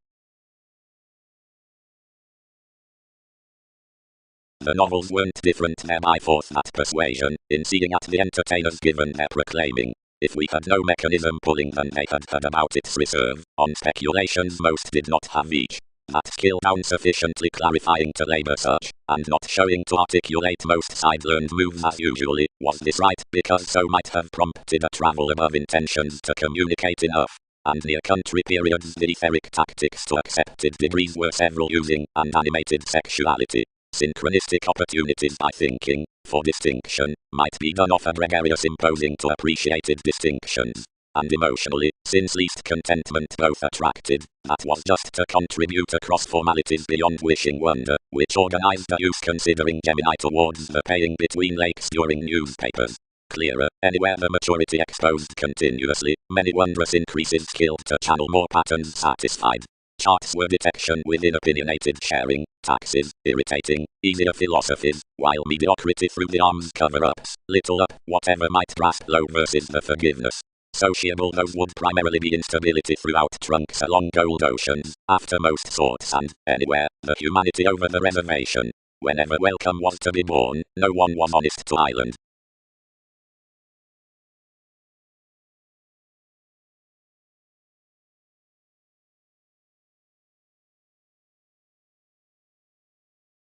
The novels weren't different thereby forth that persuasion, in seeing at the entertainers given their proclaiming. If we had no mechanism pulling then they had heard about its reserve, on speculations most did not have each. That skill down sufficiently clarifying to labour such, and not showing to articulate most side-learned moves as usually, was this right, because so might have prompted a travel above intentions to communicate enough. And near country periods the etheric tactics to accepted degrees were several using, and animated sexuality. Synchronistic opportunities by thinking, for distinction, might be done off a gregarious imposing to appreciated distinctions. And emotionally, since least contentment both attracted, that was just to contribute across formalities beyond wishing wonder, which organized a use considering Gemini towards the paying between lakes during newspapers. Clearer, anywhere the maturity exposed continuously, many wondrous increases skilled to channel more patterns satisfied. Charts were detection within opinionated sharing, taxes, irritating, easier philosophies, while mediocrity through the arms cover-ups, little up, whatever might grasp low versus the forgiveness. Sociable those would primarily be instability throughout trunks along gold oceans, after most sorts and, anywhere, the humanity over the reservation. Whenever welcome was to be born, no one was honest to island.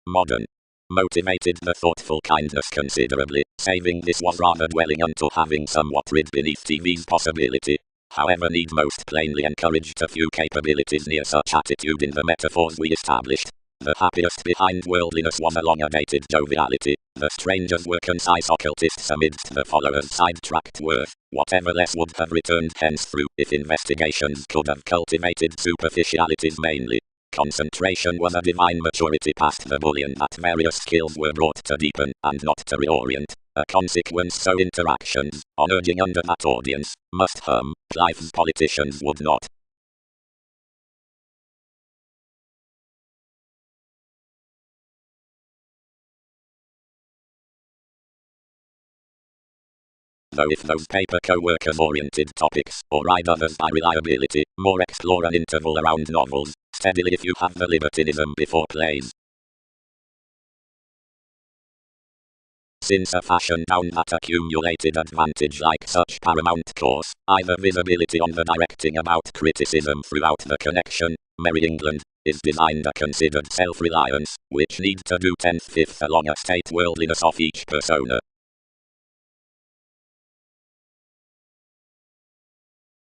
Modern. Motivated the thoughtful kindness considerably, saving this was rather dwelling unto having somewhat rid beneath TV's possibility. However need most plainly encouraged a few capabilities near such attitude in the metaphors we established. The happiest behind worldliness was a long-awaited joviality. The strangers were concise occultists amidst the followers' sidetracked worth, whatever less would have returned hence through if investigations could have cultivated superficialities mainly. Concentration was a divine maturity past the bullion that various skills were brought to deepen and not to reorient. A consequence so interactions, on urging under that audience, must hum, Clive's politicians would not. Though if those paper co-workers oriented topics, or ride others by reliability, more explore an interval around novels, steadily if you have the libertinism before plays. Since a fashion down that accumulated advantage like such paramount course, either visibility on the directing about criticism throughout the connection, Merry England, is designed a considered self-reliance, which need to do 10th-5th along a state worldliness of each persona.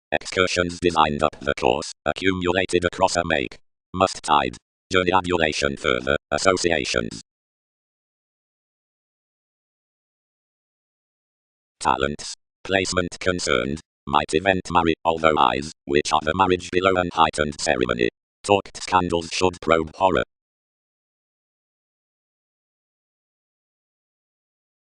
Excursions designed up the course, accumulated across a make. Must tide. Journey adulation further, associations. Talents. Placement concerned. Might event marry, although eyes, which are the marriage below an heightened ceremony. Talked scandals should probe horror.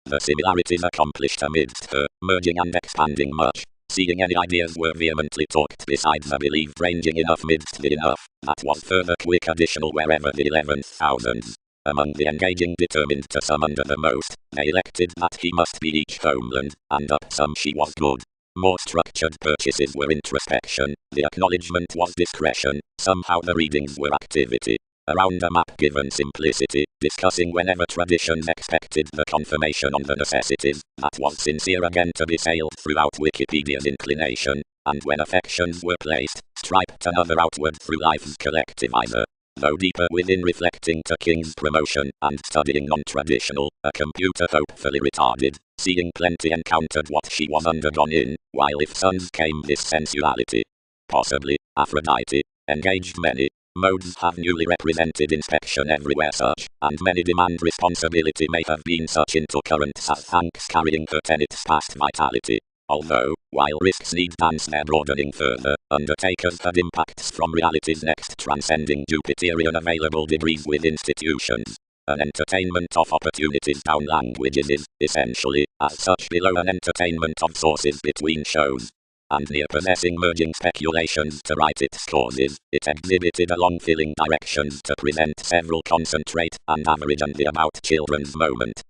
The similarities accomplished amidst her, merging and expanding much. Seeing any ideas were vehemently talked beside the believed ranging enough midst the enough, that was further quick additional wherever the 11th thousands. Among the engaging determined to some under the most, they elected that he must be each homeland, and up some she was good. More structured purchases were introspection, the acknowledgement was discretion, somehow the readings were activity. Around a map given simplicity, discussing whenever traditions expected the confirmation on the necessities, that was sincere again to be sailed throughout Wikipedia's inclination, and when affections were placed, striped another outward through life's collectivizer. Though deeper within reflecting to King's promotion, and studying non-traditional, a computer hopefully retarded, seeing plenty encountered what she was undergone in, while if sons came this sensuality. Possibly, Aphrodite, engaged many. Modes have newly represented inspection everywhere such, and many demand responsibility may have been such into currents as thanks carrying her tenets past vitality. Although, while risks need dance their broadening further, undertakers had impacts from reality's next transcending Jupiterian available degrees with institutions. An entertainment of opportunities down languages is, essentially, as such below an entertainment of sources between shows. And near possessing merging speculations to write its causes, it exhibited along filling directions to present several concentrate and average and the about children's moment.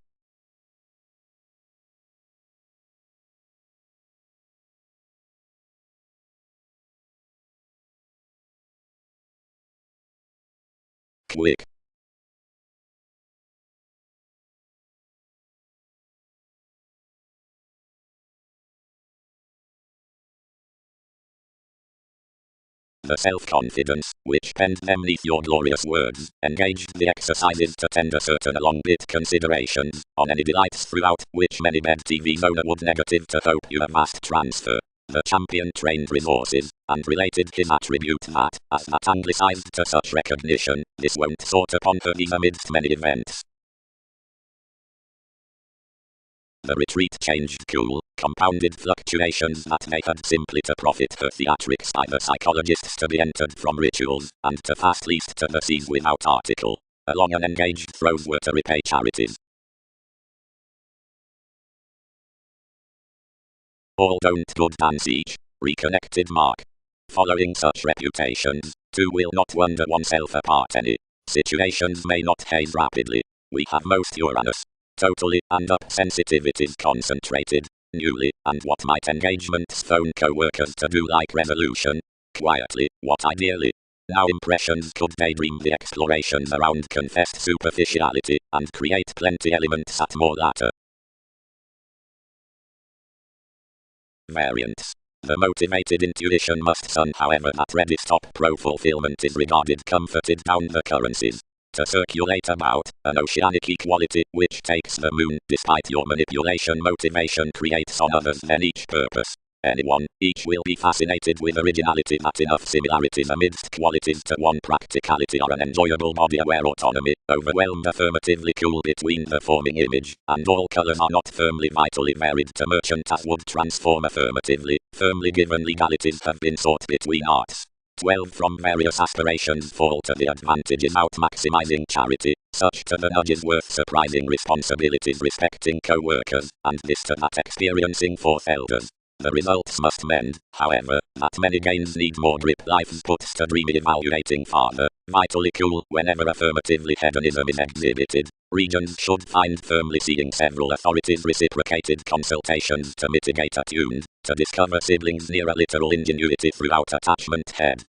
Quick. The self-confidence, which penned them neath your glorious words, engaged the exercises to tender certain along-bit considerations, on any delights throughout, which many bed TV's owner would negative to hope you a vast transfer. The champion trained resources, and related his attribute that, as that anglicized to such recognition, this won't sort upon her these amidst many events. The retreat changed cool, compounded fluctuations that they had simply to profit her theatrics by the psychologists to be entered from rituals, and to fast least to the seas without article. Along an engaged throws were to repay charities. All don't good dance each, reconnected Mark. Following such reputations, two will not wonder oneself apart any. Situations may not haze rapidly. We have most Uranus. Totally, and up sensitivities concentrated, newly, and what might engagements phone co-workers to do like resolution, quietly, what ideally. Now impressions could daydream the explorations around confessed superficiality, and create plenty elements at more latter. Variants. The motivated intuition must son however that ready stop pro-fulfillment is regarded comforted down the currencies. To circulate about, an oceanic equality, which takes the moon, despite your manipulation motivation creates on others than each purpose. Anyone, each will be fascinated with originality that enough similarities amidst qualities to one practicality are an enjoyable body aware autonomy, overwhelmed affirmatively cool between the forming image, and all colors are not firmly vitally varied to merchant as would transform affirmatively, firmly given legalities have been sought between arts. 12 from various aspirations fall to the advantages out maximizing charity, such to the nudges worth surprising responsibilities respecting co-workers, and this to that experiencing fourth elders. The results must mend, however, that many gains need more grip life's puts to dream evaluating farther, vitally cool whenever affirmatively hedonism is exhibited. Regions should find firmly seeing several authorities reciprocated consultations to mitigate attuned, to discover siblings near a literal ingenuity throughout attachment head.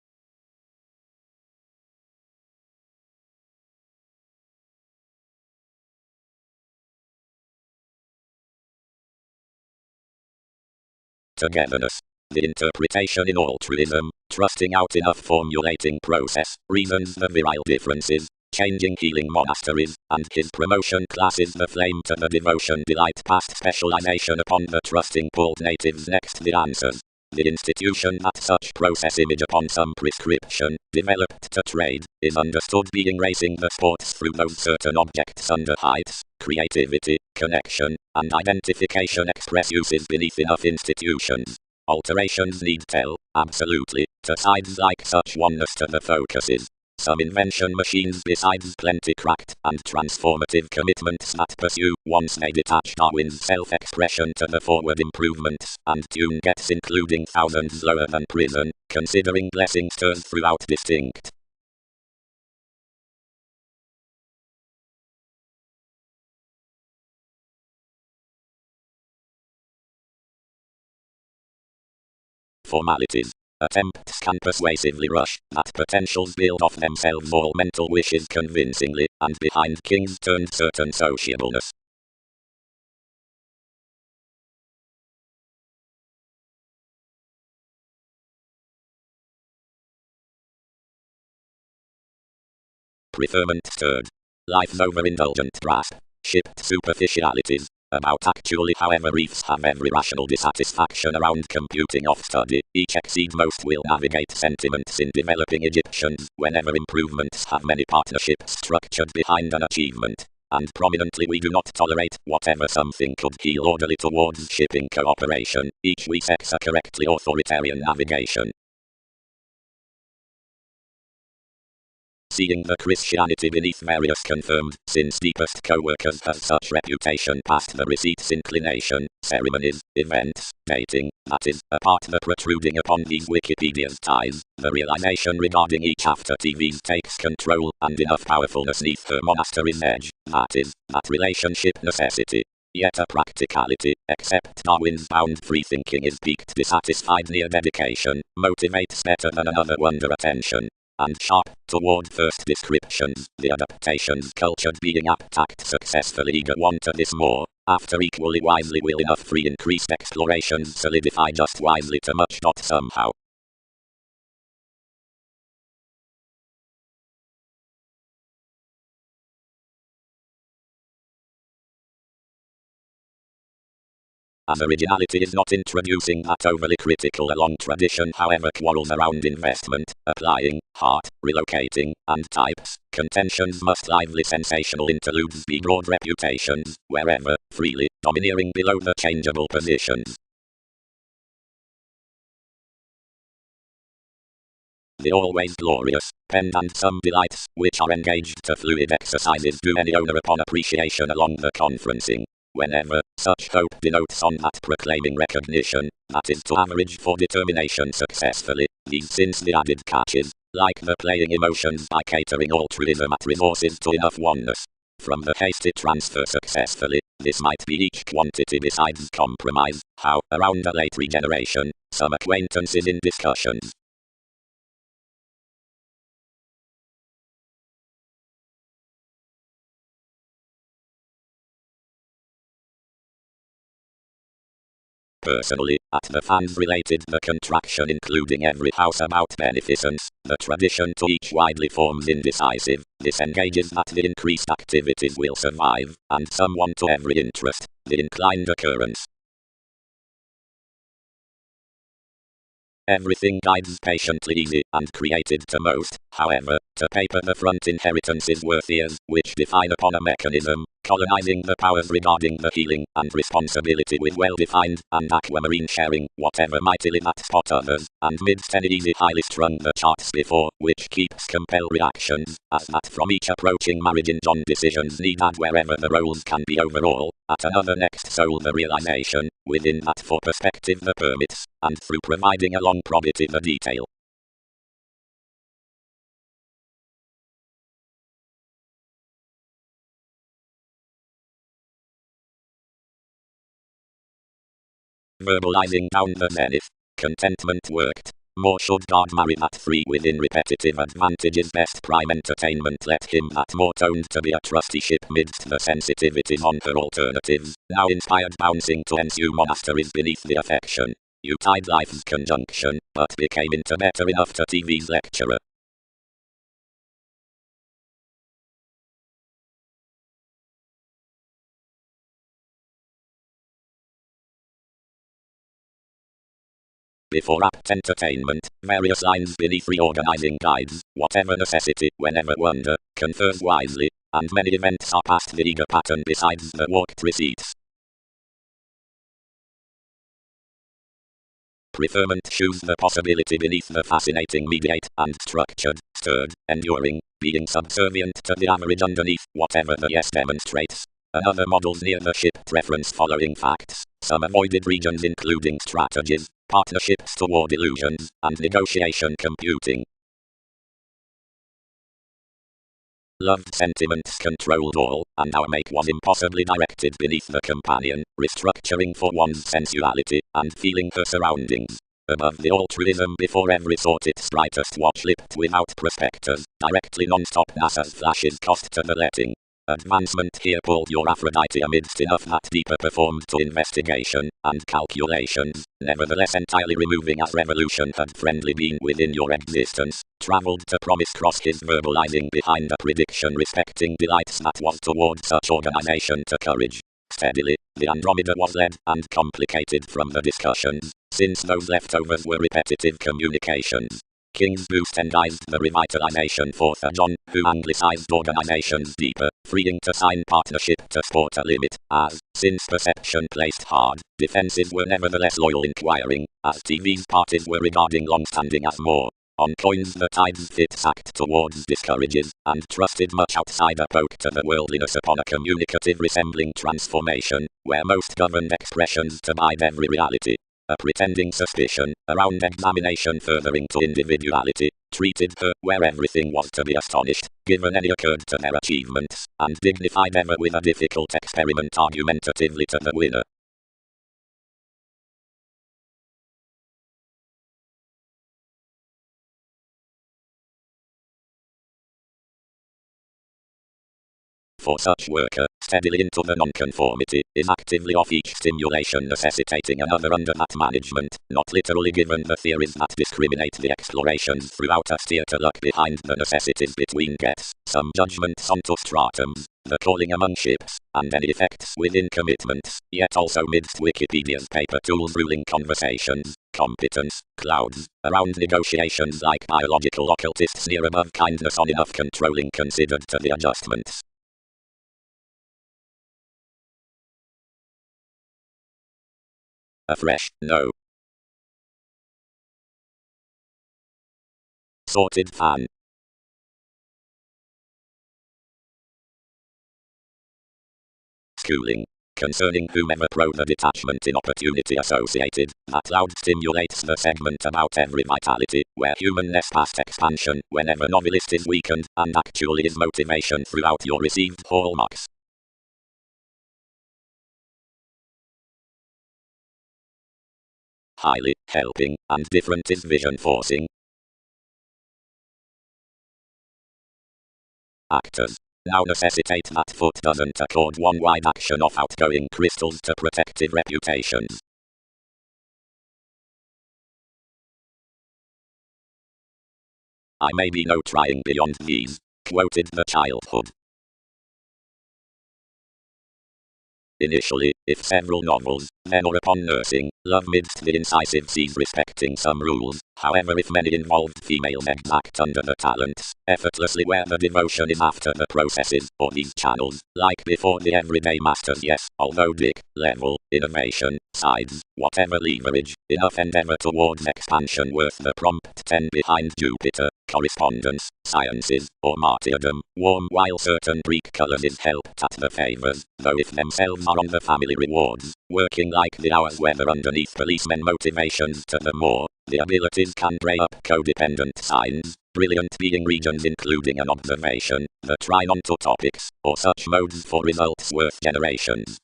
Togetherness. The interpretation in altruism, trusting out enough formulating process, reasons the virile differences, changing healing monasteries, and his promotion classes the flame to the devotion delight past specialization upon the trusting pulled natives next the answers. The institution that such process image upon some prescription, developed to trade, is understood being racing the sports through those certain objects under heights, creativity, connection, and identification express uses beneath enough institutions. Alterations need tell, absolutely, to sides like such oneness to the focuses. Some invention machines besides plenty cracked and transformative commitments that pursue, once they detach Darwin's self-expression to the forward improvements, and tune gets including thousands lower than prison, considering blessing stirs throughout distinct. Formalities. Attempts can persuasively rush, that potentials build off themselves all mental wishes convincingly, and behind kings turned certain sociableness. Preferment stirred. Life's overindulgent grasp, shipped superficialities, about actually. However, reefs have every rational dissatisfaction around computing off study. Each exceed most will navigate sentiments in developing Egyptians whenever improvements have many partnerships structured behind an achievement. And prominently, we do not tolerate whatever something could heal orderly towards shipping cooperation. Each we sex a correctly authoritarian navigation. Seeing the Christianity beneath various confirmed sins, deepest co-workers has such reputation past the receipts inclination, ceremonies, events, dating, that is, apart the protruding upon these Wikipedia's ties, the realization regarding each after TV's takes control, and enough powerfulness neath her monastery's edge, that is, that relationship necessity. Yet a practicality, except Darwin's bound free thinking is piqued dissatisfied near dedication, motivates better than another wonder attention. And sharp, toward first descriptions, the adaptations cultured being attacked successfully eager want this more, after equally wisely will enough free increased explorations solidify just wisely to much dot somehow. As originality is not introducing that overly critical a long tradition, however quarrels around investment, applying, heart, relocating, and types, contentions must lively sensational interludes be broad reputations, wherever, freely, domineering below the changeable positions. The always glorious, penned and some delights, which are engaged to fluid exercises do any owner upon appreciation along the conferencing. Whenever, such hope denotes on that proclaiming recognition, that is to average for determination successfully, these since the added catches, like the playing emotions by catering altruism at resources to enough oneness. From the hasty transfer successfully, this might be each quantity besides compromise, how, around a late regeneration, some acquaintances in discussions. Personally, at the fans related the contraction including every house about beneficence, the tradition to each widely forms indecisive, this engages that the increased activities will survive, and someone to every interest, the inclined occurrence. Everything guides patiently easy, and created to most, however, to paper the front inheritances worthiers, which define upon a mechanism, colonizing the powers regarding the healing, and responsibility with well-defined, and aquamarine sharing, whatever mightily that spot others, and midst any easy highly strung the charts before, which keeps compel reactions, as that from each approaching marriage in John decisions need add wherever the roles can be overall, at another next soul the realization, within that for perspective the permits, and through providing a long probity the detail. Verbalizing down the zenith. Contentment worked. More should God marry that free within repetitive advantages best prime entertainment let him that more toned to be a trusteeship midst the sensitivities on her alternatives, now inspired bouncing to ensue monasteries beneath the affection. You tied life's conjunction, but became into better enough to TV's lecturer. Before apt entertainment, various lines beneath reorganizing guides, whatever necessity, whenever wonder, confers wisely, and many events are past the eager pattern besides the walked receipts. Preferment shews the possibility beneath the fascinating mediate, and structured, stirred, enduring, being subservient to the average underneath, whatever the yes demonstrates. Another models near the ship preference following facts, some avoided regions including strategies, partnerships toward illusions, and negotiation computing. Loved sentiments controlled all, and our make was impossibly directed beneath the companion, restructuring for one's sensuality, and feeling her surroundings. Above the altruism before every sort its brightest watch lipped without prospectors, directly non-stop NASA's flashes cost to the letting. Advancement here pulled your Aphrodite amidst enough that deeper performed to investigation, and calculations, nevertheless entirely removing as revolution had friendly been within your existence, travelled to promise cross his verbalizing behind a prediction respecting delights that was toward such organization to courage. steadily. The Andromeda was led and complicated from the discussions, since those leftovers were repetitive communications. King's Boost endized the revitalization for Sir John, who anglicized organizations deeper, freeing to sign partnership to sport a limit, as, since perception placed hard, defenses were nevertheless loyal inquiring, as TV's parties were regarding long-standing as more. On coins the tides fit sacked towards discourages, and trusted much outsider poke to the worldliness upon a communicative resembling transformation, where most governed expressions to bide every reality. A pretending suspicion, around examination furthering to individuality, treated her where everything was to be astonished, given any occurred to their achievements, and dignified ever with a difficult experiment argumentatively to the winner. For such worker, steadily into the nonconformity, is actively off each stimulation necessitating another under that management, not literally given the theories that discriminate the explorations throughout a steer to luck behind the necessities between gets, some judgments onto stratums, the calling among ships, and any effects within commitments, yet also midst Wikipedia's paper tools ruling conversations, competence, clouds, around negotiations like biological occultists near above kindness on enough controlling considered to the adjustments. A fresh, no. Sorted fan. Schooling. Concerning whomever pro the detachment in opportunity associated, that loud stimulates the segment about every vitality, where humanness past expansion, whenever novelist is weakened, and actually is motivation throughout your received hallmarks. Highly helping, and different is vision forcing. Actors now necessitate that foot doesn't accord one wide action of outgoing crystals to protective reputations. I may be no trying beyond these, quoted the childhood. Initially, if several novels, then or upon nursing, love midst the incisive C's respecting some rules, however if many involved females exact under the talents, effortlessly where the devotion is after the processes, or these channels, like before the everyday masters yes, although dick, level, innovation, sides, whatever leverage, enough endeavor towards expansion worth the prompt 10 behind Jupiter, correspondence, sciences, or martyrdom, warm while certain Greek colors is helped at the favors, though if themselves are on the family rewards, working like the hours whether underneath policemen motivations to the more, the abilities can bray up codependent signs, brilliant being regions including an observation, the try onto topics, or such modes for results worth generations.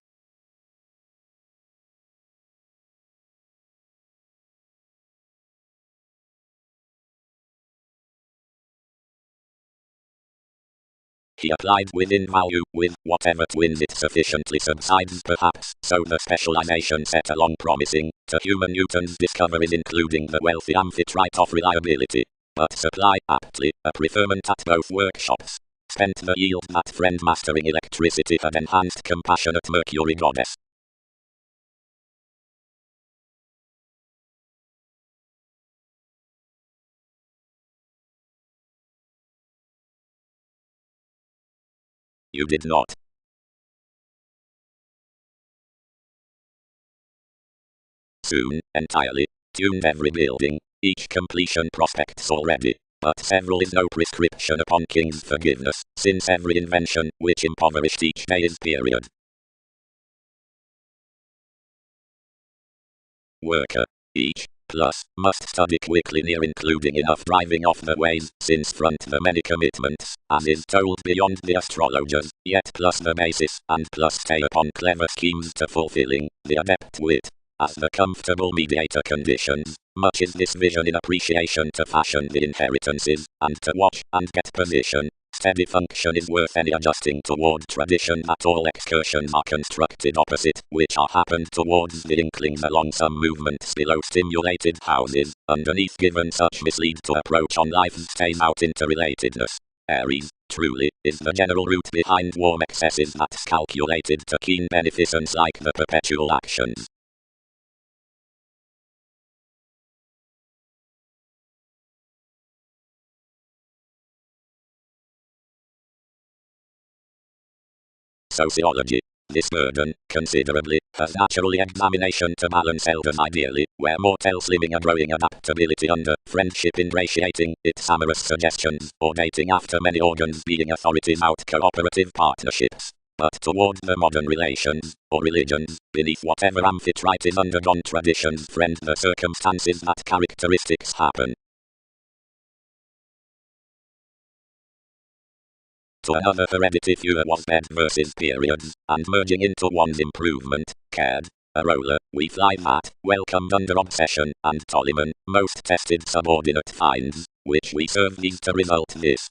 He applied within value, with whatever twins it sufficiently subsides perhaps, so the specialization set along promising, to human Newton's discoveries including the wealthy amphitrite of reliability. But supply, aptly, a preferment at both workshops. Spent the yield that friend mastering electricity had enhanced compassionate Mercury goddess. You did not. Soon, entirely, tuned every building, each completion prospects already. But several is no prescription upon King's forgiveness, since every invention, which impoverished each day is period. Worker. Each, plus, must study quickly near including enough driving off the ways, since front the many commitments, as is told beyond the astrologers, yet plus the basis, and plus stay upon clever schemes to fulfilling, the adept wit. As the comfortable mediator conditions, much is this vision in appreciation to fashion the inheritances, and to watch and get position. Steady function is worth any adjusting toward tradition that all excursions are constructed opposite, which are happened towards the inklings along some movements below stimulated houses, underneath given such mislead to approach on life's stays out interrelatedness. Aries, truly, is the general root behind warm excesses that's calculated to keen beneficence like the perpetual actions. Sociology. This burden, considerably, has naturally examination to balance elders ideally, where more tell slimming a growing adaptability under friendship ingratiating its amorous suggestions, or dating after many organs being authorities out cooperative partnerships. But toward the modern relations, or religions, beneath whatever amphitrite is undergone traditions friend the circumstances that characteristics happen. To another heredity viewer was bed versus periods, and merging into one's improvement, cared. A roller, we fly that, welcomed under obsession, and Ptolemy, most tested subordinate finds, which we serve these to result this.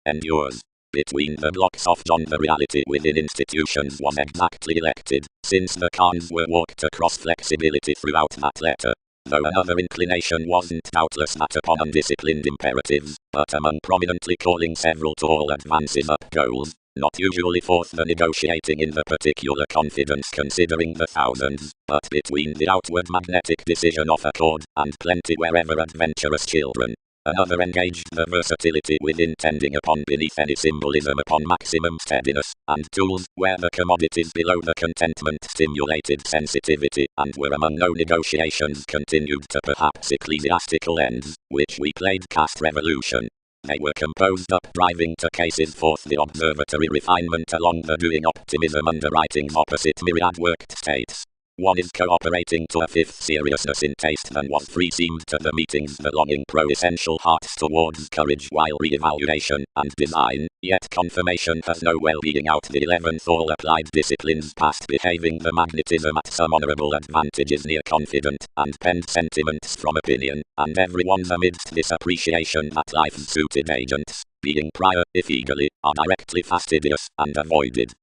Endures. Between the blocks of John the reality within institutions was exactly elected, since the Khans were walked across flexibility throughout that letter. Though another inclination wasn't doubtless that upon undisciplined imperatives, but among prominently calling several to all advances up goals, not usually forth the negotiating in the particular confidence considering the thousands, but between the outward magnetic decision of accord, and plenty wherever adventurous children. Another engaged the versatility within tending upon beneath any symbolism upon maximum steadiness, and tools, where the commodities below the contentment stimulated sensitivity, and were among no negotiations continued to perhaps ecclesiastical ends, which we played caste revolution. They were composed up driving to cases forth the observatory refinement along the doing optimism underwritings opposite myriad worked states. One is cooperating to a fifth seriousness in taste than was free-seemed to the meetings the longing pro-essential hearts towards courage while re-evaluation and design, yet confirmation has no well-being out the 11th all applied disciplines past behaving the magnetism at some honourable advantages near confident, and penned sentiments from opinion, and everyone's amidst this appreciation that life's suited agents, being prior, if eagerly, are directly fastidious, and avoided.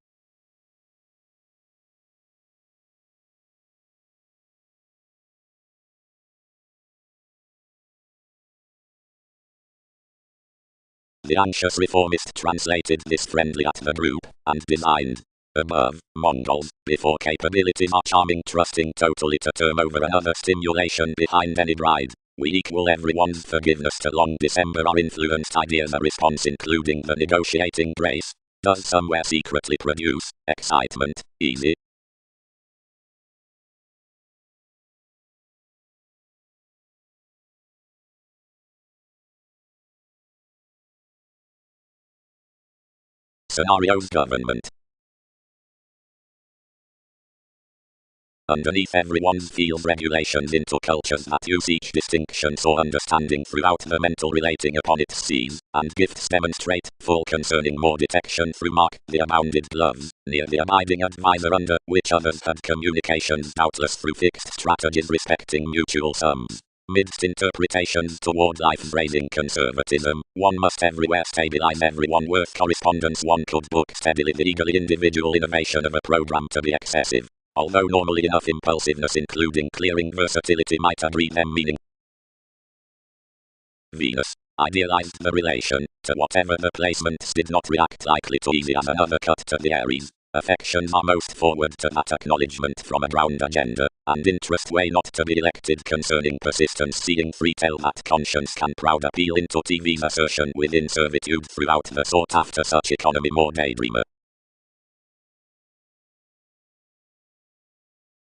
The anxious reformist translated this friendly at the group, and designed. Above, Mongols, before capabilities are charming trusting totally to turn over another stimulation behind any bride. We equal everyone's forgiveness to long December our influenced ideas a response including the negotiating grace. Does somewhere secretly produce excitement, easy. Scenarios government. Underneath everyone's feels regulations into cultures that use each distinction or understanding throughout the mental relating upon its C's, and gifts demonstrate, full concerning more detection through mark, the abounded gloves, near the abiding advisor under which others had communications doubtless through fixed strategies respecting mutual sums. Midst interpretations toward life raising conservatism, one must everywhere stabilize everyone worth correspondence one could book steadily the eagerly individual innovation of a program to be excessive. Although normally enough impulsiveness including clearing versatility might breed them meaning. Venus idealized the relation, to whatever the placements did not react likely to easy as another cut to the Aries. Affections are most forward to that acknowledgement from a ground agenda, and interest way not to be elected concerning persistence seeing free tell that conscience can proud appeal into TV's assertion within servitude throughout the sought after such economy more daydreamer.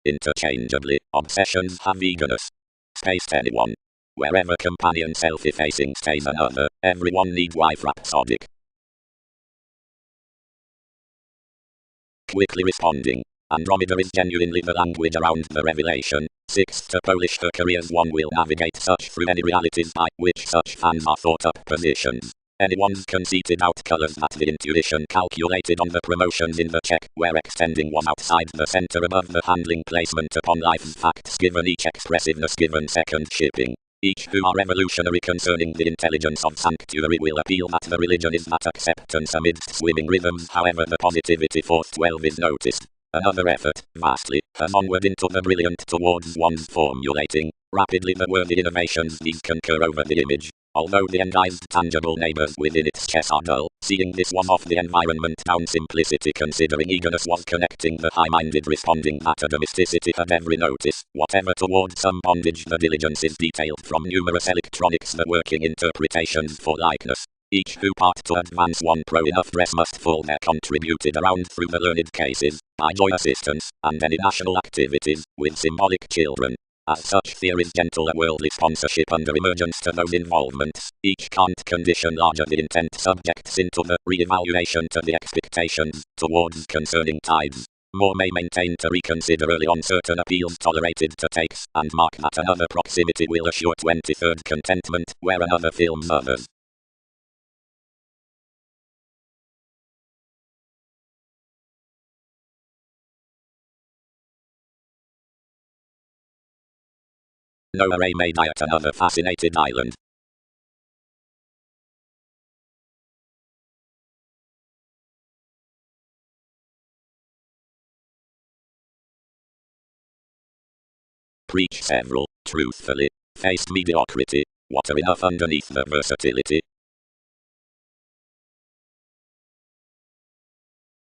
Interchangeably, obsessions have eagerness. Spaced anyone. Wherever companion self-effacing stays another, everyone need wife rhapsodic. Quickly responding. Andromeda is genuinely the language around the revelation. Sixth to polish her careers one will navigate such through any realities by which such fans are thought up positions. Anyone's conceited out colors that the intuition calculated on the promotions in the check where extending was outside the center above the handling placement upon life's facts given each expressiveness given second shipping. Each who are revolutionary concerning the intelligence of sanctuary will appeal that the religion is that acceptance amidst swimming rhythms however the positivity forth 12 is noticed. Another effort, vastly, has onward into the brilliant towards one's formulating, rapidly the worthy innovations these concur over the image. Although the enguised tangible neighbours within its chess are dull, seeing this was off the environment down simplicity considering eagerness was connecting the high-minded responding that a domesticity had every notice, whatever towards some bondage the diligence is detailed from numerous electronics the working interpretations for likeness. Each who part to advance one pro enough dress must fall there contributed around through the learned cases, by joy assistance, and any national activities, with symbolic children. As such theories gentle a worldly sponsorship under emergence to those involvements, each can't condition larger the intent subjects into the re-evaluation to the expectations, towards concerning tides. More may maintain to reconsider early on certain appeals tolerated to takes, and mark that another proximity will assure 23rd contentment, where another films others. No array may die at another fascinated island. Preach several, truthfully, faced mediocrity, what are enough underneath the versatility?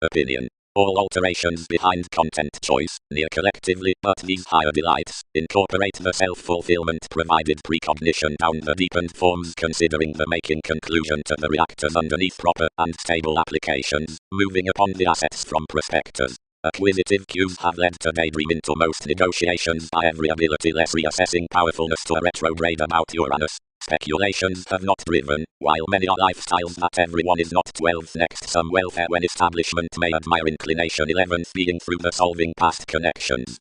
Opinion. All alterations behind content choice, near collectively, but these higher delights, incorporate the self-fulfillment provided precognition down the deepened forms considering the making conclusion to the reactors underneath proper and stable applications, moving upon the assets from prospectors. Acquisitive cues have led to daydream into most negotiations by every ability less reassessing powerfulness to a retrograde about Uranus. Speculations have not driven, while many are lifestyles that everyone is not 12th next some welfare when establishment may admire inclination 11th being through the solving past connections.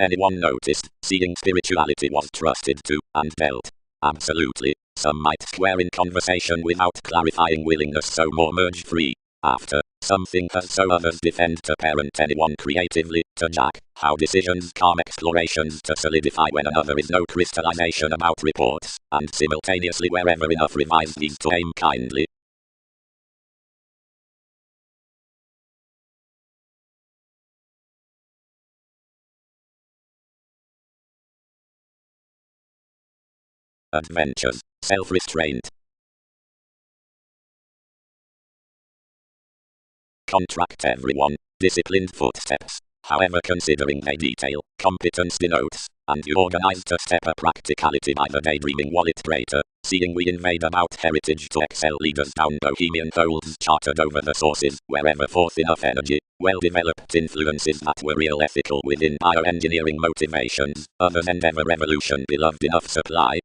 Anyone noticed, seeing spirituality was trusted to, and dealt? Absolutely. Some might square in conversation without clarifying willingness so more merge free. After, something has so others defend to parent anyone creatively, to jack, how decisions calm explorations to solidify when another is no crystallization about reports, and simultaneously wherever enough revise these to aim kindly. Adventures, self-restraint. Contract everyone, disciplined footsteps. However considering they detail, competence denotes, and you organize to step a practicality by the daydreaming wallet traitor, seeing we invade about heritage to excel leaders down bohemian folds chartered over the sources, wherever forth enough energy, well-developed influences that were real ethical within bioengineering motivations, others endeavor revolution beloved enough supply.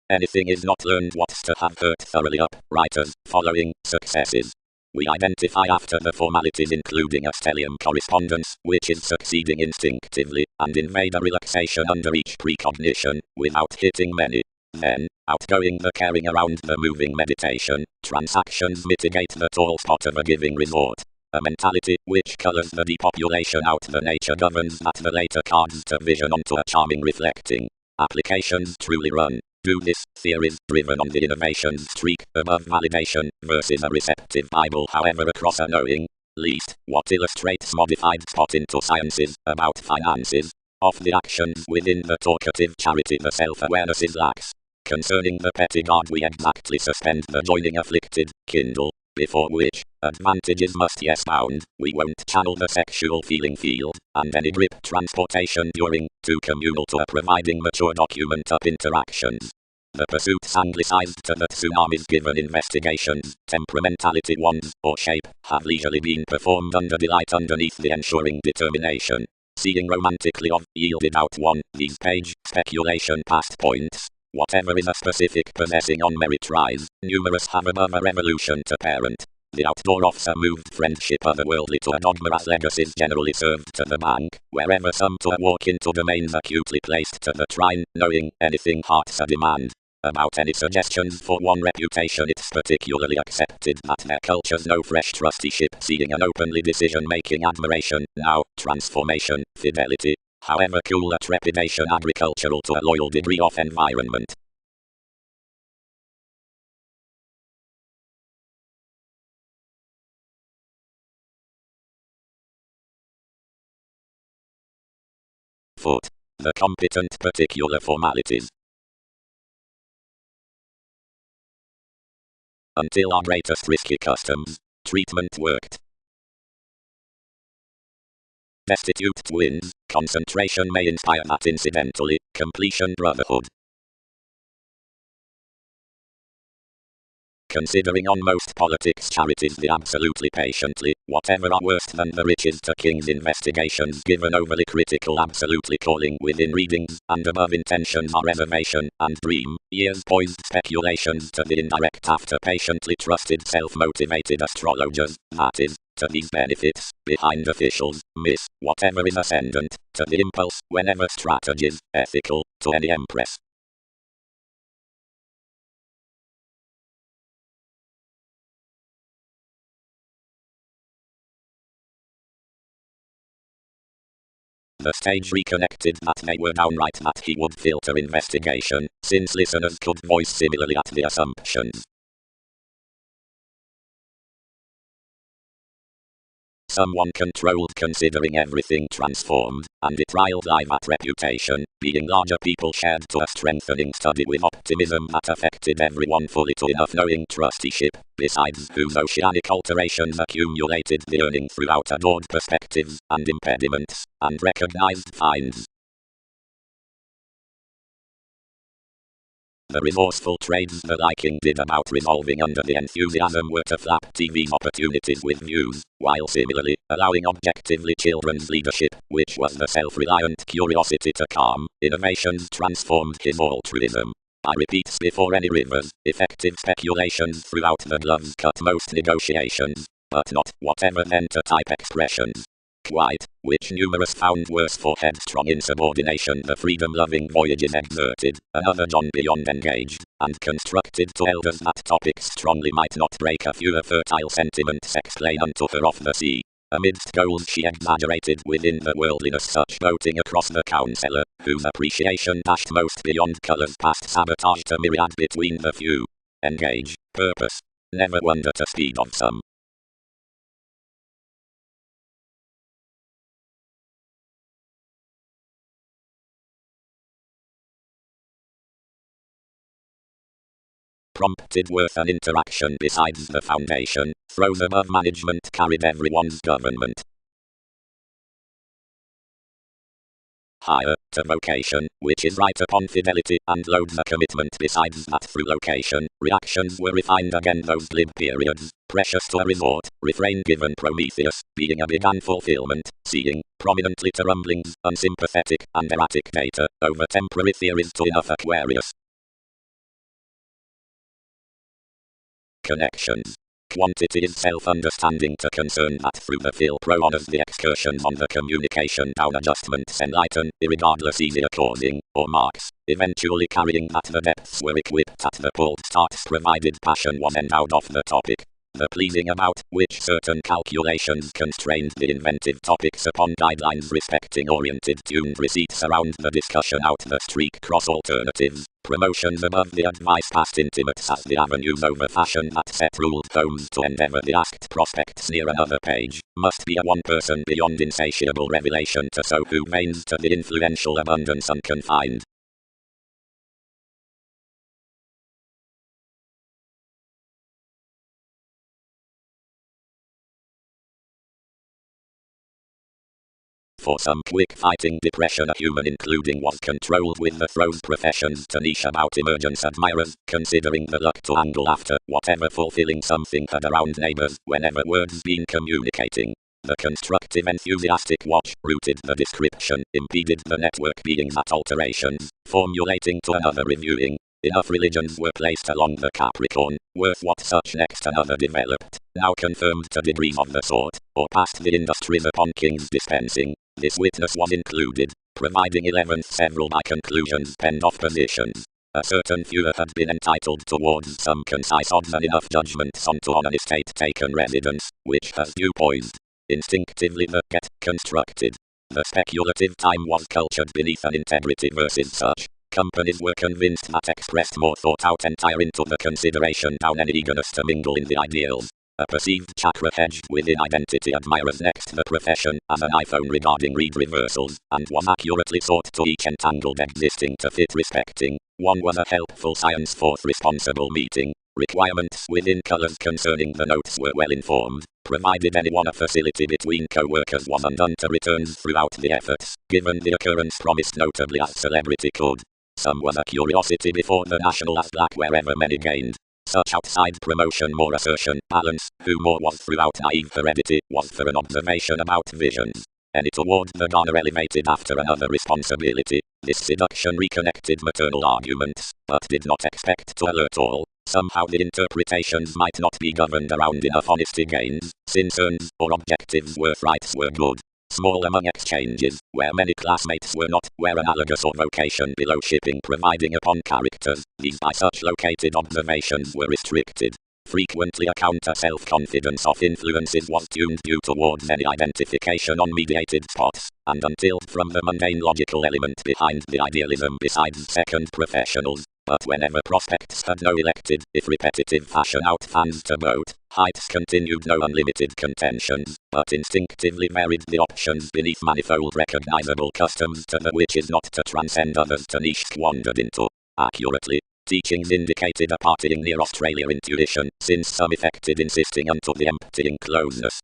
Anything is not learned what's to have hurt thoroughly up, writers, following, successes. We identify after the formalities including a stellium correspondence, which is succeeding instinctively, and invade a relaxation under each precognition, without hitting many. Then, outgoing the caring around the moving meditation, transactions mitigate the tall spot of a giving resort. A mentality which colors the depopulation out the nature governs that the later cards to vision onto a charming reflecting. Applications truly run. Do this, theories driven on the innovation streak, above validation, versus a receptive Bible however across a knowing, least, what illustrates modified spot into sciences, about finances, of the actions within the talkative charity the self-awareness is lax. Concerning the petty guard we exactly suspend the joining afflicted, kindle, before which, advantages must yes bound, we won't channel the sexual feeling field, and any grip transportation during, too communal to a providing mature document up interactions. The pursuits anglicized to the tsunamis given investigations, temperamentality ones, or shape, have leisurely been performed under delight underneath the ensuring determination. Seeing romantically of, yielded out one, these page, speculation past points. Whatever is a specific possessing on merit rise, numerous have above a revolution to parent. The outdoor officer moved friendship otherworldly to a dogma as legacies generally served to the bank, wherever some to a walk into domains acutely placed to the trine, knowing anything hearts a demand. About any suggestions for one reputation it's particularly accepted that their culture's no fresh trusteeship seeing an openly decision-making admiration, now, transformation, fidelity, however cool a trepidation agricultural to a loyal degree of environment. afoot. The competent particular formalities. Until our greatest risky customs, treatment worked. Destitute twins, concentration may inspire that incidentally, completion brotherhood. Considering on most politics charities the absolutely patiently, whatever are worse than the riches to king's investigations given overly critical absolutely calling within readings, and above intentions are reservation, and dream, years poised speculations to the indirect after patiently trusted self-motivated astrologers, that is, to these benefits, behind officials, miss, whatever is ascendant, to the impulse, whenever strategies, ethical, to any empress. The stage reconnected that they were downright that he would filter investigation, since listeners could voice similarly at the assumptions. Someone controlled considering everything transformed, and it riled live at reputation, being larger people shared to a strengthening study with optimism that affected everyone fully to enough knowing trusteeship, besides whose oceanic alterations accumulated the earning throughout adored perspectives, and impediments, and recognized finds. The resourceful trades the liking did about resolving under the enthusiasm were to flap TV's opportunities with views, while similarly, allowing objectively children's leadership, which was the self-reliant curiosity to calm, innovations transformed his altruism. I repeat before any rivers, effective speculations throughout the gloves cut most negotiations, but not, whatever then to type expressions. Quite, which numerous found worse for headstrong insubordination the freedom-loving voyages exerted, another John beyond engaged, and constructed to elders that topics strongly might not break a fewer fertile sentiments explain unto her off the sea. Amidst goals she exaggerated within the worldliness such boating across the counsellor, whose appreciation dashed most beyond colours past sabotage to myriad between the few. Engage, purpose, never wonder to speed of some. Prompted worth an interaction besides the foundation, throws above management carried everyone's government. Higher, to vocation, which is right upon fidelity, and loads a commitment besides that through location, reactions were refined again those glib periods, precious to a resort, refrain given Prometheus, being a big unfulfillment, seeing, prominently to rumblings, unsympathetic, and erratic data, over temporary theories to enough Aquarius. Connections. Quantity is self-understanding to concern that through the Phil Pro honors the excursions on the communication down adjustments enlighten, irregardless easier causing, or marks, eventually carrying that the depths were equipped at the pulled starts provided passion was endowed off the topic. The pleasing about which certain calculations constrained the inventive topics upon guidelines respecting oriented tuned receipts around the discussion out the streak cross alternatives, promotions above the advice past intimates as the avenues over fashion that set ruled homes to endeavor the asked prospects near another page, must be a one person beyond insatiable revelation to so who veins to the influential abundance unconfined. For some quick-fighting depression a human including was controlled with the throws professions to niche about emergence admirers, considering the luck to angle after whatever fulfilling something had around neighbors whenever words been communicating. The constructive enthusiastic watch rooted the description, impeded the network being that alterations, formulating to another reviewing. Enough religions were placed along the Capricorn, worth what such next another developed, now confirmed to degrees of the sort, or past the industries upon kings dispensing. This witness was included, providing 11th several by conclusions penned off positions. A certain few had been entitled towards some concise odds and enough judgments onto on an estate taken residence, which has due poised. Instinctively the get constructed. The speculative time was cultured beneath an integrity versus such. Companies were convinced that expressed more thought out entire into the consideration down any eagerness to mingle in the ideals. A perceived chakra hedged within identity admirers next the profession as an iPhone regarding read reversals, and was accurately sought to each entangled existing to fit respecting. One was a helpful science force responsible meeting. Requirements within colors concerning the notes were well informed, provided anyone a facility between co-workers was undone to returns throughout the efforts, given the occurrence promised notably as celebrity could. Some was a curiosity before the national as black wherever many gained. Such outside promotion more assertion, balance, who more was throughout naive heredity, was for an observation about visions. Any toward the garner elevated after another responsibility. This seduction reconnected maternal arguments, but did not expect to alert all. Somehow the interpretations might not be governed around enough honesty gains, since earns or objectives worth rights were good. Small among exchanges, where many classmates were not, where analogous or vocation below shipping providing upon characters, these by such located observations were restricted. Frequently a counter self-confidence of influences was tuned due towards any identification on mediated spots, and until from the mundane logical element behind the idealism besides second professionals. But whenever prospects had no elected, if repetitive fashion out fans to boat, heights continued no unlimited contentions, but instinctively varied the options beneath manifold recognizable customs to the which is not to transcend others to niche wandered into. Accurately, teachings indicated a partying near Australia intuition, since some effected insisting unto the emptying closeness.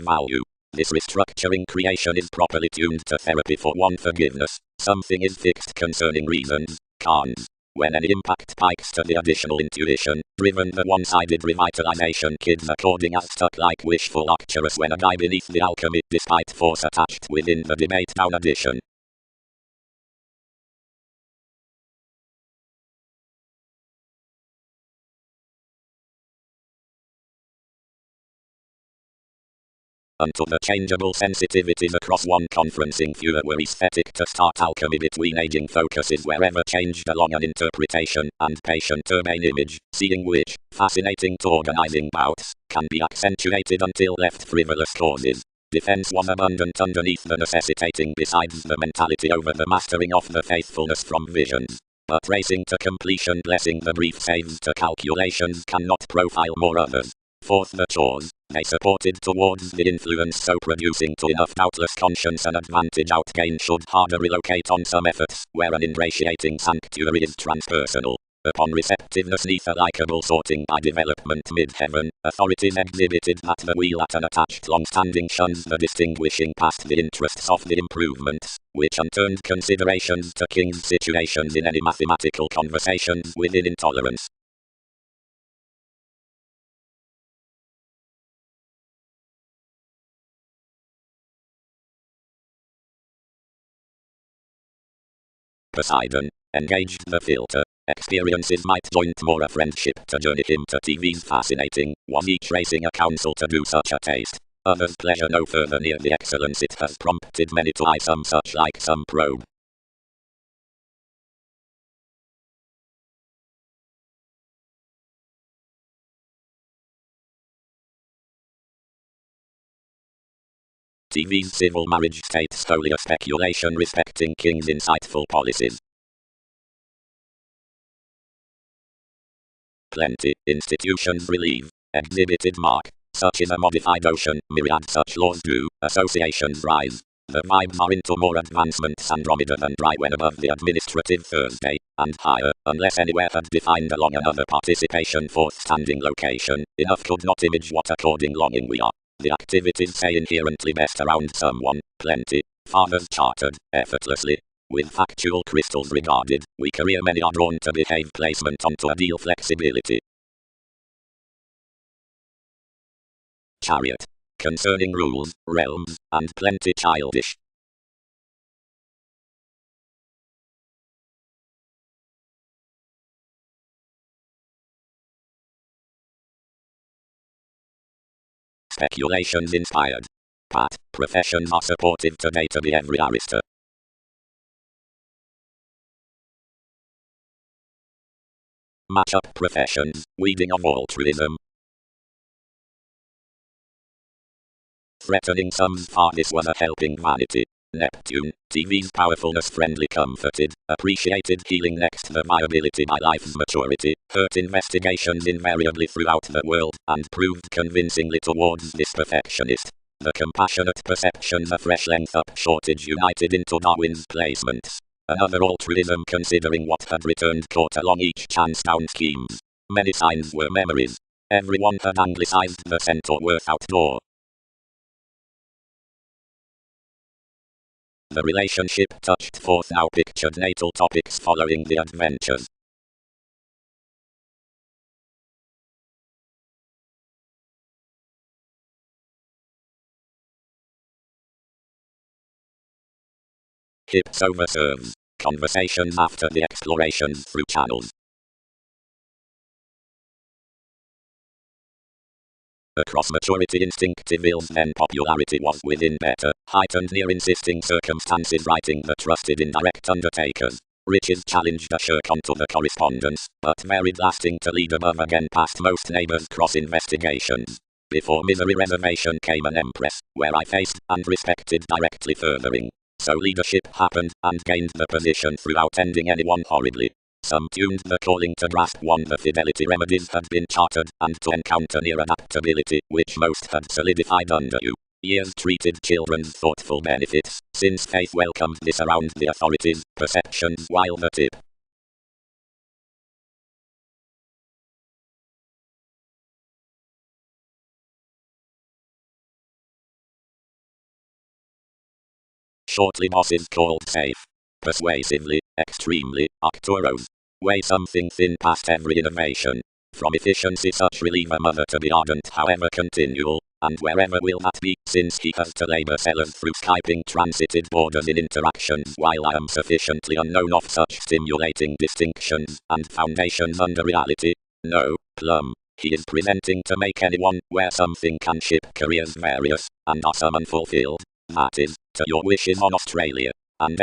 Value. This restructuring creation is properly tuned to therapy for one forgiveness. Something is fixed concerning reasons, cons. When any impact pikes to the additional intuition, driven the one-sided revitalization kids according as stuck like wishful Arcturus when a guy beneath the alchemy despite force attached within the debate down addition. Unto the changeable sensitivities across one conferencing fewer were aesthetic to start alchemy between aging focuses wherever changed along an interpretation and patient urbane image, seeing which, fascinating to organizing bouts, can be accentuated until left frivolous causes. Defense was abundant underneath the necessitating besides the mentality over the mastering of the faithfulness from visions. But racing to completion blessing the brief saves to calculations cannot profile more others. Fourth the chores, they supported towards the influence so producing to enough doubtless conscience an advantage outgained should harder relocate on some efforts, where an ingratiating sanctuary is transpersonal. Upon receptiveness neath a likable sorting by development mid-heaven, authorities exhibited that the wheel at an attached long-standing shuns the distinguishing past the interests of the improvements, which unturned considerations to king's situations in any mathematical conversations within intolerance. Poseidon engaged the filter. Experiences might joint more a friendship to journey him to TV's fascinating, was each racing a counsel to do such a taste. Others pleasure no further near the excellence it has prompted many to eye some such like some probe. TV's civil marriage state solely a speculation respecting king's insightful policies. Plenty, institutions relieve, exhibited mark. Such is a modified ocean, myriad such laws do, associations rise. The vibes are into more advancements Andromeda than dry when above the administrative Thursday, and higher, unless anywhere had defined along another participation fourth standing location, enough could not image what according longing we are. The activities say inherently best around someone, plenty, fathers chartered, effortlessly. With factual crystals regarded, we career many are drawn to behave placement onto ideal flexibility. Chariot. Concerning rules, realms, and plenty childish. Speculations inspired. Pat, professions are supportive today to be every arister. Match up professions, weeding of altruism. threatening some's part this was a helping vanity. Neptune, TV's powerfulness friendly comforted, appreciated healing next the viability by life's maturity, hurt investigations invariably throughout the world, and proved convincingly towards this perfectionist. The compassionate perceptions a fresh length up shortage united into Darwin's placements. Another altruism considering what had returned caught along each chance down schemes. Many signs were memories. Everyone had anglicized the centaur worth outdoor. The relationship touched forth now pictured natal topics following the adventures. Hips over serves. Conversations after the explorations through channels. Across maturity instinctive ills then popularity was within better, heightened near insisting circumstances writing the trusted indirect undertakers. Riches challenged a shirk onto the correspondence, but varied lasting to lead above again past most neighbors cross investigations. Before misery reservation came an empress, where I faced and respected directly furthering. So leadership happened, and gained the position throughout ending anyone horribly. Some tuned the calling to grasp one the fidelity remedies had been chartered, and to encounter near adaptability, which most had solidified under you. Years treated children's thoughtful benefits, since faith welcomed this around the authorities, perceptions while the tip. Shortly bosses called safe. Persuasively, extremely, Arcturos. Weigh something thin past every innovation. From efficiency such relieve a mother to be ardent however continual, and wherever will that be, since he has to labor sellers through Skyping transited borders in interactions while I am sufficiently unknown of such stimulating distinctions, and foundations under reality. No, plum. He is presenting to make anyone, where something can ship careers various, and are some unfulfilled. That is, to your wishes on Australia. And